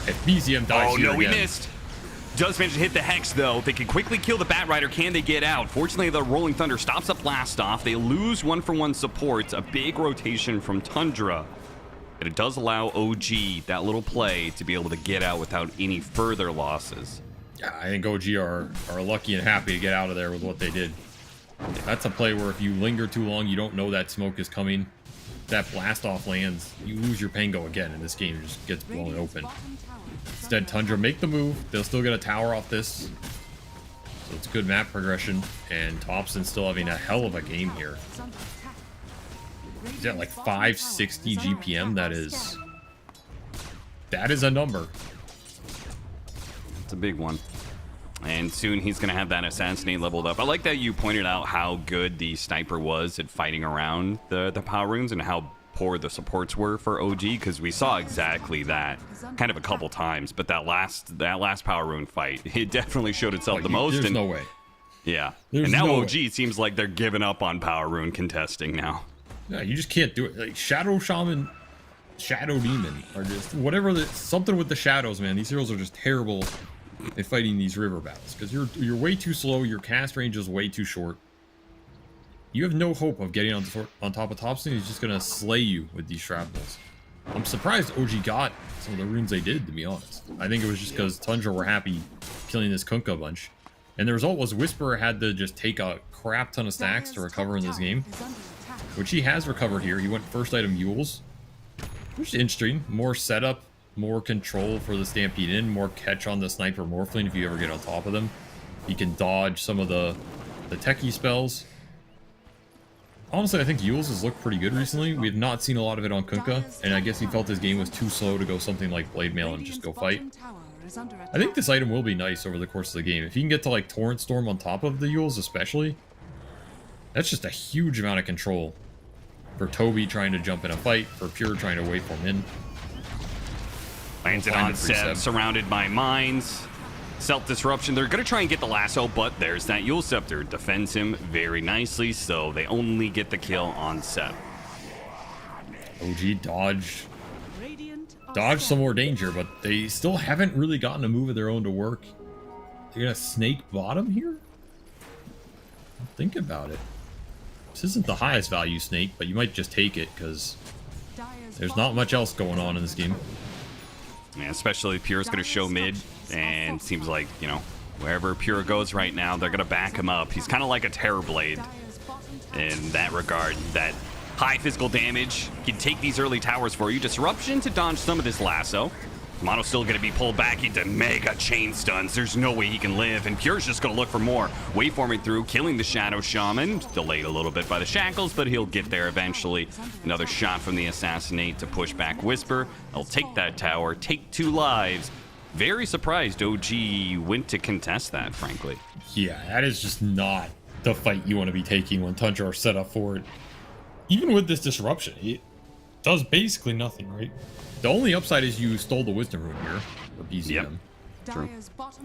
If BZM dies here he again, missed. Does manage to hit the Hex, though. They can quickly kill the Bat Rider. Can they get out? Fortunately, the Rolling Thunder stops up blast off. They lose 1-for-1 support. A big rotation from Tundra. And it does allow OG, that little play, to be able to get out without any further losses. yeah, I think OG are lucky and happy to get out of there with what they did. That's a play where if you linger too long, you don't know that smoke is coming. That blast off lands, you lose your Pango again, and this game just gets blown open. Instead, Tundra make the move. They'll still get a tower off this. So it's good map progression, and Thompson still having a hell of a game here. He's at like 560 GPM. That is a number. It's a big one. And soon he's going to have that assassinate leveled up. I like that you pointed out how good the sniper was at fighting around the power runes and how poor the supports were for OG, because we saw exactly that kind of a couple times. But that last power rune fight, it definitely showed itself the most. There's no way. Yeah. There's and now no OG seems like they're giving up on power rune contesting now. Yeah, you just can't do it. Like Shadow Shaman, Shadow Demon, or just whatever. Something with the shadows, man. These heroes are just terrible at fighting these river battles because you're way too slow. Your cast range is way too short. You have no hope of getting on top of Thompson. He's just gonna slay you with these shrapnels. I'm surprised OG got some of the runes they did, to be honest. I think it was just because Tundra were happy killing this Kunkka bunch, and the result was Whisperer had to just take a crap ton of stacks to recover in this game, which he has recovered here. He went first item Mules, which is interesting. More setup, more control for the Stampede in, more catch on the Sniper Morphling if you ever get on top of them. He can dodge some of the techie spells. Honestly, I think Yules has looked pretty good recently. We have not seen a lot of it on Kunkka, and I guess he felt his game was too slow to go something like Blade Mail and just go fight. I think this item will be nice over the course of the game. If you can get to like Torrent Storm on top of the Yules especially, that's just a huge amount of control. For Toby trying to jump in a fight, for Pure trying to wait for him in. Lands it on Seb, surrounded by mines. Self-disruption. They're going to try and get the lasso, but there's that Yule Scepter. Defends him very nicely, so they only get the kill on Seb. OG dodge some more danger, but they still haven't really gotten a move of their own to work. They're going to snake bottom here? Think about it. This isn't the highest value snake, but you might just take it because there's not much else going on in this game. Yeah, especially Pure's going to show mid, and seems like, you know, wherever Pure goes right now, they're going to back him up. He's kind of like a Terrorblade in that regard. That high physical damage can take these early towers for you. Disruption to dodge some of this lasso. Mono's still going to be pulled back into mega chain stuns. There's no way he can live, and Pure's just going to look for more. Waveforming through, killing the Shadow Shaman. Delayed a little bit by the shackles, but he'll get there eventually. Another shot from the Assassinate to push back Whisper. They'll take that tower, take 2 lives. Very surprised OG went to contest that, frankly. Yeah, that is just not the fight you want to be taking when Tundra are set up for it. Even with this disruption, it does basically nothing, right? The only upside is you stole the Wisdom Rune here for BZM. Yep. True.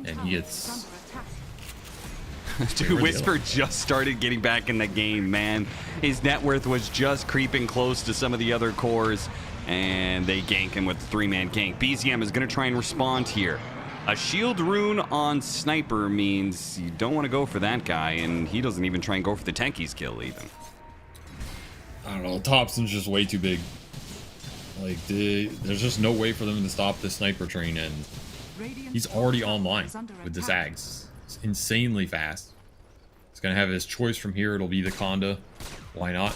And he gets... Dude, Whisper just started getting back in the game, man. His net worth was just creeping close to some of the other cores, and they gank him with the 3-man gank. BZM is going to try and respond here. A shield rune on Sniper means you don't want to go for that guy, and he doesn't even try and go for the Tenki's kill, even. I don't know, Thompson's just way too big. Like, there's just no way for them to stop this Sniper train, and he's already online with this Ags. It's insanely fast. He's going to have his choice from here. It'll be the Conda. Why not?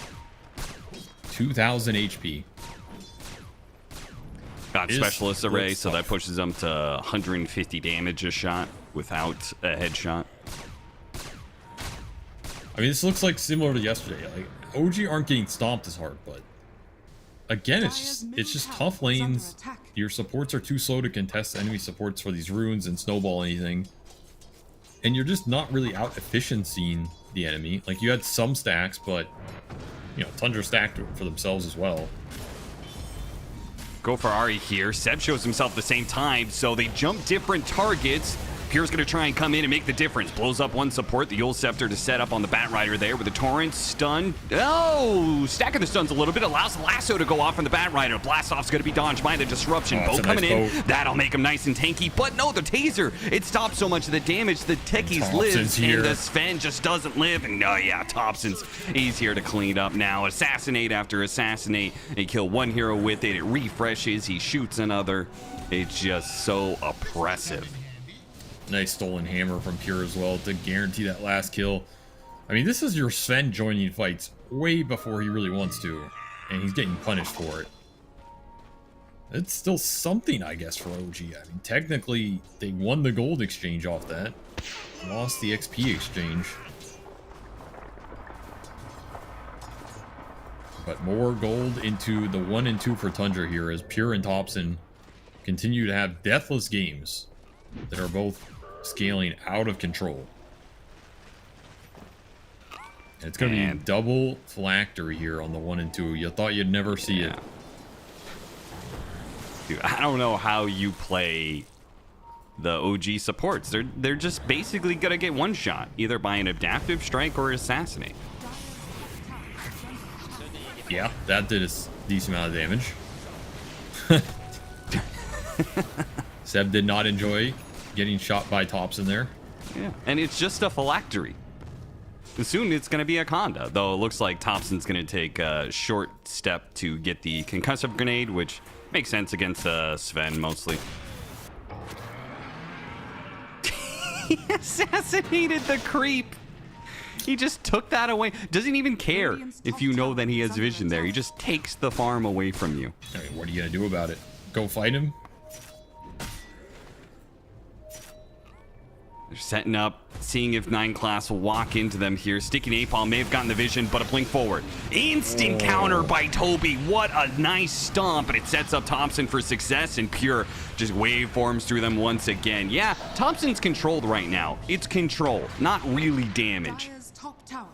2,000 HP. Got specialist array, so that pushes him to 150 damage a shot without a headshot. I mean, this looks like similar to yesterday. Like, OG aren't getting stomped as hard, but again, it's just tough lanes. Your supports are too slow to contest enemy supports for these runes and snowball anything. And you're just not really out efficiencying the enemy. Like, you had some stacks, but, you know, Tundra stacked for themselves as well. Go for Ari here. Seb shows himself at the same time, so they jump different targets. Pure's going to try and come in and make the difference. Blows up one support, the Yule Scepter to set up on the Bat Rider there with the Torrent. Stun. Oh, stacking the stuns a little bit. Allows the Lasso to go off on the Bat Rider. Blast Off's going to be dodged by the Disruption. Bow coming in. That'll make him nice and tanky. But no, the Taser. It stops so much of the damage. The Techies lives, and the Sven just doesn't live. And no, yeah, Thompson's easier to clean up now. Assassinate after assassinate. They kill one hero with it. It refreshes. He shoots another. It's just so oppressive. Nice stolen hammer from Pure as well to guarantee that last kill. I mean, this is your Sven joining fights way before he really wants to, and he's getting punished for it. It's still something, I guess, for OG. I mean, technically, they won the gold exchange off that. Lost the XP exchange. But more gold into the 1 and 2 for Tundra here as Pure and Thompson continue to have deathless games that are both scaling out of control. And it's going to be double phylactery here on the 1 and 2. You thought you'd never see it. Dude, I don't know how you play the OG supports. They're just basically going to get one shot, either by an adaptive strike or assassinate. Yeah, that did a decent amount of damage. Seb did not enjoy getting shot by Thompson there. Yeah, and it's just a phylactery. Soon it's going to be a Conda, though it looks like Thompson's going to take a short step to get the concussive grenade, which makes sense against Sven mostly. He assassinated the creep. He just took that away. Doesn't even care if you know that he has vision there. He just takes the farm away from you. I mean, what are you going to do about it? Go fight him? They're setting up, seeing if 9 class will walk into them here. Sticking Napalm may have gotten the vision, but a blink forward. Instant counter by Toby. What a nice stomp, and it sets up Thompson for success, and Pure just waveforms through them once again. Yeah, Thompson's controlled right now. It's control, not really damage.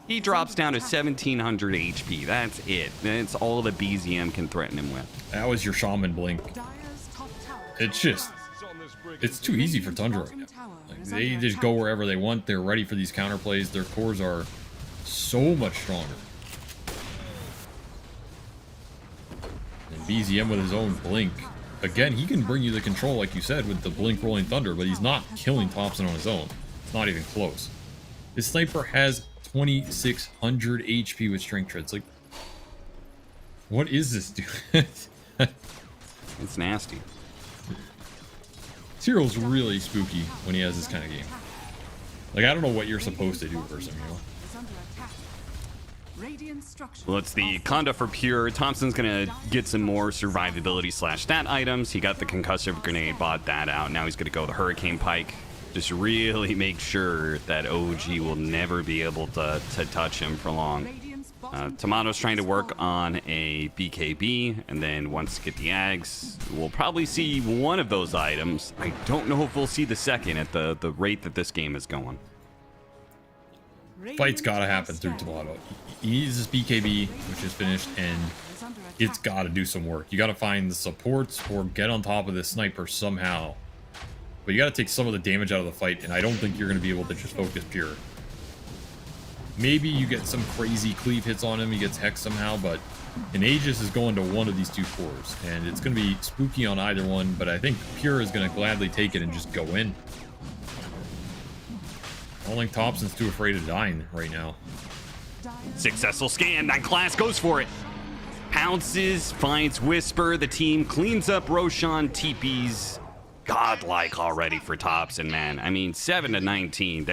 He drops down to 1700 HP. That's it. That's all the BZM can threaten him with. That was your Shaman blink. It's just... it's too easy for Tundra right now. Like, they just go wherever they want. They're ready for these counterplays. Their cores are so much stronger. And BZM with his own blink. Again, he can bring you the control, like you said, with the blink rolling thunder, but he's not killing Thompson on his own. It's not even close. This sniper has 2600 HP with strength treads. Like, what is this dude? It's nasty. This hero's really spooky when he has this kind of game. Like, I don't know what you're supposed to do versus him, you know? Well, it's the Conda for Pure. Thompson's going to get some more survivability / stat items. He got the concussive grenade, bought that out. Now he's going to go the Hurricane Pike. Just really make sure that OG will never be able to touch him for long. Tomato's trying to work on a BKB, and then once get the Ags, we'll probably see one of those items. I don't know if we'll see the second at the rate that this game is going. Fight's gotta happen through Tomato. He needs this BKB, which is finished, and it's gotta do some work. You gotta find the supports or get on top of this sniper somehow. But you gotta take some of the damage out of the fight, and I don't think you're gonna be able to just focus Pure. Maybe you get some crazy cleave hits on him, he gets hexed somehow, but an Aegis is going to one of these two cores, and it's going to be spooky on either one, but I think Pure is going to gladly take it and just go in. I don't think Thompson's too afraid of dying right now. Successful scan. 9 class goes for it. Pounces, finds Whisper. The team cleans up Roshan, TPs. Godlike already for Thompson, man. I mean, 7 to 19.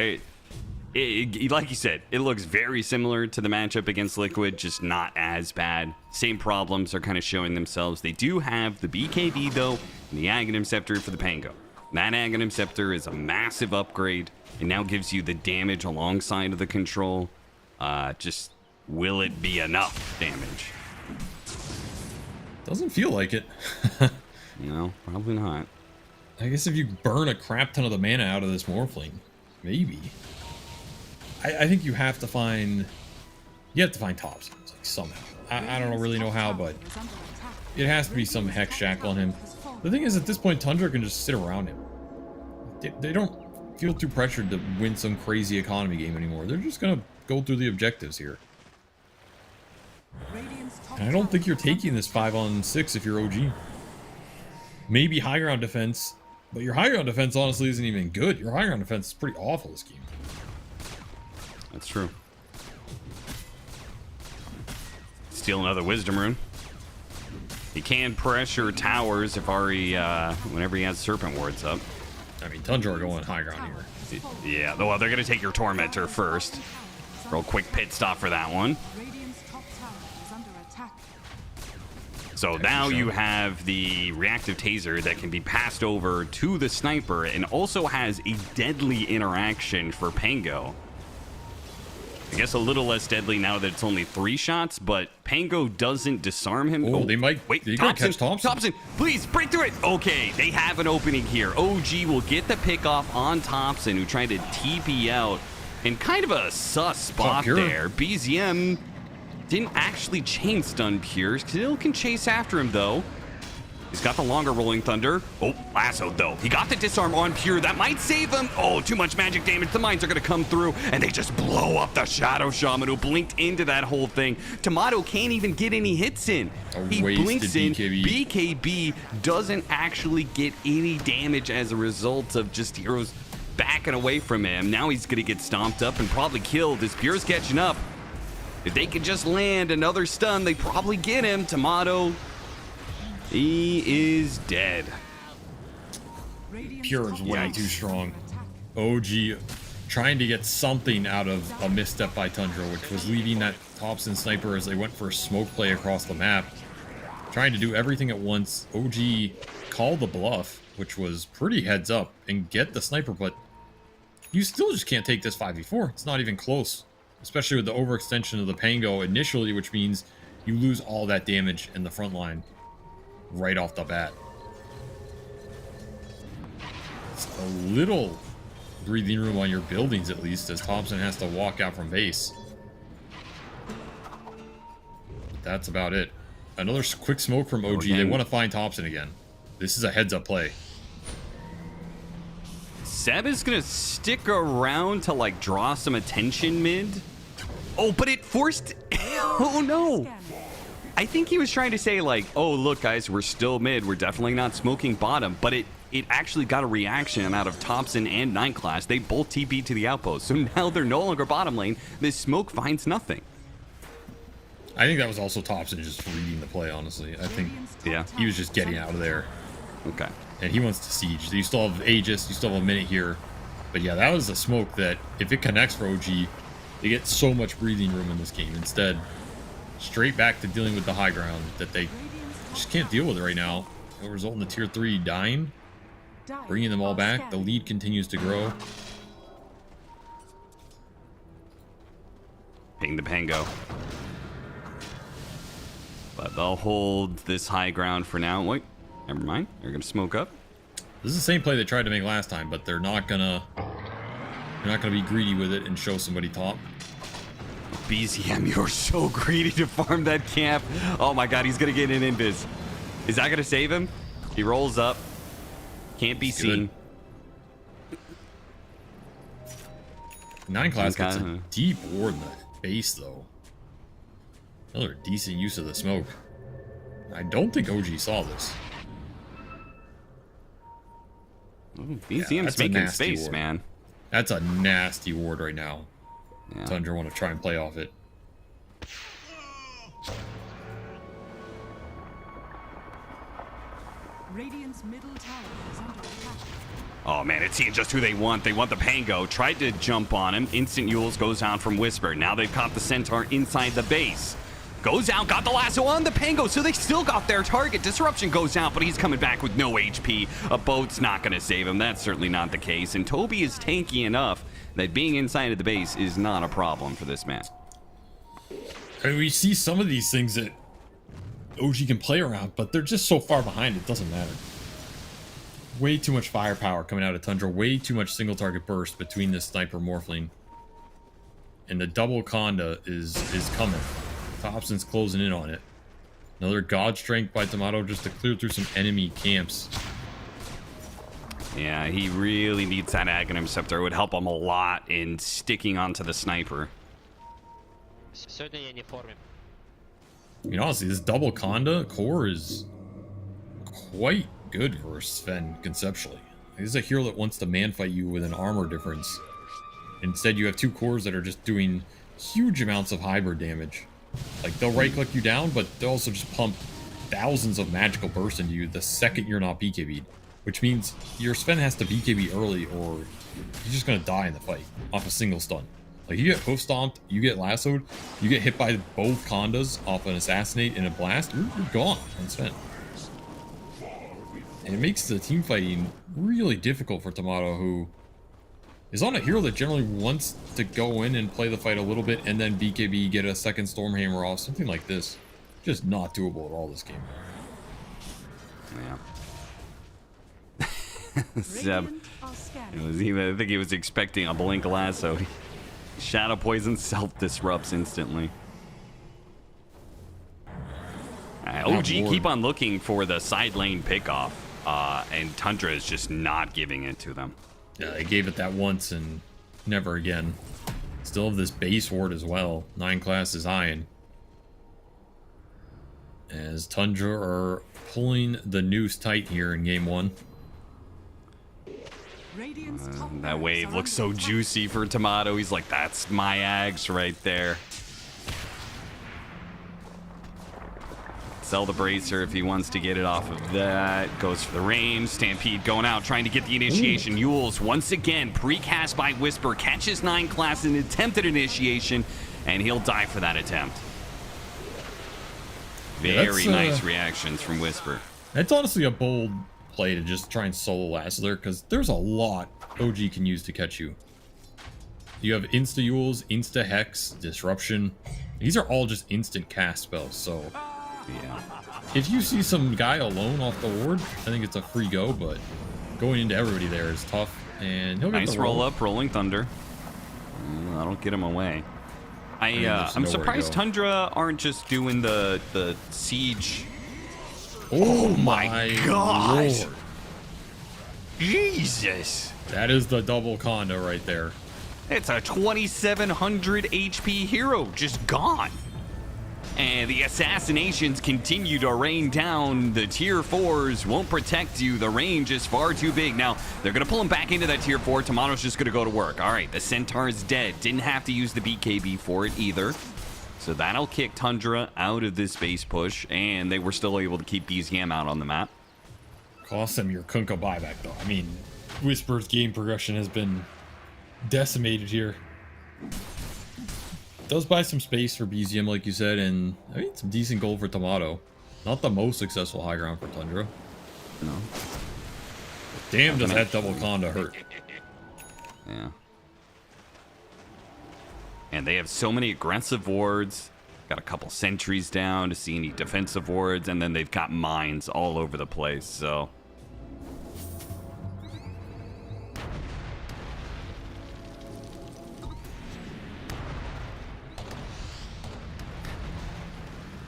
Like you said, it looks very similar to the matchup against Liquid, just not as bad. Same problems are kind of showing themselves. They do have the BKB, though, and the Aghanim Scepter for the Pango. That Aghanim Scepter is a massive upgrade. It now gives you the damage alongside of the control. Just will it be enough damage? Doesn't feel like it. No, probably not. I guess if you burn a crap ton of the mana out of this Morphling, maybe. I think you have to find tops like somehow. I don't really know how, but it has to be some hex shackle on him. The thing is, at this point, Tundra can just sit around him. They don't feel too pressured to win some crazy economy game anymore. They're just gonna go through the objectives here. And I don't think you're taking this 5-on-6 if you're OG. Maybe high ground defense, but your high ground defense honestly isn't even good. Your high ground defense is pretty awful this game. That's true. Steal another Wisdom Rune. He can pressure towers if Ari, whenever he has Serpent Wards up. I mean, Tundra are going high ground here. Yeah, well, they're going to take your Tormentor first. Real quick pit stop for that one. So now you have the reactive taser that can be passed over to the sniper and also has a deadly interaction for Pango. I guess a little less deadly now that it's only 3 shots, but Pango doesn't disarm him. Oh, they might. Wait, they Thompson, catch Thompson. Thompson, please break through it. Okay, they have an opening here. OG will get the pick off on Thompson, who tried to TP out in kind of a sus spot there. BZM didn't actually chain stun Pure. Still can chase after him, though. He's got the longer Rolling Thunder. Oh, lassoed, though. He got the disarm on Pure. That might save him. Oh, too much magic damage. The mines are going to come through, and they just blow up the Shadow Shaman, who blinked into that whole thing. Tomato can't even get any hits in. He blinks in. BKB doesn't actually get any damage as a result of just heroes backing away from him. Now he's going to get stomped up and probably killed as Pure's catching up. If they could just land another stun, they probably get him. Tomato, he is dead. Pure is way too strong. OG trying to get something out of a misstep by Tundra, which was leaving that Thompson sniper as they went for a smoke play across the map. Trying to do everything at once. OG called the bluff, which was pretty heads up, and get the sniper, but you still just can't take this 5v4. It's not even close. Especially with the overextension of the Pango initially, which means you lose all that damage in the front line right off the bat. It's a little breathing room on your buildings, at least, as Thompson has to walk out from base. But that's about it. Another quick smoke from OG. They want to find Thompson again. This is a heads-up play. Seb is going to stick around to, like, draw some attention mid. Oh, but it forced... Oh, no. I think he was trying to say, like, oh, look, guys, we're still mid. We're definitely not smoking bottom. But it actually got a reaction out of Thompson and 9 Class. They both TP'd to the outpost. So now they're no longer bottom lane. This smoke finds nothing. I think that was also Thompson just reading the play, honestly. I think he was just getting out of there. Okay. And he wants to siege. You still have Aegis. You still have a minute here. But yeah, that was a smoke that, if it connects for OG, they get so much breathing room in this game. Instead, straight back to dealing with the high ground that they just can't deal with it right now. It'll result in the tier 3 dying, bringing them all back. The lead continues to grow. Ping the Pango. But they'll hold this high ground for now. Wait, never mind. They're going to smoke up. This is the same play they tried to make last time, but they're not gonna be greedy with it and show somebody top. BZM, you're so greedy to farm that camp. Oh my god, he's gonna get an invis. Is that gonna save him? He rolls up. Can't be seen. 9 Class gets a deep ward in the base, though. Another decent use of the smoke. I don't think OG saw this. Ooh, BZM's making space, ward. man. That's a nasty ward right now. Yeah. Tundra want to try and play off it. Radiant's middle tower is under attack. Oh man, it's seeing just who they want. They want the Pango. Tried to jump on him. Instant Yules goes out from Whisper. Now they've caught the Centaur inside the base. Goes out, got the lasso on the Pango, so they still got their target. Disruption goes out, but he's coming back with no HP. A boat's not going to save him. That's certainly not the case. And Toby is tanky enough that being inside of the base is not a problem for this man. I mean, we see some of these things that OG can play around, but they're just so far behind, it doesn't matter. Way too much firepower coming out of Tundra. Way too much single target burst between this sniper Morphling. And the double Conda is coming. Thompson's closing in on it. Another God Strength by Tomato just to clear through some enemy camps. Yeah, he really needs that Aghanim Scepter. It would help him a lot in sticking onto the sniper. I mean, honestly, this double Conda core is quite good for Sven conceptually. This is a hero that wants to man fight you with an armor difference. Instead, you have two cores that are just doing huge amounts of hybrid damage. Like, they'll right-click you down, but they'll also just pump thousands of magical bursts into you the second you're not BKB'd. Which means your Sven has to BKB early, or you're just gonna die in the fight off a single stun. Like, you get hoof stomped, you get lassoed, you get hit by both Condas off an assassinate and a blast, you're gone on Sven. And it makes the team fighting really difficult for Tomato, who is on a hero that generally wants to go in and play the fight a little bit and then BKB, get a second Stormhammer off, something like this. Just not doable at all this game. Yeah. Zeb, I think he was expecting a blink lasso. Shadow Poison self-disrupts instantly. OG, keep on looking for the side lane pickoff. And Tundra is just not giving it to them. Yeah, they gave it that once and never again. Still have this base ward as well. 9 classes Iron. As Tundra are pulling the noose tight here in game 1. That wave looks so juicy for Tomato. He's like, that's my Ags right there. Sell the Bracer if he wants to get it off of that. Goes for the range. Stampede going out, trying to get the initiation. Yules, once again, precast by Whisper. Catches 9 class in attempted initiation, and he'll die for that attempt. Very nice reactions from Whisper. That's honestly a bold play to just try and solo last there, because there's a lot OG can use to catch you. You have Insta Yules, Insta Hex, Disruption. These are all just instant cast spells, so yeah. If you see some guy alone off the ward, I think it's a free go, but going into everybody there is tough. And he'll get nice the roll up, Rolling Thunder. That'll get him away. I'm surprised Tundra aren't just doing the siege. Oh my god! Lord. Jesus! That is the double Conda right there. It's a 2700 HP hero just gone. And the assassinations continue to rain down. The tier 4s won't protect you. The range is far too big. Now, they're going to pull him back into that tier 4. Tomato's just going to go to work. All right, the Centaur is dead. Didn't have to use the BKB for it either. So that'll kick Tundra out of this base push. And they were still able to keep BZM out on the map. Cost them your Kunkka buyback, though. I mean, Whisper's game progression has been decimated here. Does buy some space for BZM, like you said, and I mean, some decent gold for Tomato. Not the most successful high ground for Tundra. No. Damn, does that double Conda hurt. Yeah. And they have so many aggressive wards. Got a couple sentries down to see any defensive wards, and then they've got mines all over the place, so...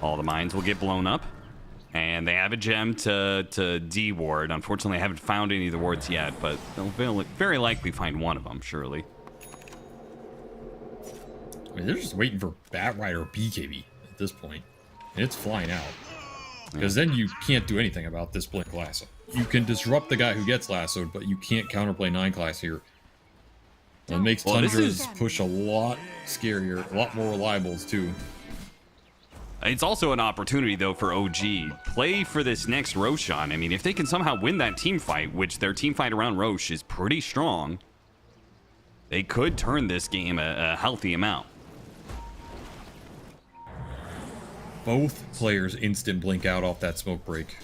All the mines will get blown up. And they have a gem to D-ward. Unfortunately, I haven't found any of the wards yet, but they'll very likely find one of them, surely. I mean, they're just waiting for Batrider BKB at this point. And it's flying out. Because then you can't do anything about this Blink Lasso. You can disrupt the guy who gets lassoed, but you can't counterplay 9 class here. And it makes Tundra's push a lot scarier, a lot more reliables too. It's also an opportunity, though, for OG. Play for this next Roshan. I mean, if they can somehow win that team fight, which their team fight around Roche is pretty strong, they could turn this game a healthy amount. Both players instant blink out off that smoke break.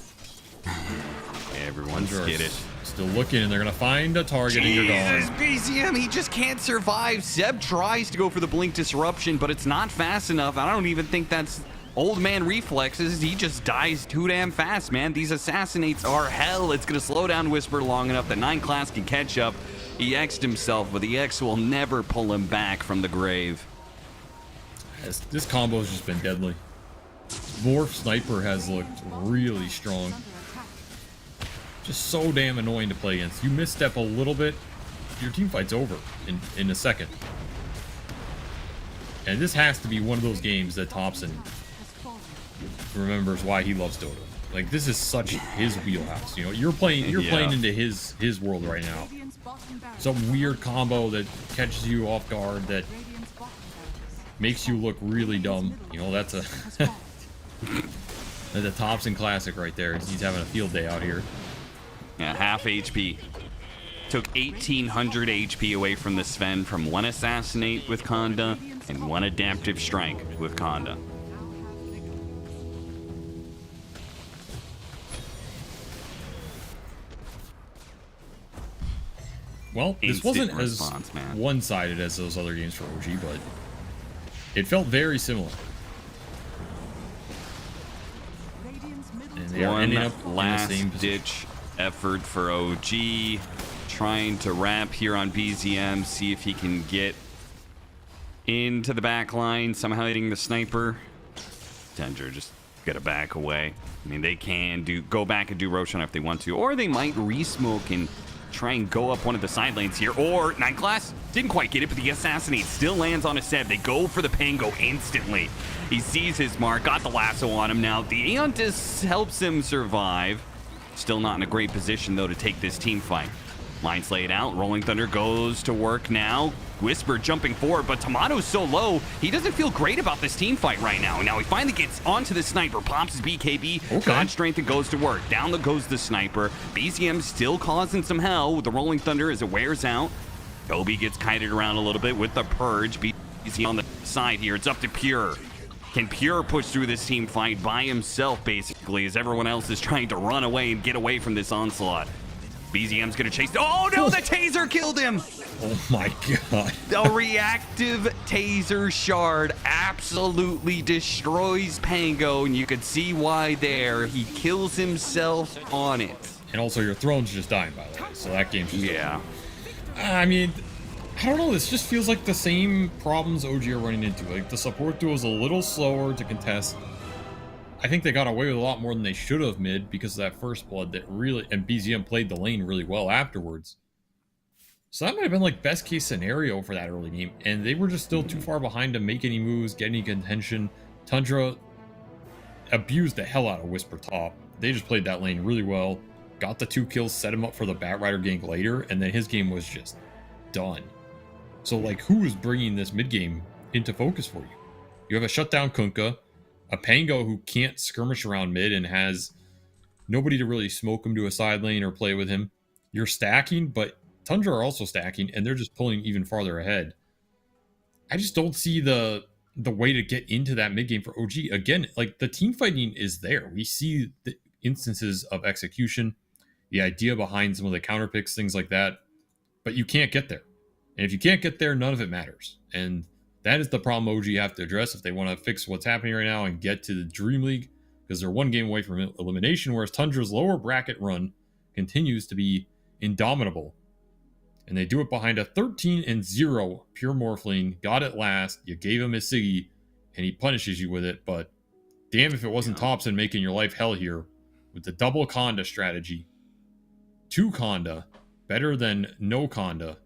Everyone's get it. Still looking, and they're going to find a target, and you're gone. BZM, he just can't survive. Seb tries to go for the blink disruption, but it's not fast enough. I don't even think that's old man reflexes. He just dies too damn fast, man. These assassinates are hell. It's going to slow down Whisper long enough that 9 class can catch up. He X'd himself, but the X will never pull him back from the grave. This combo has just been deadly. Morph Sniper has looked really strong. Just so damn annoying to play against. You misstep a little bit, your team fight's over in a second. And this has to be one of those games that Thompson remembers why he loves Dota. Like, this is such his wheelhouse. You know, you're playing into his world right now. Some weird combo that catches you off guard that makes you look really dumb. You know, that's a that's a Thompson classic right there. He's having a field day out here. Yeah, half HP. Took 1,800 HP away from the Sven from one assassinate with Conda and one adaptive strike with Conda. Well, this Instant wasn't as response, man. one-sided as those other games for OG, but it felt very similar. And they are ending up in the same position. Last-ditch effort for OG. Trying to wrap here on BZM, see if he can get into the back line, somehow hitting the sniper. Tundra just gotta back away. I mean, they can go back and do Roshan if they want to, or they might re-smoke and try and go up one of the side lanes here. Or 9 class didn't quite get it, but the assassinate still lands on a Seb. They go for the Pango instantly. He sees his mark, got the lasso on him. Now the Aeontis helps him survive. Still not in a great position though to take this team fight. Lines laid out. Rolling Thunder goes to work now. Whisper jumping forward, but Tomato's so low, he doesn't feel great about this team fight right now. Now he finally gets onto the sniper, pops his BKB, God strength, and goes to work. Down goes the sniper. BZM still causing some hell with the Rolling Thunder as it wears out. Kobe gets kited around a little bit with the Purge. BZM on the side here. It's up to Pure. Can Pure push through this team fight by himself, basically, as everyone else is trying to run away and get away from this onslaught? BZM's gonna chase. Oh no, the taser killed him! Oh my god. The reactive taser shard absolutely destroys Pango, and you can see why there. He kills himself on it. And also your throne's just dying, by the way, so that game's just Yeah. I mean, I don't know, this just feels like the same problems OG are running into. Like, the support duo is a little slower to contest. I think they got away with a lot more than they should have mid because of that first blood that really, and BZM played the lane really well afterwards. So that might have been like best case scenario for that early game, and they were just still too far behind to make any moves, get any contention. Tundra abused the hell out of Whisper top. They just played that lane really well, got the 2 kills, set him up for the Batrider gank later, and then his game was just done. So like, who is bringing this mid game into focus for you? You have a shutdown Kunkka, a Pango who can't skirmish around mid and has nobody to really smoke him to a side lane or play with him. You're stacking, but Tundra are also stacking, and they're just pulling even farther ahead. I just don't see the way to get into that mid game for OG. Again, like, the team fighting is there. We see the instances of execution, the idea behind some of the counter picks, things like that, but you can't get there. And if you can't get there, none of it matters. And that is the problem OG have to address if they want to fix what's happening right now and get to the DreamLeague, because they're 1 game away from elimination, whereas Tundra's lower bracket run continues to be indomitable. And they do it behind a 13-0 pure Morphling. Got it last. You gave him his Siggy, and he punishes you with it. But damn if it wasn't Thompson making your life hell here with the double Conda strategy. 2 Conda, better than no Conda.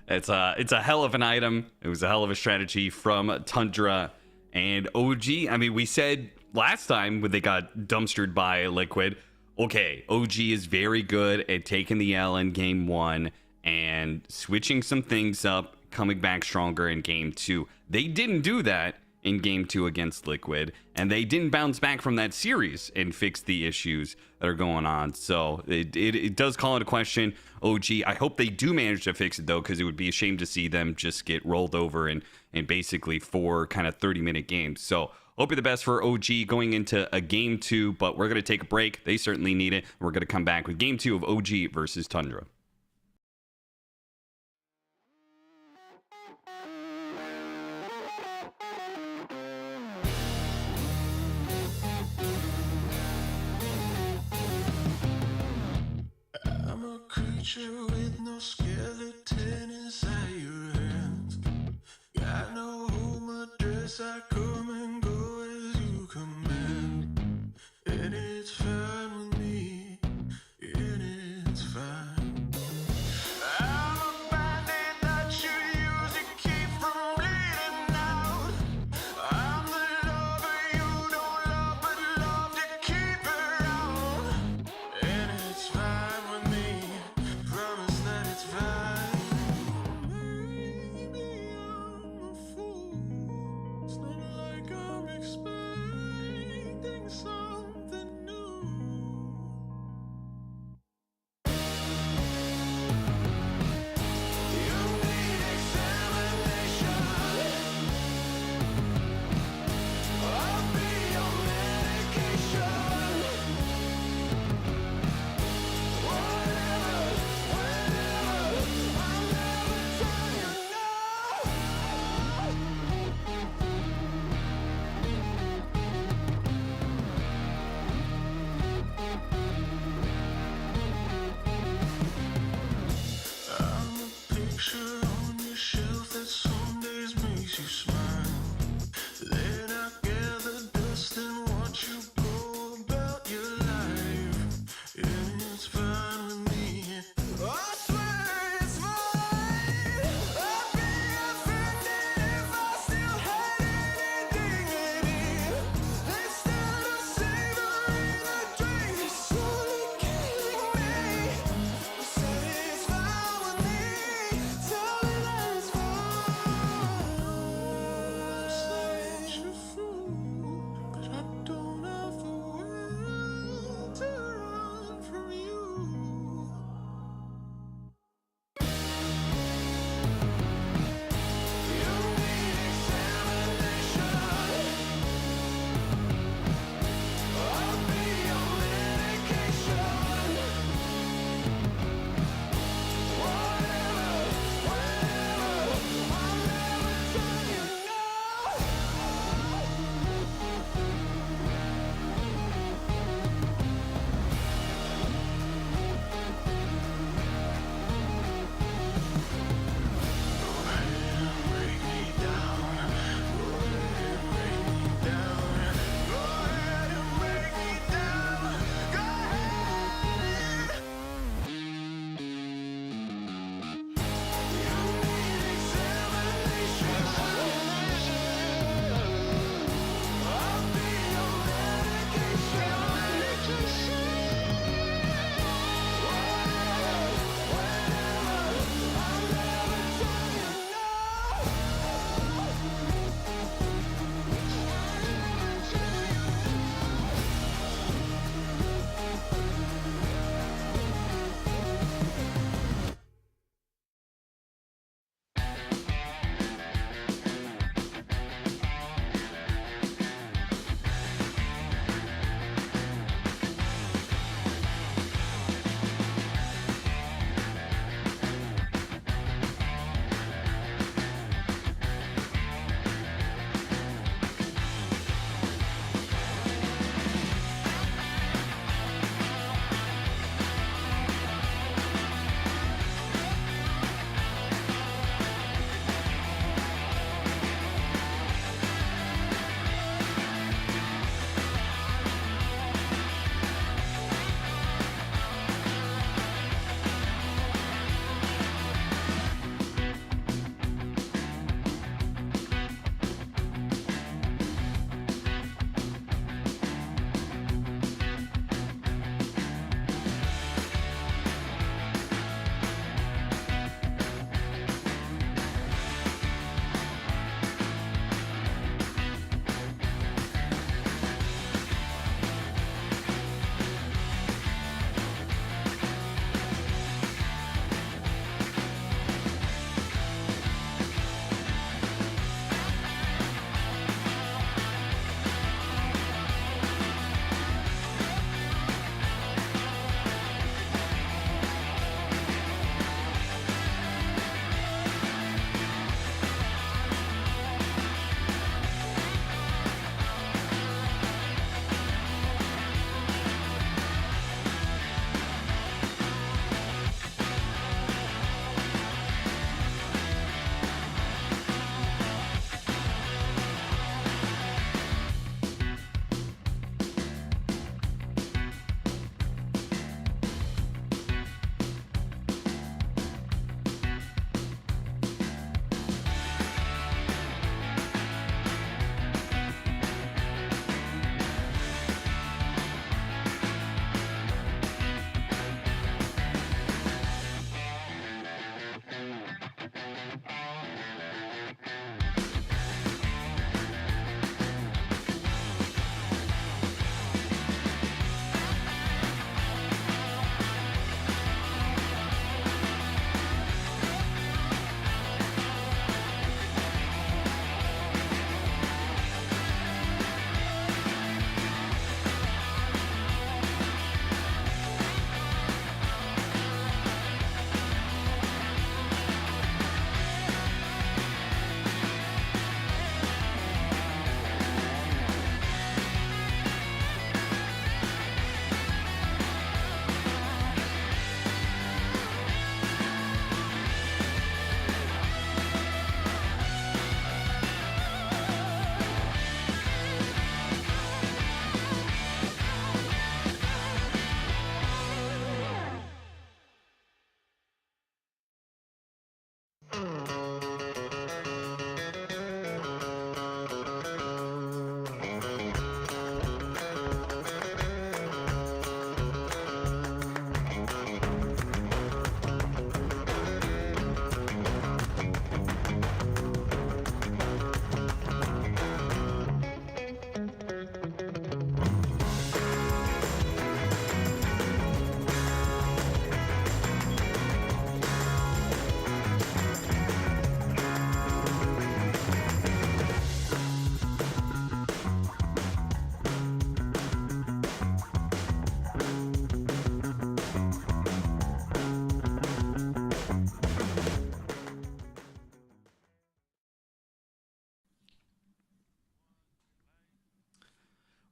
It's a hell of an item. It was a hell of a strategy from Tundra and OG. I mean, we said last time when they got dumpstered by Liquid, okay, OG is very good at taking the L in game 1 and switching some things up, coming back stronger in game 2. They didn't do that, in game 2 against Liquid, and they didn't bounce back from that series and fix the issues that are going on. So it does call into question OG. I hope they do manage to fix it, though, because it would be a shame to see them just get rolled over in basically 4 kind of 30-minute games. So hope you're the best for OG going into a game 2, but we're going to take a break. They certainly need it. We're going to come back with game 2 of OG versus Tundra. I'm a creature with no skeleton inside your hands. Got no home address, I come and go as you command. And it's fine with me, and it's fine. I'm a bandit that you use to keep from bleeding out. I'm the lover you don't love, but love to keep around. And it's fine with me, promise that it's fine. Maybe I'm a fool, it's not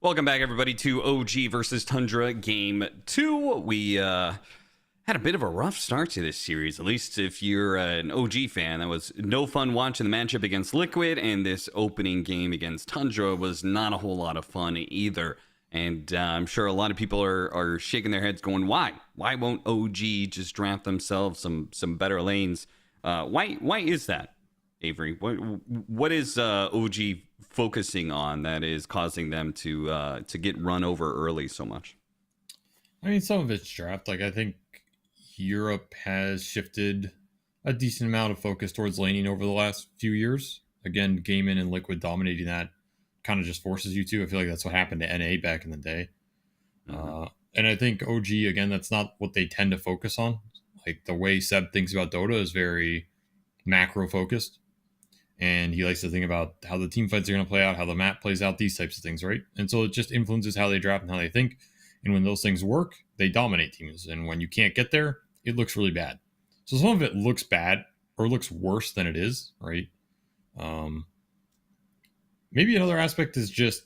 Welcome back, everybody, to OG versus Tundra Game 2. We had a bit of a rough start to this series, at least if you're an OG fan. That was no fun watching the matchup against Liquid, and this opening game against Tundra was not a whole lot of fun either. And I'm sure a lot of people are shaking their heads going, why? Why won't OG just draft themselves some better lanes? Why is that, Avery? What is OG focusing on that is causing them to get run over early so much? I mean, some of it's draft. Like, I think Europe has shifted a decent amount of focus towards laning over the last few years. Again, Gaimin and Liquid dominating that kind of just forces you to. I feel like that's what happened to NA back in the day. And I think OG, again, that's not what they tend to focus on. Like, the way Seb thinks about Dota is very macro focused. And he likes to think about how the team fights are going to play out, how the map plays out, these types of things, right? And so it just influences how they draft and how they think. And when those things work, they dominate teams. And when you can't get there, it looks really bad. So some of it looks bad or looks worse than it is, right? Maybe another aspect is just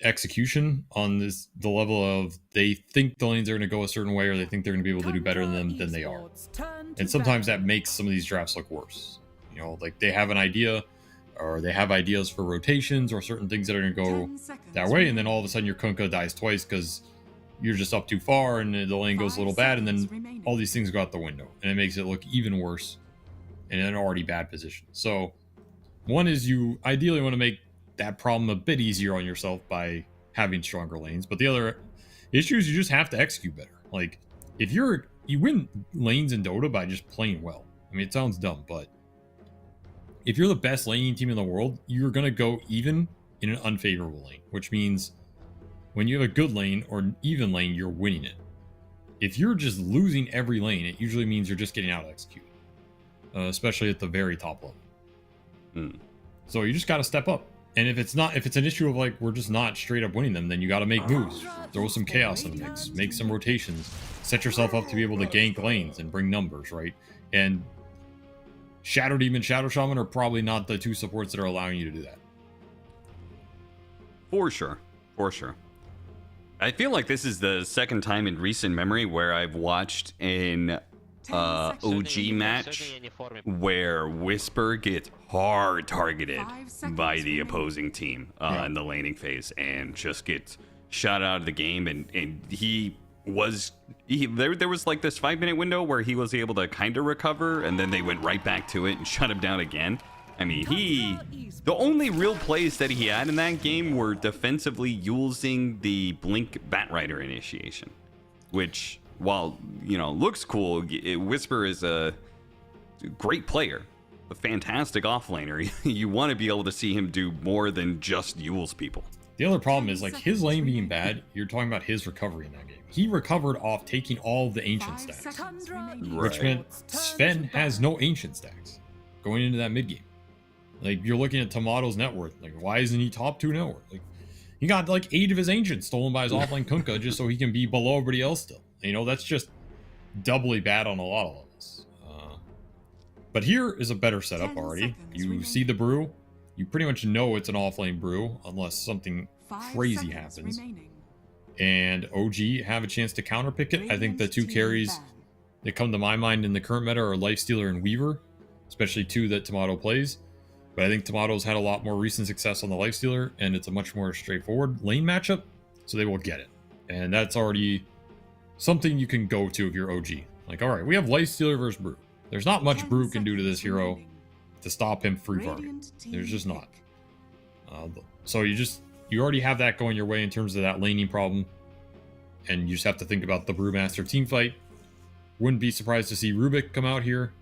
execution on the level of they think the lanes are going to go a certain way, or they think they're going to be able to do better than they are. And sometimes that makes some of these drafts look worse. You know, like they have an idea, or they have ideas for rotations or certain things that are going to go that way, and then all of a sudden your Kunkka dies twice because you're just up too far and the lane goes a little bad, and then all these things go out the window, and it makes it look even worse in an already bad position. So one is you ideally want to make that problem a bit easier on yourself by having stronger lanes, but the other issue is you just have to execute better. Like, if you win lanes in Dota by just playing well. I mean, it sounds dumb, but if you're the best laning team in the world, you're going to go even in an unfavorable lane, which means when you have a good lane or an even lane, you're winning it. If you're just losing every lane, it usually means you're just getting out executed, especially at the very top level. So you just got to step up. And if it's an issue of like, we're just not straight up winning them, then you got to make moves, throw some chaos in the mix, make some rotations, set yourself up to be able to gank lanes and bring numbers, right? And Shadow Demon, Shadow Shaman are probably not the two supports that are allowing you to do that. For sure. I feel like this is the second time in recent memory where I've watched an OG match where Whisper gets hard targeted by the opposing team in the laning phase and just gets shot out of the game, and there was like this 5-minute window where he was able to kind of recover, and then they went right back to it and shut him down again. I mean, the only real plays that he had in that game were defensively using the Blink Batrider initiation, which, while, you know, looks cool, Whisper is a great player, a fantastic offlaner. You want to be able to see him do more than just Yules people. The other problem is, like, his lane being bad, you're talking about his recovery in that game. He recovered off taking all the ancient stacks, which meant Sven has no ancient stacks going into that mid game. Like, you're looking at Tomato's net worth. Like, why isn't he top 2 net worth? Like, he got like 8 of his ancients stolen by his offlane Kunkka just so he can be below everybody else still. You know, that's just doubly bad on a lot of levels. But here is a better setup already. You see the brew. You pretty much know it's an offlane brew unless something crazy happens. And OG have a chance to counterpick it. I think the two carries that come to my mind in the current meta are Lifestealer and Weaver, especially two that Tomato plays. But I think Tomato's had a lot more recent success on the Lifestealer, and it's a much more straightforward lane matchup, so they will get it. And that's already something you can go to if you're OG. Like, all right, we have Lifestealer versus Brew. There's not much Brew can do to this hero to stop him free farming. There's just not. So you already have that going your way in terms of that laning problem, and you just have to think about the Brewmaster team fight. Wouldn't be surprised to see Rubik come out here,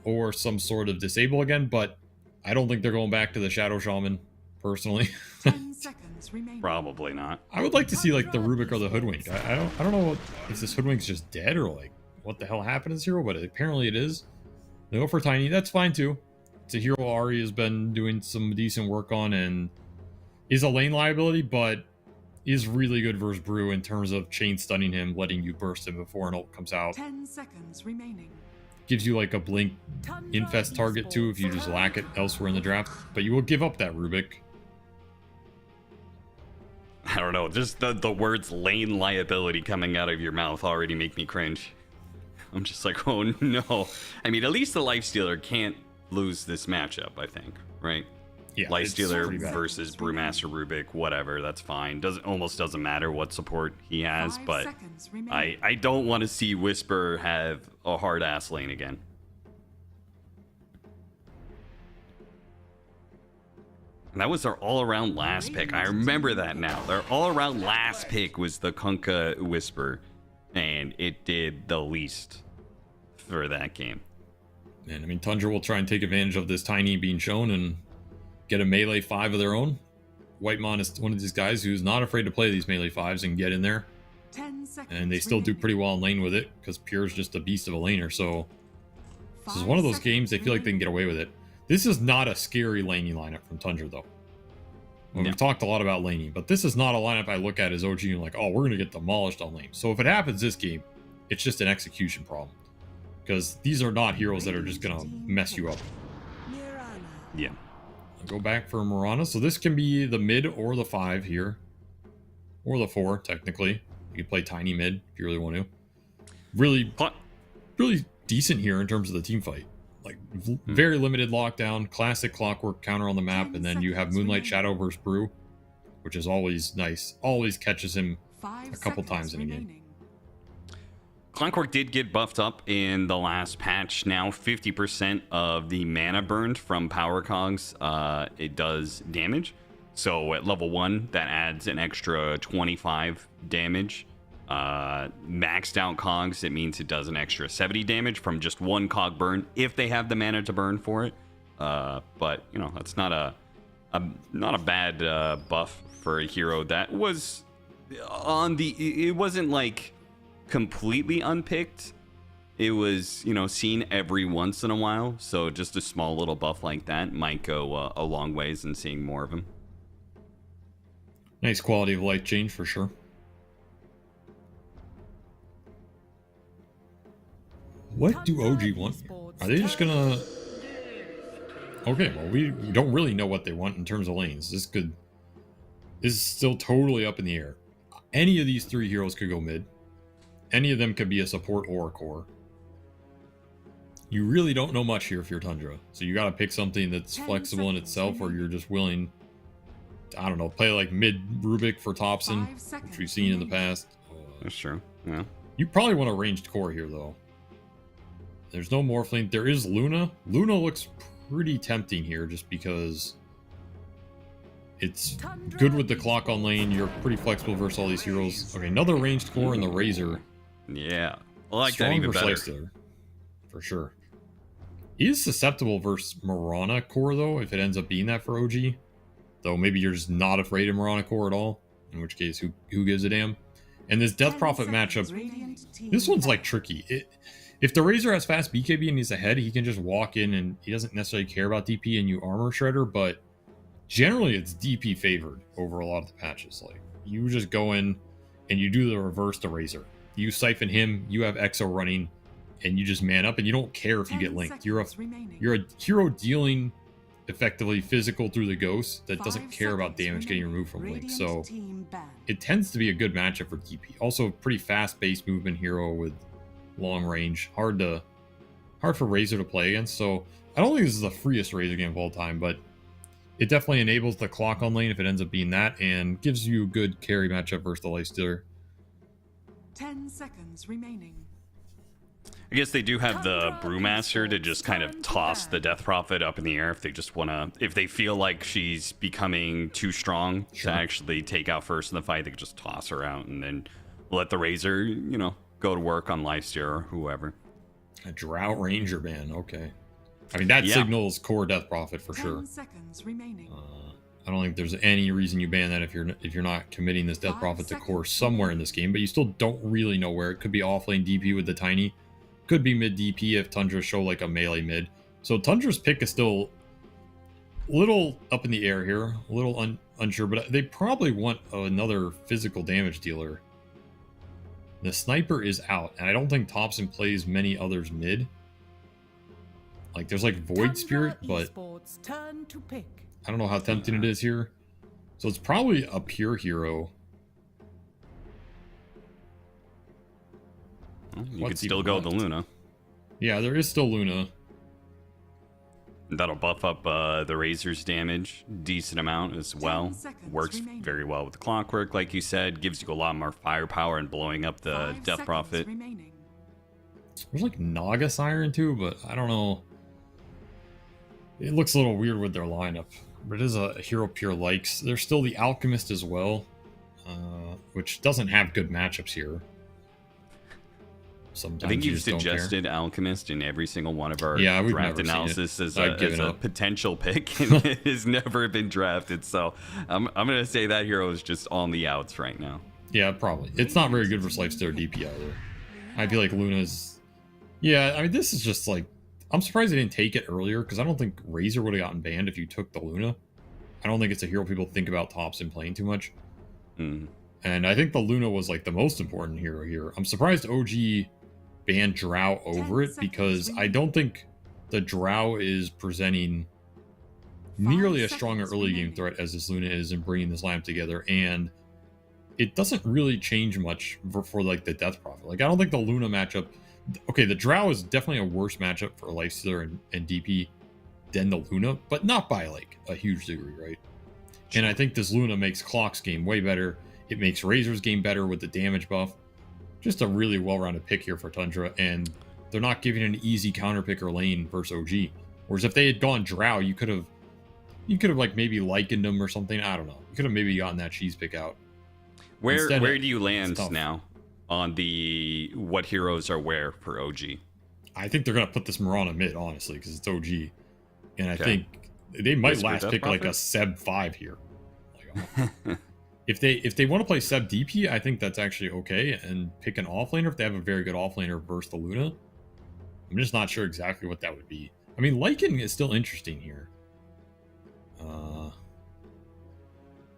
or some sort of disable again, but I don't think they're going back to the Shadow Shaman, personally. 10 seconds remaining. Probably not. I would like to see like the Rubik or the Hoodwink. I don't know if this Hoodwink's just dead or like what the hell happened to this hero, but apparently it is. They go for Tiny. That's fine too. It's a hero Ari has been doing some decent work on and is a lane liability, but is really good versus Brew in terms of chain stunning him, letting you burst him before an ult comes out. 10 seconds remaining. Gives you like a blink infest target too if you just lack it elsewhere in the draft, but you will give up that Rubik. I don't know, just the words lane liability coming out of your mouth already make me cringe. I'm just like, oh no. I mean, at least the Lifestealer can't lose this matchup, I think, right? Yeah, Lifestealer versus Brewmaster Rubik, whatever, that's fine. Almost doesn't matter what support he has, but I don't want to see Whisper have a hard ass lane again. And that was their all-around last pick. I remember that now. Their all-around last pick was the Kunkka Whisper, and it did the least for that game. And I mean, Tundra will try and take advantage of this Tiny being shown and get a melee 5 of their own. Whitemon is one of these guys who's not afraid to play these melee 5s and get in there. 10 seconds And they still do pretty well in lane with it because Pure's just a beast of a laner. So this is one of those games they feel like they can get away with it. This is not a scary laning lineup from Tundra, though. Well, we've talked a lot about laning, but this is not a lineup I look at as OG and like, oh, we're going to get demolished on lane. So if it happens this game, it's just an execution problem. Because these are not heroes that are just going to mess you up. Yeah. I'll go back for Mirana. So this can be the mid or the 5 here. Or the 4, technically. You can play Tiny mid if you really want to. Really decent here in terms of the team fight. Like, very limited lockdown, classic clockwork counter on the map, and then you have Moonlight Shadow versus Brew, which is always nice. Always catches him a couple times in a game. Clockwork did get buffed up in the last patch. Now 50% of the mana burned from power cogs, it does damage. So at level 1, that adds an extra 25 damage. Maxed out cogs, it means it does an extra 70 damage from just one cog burn if they have the mana to burn for it. But you know, that's not a bad buff for a hero that was on the. It wasn't like completely unpicked. It was, you know, seen every once in a while. So just a small little buff like that might go a long ways in seeing more of him. Nice quality of life change for sure. What do OG want here? Are they just gonna... Okay, well, we don't really know what they want in terms of lanes. This is still totally up in the air. Any of these 3 heroes could go mid. Any of them could be a support or a core. You really don't know much here if you're Tundra. So you gotta pick something that's flexible in itself, or you're just willing, I don't know, play like mid Rubik for Thompson, which we've seen in the past. That's true, yeah. You probably want a ranged core here, though. There's no Morphling. There is Luna. Luna looks pretty tempting here just because it's good with the clock on lane. You're pretty flexible versus all these heroes. Okay, another ranged core in the Razor. Yeah, I like that even better. Lifestealer, for sure. He is susceptible versus Mirana core, though, if it ends up being that for OG. Though maybe you're just not afraid of Mirana core at all. In which case, who gives a damn? And this Death Prophet matchup, this one's like tricky. If the Razor has fast BKB and he's ahead, he can just walk in and he doesn't necessarily care about DP and you armor shredder, but generally it's DP favored over a lot of the patches. Like, you just go in and you do the reverse to Razor. You siphon him, you have Exo running, and you just man up and you don't care if you get linked. You're a hero dealing effectively physical through the ghost that doesn't care about damage getting removed from link. So it tends to be a good matchup for DP. Also pretty fast-paced movement hero with long range, hard for Razor to play against. So I don't think this is the freest Razor game of all time, but it definitely enables the clock on lane if it ends up being that, and gives you a good carry matchup versus the Lifestealer. 10 seconds remaining. I guess they do have the Brewmaster to just kind of toss the Death Prophet up in the air if they just want to, if they feel like she's becoming too strong to actually take out first in the fight, they could just toss her out and then let the Razor, you know, go to work on Lifestealer or whoever. A Drought Ranger ban, okay. I mean, that signals core Death Prophet for sure. 10 seconds remaining. I don't think there's any reason you ban that if you're not committing this Death Prophet to core somewhere in this game, but you still don't really know where. It could be offlane DP with the Tiny, could be mid DP if Tundra show like a melee mid. So Tundra's pick is still a little up in the air here, a little unsure, but they probably want another physical damage dealer. The sniper is out, and I don't think Thompson plays many others mid. Like, there's like Void Spirit, but Turn to pick. I don't know how tempting it is here. So it's probably a pure hero Well, you could What's still even go the left? Luna. Yeah, there is still Luna. That'll buff up the Razor's damage decent amount as well. seconds Works remaining. very well with Clockwork, like you said. Gives you a lot more firepower and blowing up the 5 Death seconds Prophet. remaining. There's like Naga Siren too, but I don't know. It looks a little weird with their lineup. But it is a hero Pure likes. There's still the Alchemist as well, which doesn't have good matchups here. Sometimes I think you you've just don't care. suggested Alchemist in every single one of our Yeah, we've draft never seen it. analysis as I've a given up. potential pick, and it has never been drafted. So I'm going to say that hero is just on the outs right now. Yeah, probably. It's not very good for Lifestealer DP either. I feel like Luna's... Yeah, I mean, this is just like... I'm surprised they didn't take it earlier, because I don't think Razor would have gotten banned if you took the Luna. I don't think it's a hero people think about tops and playing too much. Mm. And I think the Luna was like the most important hero here. I'm surprised OG banned Drow over 10 it, because seconds I don't think the Drow is presenting nearly as strong an seconds early game remaining. threat as this Luna is in bringing this lineup together. And it doesn't really change much for like the Death Prophet. Like, I don't think the Luna matchup... Okay, the Drow is definitely a worse matchup for Lifestealer and DP than the Luna, but not by like a huge degree, right? And I think this Luna makes Clock's game way better. It makes Razor's game better with the damage buff. Just a really well-rounded pick here for Tundra, and they're not giving an easy counter picker lane versus OG. Whereas if they had gone Drow, you could have like maybe likened them or something. I don't know. You could have maybe gotten that cheese pick out. Where Instead, do you land tough. now on the what heroes are where for OG? I think they're gonna put this Mirana mid, honestly, because it's OG, and I Okay. think they might Whisper last Death pick like a Prophet? Seb 5 here. Like, if they want to play Seb DP, I think that's actually okay, and pick an offlaner if they have a very good offlaner versus the Luna. I'm just not sure exactly what that would be. I mean, Lycan is still interesting here.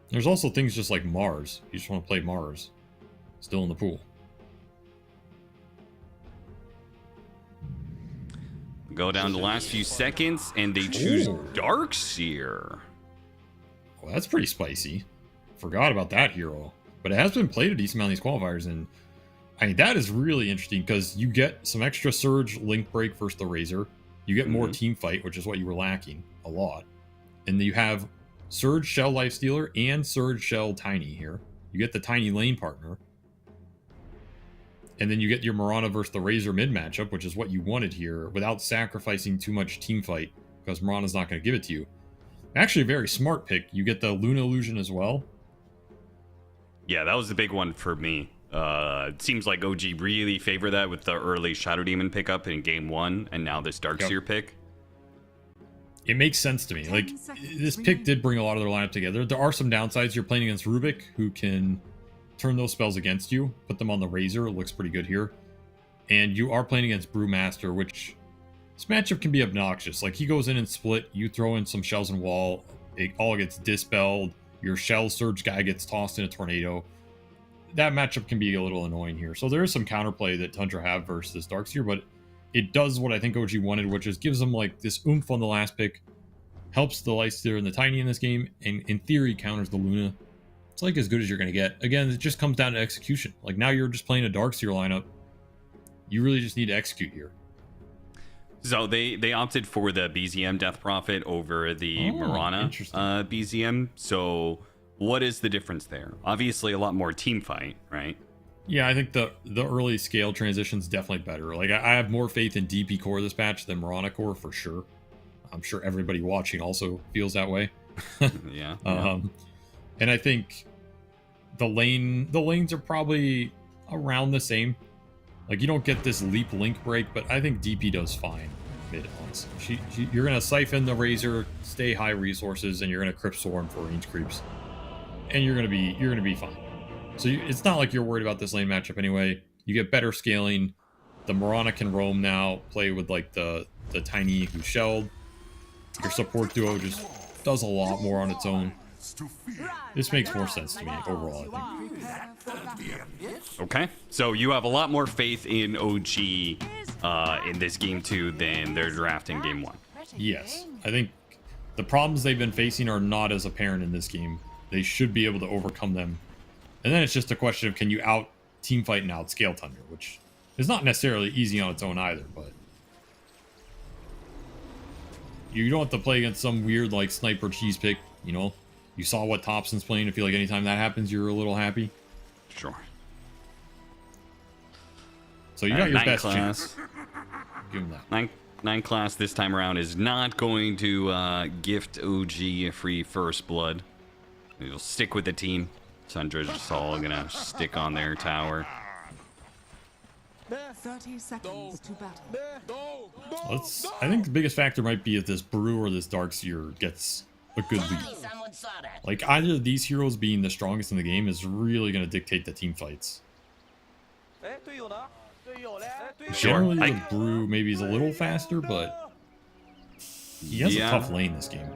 There's also things just like Mars. You just want to play Mars. Still in the pool. Go down to the last few seconds, and they choose Ooh. Darkseer. Well, that's pretty spicy. Forgot about that hero. But it has been played a decent amount in these qualifiers, and I mean, that is really interesting because you get some extra Surge Link Break versus the Razor. You get more team fight, which is what you were lacking a lot. And you have Surge Shell Lifestealer and Surge Shell Tiny here. You get the Tiny lane partner. And then you get your Mirana versus the Razor mid matchup, which is what you wanted here, without sacrificing too much team fight, because Mirana's not going to give it to you. Actually, a very smart pick. You get the Luna Illusion as well. Yeah, that was the big one for me. It seems like OG really favored that with the early Shadow Demon pickup in game 1, and now this Darkseer pick. It makes sense to me. 10 Like, seconds this pick remaining. did bring a lot of their lineup together. There are some downsides. You're playing against Rubik, who can turn those spells against you, put them on the Razor. It looks pretty good here. And you are playing against Brewmaster, which this matchup can be obnoxious. Like, he goes in and split, you throw in some shells and wall, it all gets dispelled, your shell surge guy gets tossed in a tornado. That matchup can be a little annoying here. So there is some counterplay that Tundra have versus Darkseer, but it does what I think OG wanted, which is gives them like this oomph on the last pick, helps the Lifestealer and the Tiny in this game, and in theory counters the Luna. It's like as good as you're going to get. Again, it just comes down to execution. Like, now you're just playing a Darkseer lineup. You really just need to execute here. So they opted for the BZM Death Prophet over the Mirana interesting. BZM. So what is the difference there? Obviously, a lot more team fight, right? Yeah, I think the early scale transition's definitely better. Like, I have more faith in DP core this patch than Mirana core for sure. I'm sure everybody watching also feels that way. Yeah. And I think the lanes are probably around the same. Like, you don't get this leap link break, but I think DP does fine mid, honestly. You're gonna siphon the Razor, stay high resources, and you're gonna Crypt Swarm for range creeps, and you're gonna be fine. So it's not like you're worried about this lane matchup anyway. You get better scaling. The Mirana can roam now, play with like the Tiny who's shelled. Your support duo just does a lot more on its own. This makes more sense to me overall, I think. Okay. So you have a lot more faith in OG in this game 2 than their draft in game 1. Yes. I think the problems they've been facing are not as apparent in this game. They should be able to overcome them. And then it's just a question of, can you out team fight and outscale Tundra, which It's not necessarily easy on its own either, but you don't have to play against some weird like sniper cheese pick, you know. You saw what Thompson's playing. I feel like anytime that happens, you're a little happy. Sure. So you got your best class. chance. Give him that. Nine class this time around is not going to gift OG a free first blood. He'll stick with the team. Tundra's just all gonna stick on their tower. 30 seconds to battle. I think the biggest factor might be if this Brew or this Darkseer gets a good lead. Like either of these heroes being the strongest in the game is really going to dictate the team fights. Generally, the Brew maybe is a little faster, but he has a tough lane this game.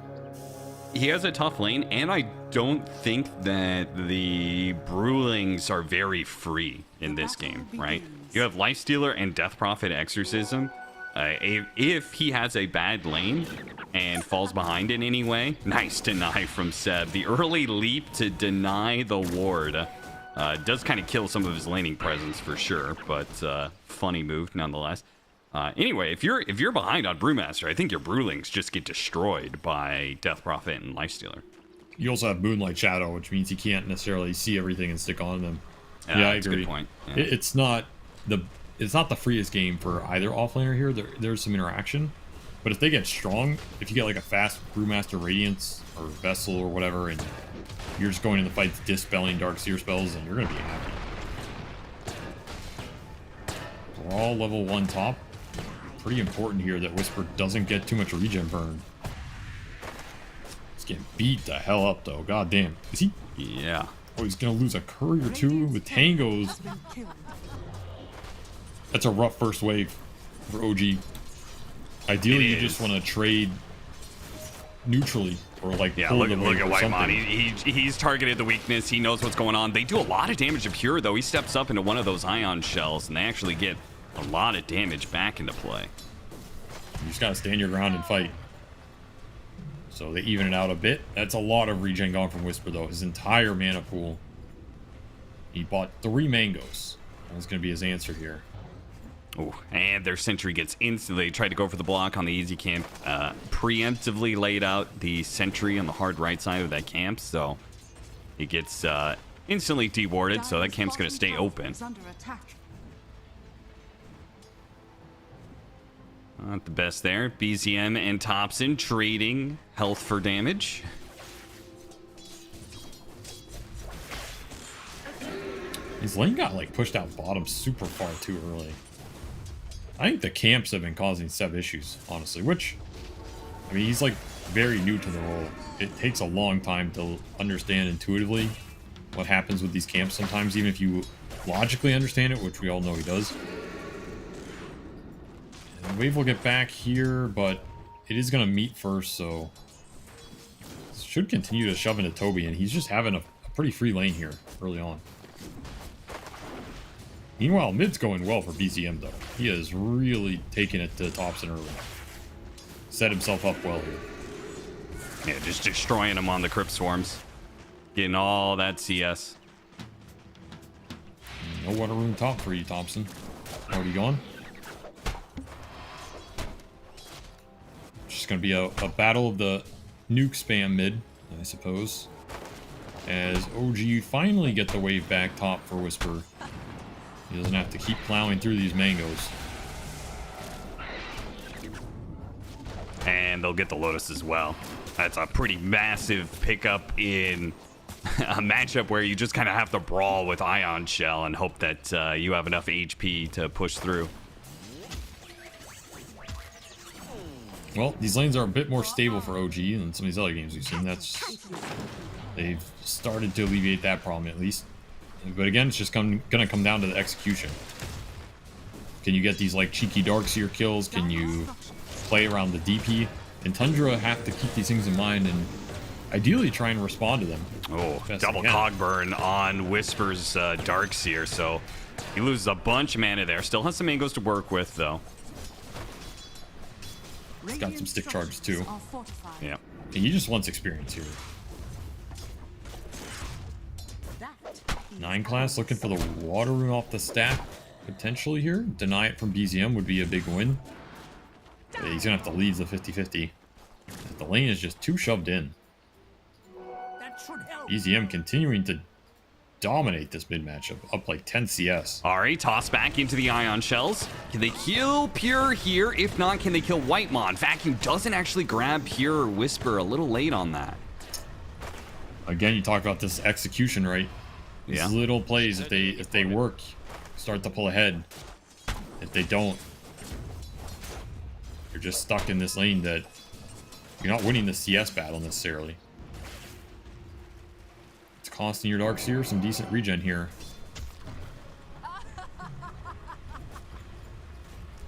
He has a tough lane, and I don't think that the Brewlings are very free in this game, right? You have Lifestealer and Death Prophet Exorcism. If he has a bad lane and falls behind in any way, nice deny from Seb. The early leap to deny the ward does kind of kill some of his laning presence for sure, but funny move nonetheless. Anyway, if you're behind on Brewmaster, I think your Brewlings just get destroyed by Death Prophet and Lifestealer. You also have Moonlight Shadow, which means you can't necessarily see everything and stick on them. Yeah, I that's agree. A good point. Yeah. It's not the freest game for either offlaner here. There's some interaction, but if they get strong, if you get like a fast Brewmaster Radiance or Vessel or whatever, and you're just going in the fights dispelling Darkseer spells, then you're gonna be happy. We're all level 1 top. Pretty important here that Whisper doesn't get too much regen burn. He's getting beat the hell up though. God damn. Is he? Yeah. Oh, he's gonna lose a courier too with tangos. That's a rough first wave for OG. Ideally, you just want to trade neutrally or like look at Whitemon. He's targeted the weakness. He knows what's going on. They do a lot of damage to Pure though. He steps up into one of those ion shells, and they actually get a lot of damage back into play. You just gotta stand your ground and fight. So they even it out a bit. That's a lot of regen gone from Whisper though. His entire mana pool. He bought 3 mangoes. That's gonna be his answer here. Oh, and their sentry gets instantly tried to go for the block on the easy camp. Preemptively laid out the sentry on the hard right side of that camp, so it gets instantly dewarded. So that camp's gonna stay open. Not the best there. BZM and Thompson trading health for damage. His lane got like pushed out bottom super far too early. I think the camps have been causing Seb issues, honestly, which, I mean, he's like very new to the role. It takes a long time to understand intuitively what happens with these camps sometimes, even if you logically understand it, which we all know he does. And Wave will get back here, but it is going to meet first, so should continue to shove into Toby, and he's just having a pretty free lane here early on. Meanwhile, mid's going well for BZM though. He is really taking it to Thompson early. Set himself up well here. Yeah, just destroying him on the Crypt Swarms. Getting all that CS. No water room top for you, Thompson. Already gone. Just gonna be a battle of the nuke spam mid, I suppose. As OG finally get the wave back top for Whisper. He doesn't have to keep plowing through these mangoes. And they'll get the Lotus as well. That's a pretty massive pickup in a matchup where you just kind of have to brawl with Ion Shell and hope that you have enough HP to push through. Well, these lanes are a bit more stable for OG than some of these other games we've seen. They've started to alleviate that problem at least. But again, it's just gonna come down to the execution. Can you get these like cheeky Darkseer kills? Can you play around the DP? And Tundra have to keep these things in mind and ideally try and respond to them. Oh, double Cogburn on Whisper's Darkseer, so he loses a bunch of mana there. Still has some mangoes to work with though. He's got some stick charges too. Yeah. And he just wants experience here. 9 class looking for the water rune off the stack. potentially here. Deny it from BZM would be a big win. But he's going to have to lead the 50-50. The lane is just too shoved in. BZM continuing to dominate this mid matchup, up like 10 CS. Ari toss back into the ion shells. Can they kill Pure here? If not, can they kill Whitemon? Vacuum doesn't actually grab Pure or Whisper, a little late on that. Again, you talk about this execution, right? These Yeah. little plays, if they work, start to pull ahead. If they don't, you're just stuck in this lane that you're not winning the CS battle necessarily. It's costing your Darkseer some decent regen here.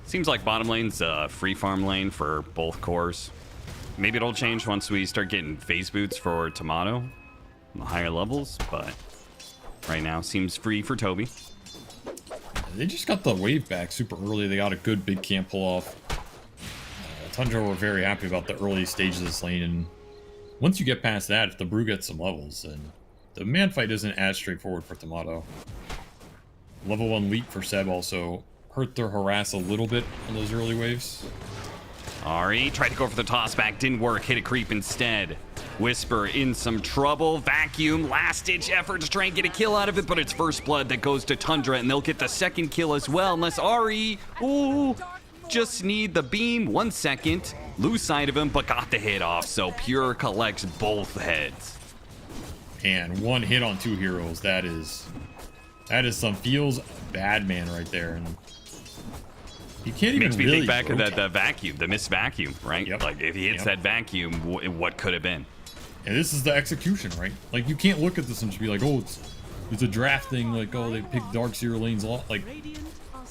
Seems like bottom lane's a free farm lane for both cores. Maybe it'll change once we start getting phase boots for Tomato on the higher levels, but right now seems free for Toby. They just got the wave back super early. They got a good big camp pull off. Tundra were very happy about the early stages of this lane, and once you get past that, if the Brew gets some levels, then the man fight isn't as straightforward for Tomato. Level 1 leap for Seb also hurt their harass a little bit on those early waves. Ari tried to go for the toss back, didn't work, hit a creep instead. Whisper in some trouble. Vacuum, last ditch effort to try and get a kill out of it, but it's first blood that goes to Tundra, and they'll get the second kill as well, unless Ari, ooh, just need the beam. 1 second, lose sight of him, but got the hit off, so Pure collects both heads. And one hit on 2 heroes, that is some feels bad man right there. And you can't even Makes me really think back of rotate. that vacuum, the missed vacuum, right? Yep. Like if he hits that vacuum, what could have been? And this is the execution, right? Like, you can't look at this and just be like, oh, it's a draft thing, like, oh, they picked Darkseer lanes a lot. Like,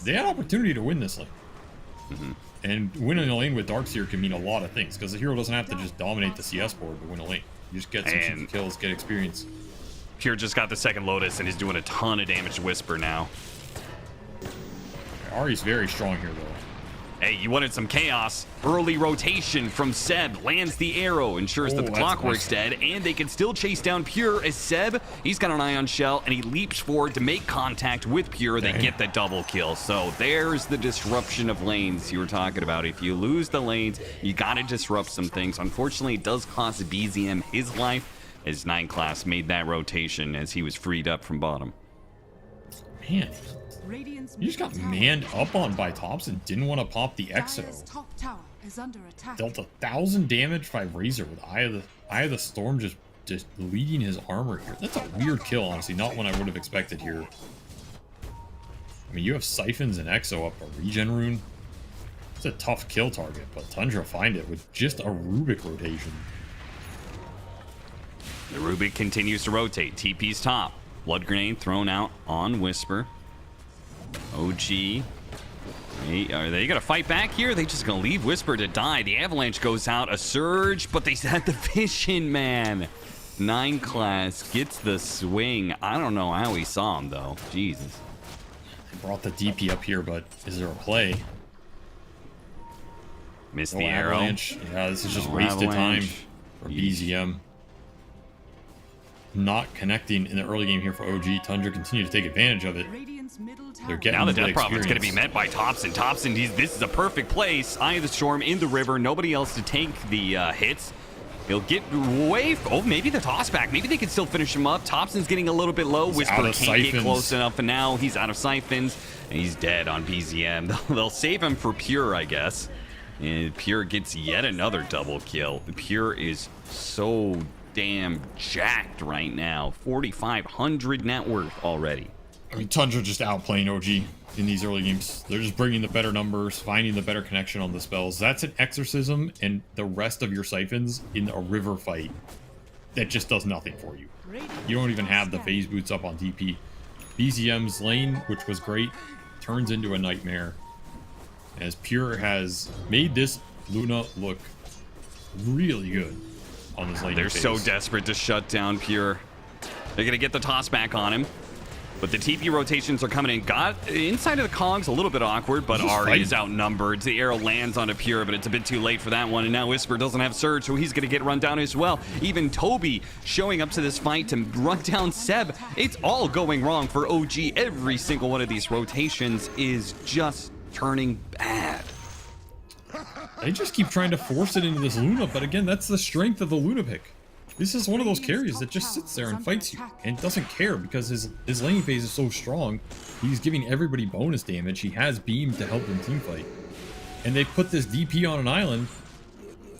they had opportunity to win this lane. And winning a lane with Darkseer can mean a lot of things, because the hero doesn't have to just dominate the CS board to win a lane. You just get some cheap kills, get experience. Pure just got the second Lotus and is doing a ton of damage to Whisper now. Ari's very strong here, though. Hey, you wanted some chaos. Early rotation from Seb. Lands the arrow. Ensures that the that's Clockwork's nice. dead. And they can still chase down Pure as Seb. He's got an ion shell. And he leaps forward to make contact with Pure. They get the double kill. So there's the disruption of lanes you were talking about. If you lose the lanes, you got to disrupt some things. Unfortunately, it does cost BZM his life. As 9 class made that rotation as he was freed up from bottom. Man, you just got manned up on by Tops and didn't want to pop the Exo. Top tower is under attack. Dealt 1,000 damage by Razor with Eye of the Storm just leading his armor here. That's a weird kill, honestly. Not one I would have expected here. I mean, you have Siphons and Exo up a regen rune. It's a tough kill target, but Tundra find it with just a Rubik rotation. The Rubik continues to rotate. TP's top. Blood grenade thrown out on Whisper. OG. Hey, are they going to fight back here? They just going to leave Whisper to die. The Avalanche goes out. A Surge, but they had the Vision, man. 9 class gets the swing. I don't know how he saw him, though. Jesus. They brought the DP up here, but is there a play? Missed No the arrow. Avalanche. Yeah, this is just No wasted time Avalanche. for BZM. Not connecting in the early game here for OG. Tundra continue to take advantage of it. They're getting Now the the Death Prophet's going to be experience. met by Thompson. Thompson, this is a perfect place. Eye of the Storm in the river. Nobody else to take the hits. He'll get away. Oh, maybe the toss back. Maybe they can still finish him up. Thompson's getting a little bit low. He's Whisper out can't of get siphons. close enough, and now he's out of siphons. And he's dead on BZM. They'll save him for Pure, I guess. And Pure gets yet another double kill. Pure is so damn jacked right now. 4,500 net worth already. I mean, Tundra just outplaying OG in these early games. They're just bringing the better numbers, finding the better connection on the spells. That's an Exorcism, and the rest of your siphons in a river fight that just does nothing for you. You don't even have the phase boots up on DP. BZM's lane, which was great, turns into a nightmare. As Pure has made this Luna look really good on this lane. They're so desperate to shut down Pure. They're going to get the toss back on him. But the TP rotations are coming in. Got inside of the cogs, a little bit awkward, but Ari is outnumbered. The arrow lands on a Pure, but it's a bit too late for that one. And now Whisper doesn't have Surge, so he's going to get run down as well. Even Toby showing up to this fight to run down Seb. It's all going wrong for OG. Every single one of these rotations is just turning bad. They just keep trying to force it into this Luna, but again, that's the strength of the Luna pick. This is one of those carries that just sits there and fights you and doesn't care because his laning phase is so strong. He's giving everybody bonus damage. He has beam to help them team fight. And they put this DP on an island.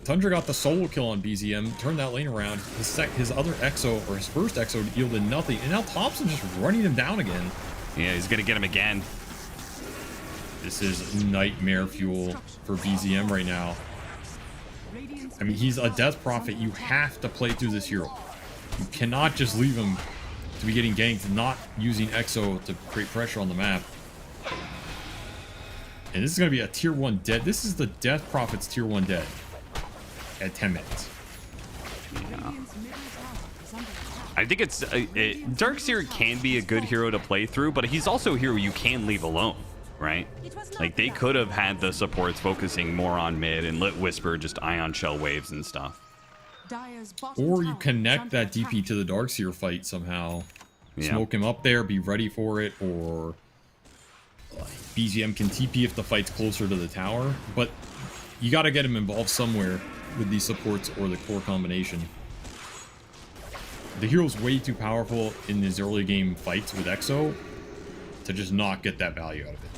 Tundra got the solo kill on BZM, turned that lane around. His other Exo, or his first Exo, yielded nothing. And now Thompson just running him down again. Yeah, he's going to get him again. This is nightmare fuel for BZM right now. I mean, he's a Death Prophet. You have to play through this hero. You cannot just leave him to be getting ganked, not using Exo to create pressure on the map. And this is going to be a tier 1 dead. This is the Death Prophet's tier 1 dead at 10 minutes. Yeah. I think it's... Darkseer can be a good hero to play through, but he's also a hero you can leave alone. Right? Like, they could have had the supports focusing more on mid and let Whisper just Ion Shell waves and stuff. Or you connect that DP to the Darkseer fight somehow. Yeah. Smoke him up there, be ready for it, or BZM can TP if the fight's closer to the tower. But you got to get him involved somewhere with these supports or the core combination. The hero's way too powerful in his early game fights with Exo to just not get that value out of it.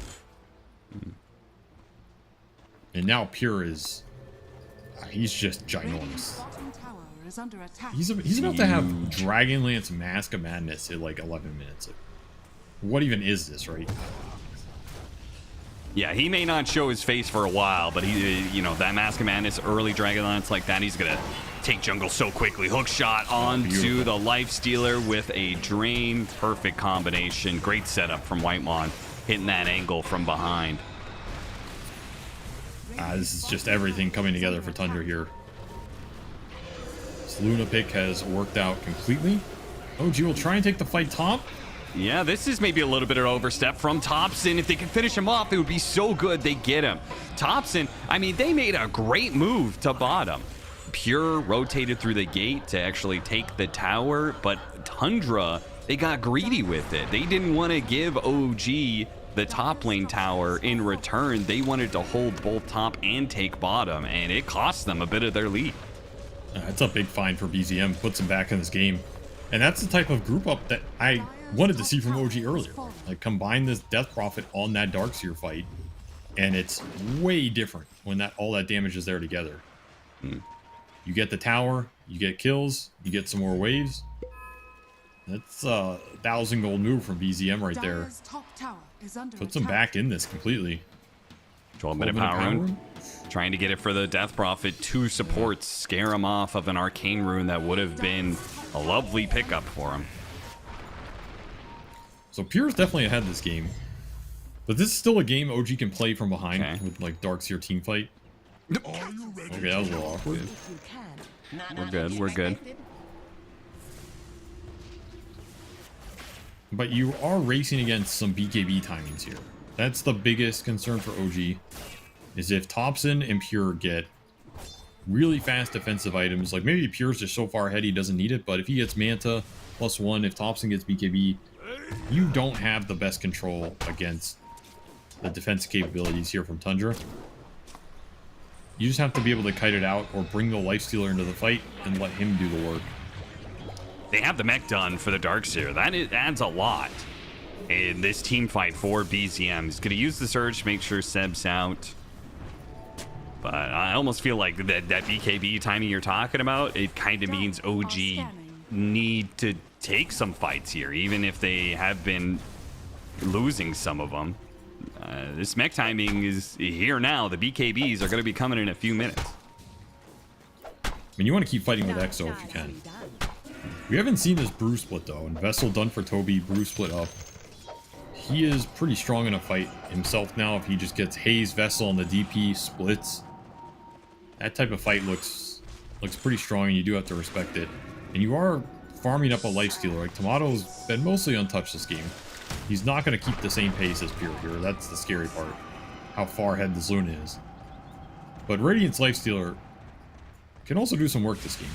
And now Pure is... he's just ginormous. He's about to have Dragonlance Mask of Madness in like 11 minutes. Like, what even is this, right? Yeah, he may not show his face for a while, but he, you know, that Mask of Madness, early Dragonlance like that, he's going to take jungle so quickly. Hook shot onto the Lifestealer with a Drain. Perfect combination. Great setup from Whitemon, hitting that angle from behind. This is just everything coming together for Tundra here. This Luna pick has worked out completely. OG will try and take the fight top. Yeah, this is maybe a little bit of an overstep from Thompson. If they can finish him off, it would be so good they get him. Thompson, I mean, they made a great move to bottom. Pure rotated through the gate to actually take the tower, but Tundra, they got greedy with it. They didn't want to give OG the top lane tower in return. They wanted to hold both top and take bottom, and it cost them a bit of their lead. It's a big find for BZM, puts them back in this game. And that's the type of group up that I wanted to see from OG earlier. Like, combine this Death Prophet on that Darkseer fight, and it's way different when that all that damage is there together. You get the tower, you get kills, you get some more waves. That's a 1,000 gold move from BZM right there. Puts them back in this completely. 12-minute power rune. Trying to get it for the Death Prophet. 2 supports scare him off of an Arcane Rune that would have been a lovely pickup for him. So Pure's definitely ahead this game. But this is still a game OG can play from behind with like Darkseer team fight. Okay, that was a little awkward. We're good, we're good. But you are racing against some BKB timings here. That's the biggest concern for OG, is if Thompson and Pure get really fast defensive items, like maybe Pure's just so far ahead he doesn't need it, but if he gets Manta +1, if Thompson gets BKB, you don't have the best control against the defense capabilities here from Tundra. You just have to be able to kite it out or bring the Lifestealer into the fight and let him do the work. They have the mech done for the Darkseer. That adds a lot in this team fight for BZM. He's going to use the Surge to make sure Seb's out. But I almost feel like that BKB timing you're talking about, it kind of means OG need to take some fights here, even if they have been losing some of them. This mech timing is here now. The BKBs are going to be coming in a few minutes. I mean, you want to keep fighting with Exo if you can. We haven't seen this brew split though, and Vessel done for Toby, brew split up. He is pretty strong in a fight himself now. If he just gets Haze, Vessel, and the DP splits, that type of fight looks pretty strong, and you do have to respect it. And you are farming up a Lifestealer. Like, Tomato's been mostly untouched this game. He's not going to keep the same pace as Pure here. That's the scary part. How far ahead this Luna is. But Radiant's Lifestealer can also do some work this game.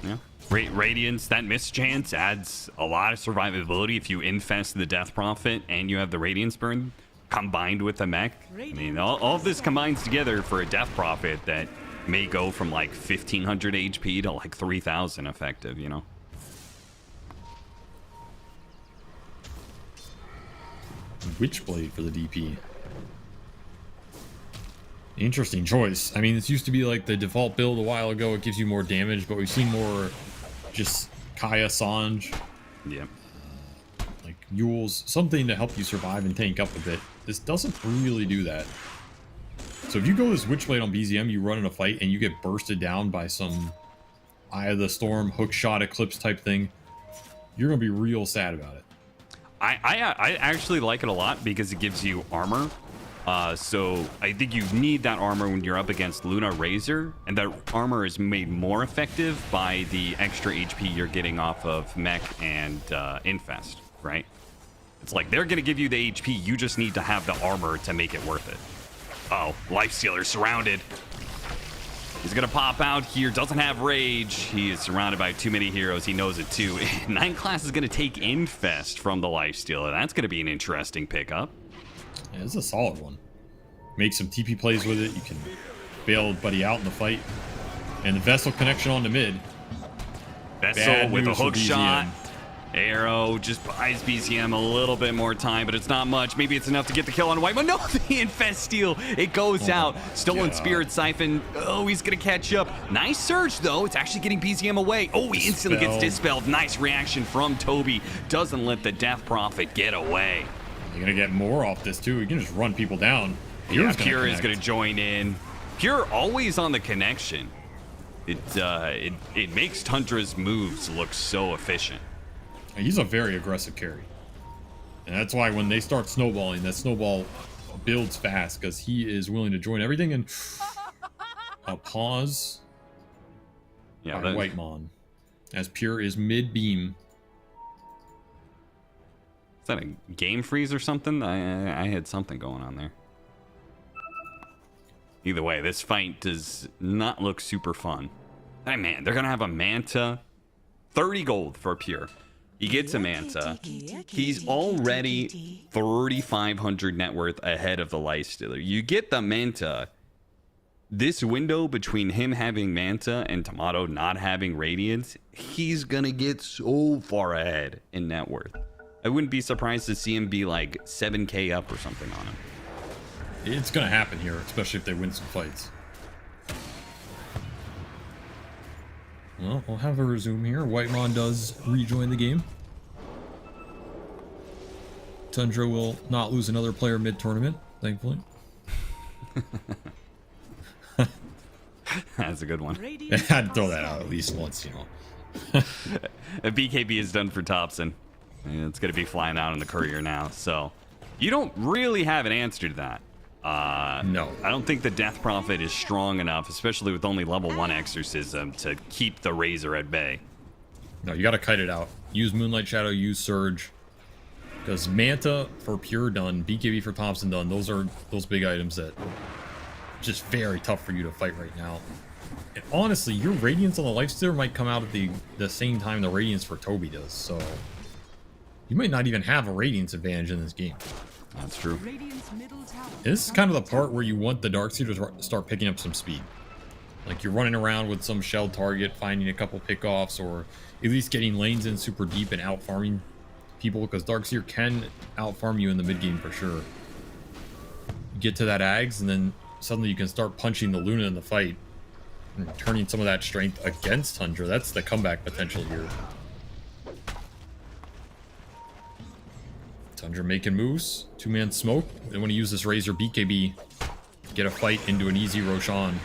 Yeah. Radiance, that mischance adds a lot of survivability if you infest the Death Prophet and you have the Radiance burn combined with the mech. I mean, all of this combines together for a Death Prophet that may go from like 1500 HP to like 3000 effective, you know? Witchblade for the DP. Interesting choice. I mean, this used to be like the default build a while ago. It gives you more damage, but we've seen more just Kaya Sange. Yeah. Like Yules, something to help you survive and tank up a bit. This doesn't really do that. So if you go this Witchblade on BZM, you run in a fight and you get bursted down by some Eye of the Storm, hook shot, eclipse type thing, you're going to be real sad about it. I actually like it a lot because it gives you armor. So I think you need that armor when you're up against Luna Razor, and that armor is made more effective by the extra HP you're getting off of Mech and Infest, right? It's like they're going to give you the HP, you just need to have the armor to make it worth it. Oh, Lifestealer surrounded. He's going to pop out here, doesn't have Rage. He is surrounded by too many heroes, he knows it too. 9 class is going to take Infest from the Lifestealer. That's going to be an interesting pickup. Yeah, this is a solid one. Make some TP plays with it. You can bail buddy out in the fight. And the Vessel connection on the mid. Vessel with a hook shot. Arrow just buys BCM a little bit more time, but it's not much. Maybe it's enough to get the kill on White. But no, the Infest steal. It goes out. Stolen Spirit Siphon. Oh, he's going to catch up. Nice surge, though. It's actually getting BCM away. Oh, he instantly gets dispelled. Nice reaction from Toby. Doesn't let the Death Prophet get away. You're going to get more off this, too. You can just run people down. Pure is going to join in. Pure always on the connection. It makes Tundra's moves look so efficient. He's a very aggressive carry. And that's why when they start snowballing, that snowball builds fast because he is willing to join everything. And a pause by Whitemon as Pure is mid-beam. Is that a game freeze or something? I had something going on there. Either way, this fight does not look super fun. Hey, man, they're going to have a Manta. 30 gold for Pure. He gets a Manta. He's already 3,500 net worth ahead of the Lifestealer. You get the Manta. This window between him having Manta and Tomato not having Radiance, he's going to get so far ahead in net worth. I wouldn't be surprised to see him be like 7k up or something on him. It's going to happen here, especially if they win some fights. Well, we'll have a resume here. Whitemon does rejoin the game. Tundra will not lose another player mid-tournament, thankfully. That's a good one. I had to throw that out at least once, you know. BKB is done for Thompson. It's going to be flying out in the courier now. So you don't really have an answer to that. No. I don't think the Death Prophet is strong enough, especially with only level 1 Exorcism, to keep the Razor at bay. No, you got to kite it out. Use Moonlight Shadow, use Surge. Because Manta for Pure done, BKB for Thompson done, those are those big items that just very tough for you to fight right now. And honestly, your Radiance on the Lifestealer might come out at the same time the Radiance for Toby does, so you might not even have a Radiance advantage in this game. That's true. This is kind of the part where you want the Darkseer to start picking up some speed. Like you're running around with some shelled target, finding a couple pickoffs, or at least getting lanes in super deep and out farming people, because Darkseer can out farm you in the mid game for sure. You get to that Ags, and then suddenly you can start punching the Luna in the fight and turning some of that strength against Tundra. That's the comeback potential here. Tundra making moves. 2-man smoke. They want to use this Razor BKB to get a fight into an easy Roshan.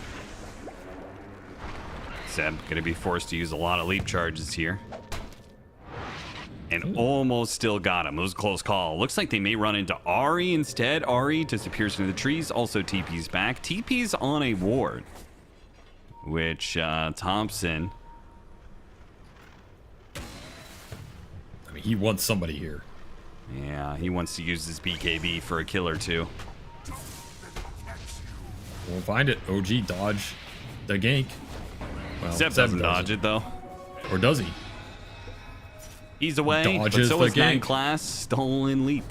Seb going to be forced to use a lot of leap charges here. And almost still got him. It was a close call. Looks like they may run into Ari instead. Ari disappears into the trees. Also TP's back. TP's on a ward. Which Thompson... mean, he wants somebody here. Yeah, he wants to use his BKB for a kill or two. We'll find it. OG dodge the gank. Well, Seb doesn't dodge it though. Or does he? He's away, Dodges but so the is Nine gank. Class. Stolen leap.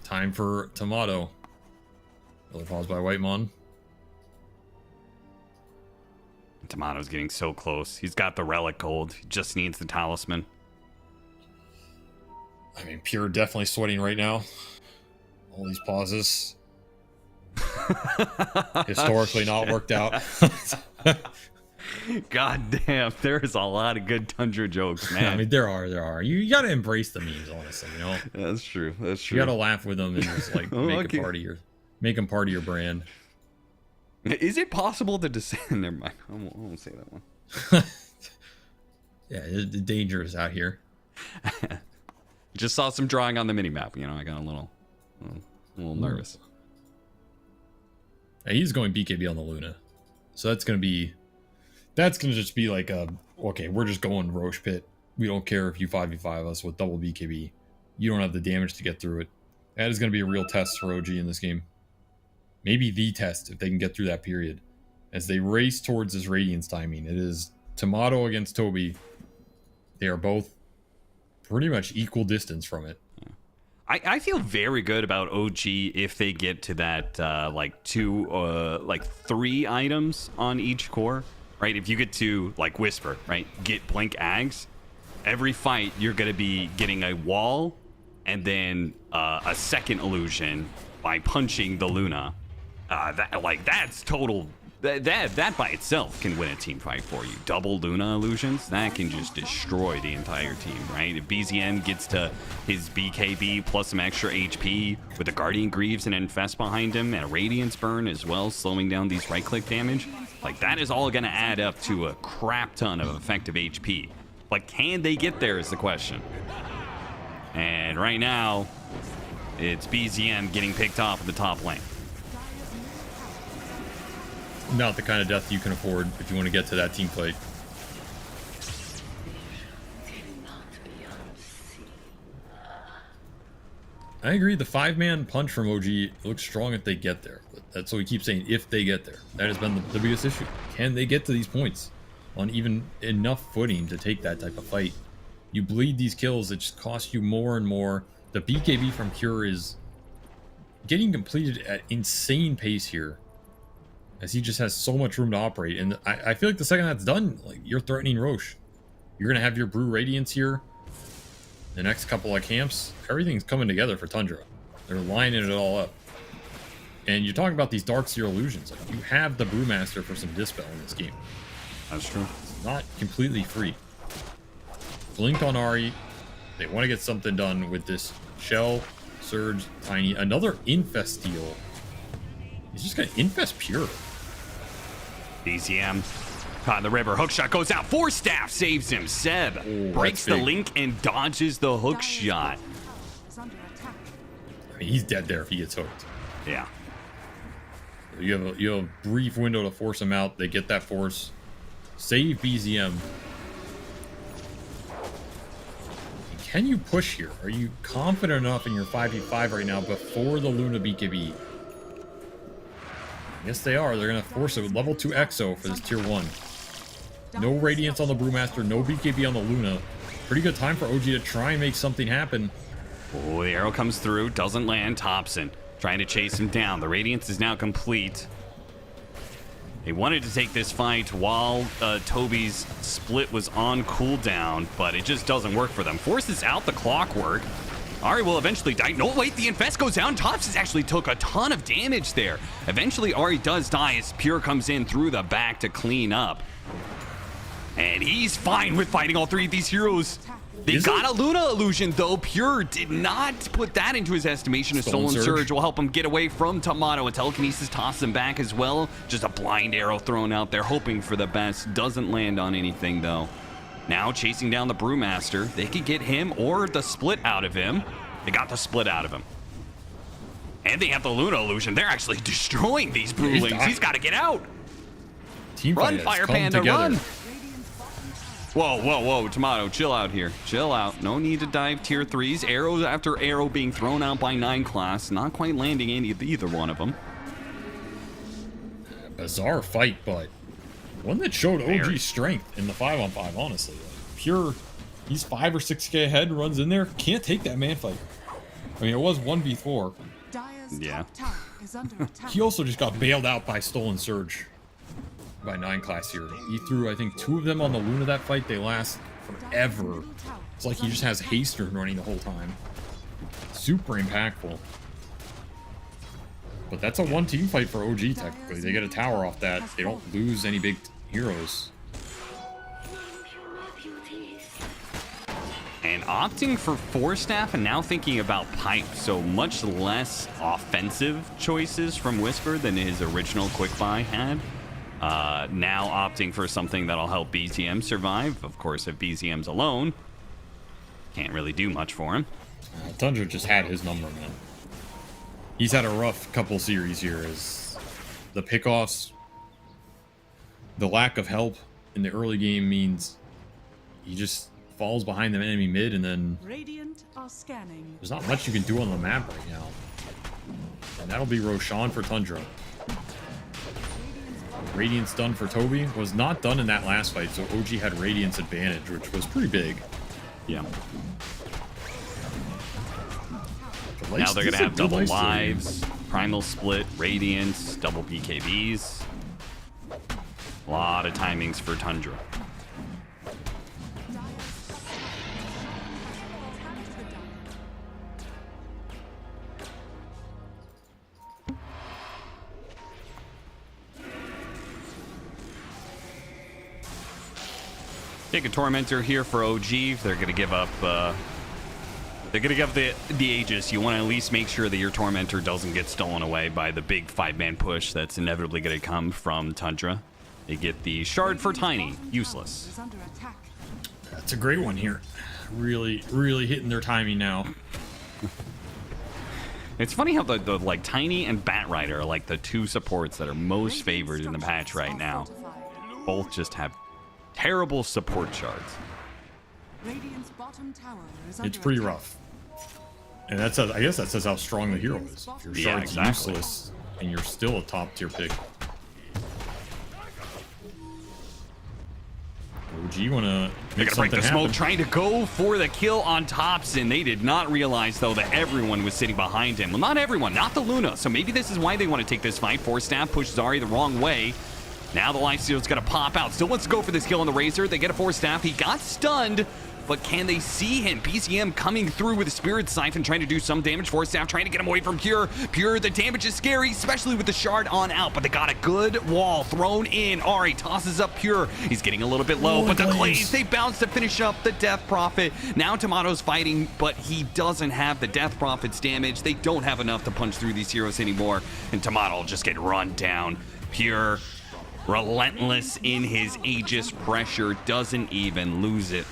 Time for Tomato. Another pause by Whitemon. Tomato's getting so close. He's got the relic gold. He just needs the talisman. I mean, Pure definitely sweating right now. All these pauses. Historically not worked out. God damn, there is a lot of good Tundra jokes, man. I mean, there are. You gotta embrace the memes, honestly. You know, That's true. That's true. you gotta laugh with them and just like make Okay. it part of make them part of your brand. Is it possible to descend? Never mind. I won't say that one. Yeah, the danger is out here. Just saw some drawing on the minimap. You know, I got a little nervous. Yeah, he's going BKB on the Luna, so that's gonna just be like okay, we're just going Roche Pit. We don't care if you 5v5 us with double BKB. You don't have the damage to get through it. That is gonna be a real test for OG in this game. Maybe the test if they can get through that period. As they race towards this Radiance timing, it is Tomato against Toby. They are both pretty much equal distance from it. I feel very good about OG if they get to that three items on each core, right? If you get to like Whisper, right? Get Blink Ags. Every fight you're gonna be getting a wall and then a second illusion by punching the Luna. That's total. That by itself can win a team fight for you. Double Luna illusions, that can just destroy the entire team, right? If BZM gets to his BKB plus some extra HP with a Guardian Greaves and Infest behind him and a Radiance Burn as well, slowing down these right-click damage, like that is all gonna add up to a crap ton of effective HP. But can they get there is the question. And right now, it's BZM getting picked off in the top lane. Not the kind of death you can afford if you want to get to that team fight. I agree. The 5-man punch from OG looks strong if they get there. But that's what we keep saying, if they get there. That has been the biggest issue. Can they get to these points on even enough footing to take that type of fight? You bleed these kills, it just costs you more and more. The BKB from Cure is getting completed at insane pace here, as he just has so much room to operate. And I feel like the second that's done, like, you're threatening Roche. You're going to have your Brew Radiance here. The next couple of camps, everything's coming together for Tundra. They're lining it all up. And you're talking about these Darkseer illusions. Like, you have the Brewmaster for some Dispel in this game. That's true. It's not completely free. Blink on Ahri. They want to get something done with this Shell, Surge, Tiny. Another Infest steal. He's just going to Infest Pure. BCM caught in the river. Hookshot goes out. Force Staff saves him. Seb breaks the big. link and dodges the hook shot. I mean, he's dead there if he gets hooked. Yeah. You have a brief window to force him out. They get that force. Save BZM. Can you push here? Are you confident enough in your 5v5 right now before the Luna BKB? Yes, they are. They're going to force it with level 2 Exo for this tier 1. No Radiance on the Brewmaster, no BKB on the Luna. Pretty good time for OG to try and make something happen. Oh, the arrow comes through. Doesn't land. Thompson trying to chase him down. The Radiance is now complete. They wanted to take this fight while Toby's split was on cooldown, but it just doesn't work for them. Forces out the clockwork. Ahri will eventually die. No, wait, the Infest goes down. Thompson actually took a ton of damage there. Eventually, Ahri does die as Pure comes in through the back to clean up. And he's fine with fighting all three of these heroes. They got a Luna illusion, though. Pure did not put that into his estimation. A Stolen Surge will help him get away from Tomato. A Telekinesis tosses him back as well. Just a blind arrow thrown out there, hoping for the best. Doesn't land on anything, though. Now chasing down the Brewmaster. They could get him or the split out of him. They got the split out of him. And they have the Luna illusion. They're actually destroying these Brewlings. He's got to get out. Team Run, fight has Fire come Panda, together. run. Whoa, whoa, whoa, Tomato, chill out here. Chill out. No need to dive tier 3s. Arrows after arrow being thrown out by 9 class. Not quite landing either one of them. Bizarre fight, but one that showed OG strength in the 5-on-5, honestly. Like, Pure, he's 5 or 6k ahead, runs in there, can't take that man fight. I mean, it was 1v4. Yeah. He also just got bailed out by Stolen Surge by 9 class here. He threw, I think, 2 of them on the Luna that fight. They last forever. It's like he just has Haster running the whole time. Super impactful. But that's a 1-team fight for OG, technically. They get a tower off that. They don't lose any big heroes. And opting for 4-staff and now thinking about pipe, so much less offensive choices from Whisper than his original quick buy had. Now opting for something that'll help BZM survive. Of course, if BZM's alone, can't really do much for him. Tundra just had his number, man. He's had a rough couple series here as the pickoffs, the lack of help in the early game means he just falls behind the enemy mid, and then Radiant are scanning. there's not much you can do on the map right now. And that'll be Roshan for Tundra. Radiance done for Toby. Was not done in that last fight, so OG had Radiance advantage, which was pretty big. Yeah. The Now they're going to have good double life lives, primal split, radiance, double BKBs. A lot of timings for Tundra. Take a Tormentor here for OG. They're going to give up. They're going to give the Aegis. You want to at least make sure that your Tormentor doesn't get stolen away by the big 5-man push that's inevitably going to come from Tundra. They get the Shard for Tiny. Useless. That's a great one here. Really, really hitting their timing now. It's funny how the like Tiny and Batrider are like the 2 supports that are most favored in the patch right now. Both just have terrible support shards. It's pretty rough. And that's I guess that says how strong the hero is. If your shard's exactly. useless and you're still a top tier pick. OG wanna They're make gonna break something the smoke, happen. trying to go for the kill on Thompson. They did not realize, though, that everyone was sitting behind him. Well, not everyone, not the Luna. So maybe this is why they want to take this fight. 4-staff pushes Zari the wrong way. Now the lifesteal's gonna pop out. Still wants to go for this kill on the Razor. They get a 4-staff. He got stunned, but can they see him? BCM coming through with a Spirit Siphon, trying to do some damage. 4-staff trying to get him away from Pure. Pure, the damage is scary, especially with the Shard on out, but they got a good wall thrown in. Ari tosses up Pure. He's getting a little bit low, but the Glaze, they bounce to finish up the Death Prophet. Now Tomato's fighting, but he doesn't have the Death Prophet's damage. They don't have enough to punch through these heroes anymore, and Tomato will just get run down. Pure, relentless in his Aegis pressure, doesn't even lose it.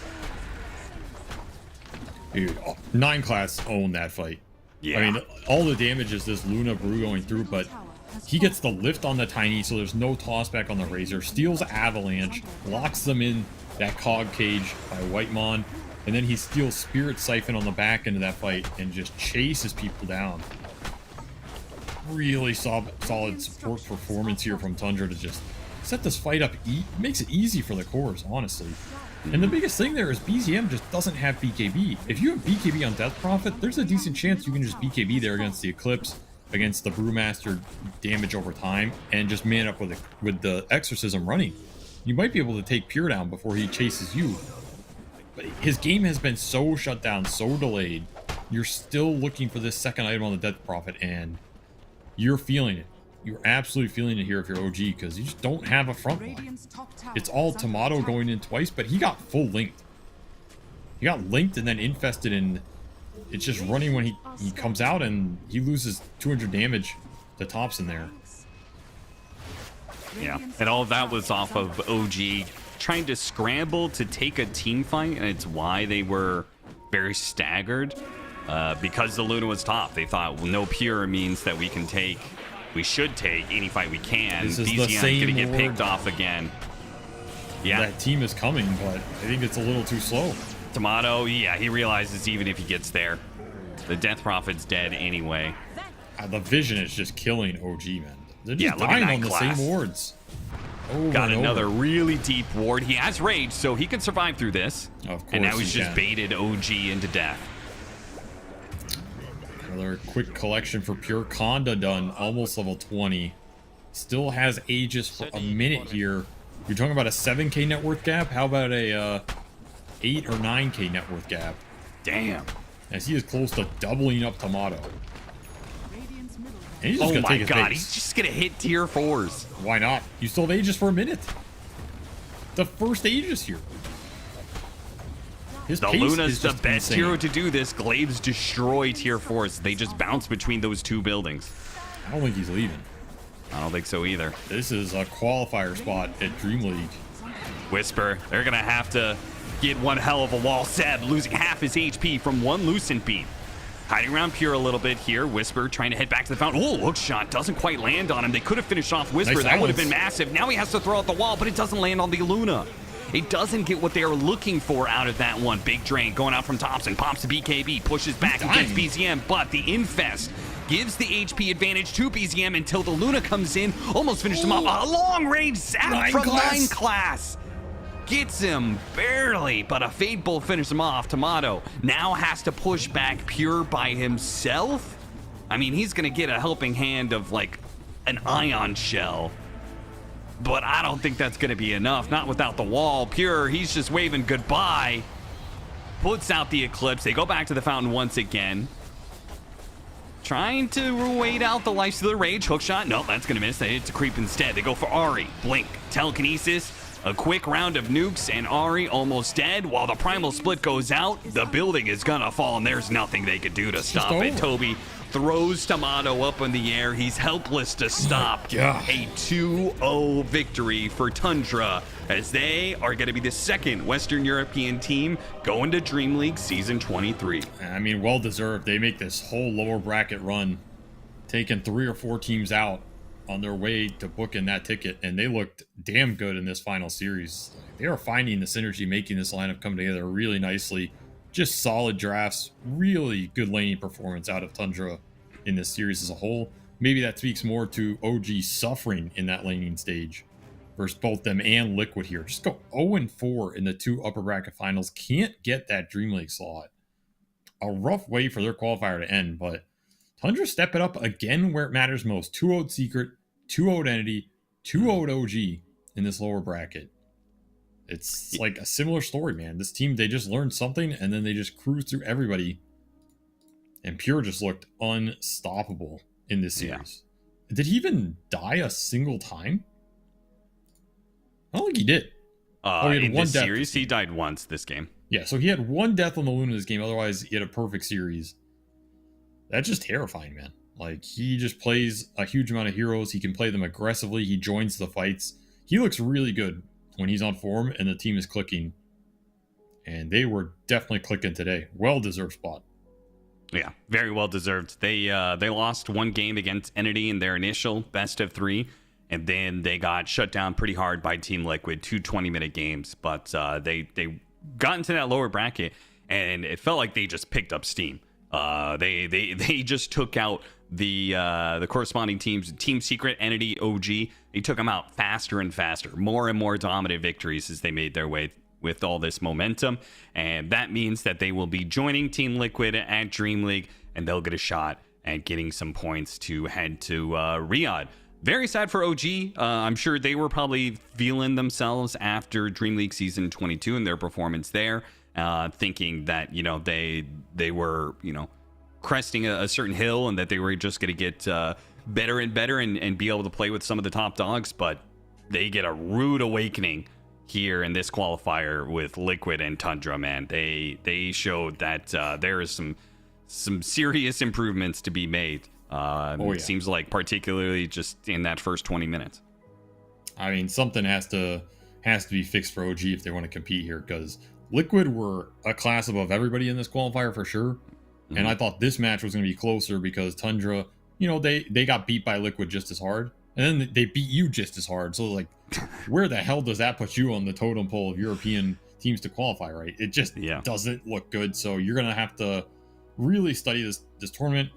Dude, 9 class owned that fight. Yeah. I mean, all the damage is this Luna Brew going through, but he gets the lift on the Tiny, so there's no toss back on the Razor. Steals Avalanche, locks them in that Cog Cage by Whitemon, and then he steals Spirit Siphon on the back end of that fight and just chases people down. Really solid support performance here from Tundra to just set this fight up. Makes it easy for the cores, honestly. And the biggest thing there is BZM just doesn't have BKB. If you have BKB on Death Prophet, there's a decent chance you can just BKB there against the Eclipse, against the Brewmaster damage over time, and just man up with the Exorcism running. You might be able to take Pure down before he chases you. But his game has been so shut down, so delayed. You're still looking for this second item on the Death Prophet, and you're feeling it. You're absolutely feeling it here if you're OG, because you just don't have a front line. It's all Tomato going in twice, but he got full linked. He got linked and then infested, and it's just running when he comes out, and he loses 200 damage to Thompson there. Yeah, and all of that was off of OG trying to scramble to take a team fight, and it's why they were very staggered. Because the Luna was top, they thought, well, no Pure means that we should take any fight we can. This is the BZM same gonna get Lord. picked off again. Yeah. That team is coming, but I think it's a little too slow. Tomato, yeah, he realizes even if he gets there, the Death Prophet's dead anyway. The vision is just killing OG, man. They're Yeah, just look at dying that on the class. same wards. Over Got and another over. really deep ward. He has rage, so he can survive through this. Of course And now he's he just can. baited OG into death. Another quick collection for Pure. Conda done, almost level 20. Still has Aegis for a minute here. You're talking about a 7k net worth gap? How about a 8 or 9k net worth gap? Damn. As he is close to doubling up Tomato. And he's just Oh gonna my take his god, base. he's just gonna hit tier 4s. Why not? You still have Aegis for a minute. The first Aegis here. His The pace Luna's is the just best insane. hero to do this. Glaives destroy tier 4s. They just bounce between those two buildings. I don't think he's leaving. I don't think so either. This is a qualifier spot at DreamLeague. Whisper, they're gonna have to get one hell of a wall. Seb losing half his HP from one Lucent Beam. Hiding around Pure a little bit here. Whisper trying to head back to the fountain. Oh, hook shot doesn't quite land on him. They could have finished off Whisper. Nice That would have been silence. massive. Now he has to throw out the wall, but it doesn't land on the Luna. It doesn't get what they are looking for out of that one. Big drain going out from Thompson. Pops to BKB. Pushes back He's against dying. BZM, but the Infest gives the HP advantage to BZM until the Luna comes in. Almost finished him off. A long range zap Nine from class. 9 class. Gets him barely, but a Fade Bolt finishes him off. Tomato now has to push back Pure by himself. I mean, he's going to get a helping hand of like an Ion Shell. But I don't think that's going to be enough. Not without the wall. Pure, he's just waving goodbye. Puts out the Eclipse. They go back to the fountain once again. Trying to wait out the Lifestealer Rage. Hookshot. Nope, that's going to miss. It's a creep instead. They go for Ari. Blink. Telekinesis. A quick round of nukes, and Ari almost dead. While the Primal Split goes out, the building is going to fall, and there's nothing they could do to stop it. over. Toby throws Tomato up in the air. He's helpless to stop. God. A 2-0 victory for Tundra, as they are going to be the second Western European team going to Dream League Season 23. I mean, well deserved. They make this whole lower bracket run, taking 3 or 4 teams out on their way to booking that ticket, and they looked damn good in this final series. They are finding the synergy, making this lineup come together really nicely. Just solid drafts, really good laning performance out of Tundra in this series as a whole. Maybe that speaks more to OG suffering in that laning stage versus both them and Liquid here. Just go 0-4 in the 2 upper bracket finals. Can't get that Dream League slot. A rough way for their qualifier to end, but Tundra step it up again where it matters most. 2-0 Secret, 2-0 Entity, 2-0 OG in this lower bracket. It's like a similar story, man. This team, they just learned something and then they just cruised through everybody. And Pure just looked unstoppable in this series. Yeah. Did he even die a single time? I don't think he did. He had in one this series, he died once this game. Yeah, so he had one death on the Luna this game. Otherwise, he had a perfect series. That's just terrifying, man. Like, he just plays a huge amount of heroes. He can play them aggressively. He joins the fights. He looks really good when he's on form and the team is clicking. And they were definitely clicking today. Well-deserved spot. Yeah, very well deserved. They lost one game against Entity in their initial best of 3, and then they got shut down pretty hard by Team Liquid, 2 20-minute games. But they got into that lower bracket, and it felt like they just picked up steam. They just took out the corresponding teams, Team Secret, Entity, OG. They took them out faster and faster, more and more dominant victories as they made their way with all this momentum, and that means that they will be joining Team Liquid at Dream League, and they'll get a shot at getting some points to head to Riyadh. Very sad for OG. I'm sure they were probably feeling themselves after Dream League Season 22 and their performance there, thinking that, they were, cresting a certain hill and that they were just going to get better and better and be able to play with some of the top dogs, but they get a rude awakening here in this qualifier with Liquid and Tundra, man. They showed that there is some serious improvements to be made. It seems like particularly just in that first 20 minutes. I mean, something has to be fixed for OG if they want to compete here, because Liquid were a class above everybody in this qualifier for sure. Mm-hmm. And I thought this match was going to be closer because Tundra, they got beat by Liquid just as hard. and then they beat you just as hard. So like, where the hell does that put you on the totem pole of European teams to qualify, right? It just doesn't look good. So you're gonna have to really study this tournament.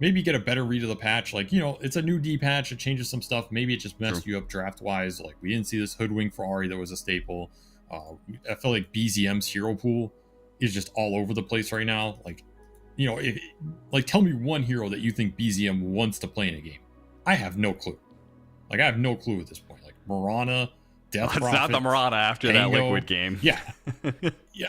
Maybe get a better read of the patch. Like, it's a new D patch. It changes some stuff. Maybe it just messed you up draft wise. Like, we didn't see this hoodwink Ferrari that was a staple. I feel like BZM's hero pool is just all over the place right now. Like, tell me one hero that you think BZM wants to play in a game. I have no clue. Like, I have no clue at this point. Like, Marana, Death It's Prophet, not the Marana after Tango. that Liquid game. Yeah.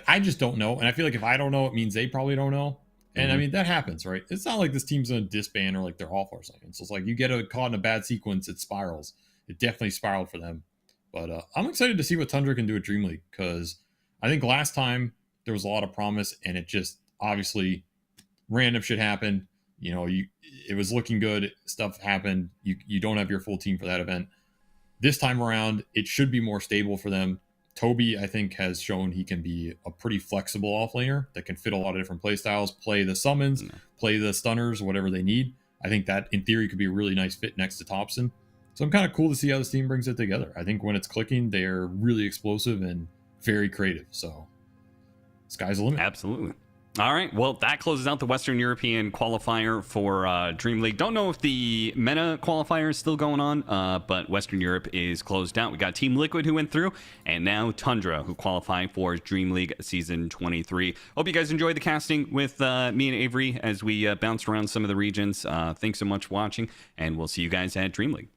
I just don't know. And I feel like if I don't know, it means they probably don't know. And I mean, that happens, right? It's not like this team's going to disband or like they're awful or something. So it's like you get caught in a bad sequence, it spirals. It definitely spiraled for them. But I'm excited to see what Tundra can do at DreamLeague, because I think last time there was a lot of promise and it just obviously random shit happened. It was looking good. Stuff happened. You don't have your full team for that event. This time around, it should be more stable for them. Toby, I think, has shown he can be a pretty flexible offlaner that can fit a lot of different play styles, play the summons, play the stunners, whatever they need. I think that, in theory, could be a really nice fit next to Thompson. So I'm kind of cool to see how this team brings it together. I think when it's clicking, they're really explosive and very creative. So sky's the limit. Absolutely. All right. Well, that closes out the Western European qualifier for DreamLeague. Don't know if the MENA qualifier is still going on, but Western Europe is closed out. We got Team Liquid who went through, and now Tundra who qualified for DreamLeague Season 23. Hope you guys enjoyed the casting with me and Avery as we bounced around some of the regions. Thanks so much for watching, and we'll see you guys at DreamLeague.